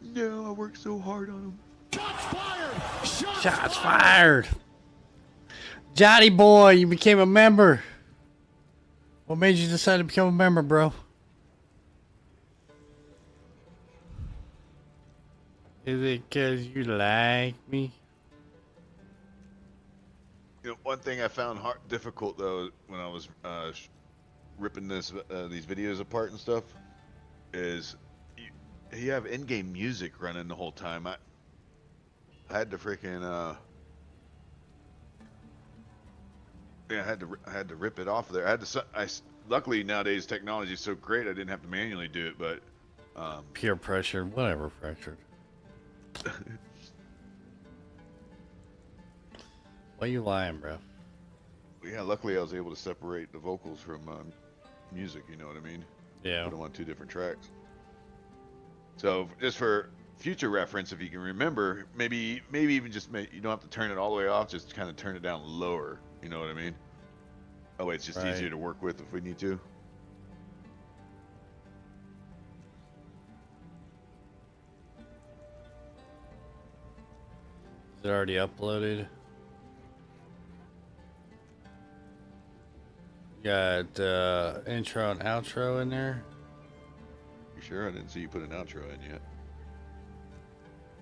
No, I worked so hard on him. Shots fired! Shots fired! Johnny boy, you became a member. What made you decide to become a member, bro? Is it because you like me? You know, one thing I found difficult though when I was ripping these videos apart and stuff is you have in-game music running the whole time. I had to freaking I had to rip it off of there. Luckily nowadays technology is so great I didn't have to manually do it, but peer pressure, whatever, fractured. Why you lying, bro? Yeah, luckily I was able to separate the vocals from music, you know what I mean? Yeah. Put them on 2 different tracks. So just for future reference, if you can remember, maybe even just you don't have to turn it all the way off, just kind of turn it down lower, you know what I mean? Oh wait, it's just easier to work with if we need to. Is it already uploaded? Got intro and outro in there. You sure? I didn't see you put an outro in yet.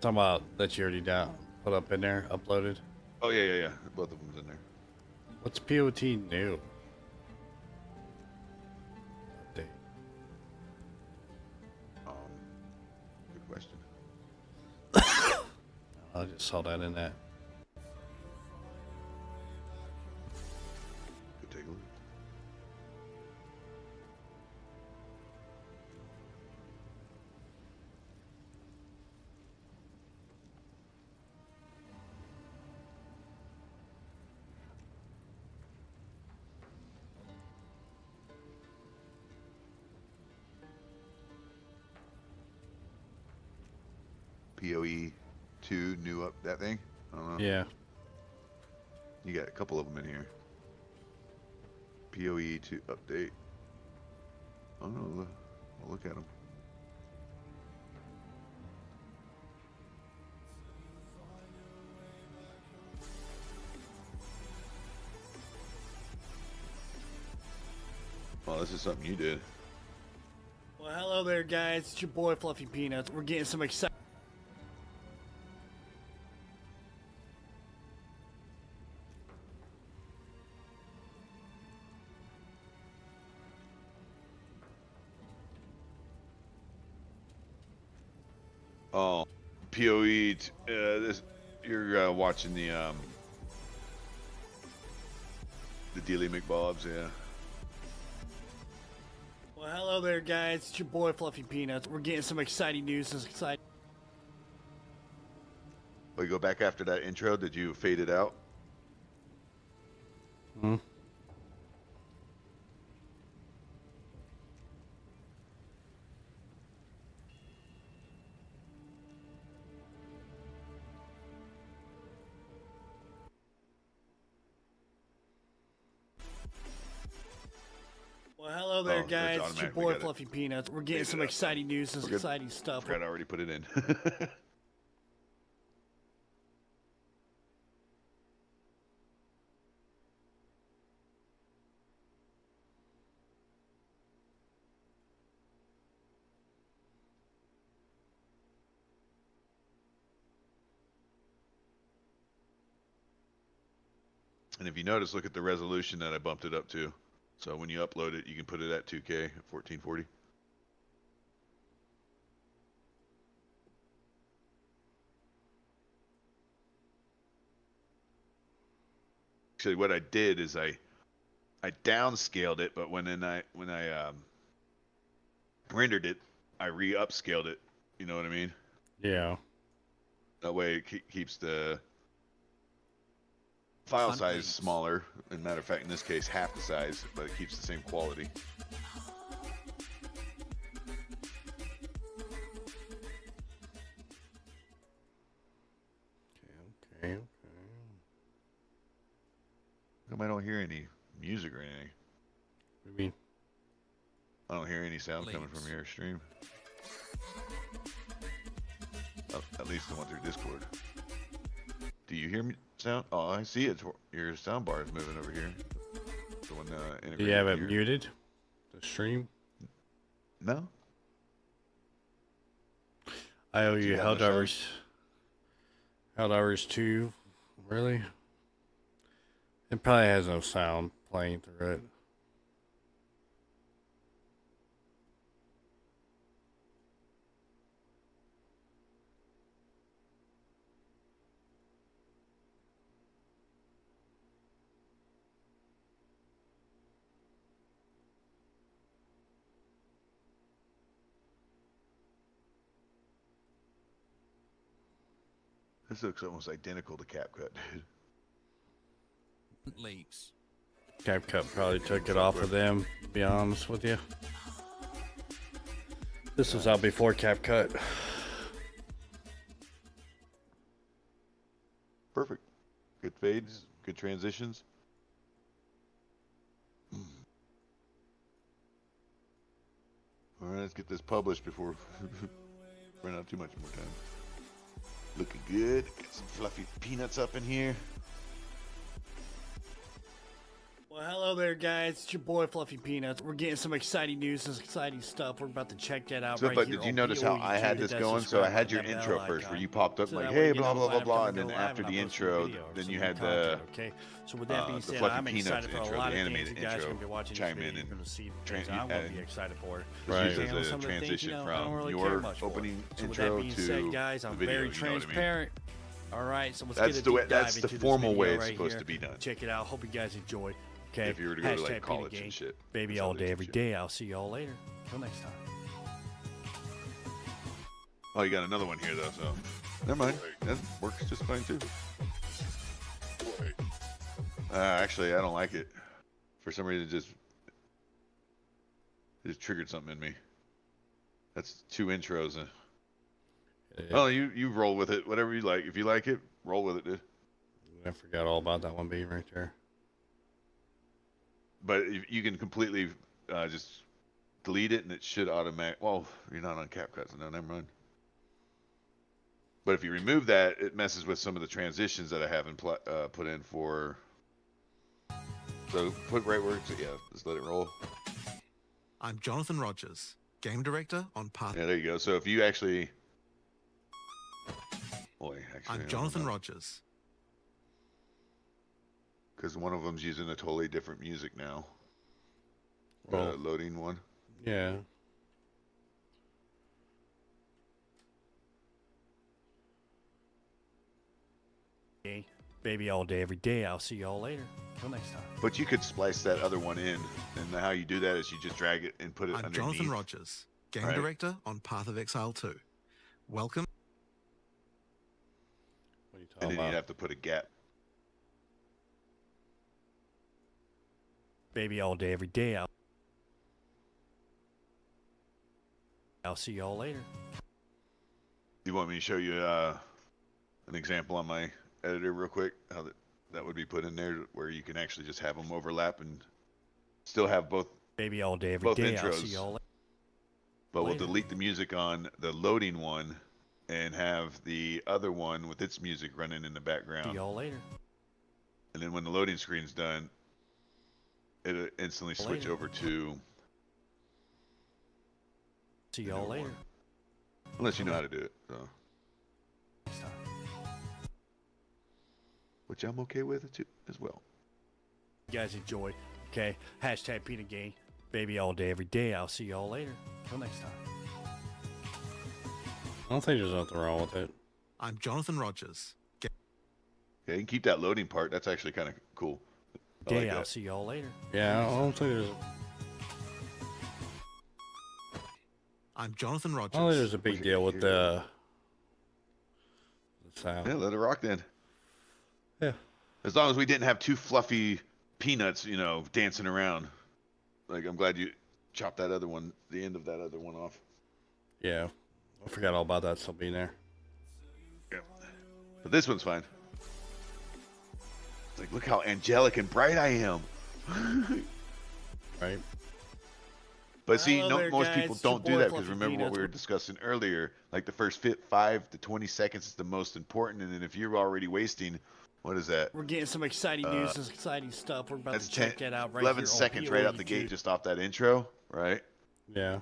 Talking about that you already put up in there, uploaded. Oh yeah. Both of them's in there. What's POT new? Update. Good question. I just saw that in that. Go take a look. POE 2 new up that thing? I don't know. Yeah. You got a couple of them in here. POE 2 update. I don't know. I'll look at them. Well, this is something you did. Well, hello there, guys. It's your boy Fluffy Peanuts. We're getting some exciting. Oh, POE. You're watching the Dealey McBobs, yeah. Well, Well, hello there, guys. It's your boy Fluffy Peanuts. We're getting some exciting news. This exciting. We go back after that intro. Did you fade it out? Hmm. Well, hello there, guys. It's your boy Fluffy Peanuts. We're getting some exciting news. This exciting stuff. Forgot I already put it in. And if you notice, look at the resolution that I bumped it up to. So when you upload it, you can put it at 2K, 1440. Actually, what I did is I downscaled it, but when I rendered it, I re-upscaled it. You know what I mean? Yeah. That way it keeps the file size smaller. As a matter of fact, in this case, half the size, but it keeps the same quality. Okay. I don't hear any music or anything. What do you mean? I don't hear any sound coming from your stream. Oh, at least the one through Discord. Do you hear me sound? Oh, I see it. Your sound bar is moving over here. The one Do you have it muted? The stream? No. I owe you Helldivers 2. Really? It probably has no sound playing through it. This looks almost identical to CapCut, dude. Leagues. CapCut probably took it off of them, to be honest with you. This was out before CapCut. Perfect. Good fades, good transitions. All right, let's get this published before we run out too much more time. Looking good. Got some fluffy peanuts up in here. Well, hello there, guys. It's your boy Fluffy Peanuts. We're getting some exciting news, some exciting stuff. We're about to check that out So, right but here. did you notice how I had this going? So I had your intro first, where you popped up like, "Hey, blah blah blah blah," and then after the intro, then you had the so with that being said, Fluffy I'm Peanuts excited for a intro, lot the of things animated you guys are intro. going to be watching. Chime in You're and going to see things I'm going to be excited for. Right. As a transition from your opening intro to guys, I'm the video. very transparent. All right, so let's that's get a deep dive that's the into formal this way video it's right supposed here. to be done. Check it out. Hope you guys enjoy. Okay. If you were to go to like Hashtag college Peanut and shit, baby, that's all how they day, teach every you. day. I'll see y'all later. Till next time. Oh, you got another one here though, so never mind. That works just fine too. Actually, I don't like it. For some reason, it just triggered something in me. That's 2 intros. Well, you roll with it, whatever you like. If you like it, roll with it, dude. I forgot all about that one being right there. But you can completely just delete it, and it should automatic. Well, you're not on CapCut, so no, never mind. But if you remove that, it messes with some of the transitions that I haven't put in for. So put right where it's, yeah, just let it roll. I'm Jonathan Rogers, game director on Path. Yeah, there you go. So if you actually, boy, actually, I'm Jonathan Rogers. Because one of them's using a totally different music now. Well, loading one. Yeah. Baby all day, every day. I'll see y'all later. Till next time. But you could splice that other one in, and how you do that is you just drag it and put it I'm underneath. Jonathan Rogers, Game Right. Director on Path of Exile 2. Welcome. What are you And talking then about? you'd have to put a gap. Baby all day, every day. I'll see y'all later. You want me to show you an example on my editor real quick? How that would be put in there, where you can actually just have them overlap and still have both. Baby all day, every both day. intros. I'll see y'all later. But we'll delete the music on the loading one and have the other one with its music running in the background. See y'all later. And then when the loading screen's done, it'll instantly switch Later. over to. See y'all the new later. one. Unless you know how to do it. So. Next time. Which I'm okay with too, as well. You guys enjoy. Okay. Hashtag peanut gang. Baby all day, every day. I'll see y'all later. Till next time. I don't think there's nothing wrong with it. I'm Jonathan Rogers. Yeah, you can keep that loading part. That's actually kind of cool. I like I'll that. see y'all later. Yeah, I don't think there's. I'm Jonathan Rogers. I don't think there's a big deal with the sound. Yeah, let it rock then. Yeah. As long as we didn't have two fluffy peanuts, you know, dancing around. Like, I'm glad you chopped that other one, the end of that other one off. Yeah, I forgot all about that still being there. Yeah. But this one's fine. It's like, look how angelic and bright I am. Right. But see, Hello there, most guys. people It's your don't do boy, that because Fluffy remember what Peanuts. we were discussing earlier. Like the first 5 to 20 seconds is the most important, and then if you're already wasting, what is that? We're getting some exciting news and exciting stuff. We're about That's to check that out right 11 here seconds on right out the gate, just off that intro, right? Yeah.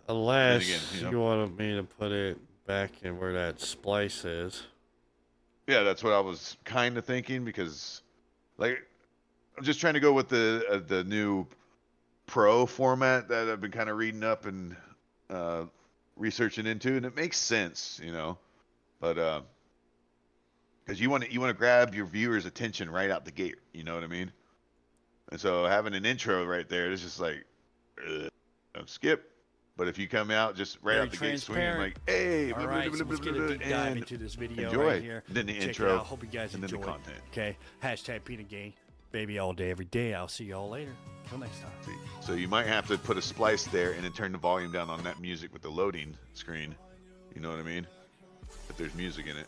Unless again, you know. you wanted me to put it back in where that splice is. Yeah, that's what I was kind of thinking because, like, I'm just trying to go with the new Pro format that I've been kind of reading up and researching into, and it makes sense, you know. But because you want to grab your viewers' attention right out the gate, you know what I mean? And so having an intro right there is just like skip. But if you come out just right Very out the gate swinging transparent. like, hey, All blah, right, blah, so blah, let's blah, get a blah, deep dive and into this video enjoy. right here. Then the Check it intro, out. Hope you guys and then enjoy. the content. Okay, hashtag peanut gang. Baby all day, every day. I'll see y'all later. Till next time. See? So you might have to put a splice there and then turn the volume down on that music with the loading screen. You know what I mean? If there's music in it.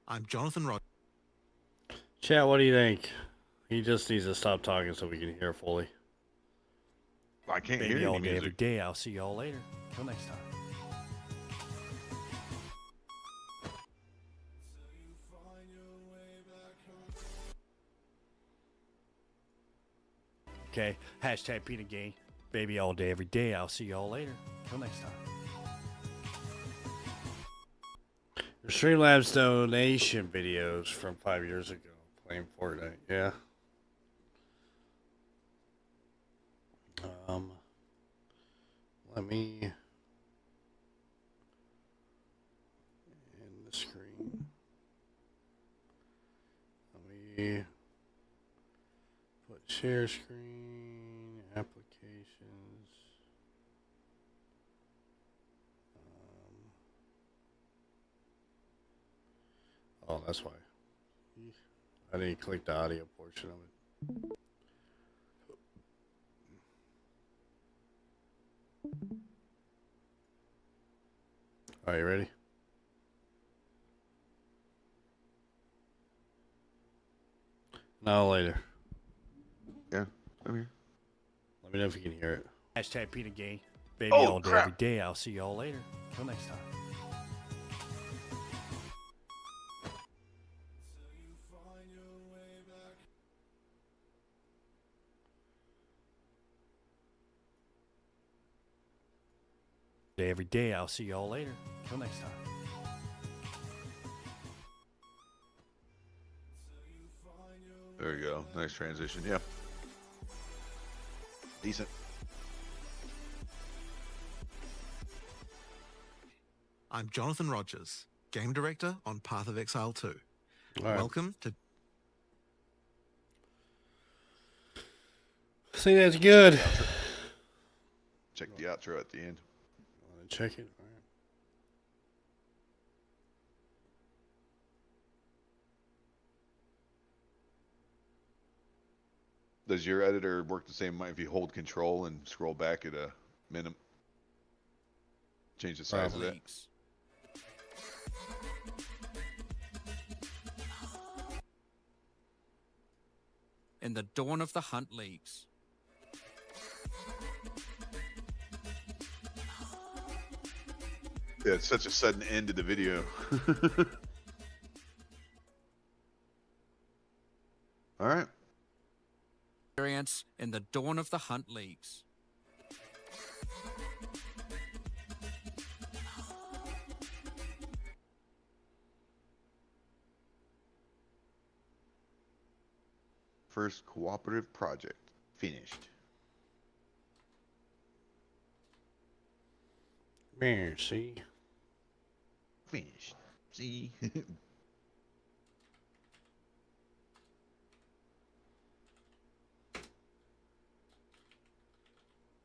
I'm Jonathan Rogers. Chat, what do you think? He just needs to stop talking so we can hear fully. I can't Baby hear all any day, every music. day. I'll see y'all later. Till next time. Okay, hashtag peanut gang. Baby all day, every day. I'll see y'all later. Till next time. Streamlabs donation videos from 5 years ago playing Fortnite. Yeah. Let me end the screen. Let me put share screen, applications. Oh, that's why. I didn't click the audio portion of it. Are you ready? Now later. Yeah, I'm here. Let me know if you can hear it. Hashtag peanut gang. Baby Oh, all day, crap. every day. I'll see y'all later. Till next time. Every day. I'll see y'all later. Till next time. There you go. Nice transition. Yeah. Decent. I'm Jonathan Rogers, Game Director on Path of Exile 2. right. Welcome to... I think that's good. Check the outro at the end. Want to check it? All right. Does your editor work the same way if you hold control and scroll back at a minimum? Change the size of that? In the dawn of the Hunt Leagues. Yeah, it's such a sudden end to the video. All right. Experience in the dawn of the Hunt Leagues. First cooperative project finished. There, see? Finished. See?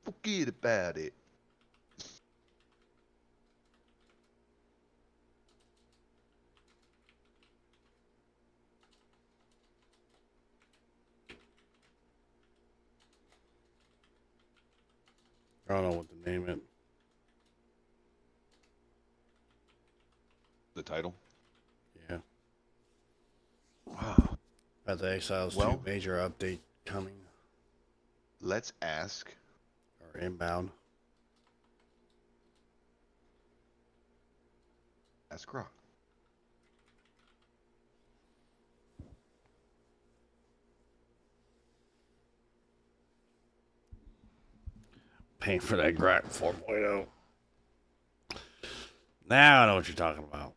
Forget about it. I don't know what to name it. The title? Yeah. Wow. Got the Exiles 2 Well, major update coming. Let's ask. Or inbound. Ask Rock. Paying for that Grok 4.0. Now I know what you're talking about.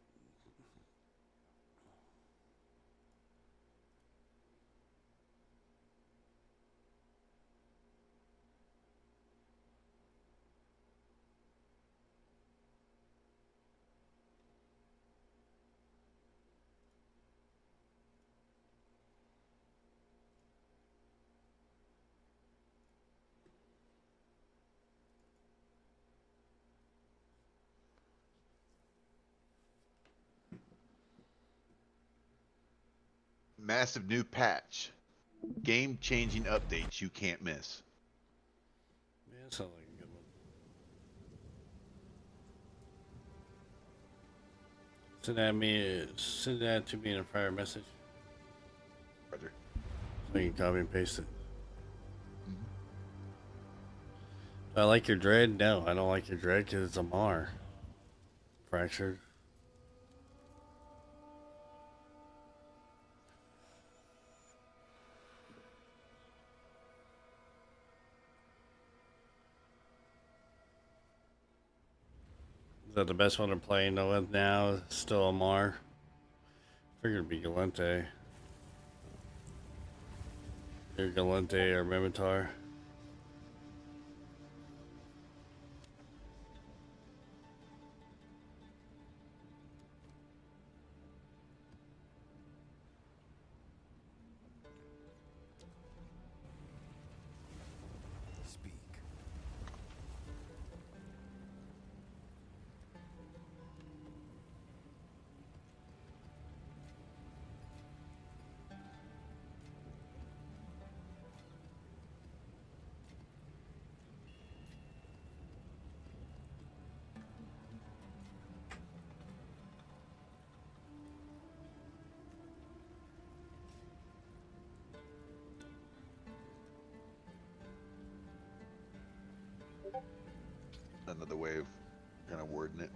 Massive new patch. Game-changing updates you can't miss. Yeah, that sounds like a good one. Send that to me in a private message. Roger. So you can copy and paste it. Do I like your dread? No, I don't like your dread because it's a Mar. Fractured. Is that the best one to play with now? Still a Mar? Figured it'd be Galente. Either Galente or Mimitar. Another way of kind of wording it.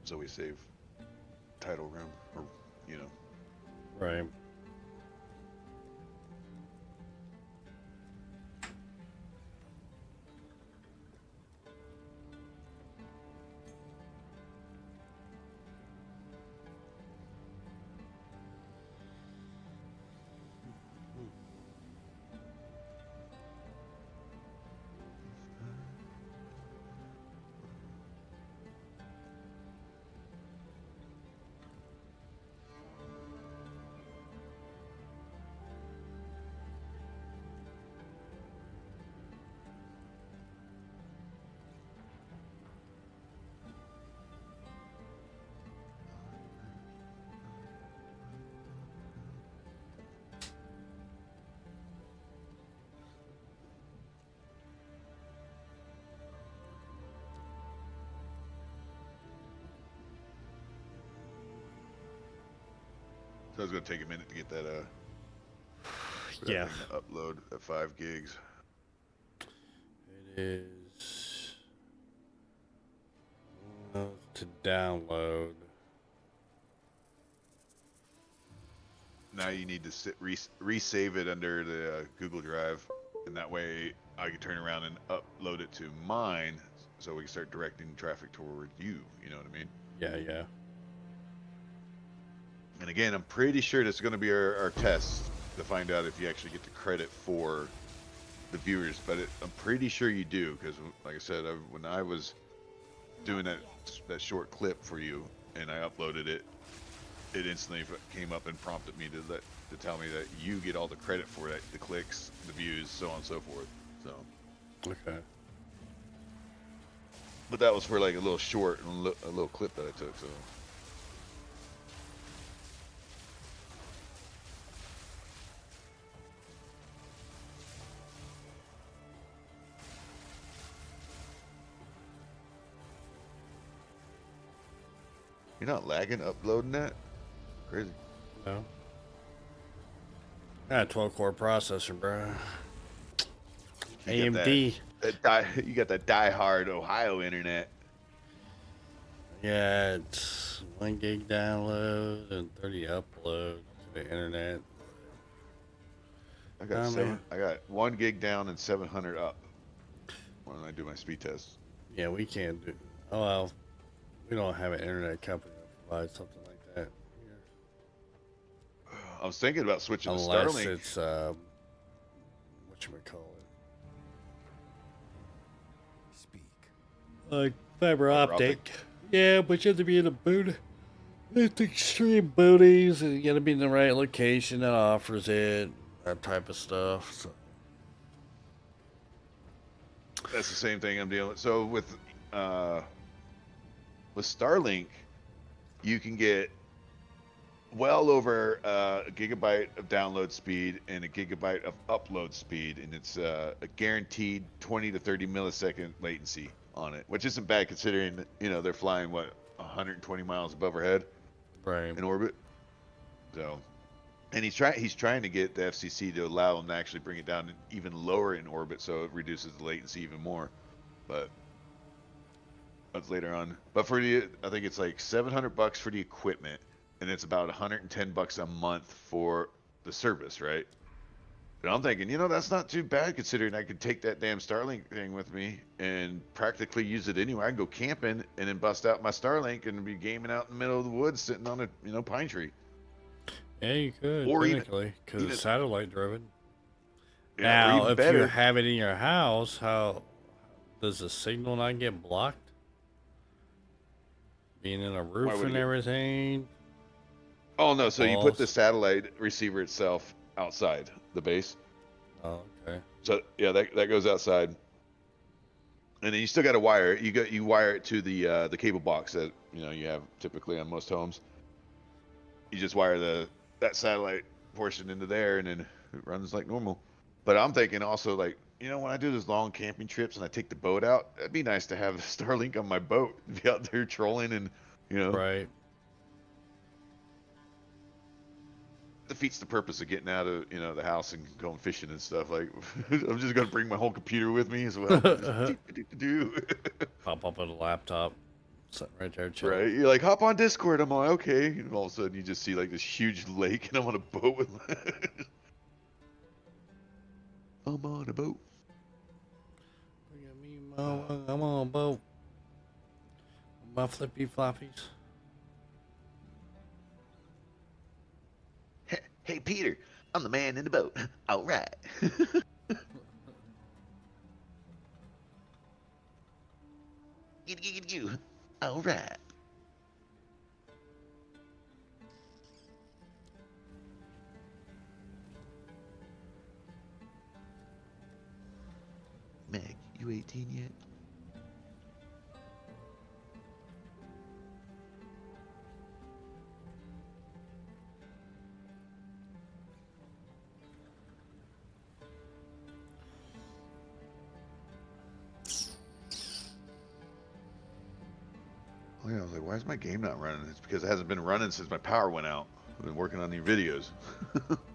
So we save title room, or, you know. Right. So it's gonna take a minute to get that Yeah. thing to upload at 5 gigs. It is to download. Now you need to resave it under the Google Drive, and that way I can turn around and upload it to mine, so we can start directing traffic toward you. You know what I mean? Yeah, yeah. And again, I'm pretty sure that's going to be our test to find out if you actually get the credit for the viewers. But I'm pretty sure you do, because like I said, when I was doing that short clip for you and I uploaded it, it instantly came up and prompted me to tell me that you get all the credit for it, the clicks, the views, so on and so forth. So. Okay. But that was for like a little short, a little clip that I took. So. You're not lagging uploading that? Crazy. No. I got a 12-core processor, bro. AMD. You got that die-hard Ohio internet. Yeah, it's 1 gig download and 30 upload to the internet. I got 1 gig down and 700 up when I do my speed test. Yeah, we can't do. Oh well, we don't have an internet company that provides something like that. I was thinking about switching to Unless Starlink. it's whatchamacallit. Like fiber optic. Yeah, but you have to be in a boot. It's extreme booties, and you gotta be in the right location that offers it, that type of stuff. So. That's the same thing I'm dealing with. So with Starlink, you can get well over a gigabyte of download speed and a gigabyte of upload speed, and it's a guaranteed 20 to 30 millisecond latency on it, which isn't bad considering, you know, they're flying 120 miles above our head, right, in orbit. So, and he's trying to get the FCC to allow him to actually bring it down even lower in orbit, so it reduces the latency even more. But that's later on. But for I think it's like $700 for the equipment, and it's about $110 a month for the service, right? But I'm thinking, you know, that's not too bad considering I could take that damn Starlink thing with me and practically use it anywhere. I can go camping and then bust out my Starlink and be gaming out in the middle of the woods, sitting on a pine tree. Yeah, you could, or technically, because it's satellite driven. Yeah, now, if better, you have it in your house, how does the signal not get blocked? Being in a roof and everything. Oh no! So you put the satellite receiver itself outside the base. Oh, okay. So yeah, that goes outside, and then you still got to wire it. You wire it to the cable box that you have typically on most homes. You just wire that satellite portion into there, and then it runs like normal. But I'm thinking also, like, when I do those long camping trips and I take the boat out, it'd be nice to have Starlink on my boat, be out there trolling, and right. Defeats the purpose of getting out of the house and going fishing and stuff. Like, I'm just gonna bring my whole computer with me as well. Pop up on a laptop, sitting right there chilling. Right, you're like, hop on Discord. I'm like, okay, and all of a sudden you just see like this huge lake, and I'm on a boat with my I'm on a boat. Look at me, Mo. I'm on a boat. My flippy floppies. Hey, Peter, I'm the man in the boat. All right. Get you. All right. Meg, you 18 yet? Oh yeah, I was like, why is my game not running? It's because it hasn't been running since my power went out. I've been working on your videos.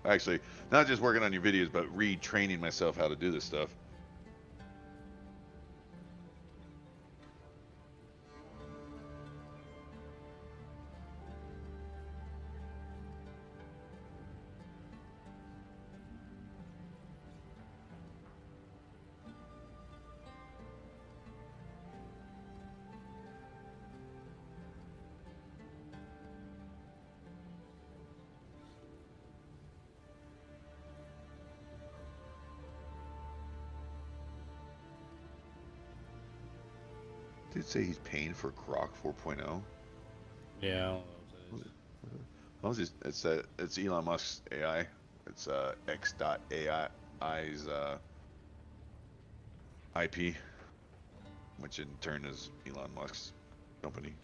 Actually, not just working on your videos, but retraining myself how to do this stuff. Did it say he's paying for Grok 4.0? Yeah. It's Elon Musk's AI. It's X.AI's IP, which in turn is Elon Musk's company.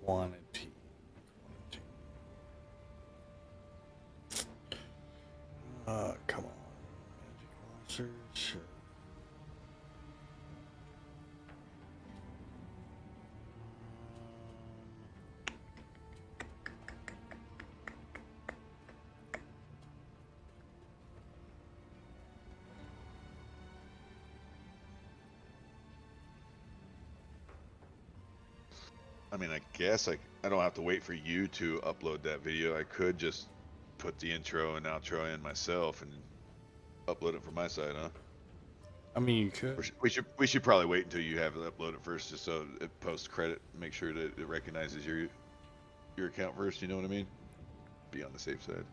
Quantity. Come on. Magic monsters, sure. I mean, I guess I don't have to wait for you to upload that video. I could just put the intro and outro in myself and upload it from my side, huh? I mean, you could. We should probably wait until you have it uploaded first, just so it posts credit. Make sure that it recognizes your account first. You know what I mean? Be on the safe side.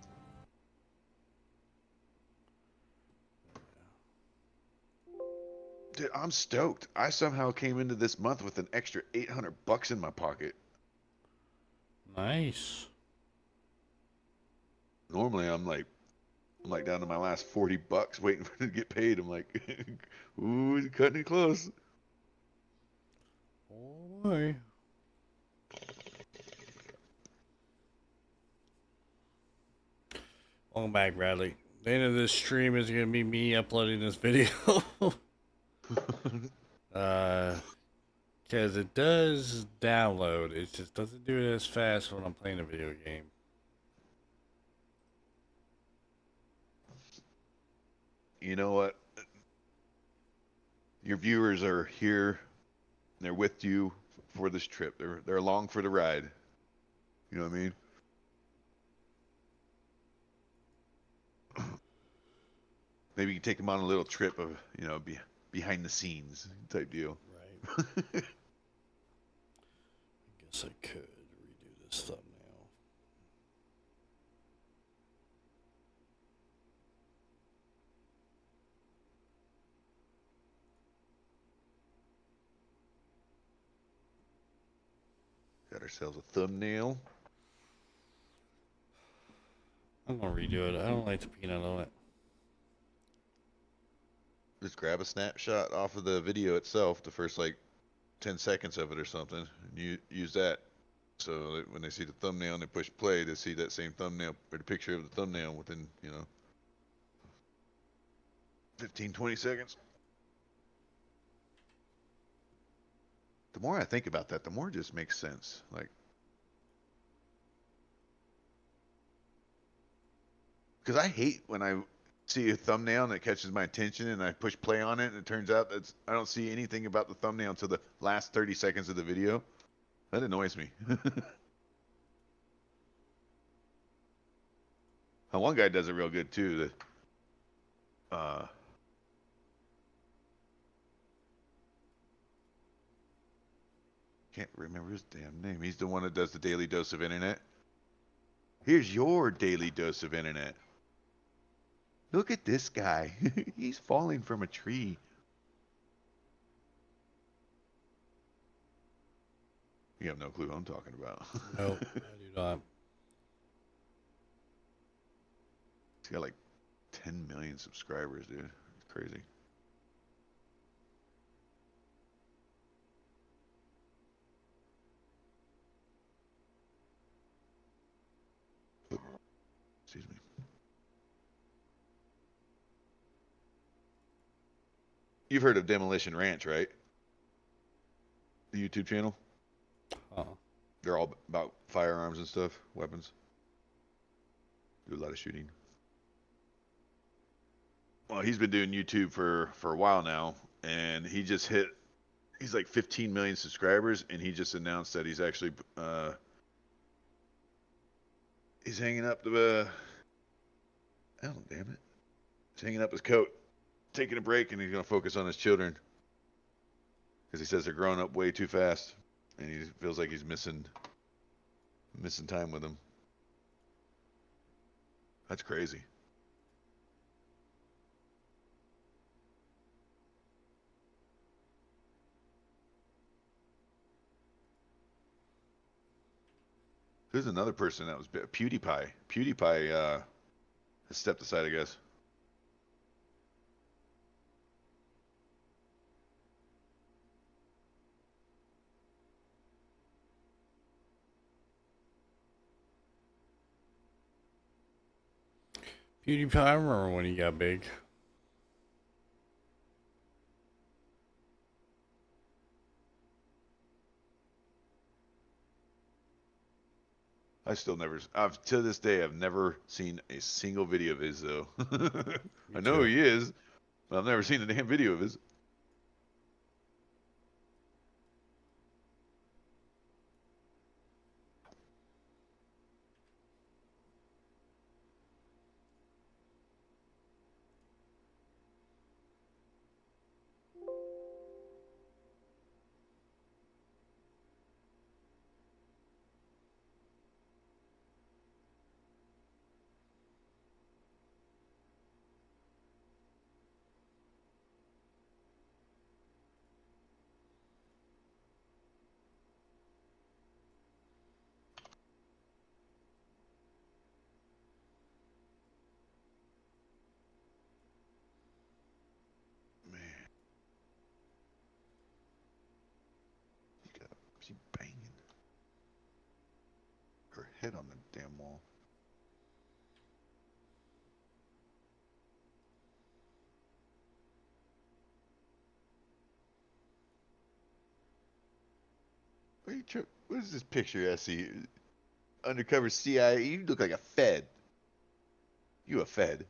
Dude, I'm stoked. I somehow came into this month with an extra $800 in my pocket. Nice. Normally, I'm like down to my last $40 waiting for it to get paid. I'm like, ooh, it's cutting it close. Oh boy. Welcome back, Bradley. The end of this stream is gonna be me uploading this video. Because it does download, it just doesn't do it as fast when I'm playing a video game. You know what? Your viewers are here. They're with you for this trip. They're along for the ride. You know what I mean? Maybe you can take them on a little trip of, you know, behind the scenes type deal. Right. I guess I could redo this thumbnail. Got ourselves a thumbnail. I'm gonna redo it. I don't like the peanut on it. Just grab a snapshot off of the video itself, the first like 10 seconds of it or something, and you use that. So that when they see the thumbnail and they push play, they see that same thumbnail or the picture of the thumbnail within, you know, 15, 20 seconds. The more I think about that, the more it just makes sense. Like, because I hate when I see a thumbnail and it catches my attention and I push play on it and it turns out that I don't see anything about the thumbnail until the last 30 seconds of the video. That annoys me. One guy does it real good too. Can't remember his damn name. He's the one that does the daily dose of internet. Here's your daily dose of internet. Look at this guy. He's falling from a tree. You have no clue what I'm talking about. Nope, I do not. He's got like 10 million subscribers, dude. It's crazy. Excuse me. You've heard of Demolition Ranch, right? The YouTube channel. They're all about firearms and stuff, weapons. Do a lot of shooting. Well, he's been doing YouTube for a while now, and he just hit. He's like 15 million subscribers, and he just announced that he's actually he's hanging up the. Oh damn it! He's hanging up his coat, taking a break, and he's gonna focus on his children because he says they're growing up way too fast, and he feels like he's missing time with them. That's crazy. There's another person that was PewDiePie. PewDiePie has stepped aside, I guess. PewDiePie, I remember when he got big. I still never, to this day, I've never seen a single video of his, though. I know who he is, but I've never seen a damn video of his. She banging her head on the damn wall. What is this picture I see? Undercover CIA. You look like a Fed. You a Fed.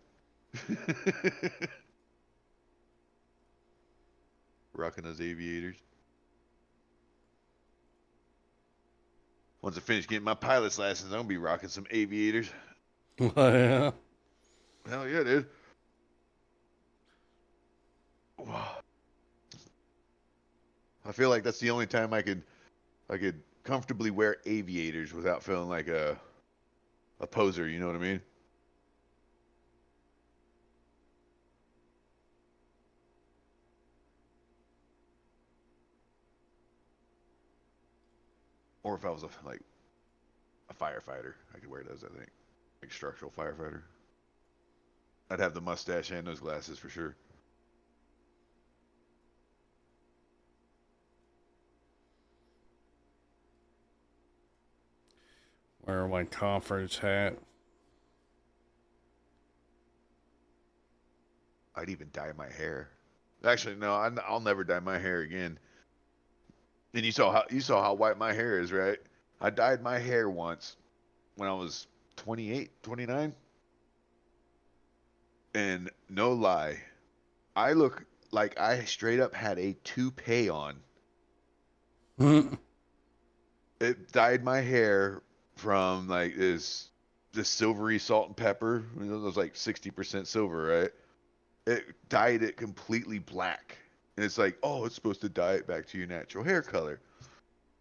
Rocking those aviators. Once I finish getting my pilot's license, I'm gonna be rocking some aviators. Oh, yeah. Hell yeah, dude. Wow. I feel like that's the only time I could comfortably wear aviators without feeling like a poser, you know what I mean? Or if I was a firefighter, I could wear those, I think. Like structural firefighter. I'd have the mustache and those glasses for sure. Wear my conference hat. I'd even dye my hair. Actually, no, I'll never dye my hair again. And you saw how white my hair is, right? I dyed my hair once when I was 28, 29. And no lie, I look like I straight up had a toupee on. It dyed my hair from like this silvery salt and pepper. It was like 60% silver, right? It dyed it completely black. And it's like, oh, it's supposed to dye it back to your natural hair color.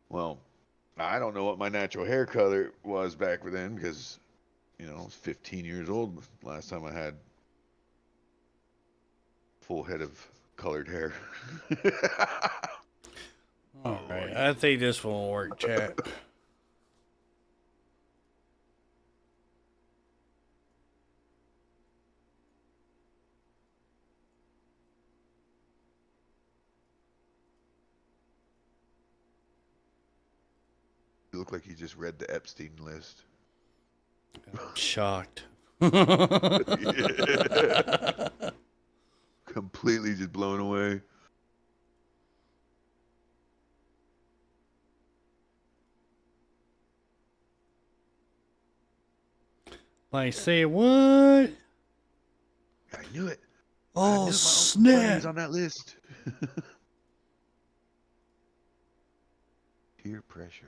Well, I don't know what my natural hair color was back then because, you know, I was 15 years old last time I had full head of colored hair. All right, I think this won't work, chat. You look like you just read the Epstein list. I'm shocked. Completely just blown away. Like, say what? I knew it. Oh, He's snap. on that list. Peer pressure.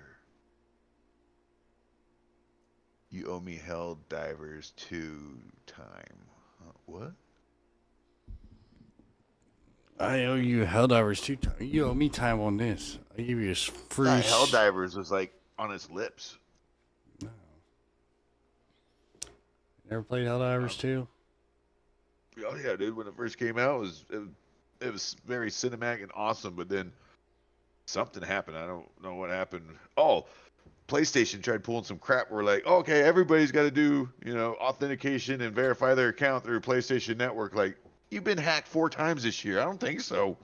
You owe me Hell Divers 2 time. What? I owe you Helldivers 2 times. You owe me time on this. I give you a free. Hell Divers was like on his lips. No. Never played Helldivers 2? Oh yeah, dude. When it first came out, it was very cinematic and awesome. But then something happened. I don't know what happened. Oh, PlayStation tried pulling some crap. We're like, oh, okay, everybody's got to do, authentication and verify their account through PlayStation Network. Like, you've been hacked 4 times this year. I don't think so.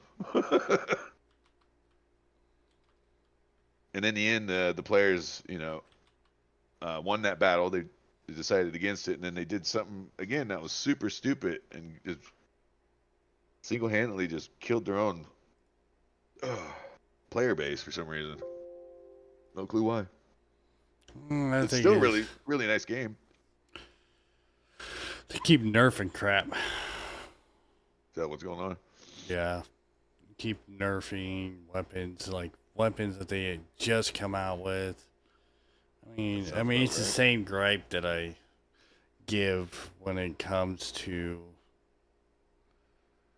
And in the end, the players, won that battle. They decided against it, and then they did something again that was super stupid and just single-handedly just killed their own player base for some reason. No clue why. It's still really, really nice game. They keep nerfing crap. Is that what's going on? Yeah. Keep nerfing weapons, like weapons that they had just come out with. I mean, it's the same gripe that I give when it comes to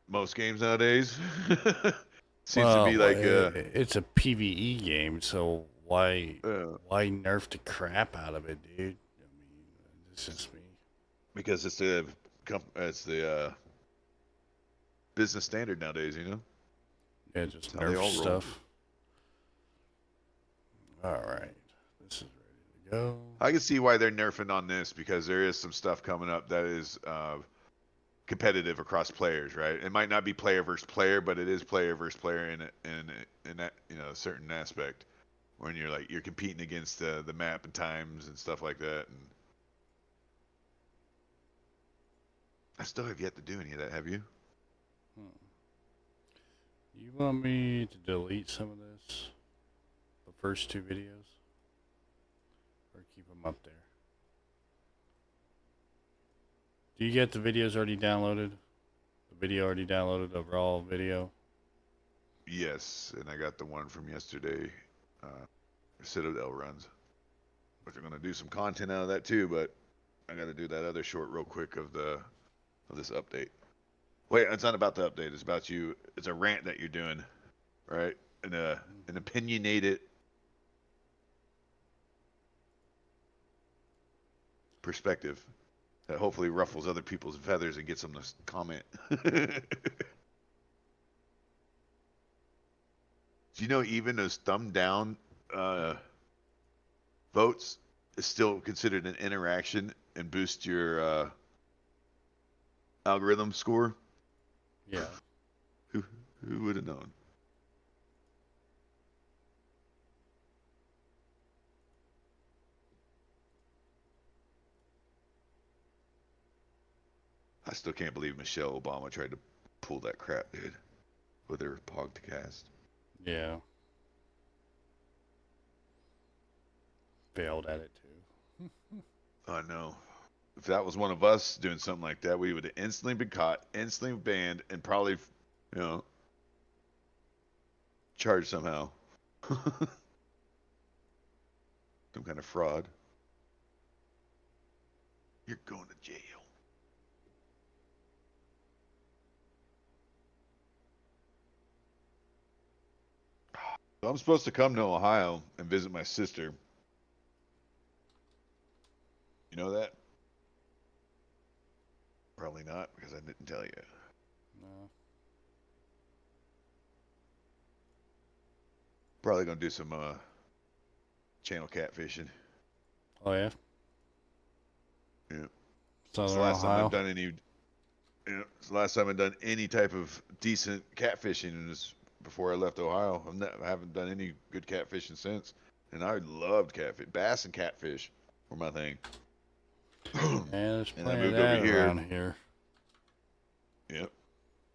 most games nowadays. Seems to be like it's a PvE game, so why nerf the crap out of it, dude? I mean, it's just me. Because it's the business standard nowadays, Yeah, just nerf stuff. All right, this is ready to go. I can see why they're nerfing on this because there is some stuff coming up that is competitive across players, right? It might not be player versus player, but it is player versus player in that a certain aspect when you're competing against the map and times and stuff like that. And I still have yet to do any of that. Have you? You want me to delete some of this? The first 2 videos? Or keep them up there? Do you get the videos already downloaded? The video already downloaded, the raw video? Yes, and I got the one from yesterday, Citadel runs. Which I'm going to do some content out of that too, but I got to do that other short real quick of this update. Wait, it's not about the update. It's about you. It's a rant that you're doing, right? An opinionated perspective that hopefully ruffles other people's feathers and gets them to comment. Do you know even those thumb down votes is still considered an interaction and boost your algorithm score? Yeah. Who would have known? I still can't believe Michelle Obama tried to pull that crap, dude, with her podcast. Yeah. Failed at it too. I know. If that was one of us doing something like that, we would have instantly been caught, instantly banned, and probably, charged somehow. Some kind of fraud. You're going to jail. So I'm supposed to come to Ohio and visit my sister. You know that? Probably not, because I didn't tell you. No. Probably gonna do some channel catfishing. Oh yeah. Yeah. Southern it's the last Ohio. time I've done any. It's the last time I've done any type of decent catfishing, and it's before I left Ohio. I haven't done any good catfishing since, and I loved catfish. Bass and catfish were my thing. Yeah, there's And I plenty of moved that over here. around here. Yep.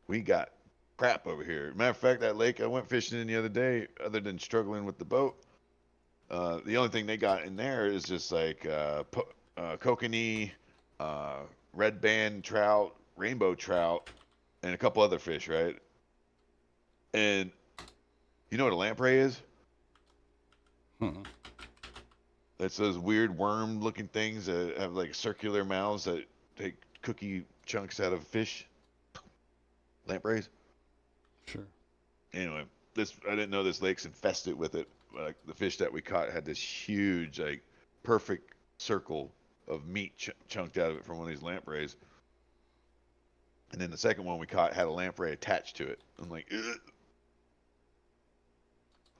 We got crap over here. Matter of fact, that lake I went fishing in the other day, other than struggling with the boat, the only thing they got in there is just like kokanee, red band trout, rainbow trout, and a couple other fish, right? And you know what a lamprey is? That's those weird worm-looking things that have like circular mouths that take cookie chunks out of fish. Lampreys. Sure. Anyway, I didn't know this lake's infested with it. Like the fish that we caught had this huge, like, perfect circle of meat chunked out of it from one of these lampreys. And then the second one we caught had a lamprey attached to it. I'm like, ugh.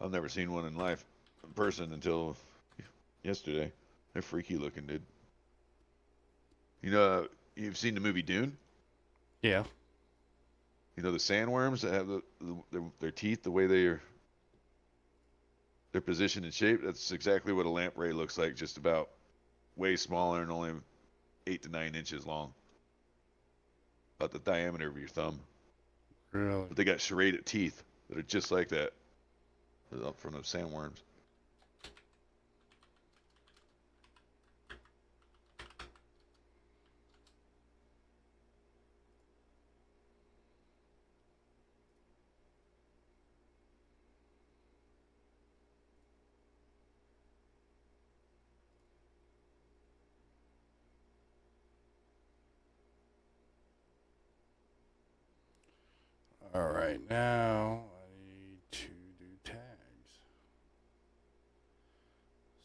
I've never seen one in person until yesterday. They're freaky looking, dude. You know, you've seen the movie Dune? Yeah. You know the sandworms that have their teeth, the way they're positioned and shaped? That's exactly what a lamprey looks like, just about way smaller and only 8 to 9 inches long. About the diameter of your thumb. Really? But they got serrated teeth that are just like that. Up from those sandworms. All right, now I need to do tags.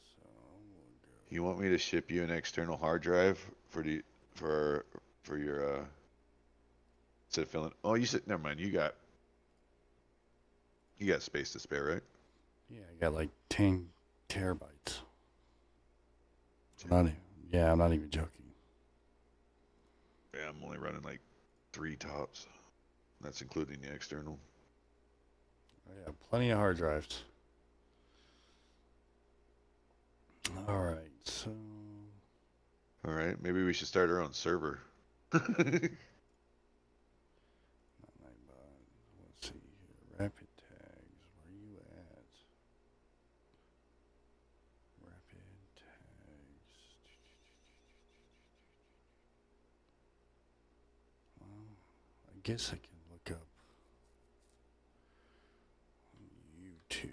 So we'll go. You want me to ship you an external hard drive for your instead of filling? Oh, you said never mind. You got space to spare, right? Yeah, I got like 10 terabytes. I'm not even joking. Yeah, I'm only running like 3 tops. That's including the external. I got plenty of hard drives. All right, so. All right, maybe we should start our own server. Let's see here. Rapid tags. Where you at? Rapid tags. Well, I guess I can look up YouTube.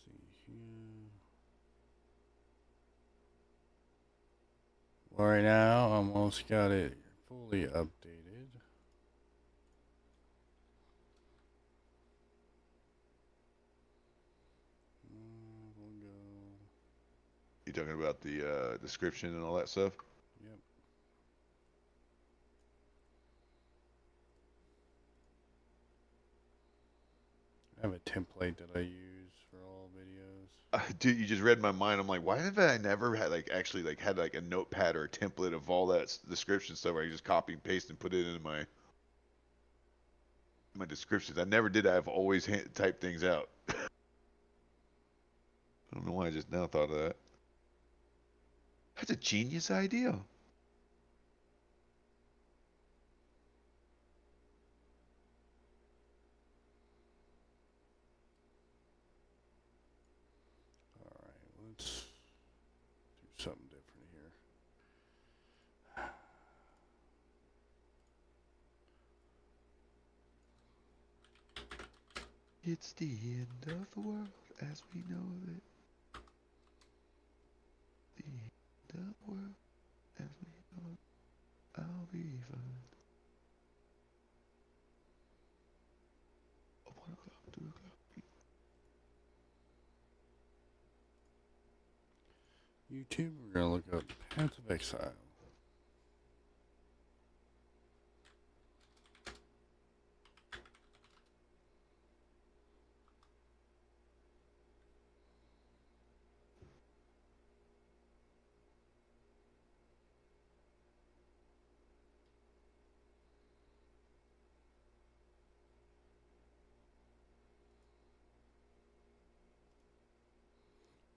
See here. Well, right now, I almost got it fully updated. We'll go. You talking about the description and all that stuff? Yep. I have a template that I use for all videos. Dude, you just read my mind. I'm like, why have I never had actually had a notepad or a template of all that description stuff where I just copy and paste and put it into my descriptions? I never did. I've always typed things out. I don't know why I just now thought of that. That's a genius idea. Let's do something different here. It's the end of the world as we know it. The end of the world as we know it. I'll be fine. 1 o'clock, 2 o'clock. YouTube, we're going to look up Path of Exile.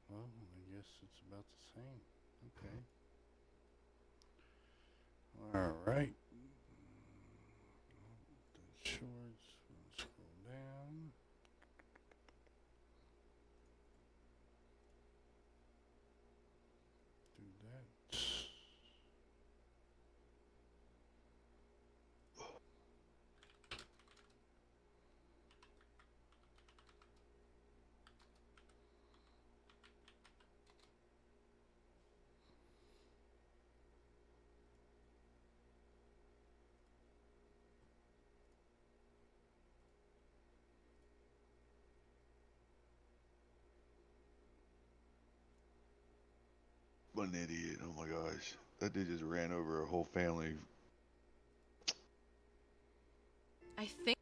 Well, I guess it's about the same. Okay. All right. The shorts. We'll scroll down. What an idiot. Oh my gosh. That dude just ran over a whole family. I think.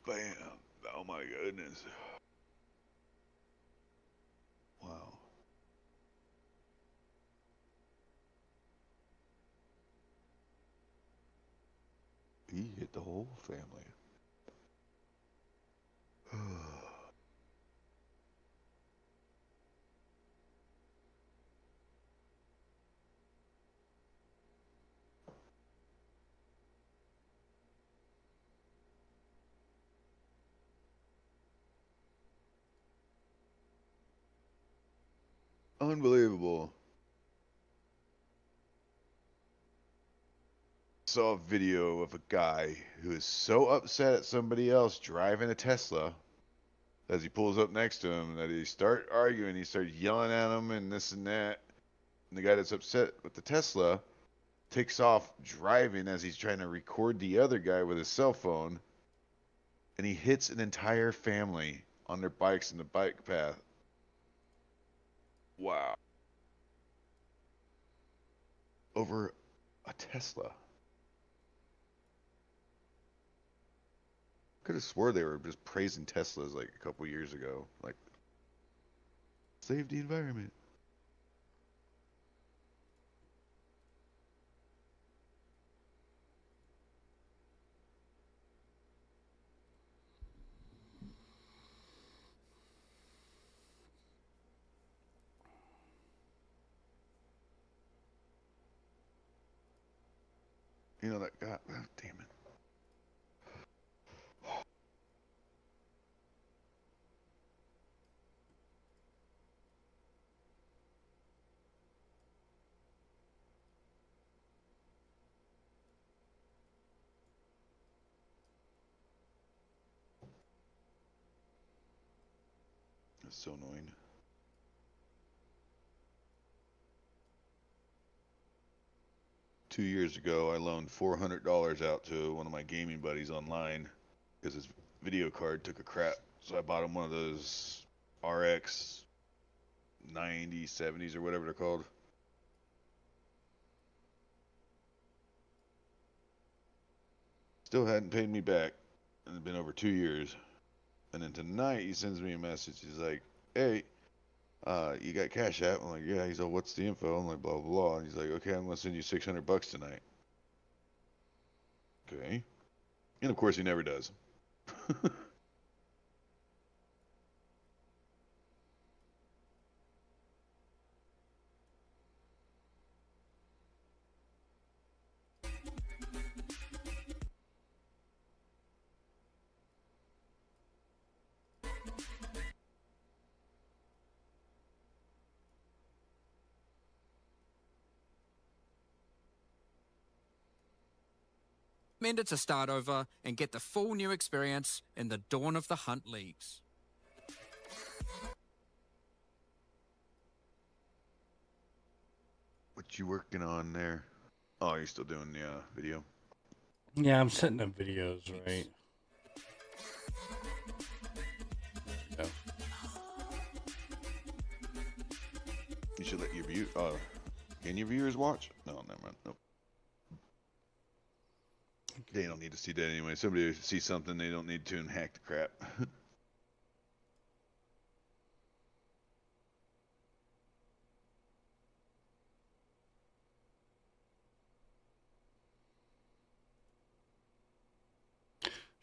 Bam. Oh my goodness. Wow. He hit the whole family. Unbelievable. Saw a video of a guy who is so upset at somebody else driving a Tesla as he pulls up next to him that he start arguing, he starts yelling at him and this and that. And the guy that's upset with the Tesla takes off driving as he's trying to record the other guy with his cell phone, and he hits an entire family on their bikes in the bike path. Wow. Over a Tesla. Could have swore they were just praising Teslas like a couple years ago. Like, save the environment. You know that guy, oh, damn it. That's so annoying. Two years ago, I loaned $400 out to one of my gaming buddies online because his video card took a crap. So I bought him one of those RX 90, 70s or whatever they're called. Still hadn't paid me back. And it's been over 2 years. And then tonight he sends me a message. He's like, hey, you got Cash App? I'm like, yeah. He's like, what's the info? I'm like, blah, blah, blah. And he's like, okay, I'm going to send you $600 tonight. Okay. And of course he never does. Recommended to start over and get the full new experience in the Dawn of the Hunt Leagues. What you working on there? Oh, you're still doing the video? Yeah, I'm setting up videos, right? There we go. You should let your can your viewers watch? No, never mind. Nope. They don't need to see that anyway. Somebody sees something they don't need to and hack the crap.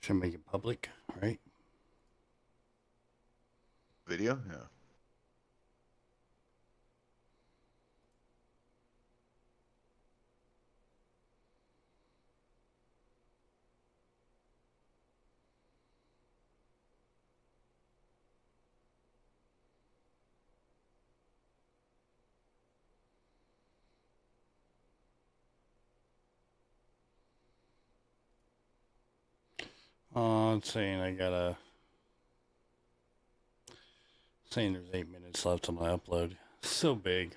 Should make it public, right? Video? Yeah. Oh, it's saying saying there's 8 minutes left on my upload. So big.